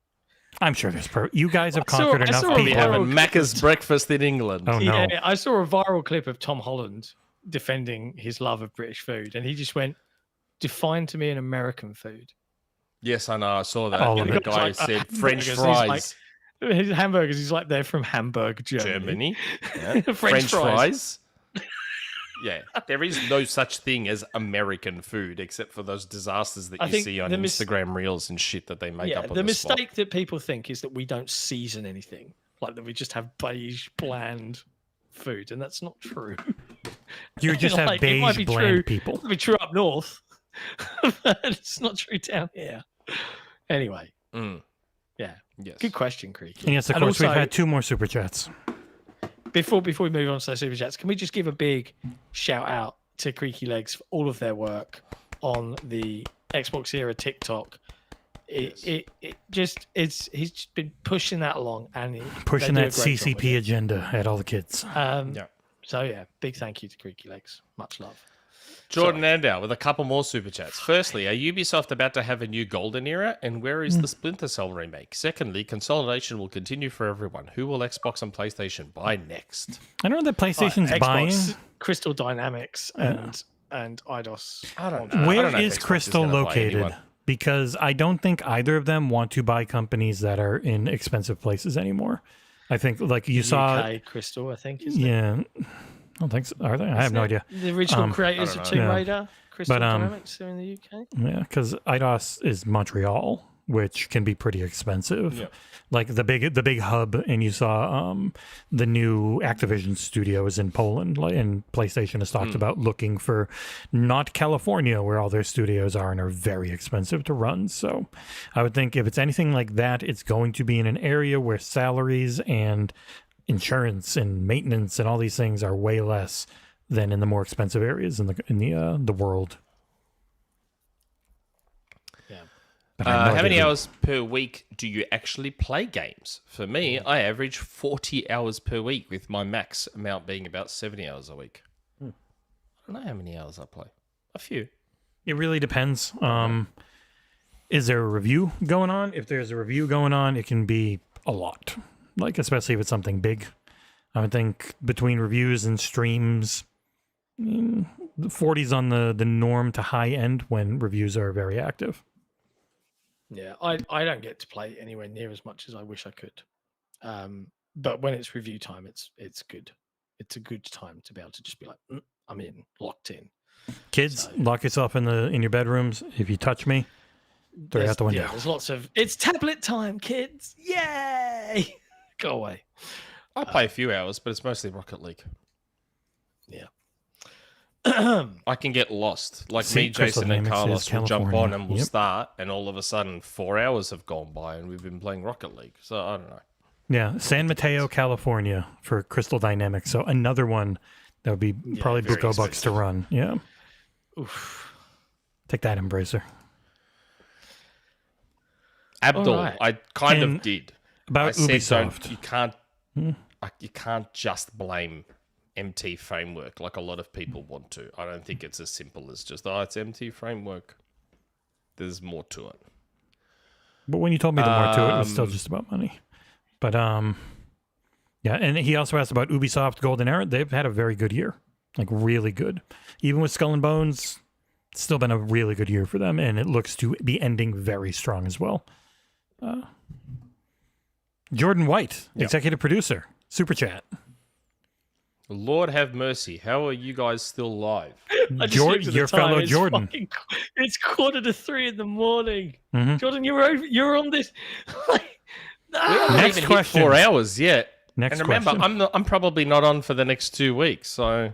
I'm sure there's you guys have I saw- conquered I enough saw a Be people. having Macca's breakfast in England. Oh no! yeah, I saw a viral clip of Tom Holland defending his love of British food, and he just went, "Define to me an American food." Yes, I know. I saw that. All And of the it. guy It's like, said French hamburgers, he's fries. His hamburgers, he's like they're from Hamburg, Germany. Germany. Yeah. French fries. Yeah, there is no such thing as American food except for those disasters that I you think see on the Instagram reels and shit that they make Yeah, up on the the spot. mistake that people think is that we don't season anything, like that we just have beige, bland food, and that's not true. You just have Like, it might be beige, bland true. people. It might be true up north, but it's not true down here. Anyway, Mm. yeah, Yes. good question, Creaky. And yes, of And course, we've also- had 2 more super chats. Before we move on to the super chats, can we just give a big shout out to Creaky Legs for all of their work on the Xbox Era TikTok? He's just been pushing that along, and Pushing they do that a great job with CCP agenda at all the kids. it. Yeah. So yeah, big thank you to Creaky Legs. Much love. Jordan Andow with a couple more super chats. Firstly, are Ubisoft about to have a new golden era? And where is the Splinter Cell remake? Secondly, consolidation will continue for everyone. Who will Xbox and PlayStation buy next? I don't know that PlayStation's buying. Xbox, Crystal Dynamics and Eidos. I don't know. I Where don't know if is Xbox Crystal gonna buy located? anyone. Because I don't think either of them want to buy companies that are in expensive places anymore. I think, like you saw, UK Crystal, I think. Isn't it? yeah. I don't think so. Are they? I have no idea. The original creators of Tomb Yeah. Raider, Crystal But, Dynamics, are in the UK. Yeah, because Eidos is Montreal, which can be pretty expensive. Yep. Like the big hub, and you saw the new Activision studio is in Poland, and PlayStation has talked about looking for not California, where all their studios are and are very expensive to run. So I would think if it's anything like that, it's going to be in an area where salaries and insurance and maintenance and all these things are way less than in the more expensive areas in the world. Yeah. But I have no How many idea. hours per week do you actually play games? For me, I average 40 hours per week, with my max amount being about 70 hours a week. I don't know how many hours I play. A few. It really depends. Is there a review going on? If there's a review going on, it can be a lot. Like, especially if it's something big. I would think between reviews and streams, the 40's on the norm to high end when reviews are very active. Yeah, I don't get to play anywhere near as much as I wish I could. But when it's review time, it's good. It's a good time to be able to just be like, I'm in, locked in. Kids, lock yourself in your bedrooms. If you touch me, throw you out the window. Yeah, there's lots of, it's tablet time, kids. Yay! Go away. I play a few hours, but it's mostly Rocket League. Yeah. I can get lost. Like See, me, Crystal Jason, and Dynamics is Carlos will jump on California. and we'll Yep. start, and all of a sudden 4 hours have gone by and we've been playing Rocket League. So I don't know. Yeah, San Mateo, California for Crystal Dynamics. So another one that would be probably very Buco bucks to expensive. run. Yeah. Oof. Take that, Embracer. Abdul, Alright. I kind And of did. About I said Ubisoft. you can't just blame MT framework like a lot of people want to. I don't think it's as simple as just it's MT framework. There's more to it. But when you told me the more to it, it was still just about money. But yeah, and he also asked about Ubisoft Golden Era. They've had a very good year, like really good. Even with Skull and Bones, it's still been a really good year for them, and it looks to be ending very strong as well. Jordan White, executive producer, super chat. Lord have mercy. How are you guys still alive? I just looked at the Your time, fellow it's Jordan. It's 2:45 in the morning. Mhm. Jordan, you're on this. We haven't Next even question. hit 4 hours yet. Next and remember, question. I'm probably not on for the next 2 weeks. So,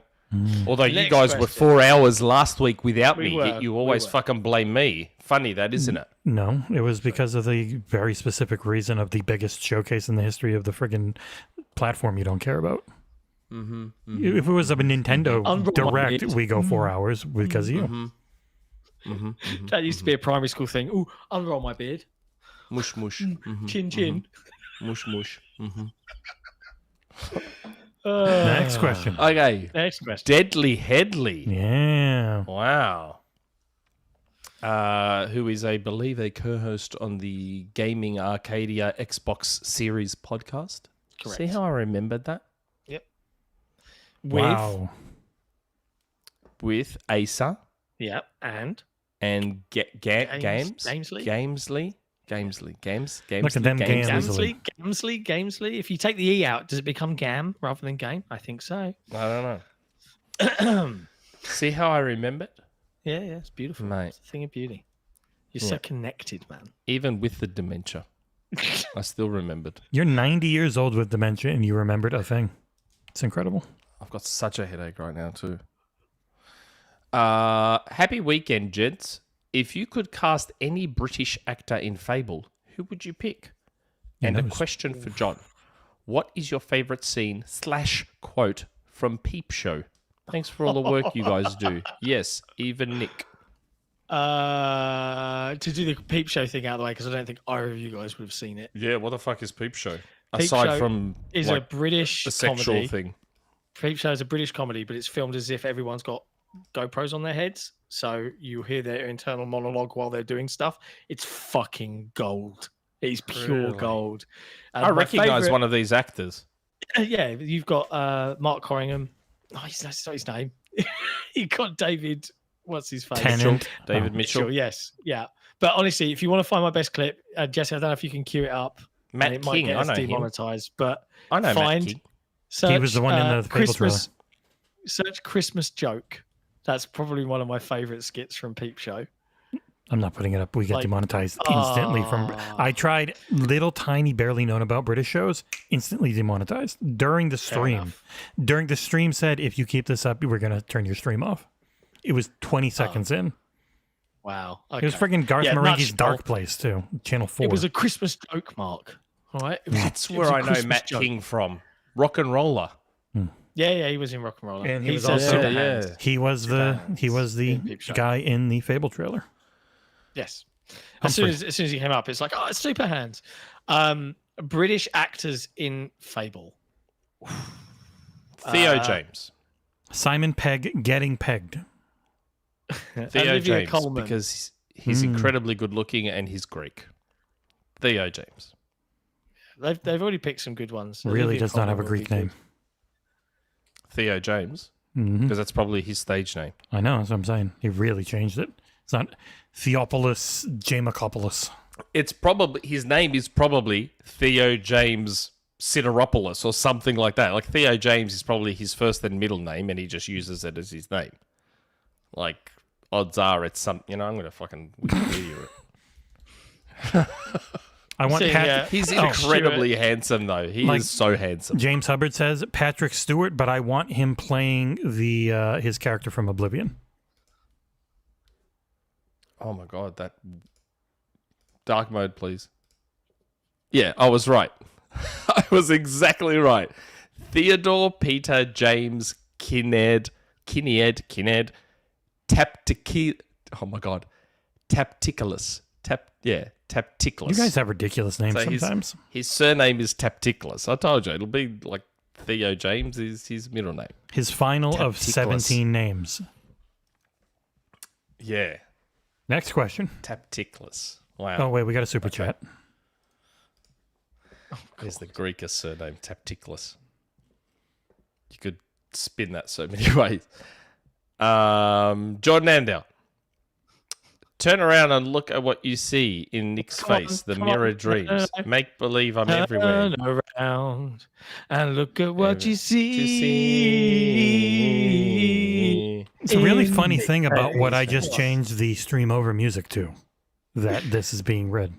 although you Next guys were question. 4 hours last week without We me, were, yet you we always were. fucking blame me. Funny that, isn't it? No, it was because of the very specific reason of the biggest showcase in the history of the friggin' platform you don't care about. If it was a Nintendo Unroll my Direct, beard. we go 4 hours because of you. That used to be a primary school thing. Ooh, unroll my beard. Mush, mush. Chin, chin. Mush, mush. Next question. Okay. Next question. DeadlyHeadley. Yeah. Wow. Who is, I believe, a co-host on the Gaming Arcadia Xbox Series podcast. Correct. See how I remembered that? Wow. With Asa Yeah, and and Games. Gamesley. Look at them Gamsley. Gamesley. If you take the E out, does it become Gam rather than Game? I think so. I don't know. See how I remembered? Yeah, it's beautiful. Mate. It's a thing of beauty. You're so connected, man. Even with the dementia, I still remembered. You're 90 years old with dementia and you remembered a thing. It's incredible. I've got such a headache right now too. Happy weekend, gents. If you could cast any British actor in Fable, who would you pick? And a question for John. What is your favourite scene / quote from Peep Show? Thanks for all the work you guys do. Yes, even Nick. To do the Peep Show thing out of the way, because I don't think either of you guys would have seen it. Yeah, what the fuck is Peep Show? Peep Aside Show from is like, a British the sexual comedy. thing. Peep Show is a British comedy, but it's filmed as if everyone's got GoPros on their heads, so you hear their internal monologue while they're doing stuff. It's fucking gold. It's pure Really? gold. I recognise one of these actors. Yeah, you've got Mark Corringham. Oh, that's not his name. You got David. What's his face? Tennant. David Mitchell. Yes, yeah. But honestly, if you want to find my best clip, Jesse, I don't know if you can cue it up. Matt and it might King, get I us know him. demonetized, but I know Matt find King. search, He was the one in the Fable Christmas. Search Christmas joke. That's probably one of my favorite skits from Peep Show. I'm not putting it up. We get Like, demonetized instantly from. I tried little tiny, barely known about British shows. Instantly demonetized during the stream. enough. During the stream, said if you keep this up, we're gonna turn your stream off. It was 20 seconds in. Wow. It was Okay. friggin' Garth Yeah, Marenghi's nuts, Dark Bob. Place too. Channel 4. It was a Christmas joke, Mark. All right. It was That's it was where a I know Christmas Matt joke. King from. Rock and Roller. Yeah, he was in Rock and Roll. And he was said also- Super Yeah. Hands. He was the in Peep Show. guy in the Fable trailer. Yes. Humphrey. As soon as he came up, it's like, oh, it's Super Hands. British actors in Fable. Theo James. Simon Pegg getting pegged. Theo Olivia James, Colman. because he's incredibly good looking and he's Greek. Theo James. They've already picked some good ones. Really Olivia does not Colman have a will be Greek name. good. Theo James, Mhm. because that's probably his stage name. I know, that's what I'm saying. He really changed it. It's not Theopolis Jamakopoulos. It's probably his name is probably Theo James Sideropoulos or something like that. Like Theo James is probably his first and middle name, and he just uses it as his name. Like odds are it's some. I'm gonna fucking Wikipedia it. I want See, Patrick. He's Oh, incredibly handsome though. He Like- is so handsome. James Hubbard says Patrick Stewart, but I want him playing the his character from Oblivion. Oh my god, that dark mode, please. Yeah, I was right. I was exactly right. Theodore Peter James Kinnaird Taptiki. Oh my god, Tapticulus. Tapticulus. You guys have ridiculous names So sometimes. His surname is Tapticulus. I told you it'll be like Theo James is his middle name. His final of Tapticulus. 17 names. Yeah, Next question. Tapticulus. Wow. Oh wait, we got a super chat. There's the Greekest surname, Tapticulus. You could spin that so many ways. Jordan Andow. Turn around and look at what you see in Nick's face, the mirror dreams. Make believe I'm everywhere. Turn around and look at what you You see. see. It's a really funny thing about what I just changed the stream over music to. That this is being read.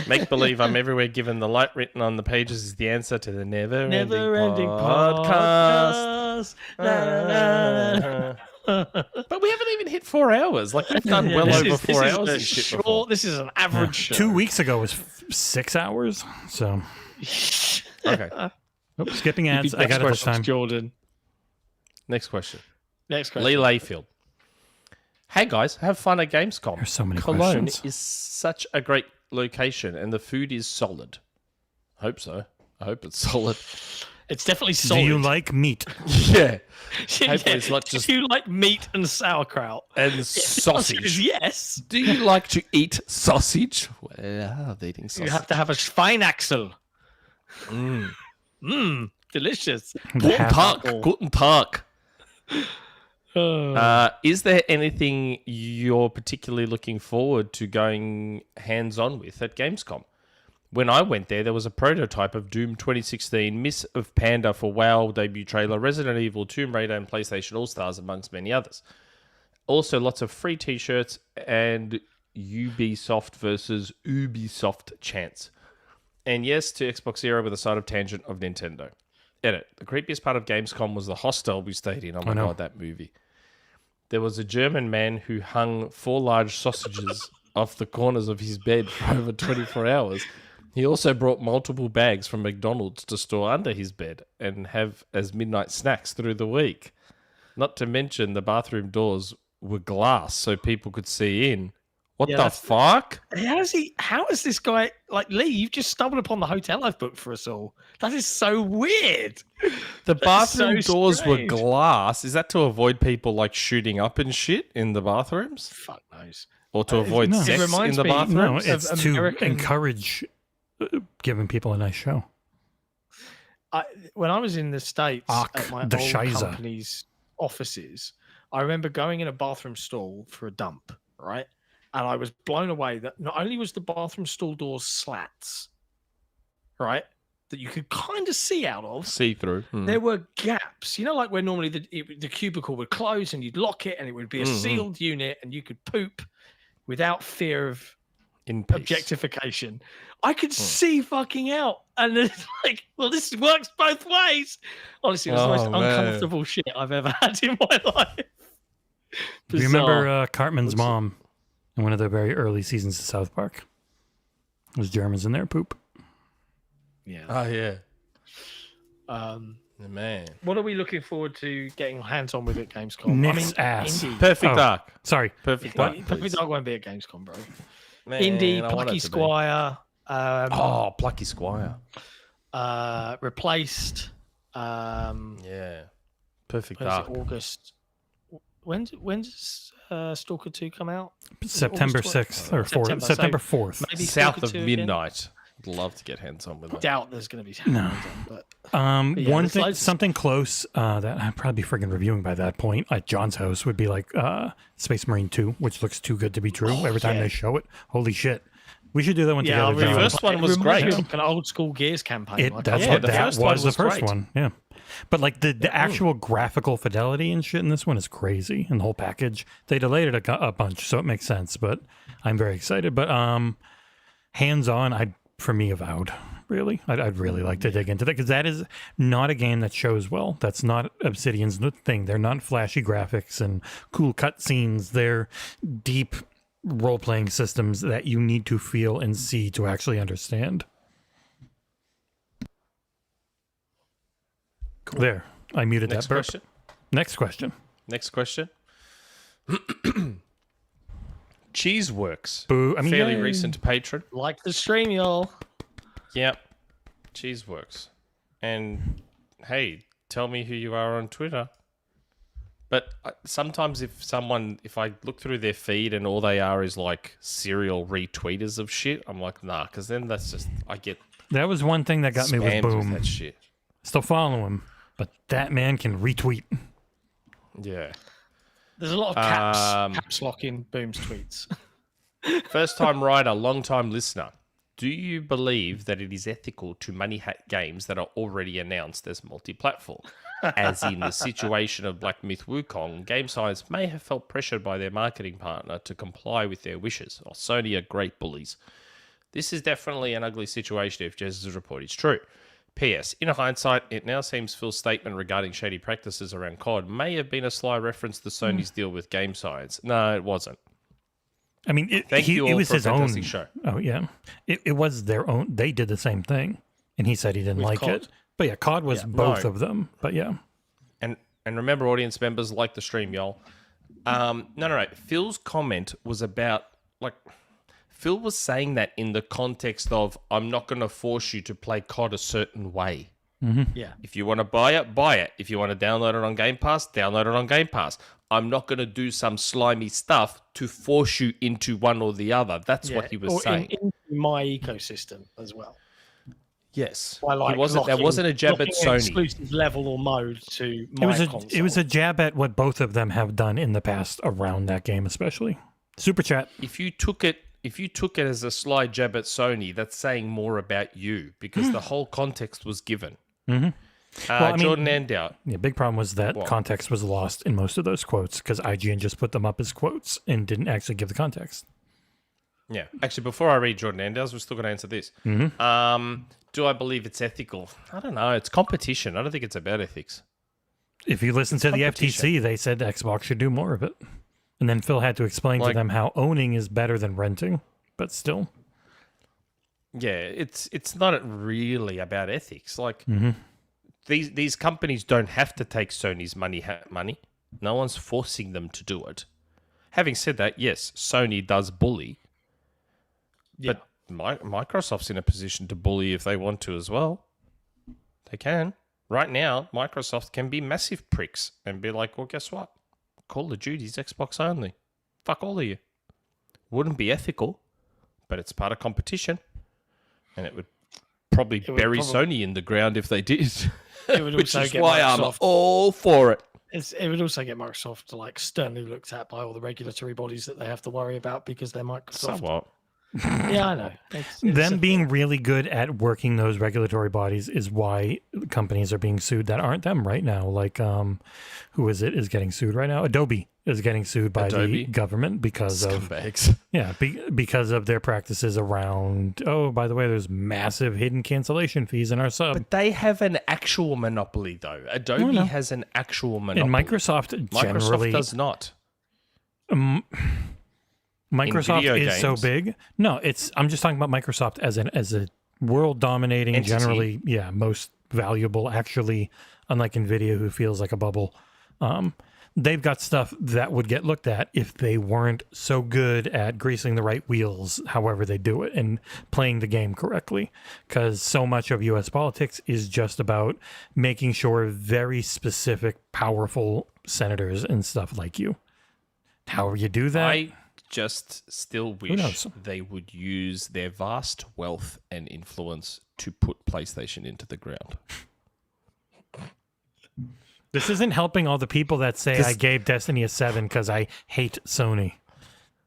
Make believe I'm everywhere, given the light written on the pages is the answer to the never-ending Never-ending podcast. podcast. La, la, la. But we haven't even hit 4 hours. Like, we've done well This over is- 4 this is hours. a and shit short- before. This is an average show. 2 weeks ago was 6 hours. So Okay. skipping ads. I got it this time. Jordan. Next question. Next question. Lee Layfield. Hey guys, have fun at Gamescom. There's so many Cologne questions. is such a great location and the food is solid. Hope so. I hope it's solid. It's definitely Do solid. you like meat? Yeah. Yeah, Hopefully it's not just- Do you like meat and sauerkraut? And The answer is sausage. yes. Do you like to eat sausage? Well, I love eating sausage. You have to have a Schweinaxel. Delicious. Guten Tag. Guten Tag. Oh. Is there anything you're particularly looking forward to going hands-on with at Gamescom? When I went there was a prototype of Doom 2016, Miss of Panda for WoW debut trailer, Resident Evil, Tomb Raider, and PlayStation All-Stars, amongst many others. Also, lots of free t-shirts and Ubisoft versus Ubisoft chants. And yes, to XboxEra with a side of tangent of Nintendo. Edit. The creepiest part of Gamescom was the hostel we stayed in. Oh my god, that movie. There was a German man who hung 4 large sausages off the corners of his bed for over 24 hours. He also brought multiple bags from McDonald's to store under his bed and have as midnight snacks through the week. Not to mention the bathroom doors were glass so people could see in What Yeah, the that's- fuck? How is this guy like Lee? You've just stumbled upon the hotel I've booked for us all. That is so weird. The That's so bathroom doors strange. were glass. Is that to avoid people like shooting up and shit in the bathrooms, Fuck knows. or to avoid no. It sex in reminds the me- bathroom? No, of it's to American- encourage giving people a nice show. When I was in the States Ach, at my the old Scheiße. company's offices, I remember going in a bathroom stall for a dump, right? And I was blown away that not only was the bathroom stall doors slats, right, that you could kind of see out of, See through. there were gaps. You know, like where normally the cubicle would close and you'd lock it and it would be a sealed unit and you could poop without fear of In peace. objectification. I could see fucking out, and it's like, well, this works both ways. Honestly, it was the most Oh, man. uncomfortable shit I've ever had in my life. Do you remember Bizarre. Cartman's mom in one of the very early seasons of South Park? There's Germans in there poop. Yeah. Oh yeah, Um, man. what are we looking forward to getting hands on with at Gamescom? Nick's ass. Indie. Perfect Oh. Dark. Sorry. Perfect Well, Dark. Perfect please. Dark won't be at Gamescom, bro. Man, Indie, I want Plucky it to be. Squire, Oh, Plucky Squire. Replaced. Yeah. Perfect When's Dark. it, August? When's Stalker 2 come out? September August 6th or 4th. September, so September 4th. Maybe South Stalker of 2 again? midnight. I'd love to get hands on with that. Doubt there's going to be No. but yeah, One there's thing, loads of- something close that I'd probably be friggin' reviewing by that point at John's house would be like Space Marine 2, which looks too good to be true. Every time yeah. they show it, holy shit. We should do that one yeah, I together, really John. The first one was it reminds me great. of an old school Gears campaign. like That's Yeah, what the that first one was the was first great. one. Yeah. But like the actual graphical fidelity and shit in this one is crazy, and the whole package. They delayed it a bunch, so it makes sense. But I'm very excited. But hands on, for me, Avowed. Really, I'd really like to dig into that because that is not a game that shows well. That's not Obsidian's thing. They're not flashy graphics and cool cutscenes. They're deep role-playing systems that you need to feel and see to actually understand. There, I muted Next that burp. question. Next question. Next question. Cheeseworks. Boo. I mean, Fairly yay. recent patron. Like the stream, y'all. Yep. Cheeseworks. And hey, tell me who you are on Twitter. But sometimes if I look through their feed and all they are is like serial retweeters of shit, I'm like, nah, because then that's just, I get That was one thing that got me with spammed Boom. that shit. Still follow him, but that man can retweet. Yeah. There's a lot of caps lock in Boom's tweets. First time writer, long time listener. Do you believe that it is ethical to money hack games that are already announced as multi-platform? As in the situation of Black Myth Wukong, game science may have felt pressured by their marketing partner to comply with their wishes, while Sony are great bullies. This is definitely an ugly situation if Jez's report is true. P.S. In hindsight, it now seems Phil's statement regarding shady practices around COD may have been a sly reference to Sony's deal with game science. No, it wasn't. I mean, it Thank you all was for a his own fantastic show. Oh yeah, it was their own. They did the same thing, and he said he didn't With like COD. it. But yeah, COD was both No. of them. But yeah, And remember, audience members, like the stream, y'all. No. Phil's comment was about, like, Phil was saying that in the context of, I'm not going to force you to play COD a certain way. Yeah. If you want to buy it, buy it. If you want to download it on Game Pass, download it on Game Pass. I'm not going to do some slimy stuff to force you into one or the other. That's what he was or saying. in my ecosystem as well. Yes. By, like, He wasn't, that locking- wasn't a jab at locking an Sony. exclusive level or mode to my console. it was a jab at what both of them have done in the past around that game, especially. Super chat. If you took it as a sly jab at Sony, that's saying more about you because the whole context was given. Well, I mean- Jordan Andow. Yeah, big problem was that context was lost in most of those quotes because IGN just put them up as quotes and didn't actually give the context. Yeah. Actually, before I read Jordan Andow's, we're still going to answer this. Do I believe it's ethical? I don't know. It's competition. I don't think it's about ethics. If you listen to the competition. FTC, they said Xbox should do more of it. And then Phil had to explain to Like- them how owning is better than renting, but still. Yeah, it's not really about ethics. Like these companies don't have to take Sony's money. No one's forcing them to do it. Having said that, yes, Sony does bully. Yeah. But Microsoft's in a position to bully if they want to as well. They can. Right now, Microsoft can be massive pricks and be like, well, guess what? Call of Duty's Xbox only. Fuck all of you. Wouldn't be ethical, but it's part of competition. And it would probably bury Sony in the ground if they did. It would Which also is get why I'm Microsoft- all for it. It would also get Microsoft like sternly looked at by all the regulatory bodies that they have to worry about because they're Microsoft. Somewhat. Yeah, I know. It's Them a being thing. really good at working those regulatory bodies is why companies are being sued that aren't them right now. Like, who is getting sued right now? Adobe is getting sued by the government because Scumbags. because of their practices around. Oh, by the way, there's massive hidden cancellation fees in our sub. But they have an actual monopoly, though. Adobe has an actual monopoly. And Microsoft generally does not. Microsoft video is so games. big. No, I'm just talking about Microsoft as a world dominating, Entity. generally, most valuable. Actually, unlike Nvidia, who feels like a bubble, they've got stuff that would get looked at if they weren't so good at greasing the right wheels, however they do it, and playing the game correctly. Because so much of U.S. politics is just about making sure very specific, powerful senators and stuff like you. However you do that. I just still wish knows? they would use their vast wealth and influence to put PlayStation into the ground. This isn't helping all the people that say I gave Destiny a 7 because I hate Sony.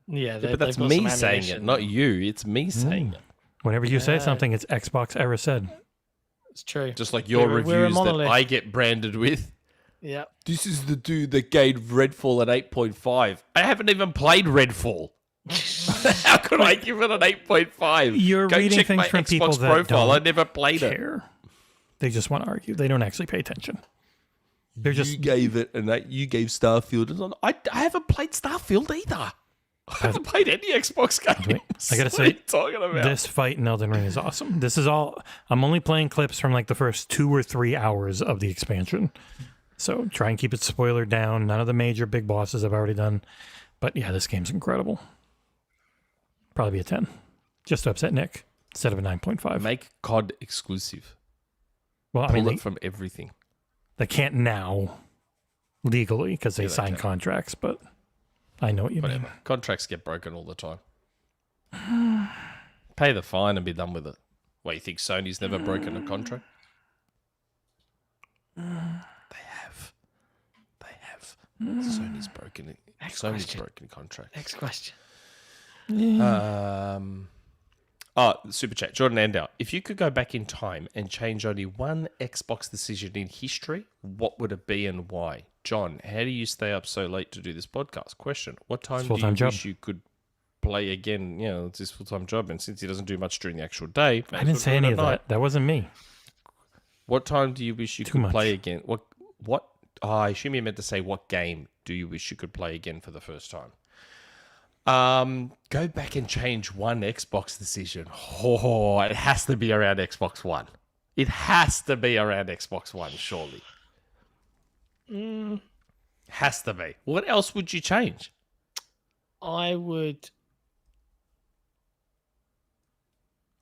Yeah, But that's me saying it, not you. It's me saying it. Whenever you say something, it's XboxEra said. It's true. Just like your We're a reviews that monolith. I get branded with. Yeah. This is the dude that gave Redfall an 8.5. I haven't even played Redfall. How could I give it an 8.5? You're Go reading check things my from Xbox people that profile. don't I never played it. care. They just want to argue. They don't actually pay attention. They're just You gave it an 8. You gave Starfield. I haven't played Starfield either. I haven't played any Xbox games. I gotta What say, are you talking about? this fight in Elden Ring is awesome. This is all. I'm only playing clips from like the first 2 or 3 hours of the expansion. So try and keep it spoiler down. None of the major big bosses I've already done. But yeah, this game's incredible. Probably be a 10. Just to upset Nick instead of a 9.5. Make COD exclusive. Well, I Pull mean, it from everything. they can't now legally because they they sign can. contracts, but I know what you Whatever. mean. Contracts get broken all the time. Pay the fine and be done with it. What, you think Sony's never broken a contract? They have. They have. Sony's broken it. Sony's question. broken contract. Next question. Super chat. Jordan Andow. If you could go back in time and change only one Xbox decision in history, what would it be and why? John, how do you stay up so late to do this podcast? Question. What time do you full-time job. wish you could play again? You know, it's his full-time job, and since he doesn't do much during the actual day... I didn't say any of that. That wasn't me. What time do you wish you Too could much. play again? What? Oh, I assume you meant to say what game do you wish you could play again for the first time? Go back and change one Xbox decision. Oh, it has to be around Xbox One. It has to be around Xbox One, surely. Has to be. What else would you change? I would.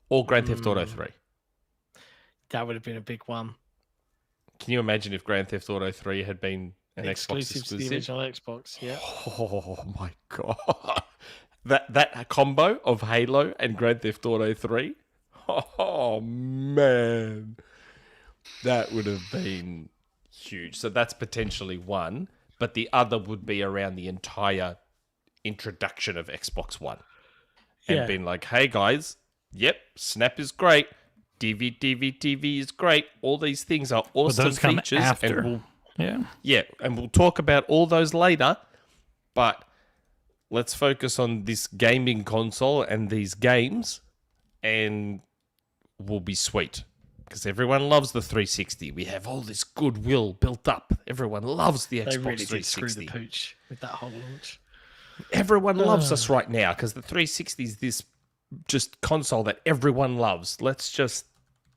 Or Grand Theft Auto 3. That would have been a big one. Can you imagine if Grand Theft Auto 3 had been an Xbox To the exclusive? original Xbox. Yeah. Oh my god. That combo of Halo and Grand Theft Auto 3. Oh man. That would have been huge. So that's potentially one, but the other would be around the entire introduction of Xbox One. And Yeah. being like, "Hey guys, yep, Snap is great. TV is great. All these things are awesome those come features after. and Yeah. and we'll talk about all those later, but let's focus on this gaming console and these games, and we'll be sweet. Because everyone loves the 360. We have all this goodwill built up. Everyone loves the Xbox They really did 360. screw the pooch with that whole launch. Everyone loves us right now because the 360 is this just console that everyone loves. Let's just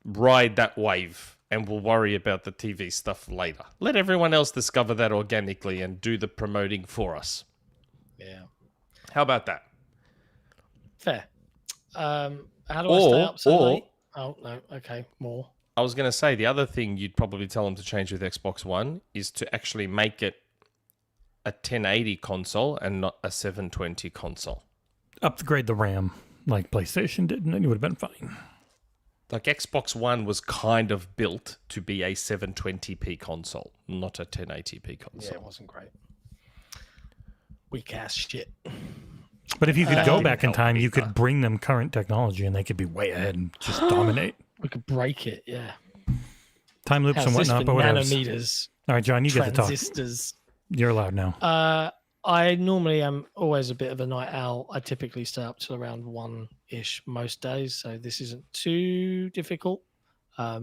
ride that wave and we'll worry about the TV stuff later. Let everyone else discover that organically and do the promoting for us. Yeah. How about that? Fair. How do I stay up so late? Oh, no. Okay, more. I was going to say, the other thing you'd probably tell them to change with Xbox One is to actually make it a 1080 console and not a 720 console. Upgrade the RAM like PlayStation did, and then you would have been fine. Like Xbox One was kind of built to be a 720p console, not a 1080p console. Yeah, it wasn't great. Weak ass shit. But if you could go back in time, you could bring them current technology, and they could be way ahead and just dominate. We could break it, yeah. Time loops and whatnot, but whatever. Nanometers, all right, John, you get to talk. transistors. You're allowed now. I normally am always a bit of a night owl. I typically stay up till around 1-ish most days, so this isn't too difficult. I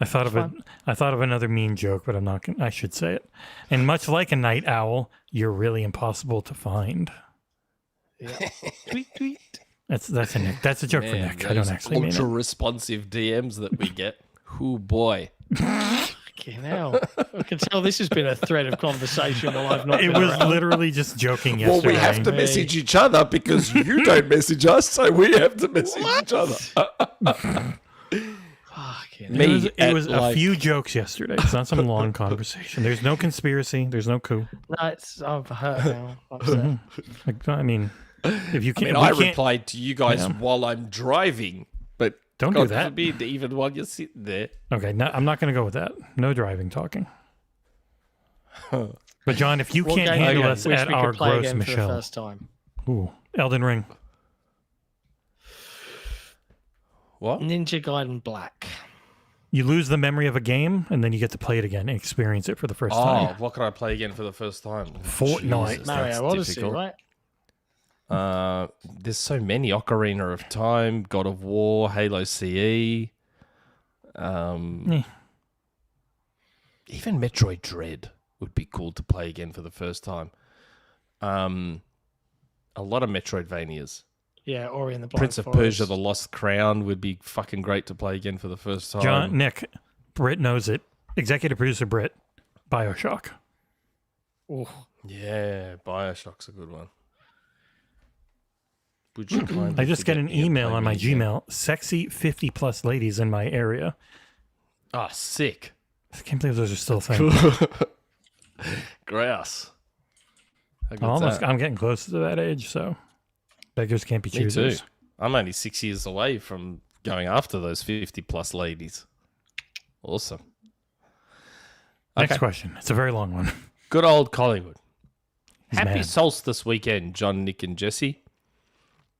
thought of another mean joke, but I'm not gonna, I should say it. And much like a night owl, you're really impossible to find. Yeah. Tweet, tweet. That's a Nick. That's a joke for Nick. I don't actually mean it. Ultra responsive DMs that we get. Oh boy. Fucking hell. I can tell this has been a thread of conversation while I've not It been was around. literally just joking yesterday. Well, we have to message each other because you don't message us, so we have to message each other. Fucking It was a few jokes yesterday. It's not some long conversation. There's no conspiracy. There's no coup. No, I'm hurt now. Upset. Like, I mean, if you can't, I replied to you guys while I'm driving, but don't God do that. forbid, even while you're sitting there. Okay, no, I'm not going to go with that. No driving talking. But John, if you can't handle us Wish at we our could play gross again for the Michelle, first time. ooh, Elden Ring. What? Ninja Gaiden Black. You lose the memory of a game, and then you get to play it again and experience it for the first time. What could I play again for the first time? Fortnite. Jesus, that's Mario Odyssey, difficult. right? There's so many. Ocarina of Time, God of War, Halo CE. Even Metroid Dread would be cool to play again for the first time. A lot of Metroidvanias. Yeah, Ori and the Blind Prince of Forest. Persia, The Lost Crown would be fucking great to play again for the first time. John, Nick, Britt knows it. Executive producer Britt, BioShock. Ooh. Yeah, Bioshock's a good one. Would you kindly I just get an forget me and email play on my me again? Gmail. Sexy 50+ ladies in my area. Ah, sick. I can't believe those are still a thing. Grouse. How good's that? I'm getting close to that age, so beggars can't be Me too. choosers. I'm only 6 years away from going after those 50+ ladies. Awesome. Next Okay. question. It's a very long one. Good old Collingwood. He's Happy mad. Solstice weekend, John, Nick, and Jesse.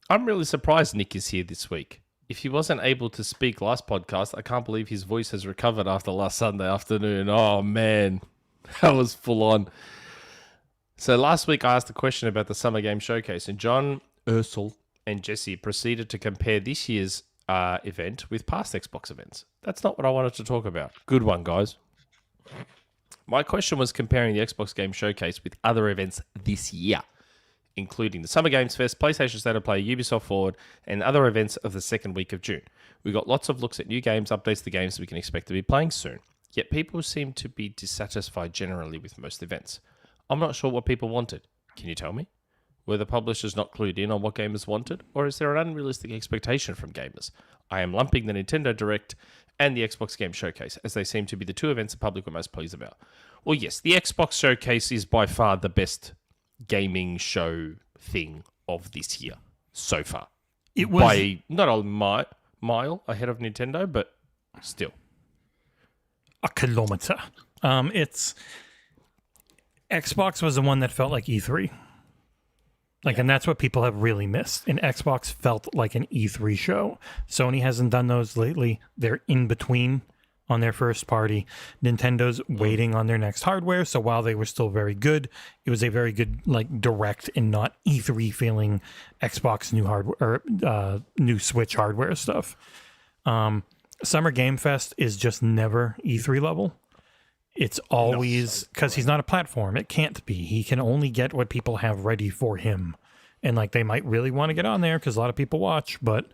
I'm really surprised Nick is here this week. If he wasn't able to speak last podcast, I can't believe his voice has recovered after last Sunday afternoon. Oh, man. That was full on. So last week I asked a question about the Summer Game Showcase, and John, Ursel, and Jesse proceeded to compare this year's event with past Xbox events. That's not what I wanted to talk about. Good one, guys. My question was comparing the Xbox Game Showcase with other events this year, including the Summer Games Fest, PlayStation State of Play, Ubisoft Forward, and other events of the second week of June. We got lots of looks at new games, updates to games we can expect to be playing soon. Yet people seem to be dissatisfied generally with most events. I'm not sure what people wanted. Can you tell me? Were the publishers not clued in on what gamers wanted, or is there an unrealistic expectation from gamers? I am lumping the Nintendo Direct and the Xbox Game Showcase, as they seem to be the two events the public were most pleased about. Well, yes, the Xbox Showcase is by far the best gaming show thing of this year so far. It was By not a mile ahead of Nintendo, but still. a kilometer. It's Xbox was the one that felt like E3. And that's what people have really missed. And Xbox felt like an E3 show. Sony hasn't done those lately. They're in between on their first party. Nintendo's waiting on their next hardware. So while they were still very good, it was a very good, direct and not E3 feeling Xbox new hardware or new Switch hardware stuff. Summer Game Fest is just never E3 level. It's always because he's not a platform. It can't be. He can only get what people have ready for him. And they might really want to get on there because a lot of people watch, but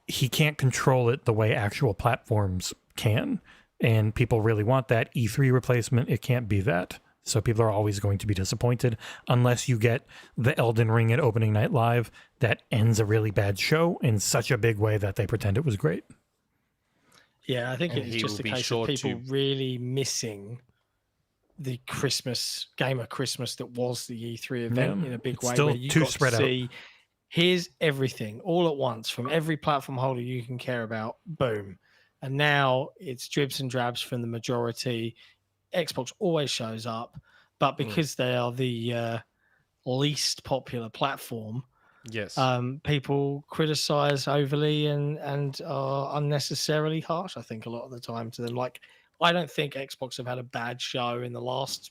he can't control it the way actual platforms can. And people really want that E3 replacement. It can't be that. So people are always going to be disappointed unless you get the Elden Ring at opening night live that ends a really bad show in such a big way that they pretend it was great. Yeah, I think And it's he just will a be case sure of people to- really missing the Christmas gamer Christmas that was the E3 event Yeah, in a big it's way, still where you too got spread to out. see here's everything all at once from every platform holder you can care about. Boom, and now it's dribs and drabs from the majority. Xbox always shows up, but because they are the least popular platform, Yes. people criticize overly and are unnecessarily harsh. I think a lot of the time to them. Like, I don't think Xbox have had a bad show in the last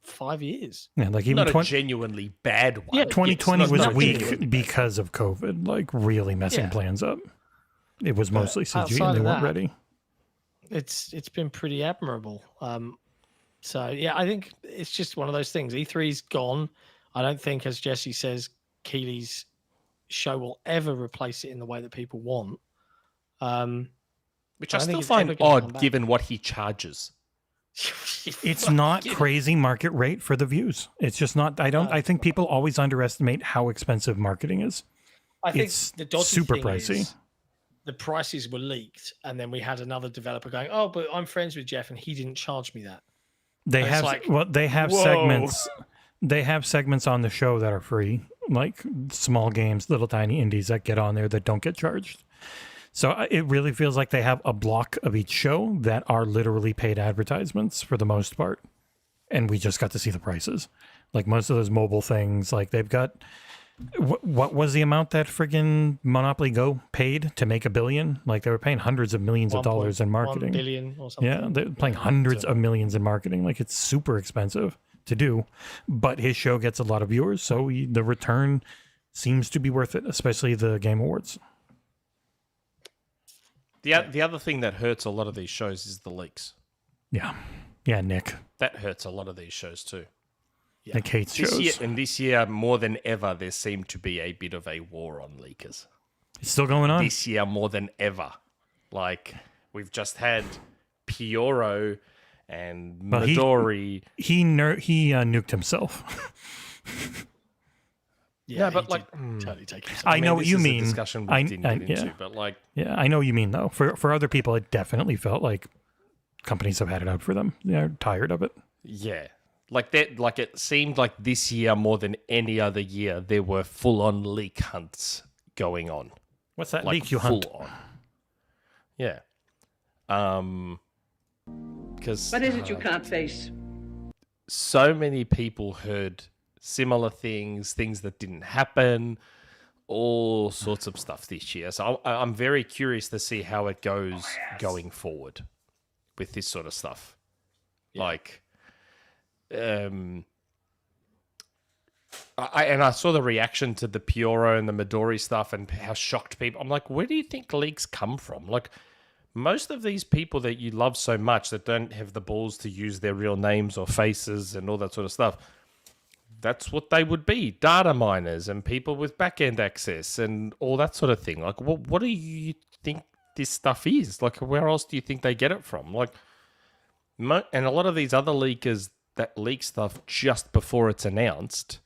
5 years. Yeah, like even Not a 20, genuinely bad one. Yeah, 2020 Yes, was not weak genuinely bad. because of COVID, like really messing Yeah. plans up. It was mostly CG outside and they of weren't that, ready. It's been pretty admirable. So yeah, I think it's just one of those things. E3's gone. I don't think, as Jesse says, Keeley's show will ever replace it in the way that people want. Which I I don't still think it's ever find gonna come odd back. given what he charges. It's not crazy market rate for the views. It's just not. I think people always underestimate how expensive marketing is. I think It's the dodgy super thing pricey. is the prices were leaked, and then we had another developer going, "Oh, but I'm friends with Jeff, and he didn't charge me that." They And it's have like, they have whoa. segments. They have segments on the show that are free, like small games, little tiny indies that get on there that don't get charged. So it really feels like they have a block of each show that are literally paid advertisements for the most part, and we just got to see the prices. Like most of those mobile things, like they've got. What was the amount that friggin' Monopoly Go paid to make $1 billion? Like they were paying hundreds of millions of dollars in 1.1 marketing. billion or something. Yeah, they're paying hundreds of millions in marketing. Like it's super expensive to do, but his show gets a lot of viewers, so the return seems to be worth it, especially the Game Awards. The other thing that hurts a lot of these shows is the leaks. Yeah, Nick. That hurts a lot of these shows too. Nick hates shows. This year, more than ever, there seemed to be a bit of a war on leakers. It's still going on. This year, more than ever. Like, we've just had Pioro and Well, Midori. He nuked himself. Yeah, but he like, did totally take himself. I know what this you is a mean. discussion we didn't get into, but like, Yeah, I know what you mean though. For other people, it definitely felt like companies have had it out for them. They're tired of it. yeah. Like that, like it seemed like this year more than any other year, there were full-on leak hunts going on. What's that Like leak you hunt? full on. Yeah. Because What is it you can't face? so many people heard similar things that didn't happen, all sorts of stuff this year. So I'm very curious to see how it goes going forward with this sort of stuff. Like, I saw the reaction to the Pioro and the Midori stuff and how shocked people. I'm like, where do you think leaks come from? Like, most of these people that you love so much that don't have the balls to use their real names or faces and all that sort of stuff, that's what they would be. Data miners and people with back-end access and all that sort of thing. Like, what do you think this stuff is? Like, where else do you think they get it from? Like, and a lot of these other leakers that leak stuff just before it's announced,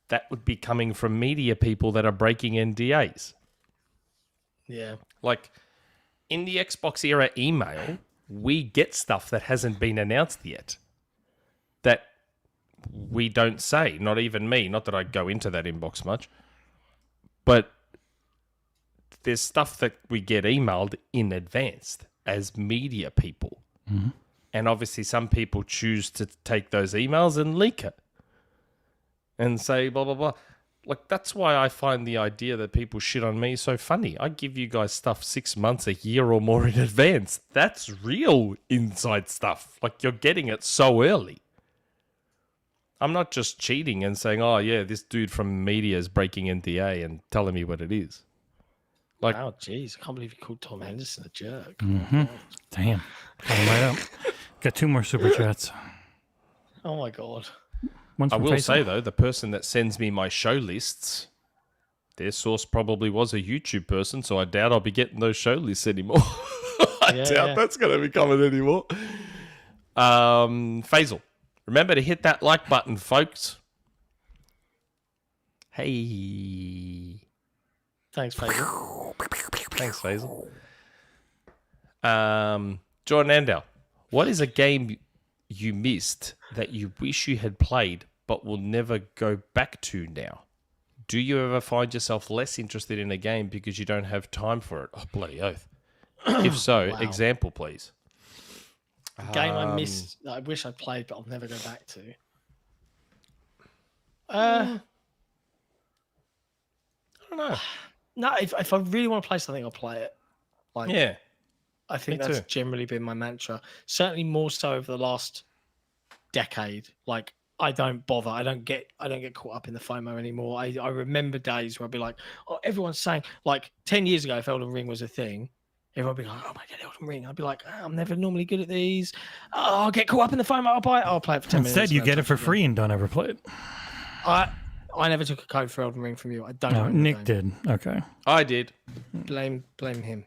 that would be coming from media people that are breaking NDAs. Yeah. Like, in the XboxEra email, we get stuff that hasn't been announced yet. That we don't say, not even me. Not that I go into that inbox much. But there's stuff that we get emailed in advance as media people. Mm-hmm. And obviously some people choose to take those emails and leak it. And say blah, blah, blah. Like, that's why I find the idea that people shit on me so funny. I give you guys stuff 6 months, a year or more in advance. That's real inside stuff. Like, you're getting it so early. I'm not just cheating and saying, oh, yeah, this dude from media is breaking NDA and telling me what it is. Like, Wow, jeez, I can't believe you called Tom Henderson a jerk. Mm-hmm. Damn. Call him right up. Got 2 more super chats. Oh my god. One's I from will Facebook. say, though, the person that sends me my show lists, their source probably was a YouTube person, so I doubt I'll be getting those show lists anymore. I Yeah, doubt yeah. that's going to be coming anymore. Faisal, remember to hit that like button, folks. Hey. Thanks, Faisal. Thanks, Faisal. Jordan Andow, what is a game you missed that you wish you had played but will never go back to now? Do you ever find yourself less interested in a game because you don't have time for it? Oh, bloody oath. If so, Wow. example, please. A game I missed that I wish I'd played, but I'll never go back to. I don't know. No, if I really want to play something, I'll play it. Like, Yeah. I think me that's too. generally been my mantra. Certainly more so over the last decade. Like, I don't bother. I don't get caught up in the FOMO anymore. I remember days where I'd be like, oh, everyone's saying, like 10 years ago, if Elden Ring was a thing, everyone would be like, oh my God, Elden Ring. I'd be like, oh, I'm never normally good at these. Oh, I'll get caught up in the FOMO. I'll buy it. I'll play it for 10 minutes. Instead, you and get then it for touch free and don't ever play it. I never took a code for Elden Ring from you. I don't No, know. Nick did. Okay. I did. Blame him.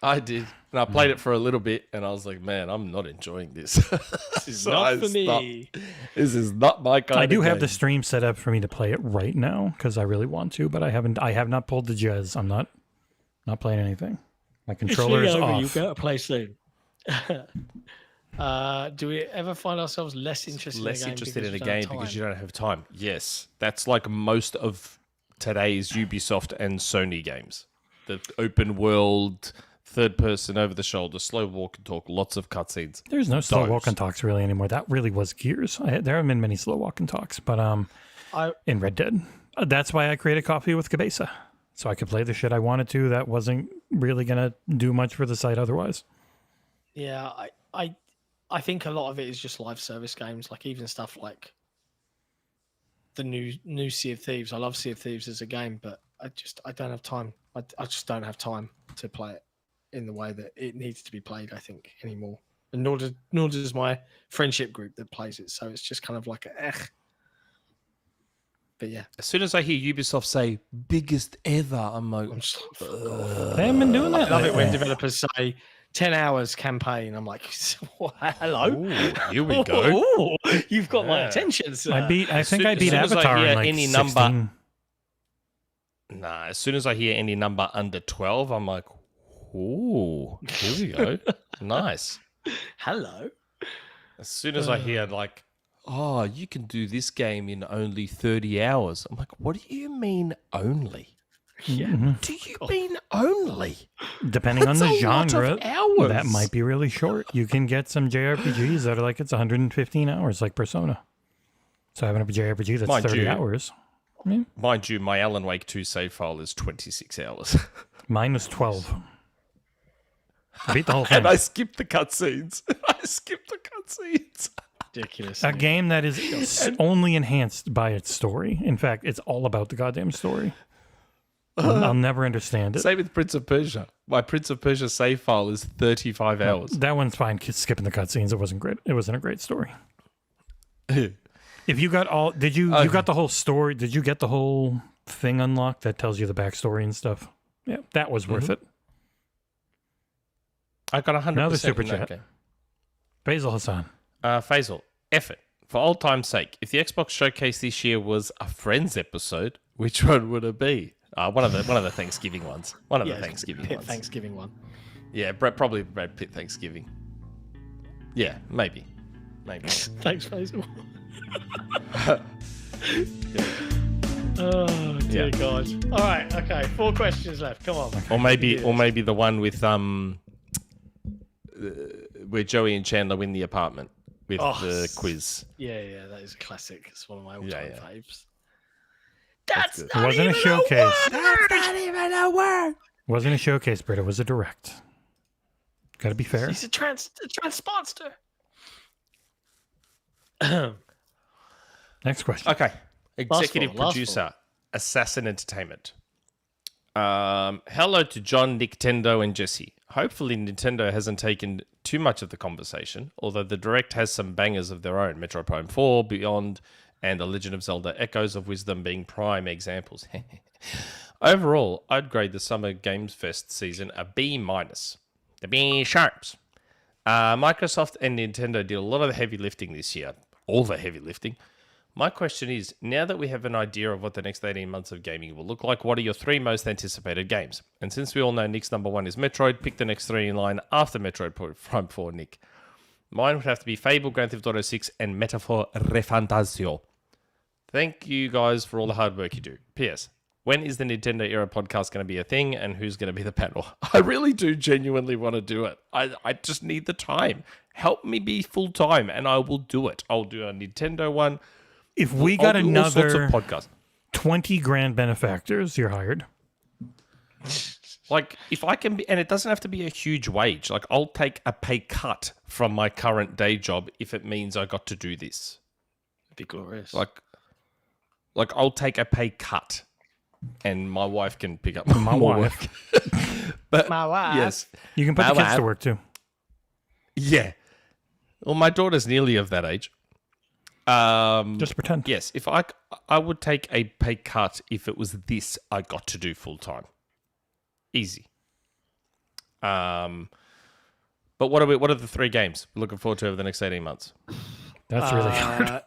I did. And I played it for a little bit and I was like, man, I'm not enjoying this. This is not for me. This is not my kind I do of have the game. stream set up for me to play it right now because I really want to, but I have not pulled the jazz. I'm not playing anything. My controller is off. You better play soon. Do we ever find ourselves less interested Less in a game interested in a because game we don't have because time? you don't have time. Yes. That's like most of today's Ubisoft and Sony games. The open world, third person, over the shoulder, slow walk and talk, lots of cutscenes. There's no slow Those. walk and talks really anymore. That really was Gears. There haven't been many slow walk and talks, but in Red Dead. That's why I created Coffee with Cabeza. So I could play the shit I wanted to. That wasn't really going to do much for the site otherwise. Yeah, I think a lot of it is just live service games, like even stuff like the new Sea of Thieves. I love Sea of Thieves as a game, but I don't have time. I just don't have time to play it in the way that it needs to be played, I think, anymore. And nor does my friendship group that plays it. So it's just kind of like But yeah, As soon as I hear Ubisoft say biggest ever, I'm like, I'm just They haven't been doing I that. love it when lately. developers say 10 hours campaign. I'm like, hello. ooh, here we go. Ooh, you've got my Yeah. attention, sir. I think I soon beat as I Avatar hear in like any 16. number- Nah, as soon as I hear any number under 12, I'm like, ooh, here we go. Nice. Hello. As soon as I hear like, oh, you can do this game in only 30 hours. I'm like, what do you mean only? Yeah. Do you mean only? Depending on That's the a lot of genre, hours. that might be really short. You can get some JRPGs that are like it's 115 hours, like Persona. So having a JRPG that's Mind 30 you. hours. Mind you, my Alan Wake 2 save file is 26 hours. Mine was 12. I beat the whole thing. And I skipped the cutscenes. Ridiculous. A game that is only enhanced by its story. In fact, it's all about the goddamn story. I'll never understand it. Same with Prince of Persia. My Prince of Persia save file is 35 hours. That one's fine. Skipping the cutscenes. It wasn't great. It wasn't a great story. If you got all, you got the whole story? Did you get the whole thing unlocked that tells you the backstory and stuff? Yeah, that was worth it. I got 100% Another super in that chat. game. Basil Hassan. Faisal, effort. For old time's sake, if the Xbox showcase this year was a Friends episode, which one would it be? One of the Thanksgiving ones. One of the Thanksgiving Pitt ones. Thanksgiving one. Yeah, probably Brad Pitt Thanksgiving. Yeah, maybe. Thanks, Faisal. Oh dear Yeah. God. All right, okay. 4 questions left. Come on. Or maybe the one with where Joey and Chandler win the apartment with the quiz. Yeah, that is a classic. It's one of my all-time Yeah. faves. That's good. It not wasn't a even showcase. That's not even a word. Wasn't a showcase, Britt. It was a direct. Got to be fair. He's a transponster. Next question. Okay. Executive last producer, Assassin Entertainment. Hello to John, Nintendo, and Jesse. Hopefully Nintendo hasn't taken too much of the conversation, although the Direct has some bangers of their own. Metro Prime 4, Beyond, and The Legend of Zelda Echoes of Wisdom being prime examples. Overall, I'd grade the Summer Games Fest season a B-. The B sharps. Microsoft and Nintendo did a lot of the heavy lifting this year. All the heavy lifting. My question is, now that we have an idea of what the next 18 months of gaming will look like, what are your 3 most anticipated games? And since we all know Nick's number 1 is Metroid, pick the next 3 in line after Metroid Prime 4, Nick. Mine would have to be Fable, Grand Theft Auto 6, and Metaphor Refantasio. Thank you guys for all the hard work you do. P.S. When is the Nintendo Era podcast going to be a thing, and who's going to be the panel? I really do genuinely want to do it. I just need the time. Help me be full-time, and I will do it. I'll do a Nintendo one. If we got I'll do all sorts of another podcasts. 20 grand benefactors, you're hired. Like, if I can be, and it doesn't have to be a huge wage. Like, I'll take a pay cut from my current day job if it means I got to do this. It'd be glorious. Like I'll take a pay cut, and my wife can pick up my wife. But My wife. yes, You can put the My kids to wife. work too. yeah. Well, my daughter's nearly of that age. Just pretend. Yes, if I would take a pay cut if it was this I got to do full time. Easy. But what are the 3 games we're looking forward to over the next 18 months? That's really hard.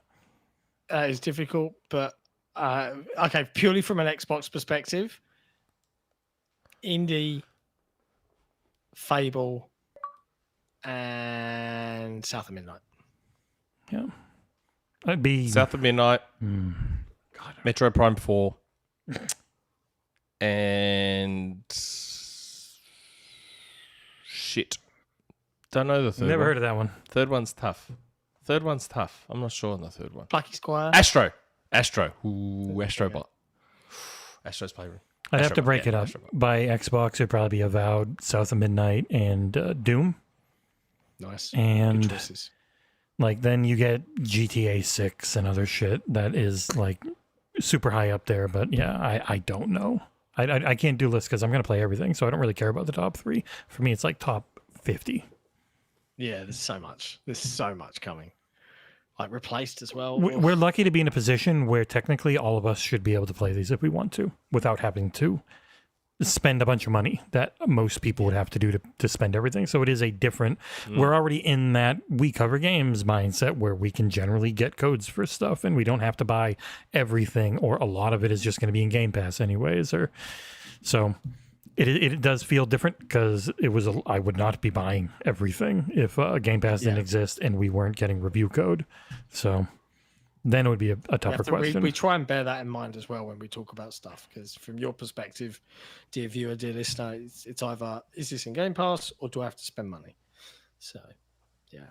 That is difficult, but okay, purely from an Xbox perspective, Indie, Fable, and South of Midnight. Yeah. That'd be South of Midnight, Metro Prime 4, and shit. Don't know the third never one. heard of that one. Third one's tough. I'm not sure on the third one. Lucky Squire. Astro. Ooh, Astrobot. Astro's playroom. I'd have to Astrobot, break yeah, it up. Astrobot. By Xbox, it'd probably be Avowed, South of Midnight, and Doom. Nice. And Good choices. like then you get GTA 6 and other shit that is like super high up there. But yeah, I don't know. I can't do lists because I'm going to play everything. So I don't really care about the top 3. For me, it's like top 50. Yeah, there's so much. There's so much coming. Like replaced as well. We're lucky to be in a position where technically all of us should be able to play these if we want to without having to spend a bunch of money that most people would have to do to spend everything. So it is a different, we're already in that we cover games mindset where we can generally get codes for stuff and we don't have to buy everything, or a lot of it is just going to be in Game Pass anyways. Or so it does feel different because I would not be buying everything if Game Pass didn't exist and we weren't getting review code. So then it would be a tougher question. We try and bear that in mind as well when we talk about stuff, because from your perspective, dear viewer, dear listener, it's either is this in Game Pass or do I have to spend money? So, yeah.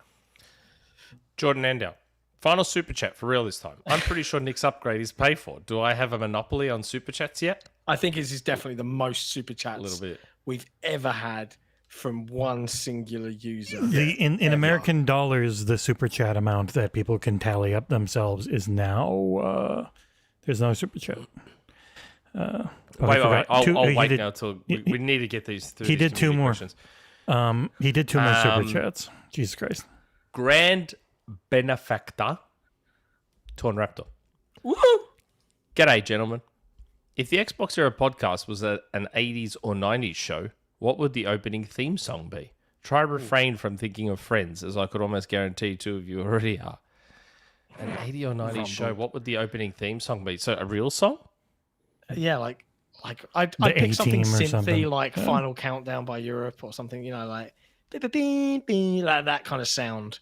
Jordan Andow. Final super chat for real this time. I'm pretty sure Nick's upgrade is paid for. Do I have a monopoly on super chats yet? I think this is definitely the most super chats A little bit. we've ever had from one singular user. In American dollars, the super chat amount that people can tally up themselves is now there's no super chat. Wait. I'll wait now till we need to get these through. He these did 2 more. questions. He did 2 more super chats. Jesus Christ. Grand Benefactor, Torn Raptor. Woohoo! G'day, gentlemen. If the Xbox Era podcast was an 80s or 90s show, what would the opening theme song be? Try refrain from thinking of Friends, as I could almost guarantee 2 of you already are. An 80 or 90s show, what would the opening theme song be? So a real song? Yeah, like I'd The pick something A-Team or synthy, something. like Final Countdown by Europe or something, like beep, like that kind of sound.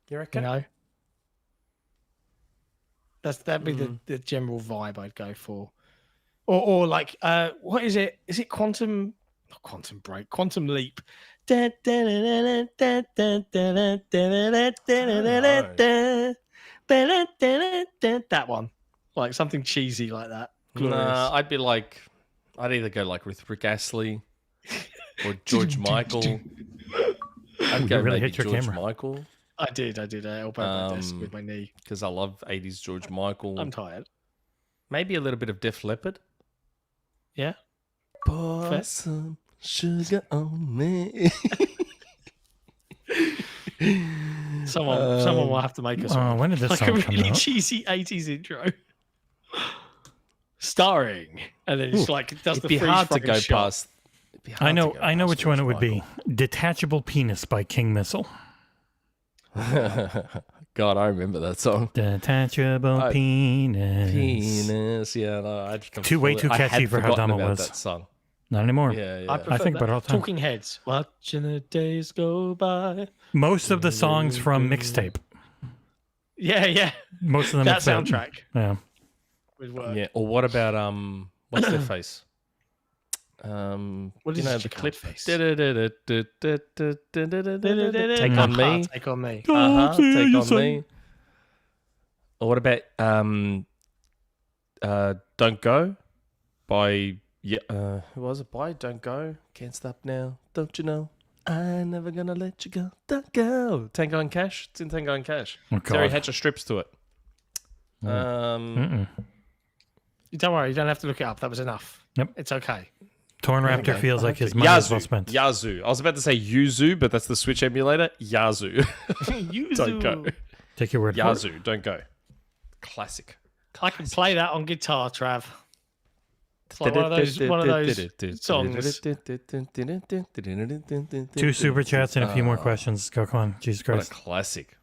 You reckon? That'd be the general vibe I'd go for. Or like what is it? Is it Quantum? Not Quantum Break. Quantum Leap. That one. Like something cheesy like that. Glorious. Nah, I'd either go like with Rick Astley or George Michael. I'd go really maybe hit your George camera. Michael I did. I elbowed my desk with my knee. because I love 80s George Michael. I'm tired. Maybe a little bit of Def Leppard. Yeah. Pour some sugar on me. Someone will have to make us when did this like a song come really out? cheesy 80s intro. Starring. And then it's like it does It'd the be freeze hard to frame go shot. past. be hard to go I know past which one it would Michael. be. Detachable Penis by King Missile. God, I remember that song. Detachable Penis. Penis, yeah. No, Way too catchy for how dumb it was. That song. Not anymore. Yeah, I yeah. prefer think that. about it all the time. Talking Heads. Watching the days go by. Most of the songs from Mixtape. Yeah. Most of them. That are felt- soundtrack Yeah. would work. Yeah. Or what about what's their face? What you is know the the clip? face? Take Take on me. Take on me. Take on me. Or what about Don't Go by who was it by? Don't Go, Can't Stop Now, Don't You Know? I'm never gonna let you go. Don't go. Tango and Cash. It's in Tango and Cash. Oh, Terry God. Hatcher strips to it. Mm-mm. Don't worry, you don't have to look it up. That was enough. Yep. It's okay. Torn Raptor feels like his money is well spent. Yazoo. I was about to say Yuzu, but that's the Switch emulator. Yazoo. Don't go. Take your word for it. Yazoo. Don't go. Classic. I can play that on guitar, Trav. It's like one of those songs. 2 super chats and a few more questions. Go, come on. Jesus What a Christ. classic.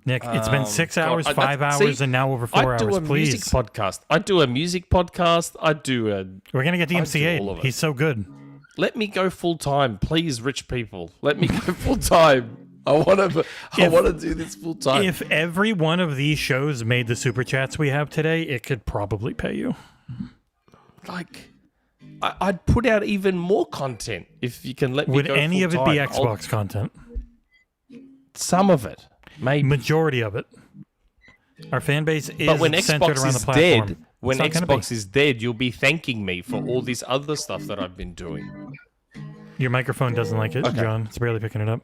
Nick, it's been 6 hours, God, 5 hours, and now over 4 I do hours. a music Please. podcast. I do a music podcast. I do a. We're going to get I do all DMCA. of it. He's so good. Let me go full time, please, rich people. Let me go full time. I want to do this full time. If every one of these shows made the super chats we have today, it could probably pay you. Like, I'd put out even more content if you can let me Would go any of it full be time. Xbox content? Some of it, maybe. Majority of it. Our fan base is But when centered Xbox around the is platform. dead, when It's not gonna Xbox is dead, you'll be thanking me for all this other stuff that I've been doing. Your microphone doesn't like it, Okay. John. It's barely picking it up.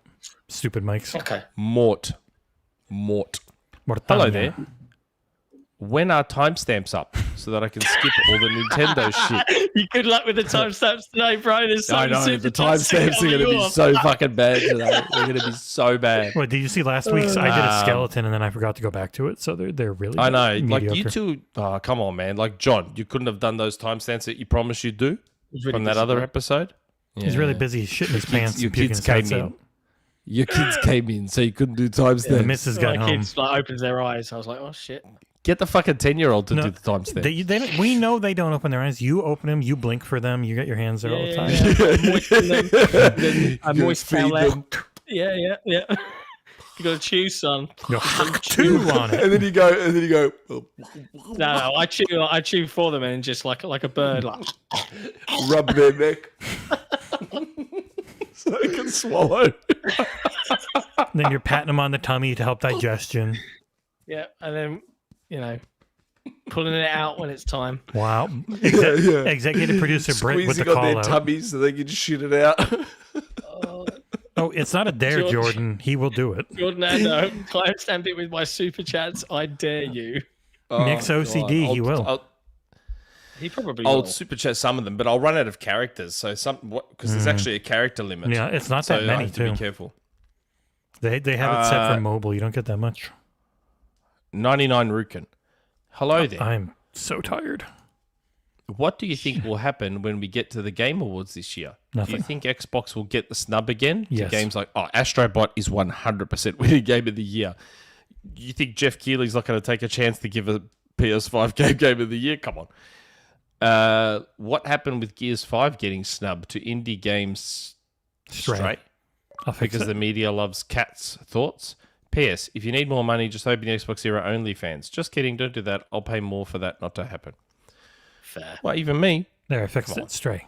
Stupid mics. Okay. Mort. Hello there. When are timestamps up so that I can skip all the Nintendo shit? You good luck with the timestamps today, bro. There's so I know, super the chats timestamps are going to be off. so fucking bad today. They're going to be so bad. What, did you see last week's? I did a skeleton and then I forgot to go back to it, so they're really I know. Like, mediocre. you two, oh, come on, man. Like, John, you couldn't have done those timestamps that you promised you'd do Really from that busy, other bro. episode? He's really busy shitting his pants Your and puking kids his came guts in. out. Your kids came in, so you couldn't do The timestamps. missus My got home. kids like opens their eyes. I was like, oh shit. Get the fucking 10-year-old to No, do the timestamps. They don't, we know they don't open their eyes. You open them, you blink for them, you get your hands there all the time. I moisten them. Then I You moisten feed their them. Yeah. You got to chew, son. Go, two on it. And then you go, oh, No, I chew for them and just like a bird, like rub their neck. So they can swallow. Then you're patting them on the tummy to help digestion. yeah, and then pulling it out when it's time. Wow. Yeah. Executive producer Brit with the Squeezing on call their out. tummies so they can shit it out. Oh, it's not a dare, George. Jordan. He will do it. Jordan Andow, timestamp it with my super chats. I dare you. Nick's OCD, he will. I'll He probably will. super chat some of them, but I'll run out of characters. So because there's actually a character limit. Yeah, it's not so that I many, have to be too. careful. They have it set for mobile. You don't get that much. 99 Rukin. Hello there. I'm so tired. What do you think will happen when we get to the Game Awards this year? Do Nothing. you think Xbox will get the snub again? To Yes. games like, Astrobot is 100% winning Game of the Year. You think Jeff Keighley's not going to take a chance to give a PS5 Game of the Year? Come on. What happened with Gears 5 getting snubbed to indie games straight? I'll fix Because it. the media loves cats. Thoughts? P.S. If you need more money, just open the XboxEra OnlyFans. Just kidding, don't do that. I'll pay more for that not to happen. Fair. Well, even me. There, I fixed it. Stray.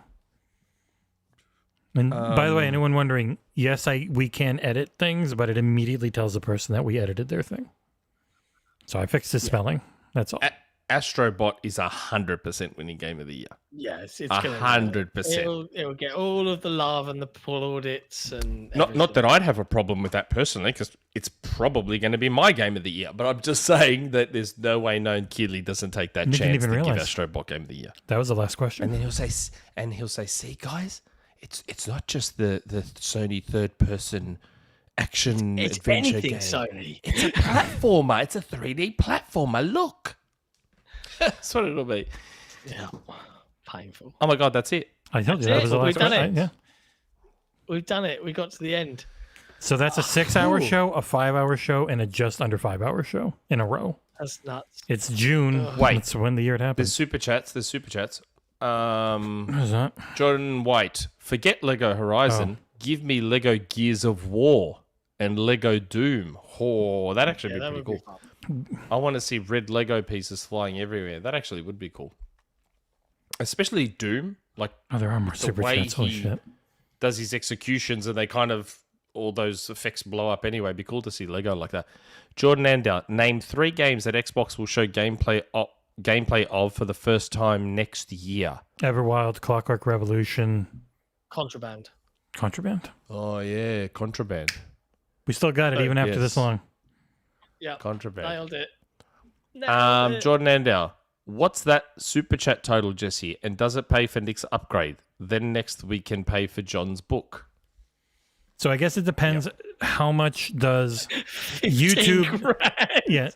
And by the way, anyone wondering, yes, we can edit things, but it immediately tells the person that we edited their thing. So I fixed his spelling. That's all. Astrobot is 100% winning Game of the Year. Yes, it's 100%. It'll get all of the love and the plaudits and Not that I'd have a problem with that personally, because it's probably going to be my Game of the Year. But I'm just saying that there's no way known Keighley doesn't take that Didn't chance even to give realize. Astrobot Game of the Year. That was the last question. And then he'll say, see guys, it's not just the Sony third person action It's adventure anything game. Sony. It's a platformer. It's a 3D platformer. Look. That's what it'll be. Yeah, painful. Oh my god, that's it. I told you That's that was it. the last We've done one. it. Yeah. We've done it. We got to the end. So that's a 6-hour show, a 5-hour show, and a just under 5-hour show in a row. That's nuts. It's June. Wait. That's when the year it happened. There's super chats. There's super chats. What is that? Jordan White. Forget Lego Horizon. Give me Lego Gears of War and Lego Doom. Oh, that actually Yeah, be that pretty would cool. be fun. I want to see red Lego pieces flying everywhere. That actually would be cool. Especially Doom. Like Oh, there are more super way chats. Holy he- shit. does his executions and they kind of all those effects blow up anyway. It'd be cool to see Lego like that. Jordan Andow, name 3 games that Xbox will show gameplay of for the first time next year. Everwild, Clockwork Revolution, Contraband. Contraband. Oh yeah, Contraband. We still got it even after this Yes. long. Yeah. Contraband. Nailed it. Nailed it. Jordan Andow, what's that super chat total, Jesse? And does it pay for Nick's upgrade? Then next we can pay for John's book. So I guess it depends how much does YouTube. Yeah.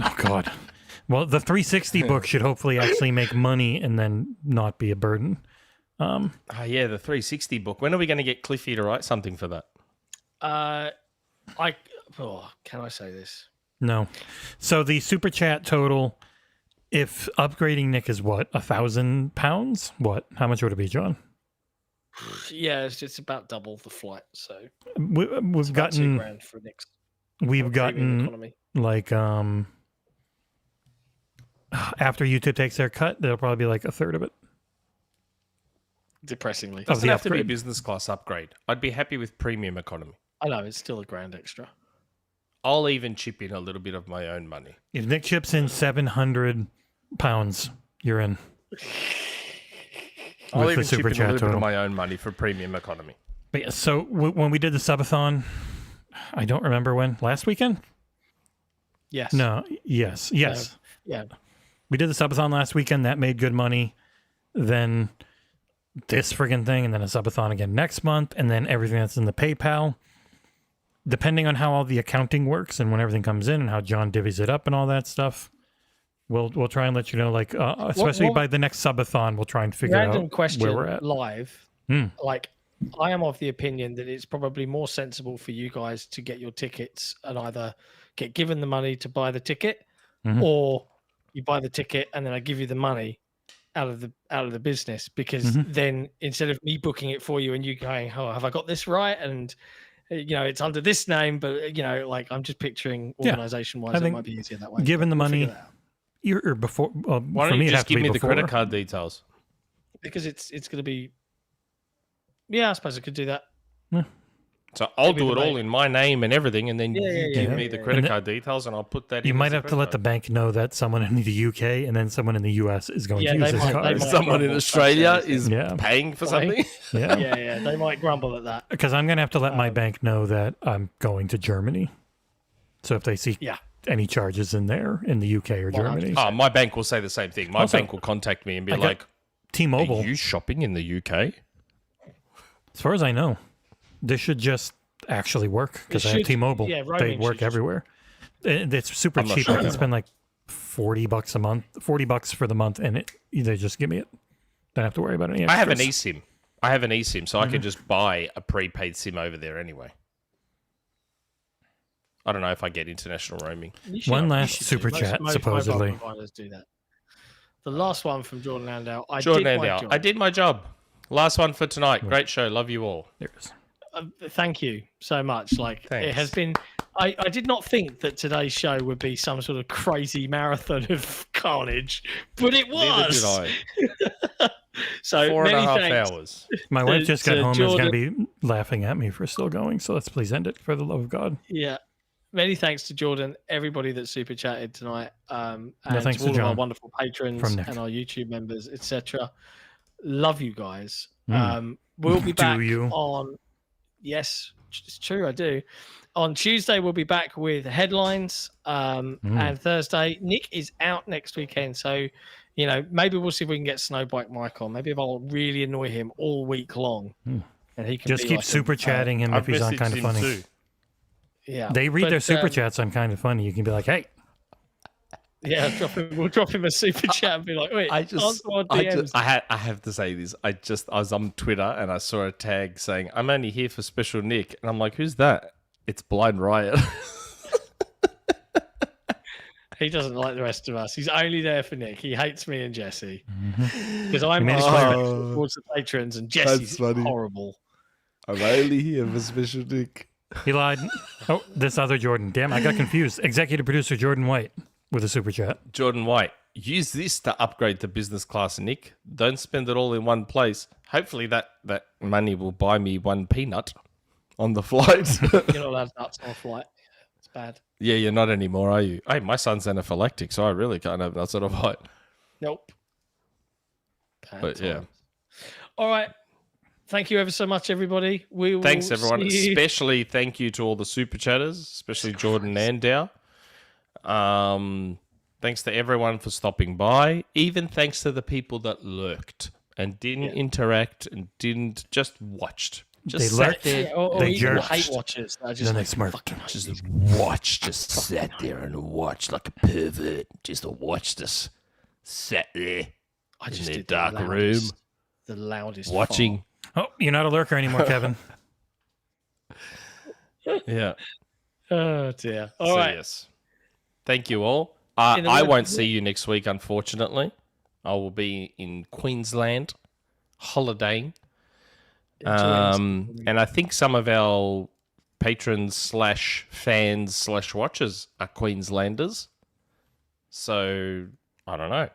Oh God. Well, the 360 book should hopefully actually make money and then not be a burden. Oh yeah, the 360 book. When are we going to get Cliffy to write something for that? Can I say this? No. So the super chat total, if upgrading Nick is what, £1,000? What? How much would it be, John? Yeah, it's about double the flight. So We've it's about gotten £2,000 for Nick's we've premium gotten economy. like after YouTube takes their cut, there'll probably be like a third of it. Depressingly. Of Doesn't the have to be upgrade. business class upgrade. I'd be happy with premium economy. I know it's still £1,000 extra. I'll even chip in a little bit of my own money. If Nick chips in £700, you're in. I'll With the even chip super in a chat little bit total. of my own money for premium economy. But yeah, so when we did the subathon, I don't remember when. Last weekend? Yes. No. Yes. Yes. Yeah. We did the subathon last weekend. That made good money. Then this friggin' thing, and then a subathon again next month, and then everything that's in the PayPal. Depending on how all the accounting works and when everything comes in and how John divvies it up and all that stuff, we'll try and let you know. Like especially by the next subathon, we'll try and figure Random out question where we're at. live. Like, I am of the opinion that it's probably more sensible for you guys to get your tickets and either get given the money to buy the ticket, or you buy the ticket and then I give you the money out of the business, because then instead of me booking it for you and you going, oh, have I got this right? And it's under this name, but like I'm just picturing organization wise, it might be easier that way. Given the We'll money, figure that out. or before. Why for don't me, you it'd just have to give be me the before. credit card details? Because it's going to be. Yeah, I suppose I could do that. So I'll Maybe do the it all bank. in my name and everything, and then you give yeah. me the And credit then- card details, and I'll put that in. You as might a have to credit let the card. bank know that someone in the UK and then someone in the US is going Yeah, to use they this might- card. they might- Someone in grumble. Australia That's is Yeah. paying for Right. something. Yeah. Yeah, they might grumble at that. Because I'm going to have to let my bank know that I'm going to Germany. So if they see Yeah. any charges in there in the UK or Germany, Oh, my bank will say the same thing. My Also, bank will contact me and be I got like, T-Mobile, "Are you shopping in the UK?" as far as I know, this should just actually work because It I have should- T-Mobile. yeah, They roaming work should just- everywhere. It's super I'm not cheap. sure. I can spend like $40 a month, $40 for the month, and they just give me it. Don't have to worry about any I have an extras. eSIM. I have an eSIM, so I can just buy a prepaid SIM over there anyway. I don't know if I get international roaming. You should- One you last should super do. chat, Most mobile supposedly. providers do that. The last one from Jordan Andow. Jordan did my Andow, job. I did my job. Last one for tonight. Great show. Love you all. There it is. Thank you so much. Like, it Thanks. has been. I did not think that today's show would be some sort of crazy marathon of carnage, but it Neither was. did I. So 4.5 many thanks. hours. My wife just got to home and is going Jordan. to be laughing at me for still going. So let's please end it for the love of God. Yeah. Many thanks to Jordan, everybody that super chatted tonight, and thanks to to all of our John. wonderful patrons From Nick. and our YouTube members, etc. Love you guys. Mm. We'll be Do back you? on. Yes, it's true. I do. On Tuesday, we'll be back with headlines, Mm. and Thursday, Nick is out next weekend, so maybe we'll see if we can get Snowbike Mike on. Maybe if I'll really annoy him all week long, and he can Just be keep like super chatting him if I've he's on messaged Kind of him Funny. too. Yeah, They read but, their super chats on Kind of Funny. You can be like, hey, Yeah, we'll drop him a super chat and be like, wait, answer our DMs. I have to say this. I was on Twitter and I saw a tag saying, "I'm only here for Special Nick," and I'm like, "Who's that?" It's Blind Riot. He doesn't like the rest of us. He's only there for Nick. He hates me and Jesse Mm-hmm. because I'm disrespectful towards the patrons and Jesse's funny. horrible. I'm only here for Special Nick. He lied. Oh, this other Jordan. Damn, I got confused. Executive producer Jordan White with a super chat. Jordan White, use this to upgrade to business class, Nick. Don't spend it all in one place. Hopefully that money will buy me one peanut on the flight. You're not allowed nuts on a flight. It's bad. Yeah, you're not anymore, are you? Hey, my son's anaphylactic, so I really can't have nuts on a flight. Nope. Bad But yeah. times. All right. Thank you ever so much, everybody. Thanks, everyone. see you- Especially thank you to all the super chatters, especially Jordan and Andow. Thanks to everyone for stopping by. Even thanks to the people that lurked and didn't interact and didn't just watched. Just They sat lurked. there. Or They even jerked. hate watchers. That are just Then they like, smirked. fucking Just watched. Just sat there and watched like a pervert. Just watched us. Sat there I in just their did dark the room, loudest, the loudest watching. Oh, you're not a lurker anymore, Kevin. Yeah. fart. Oh dear. All So, right. yes. Thank you all. In the I web- won't see you next week, unfortunately. I will be in Queensland holidaying. And I think some of our patrons / fans / watchers are Queenslanders. So, I don't know.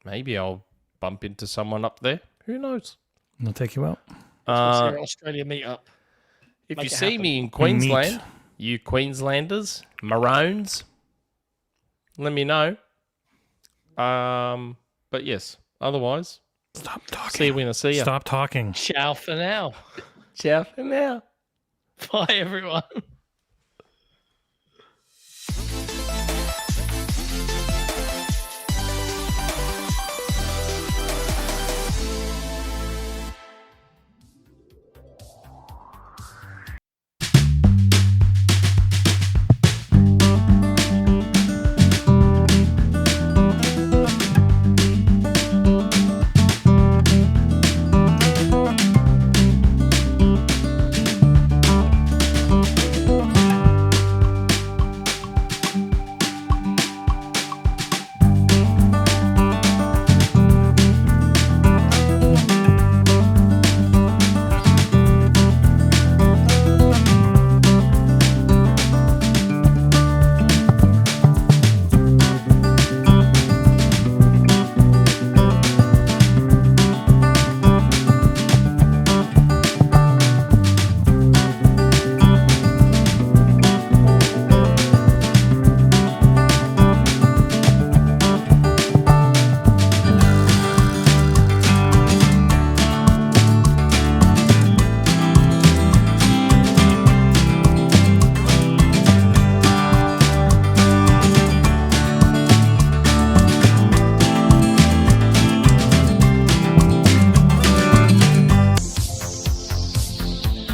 Maybe I'll bump into someone up there. Who knows? I'll take you out. Let's hear Australia meetup. If Make you it see happen. me in Queensland, Meet. you Queenslanders, Maroons, let me know. But yes, otherwise, Stop talking. see you when I see you. Stop talking. Ciao for now. Ciao for now. Bye, everyone.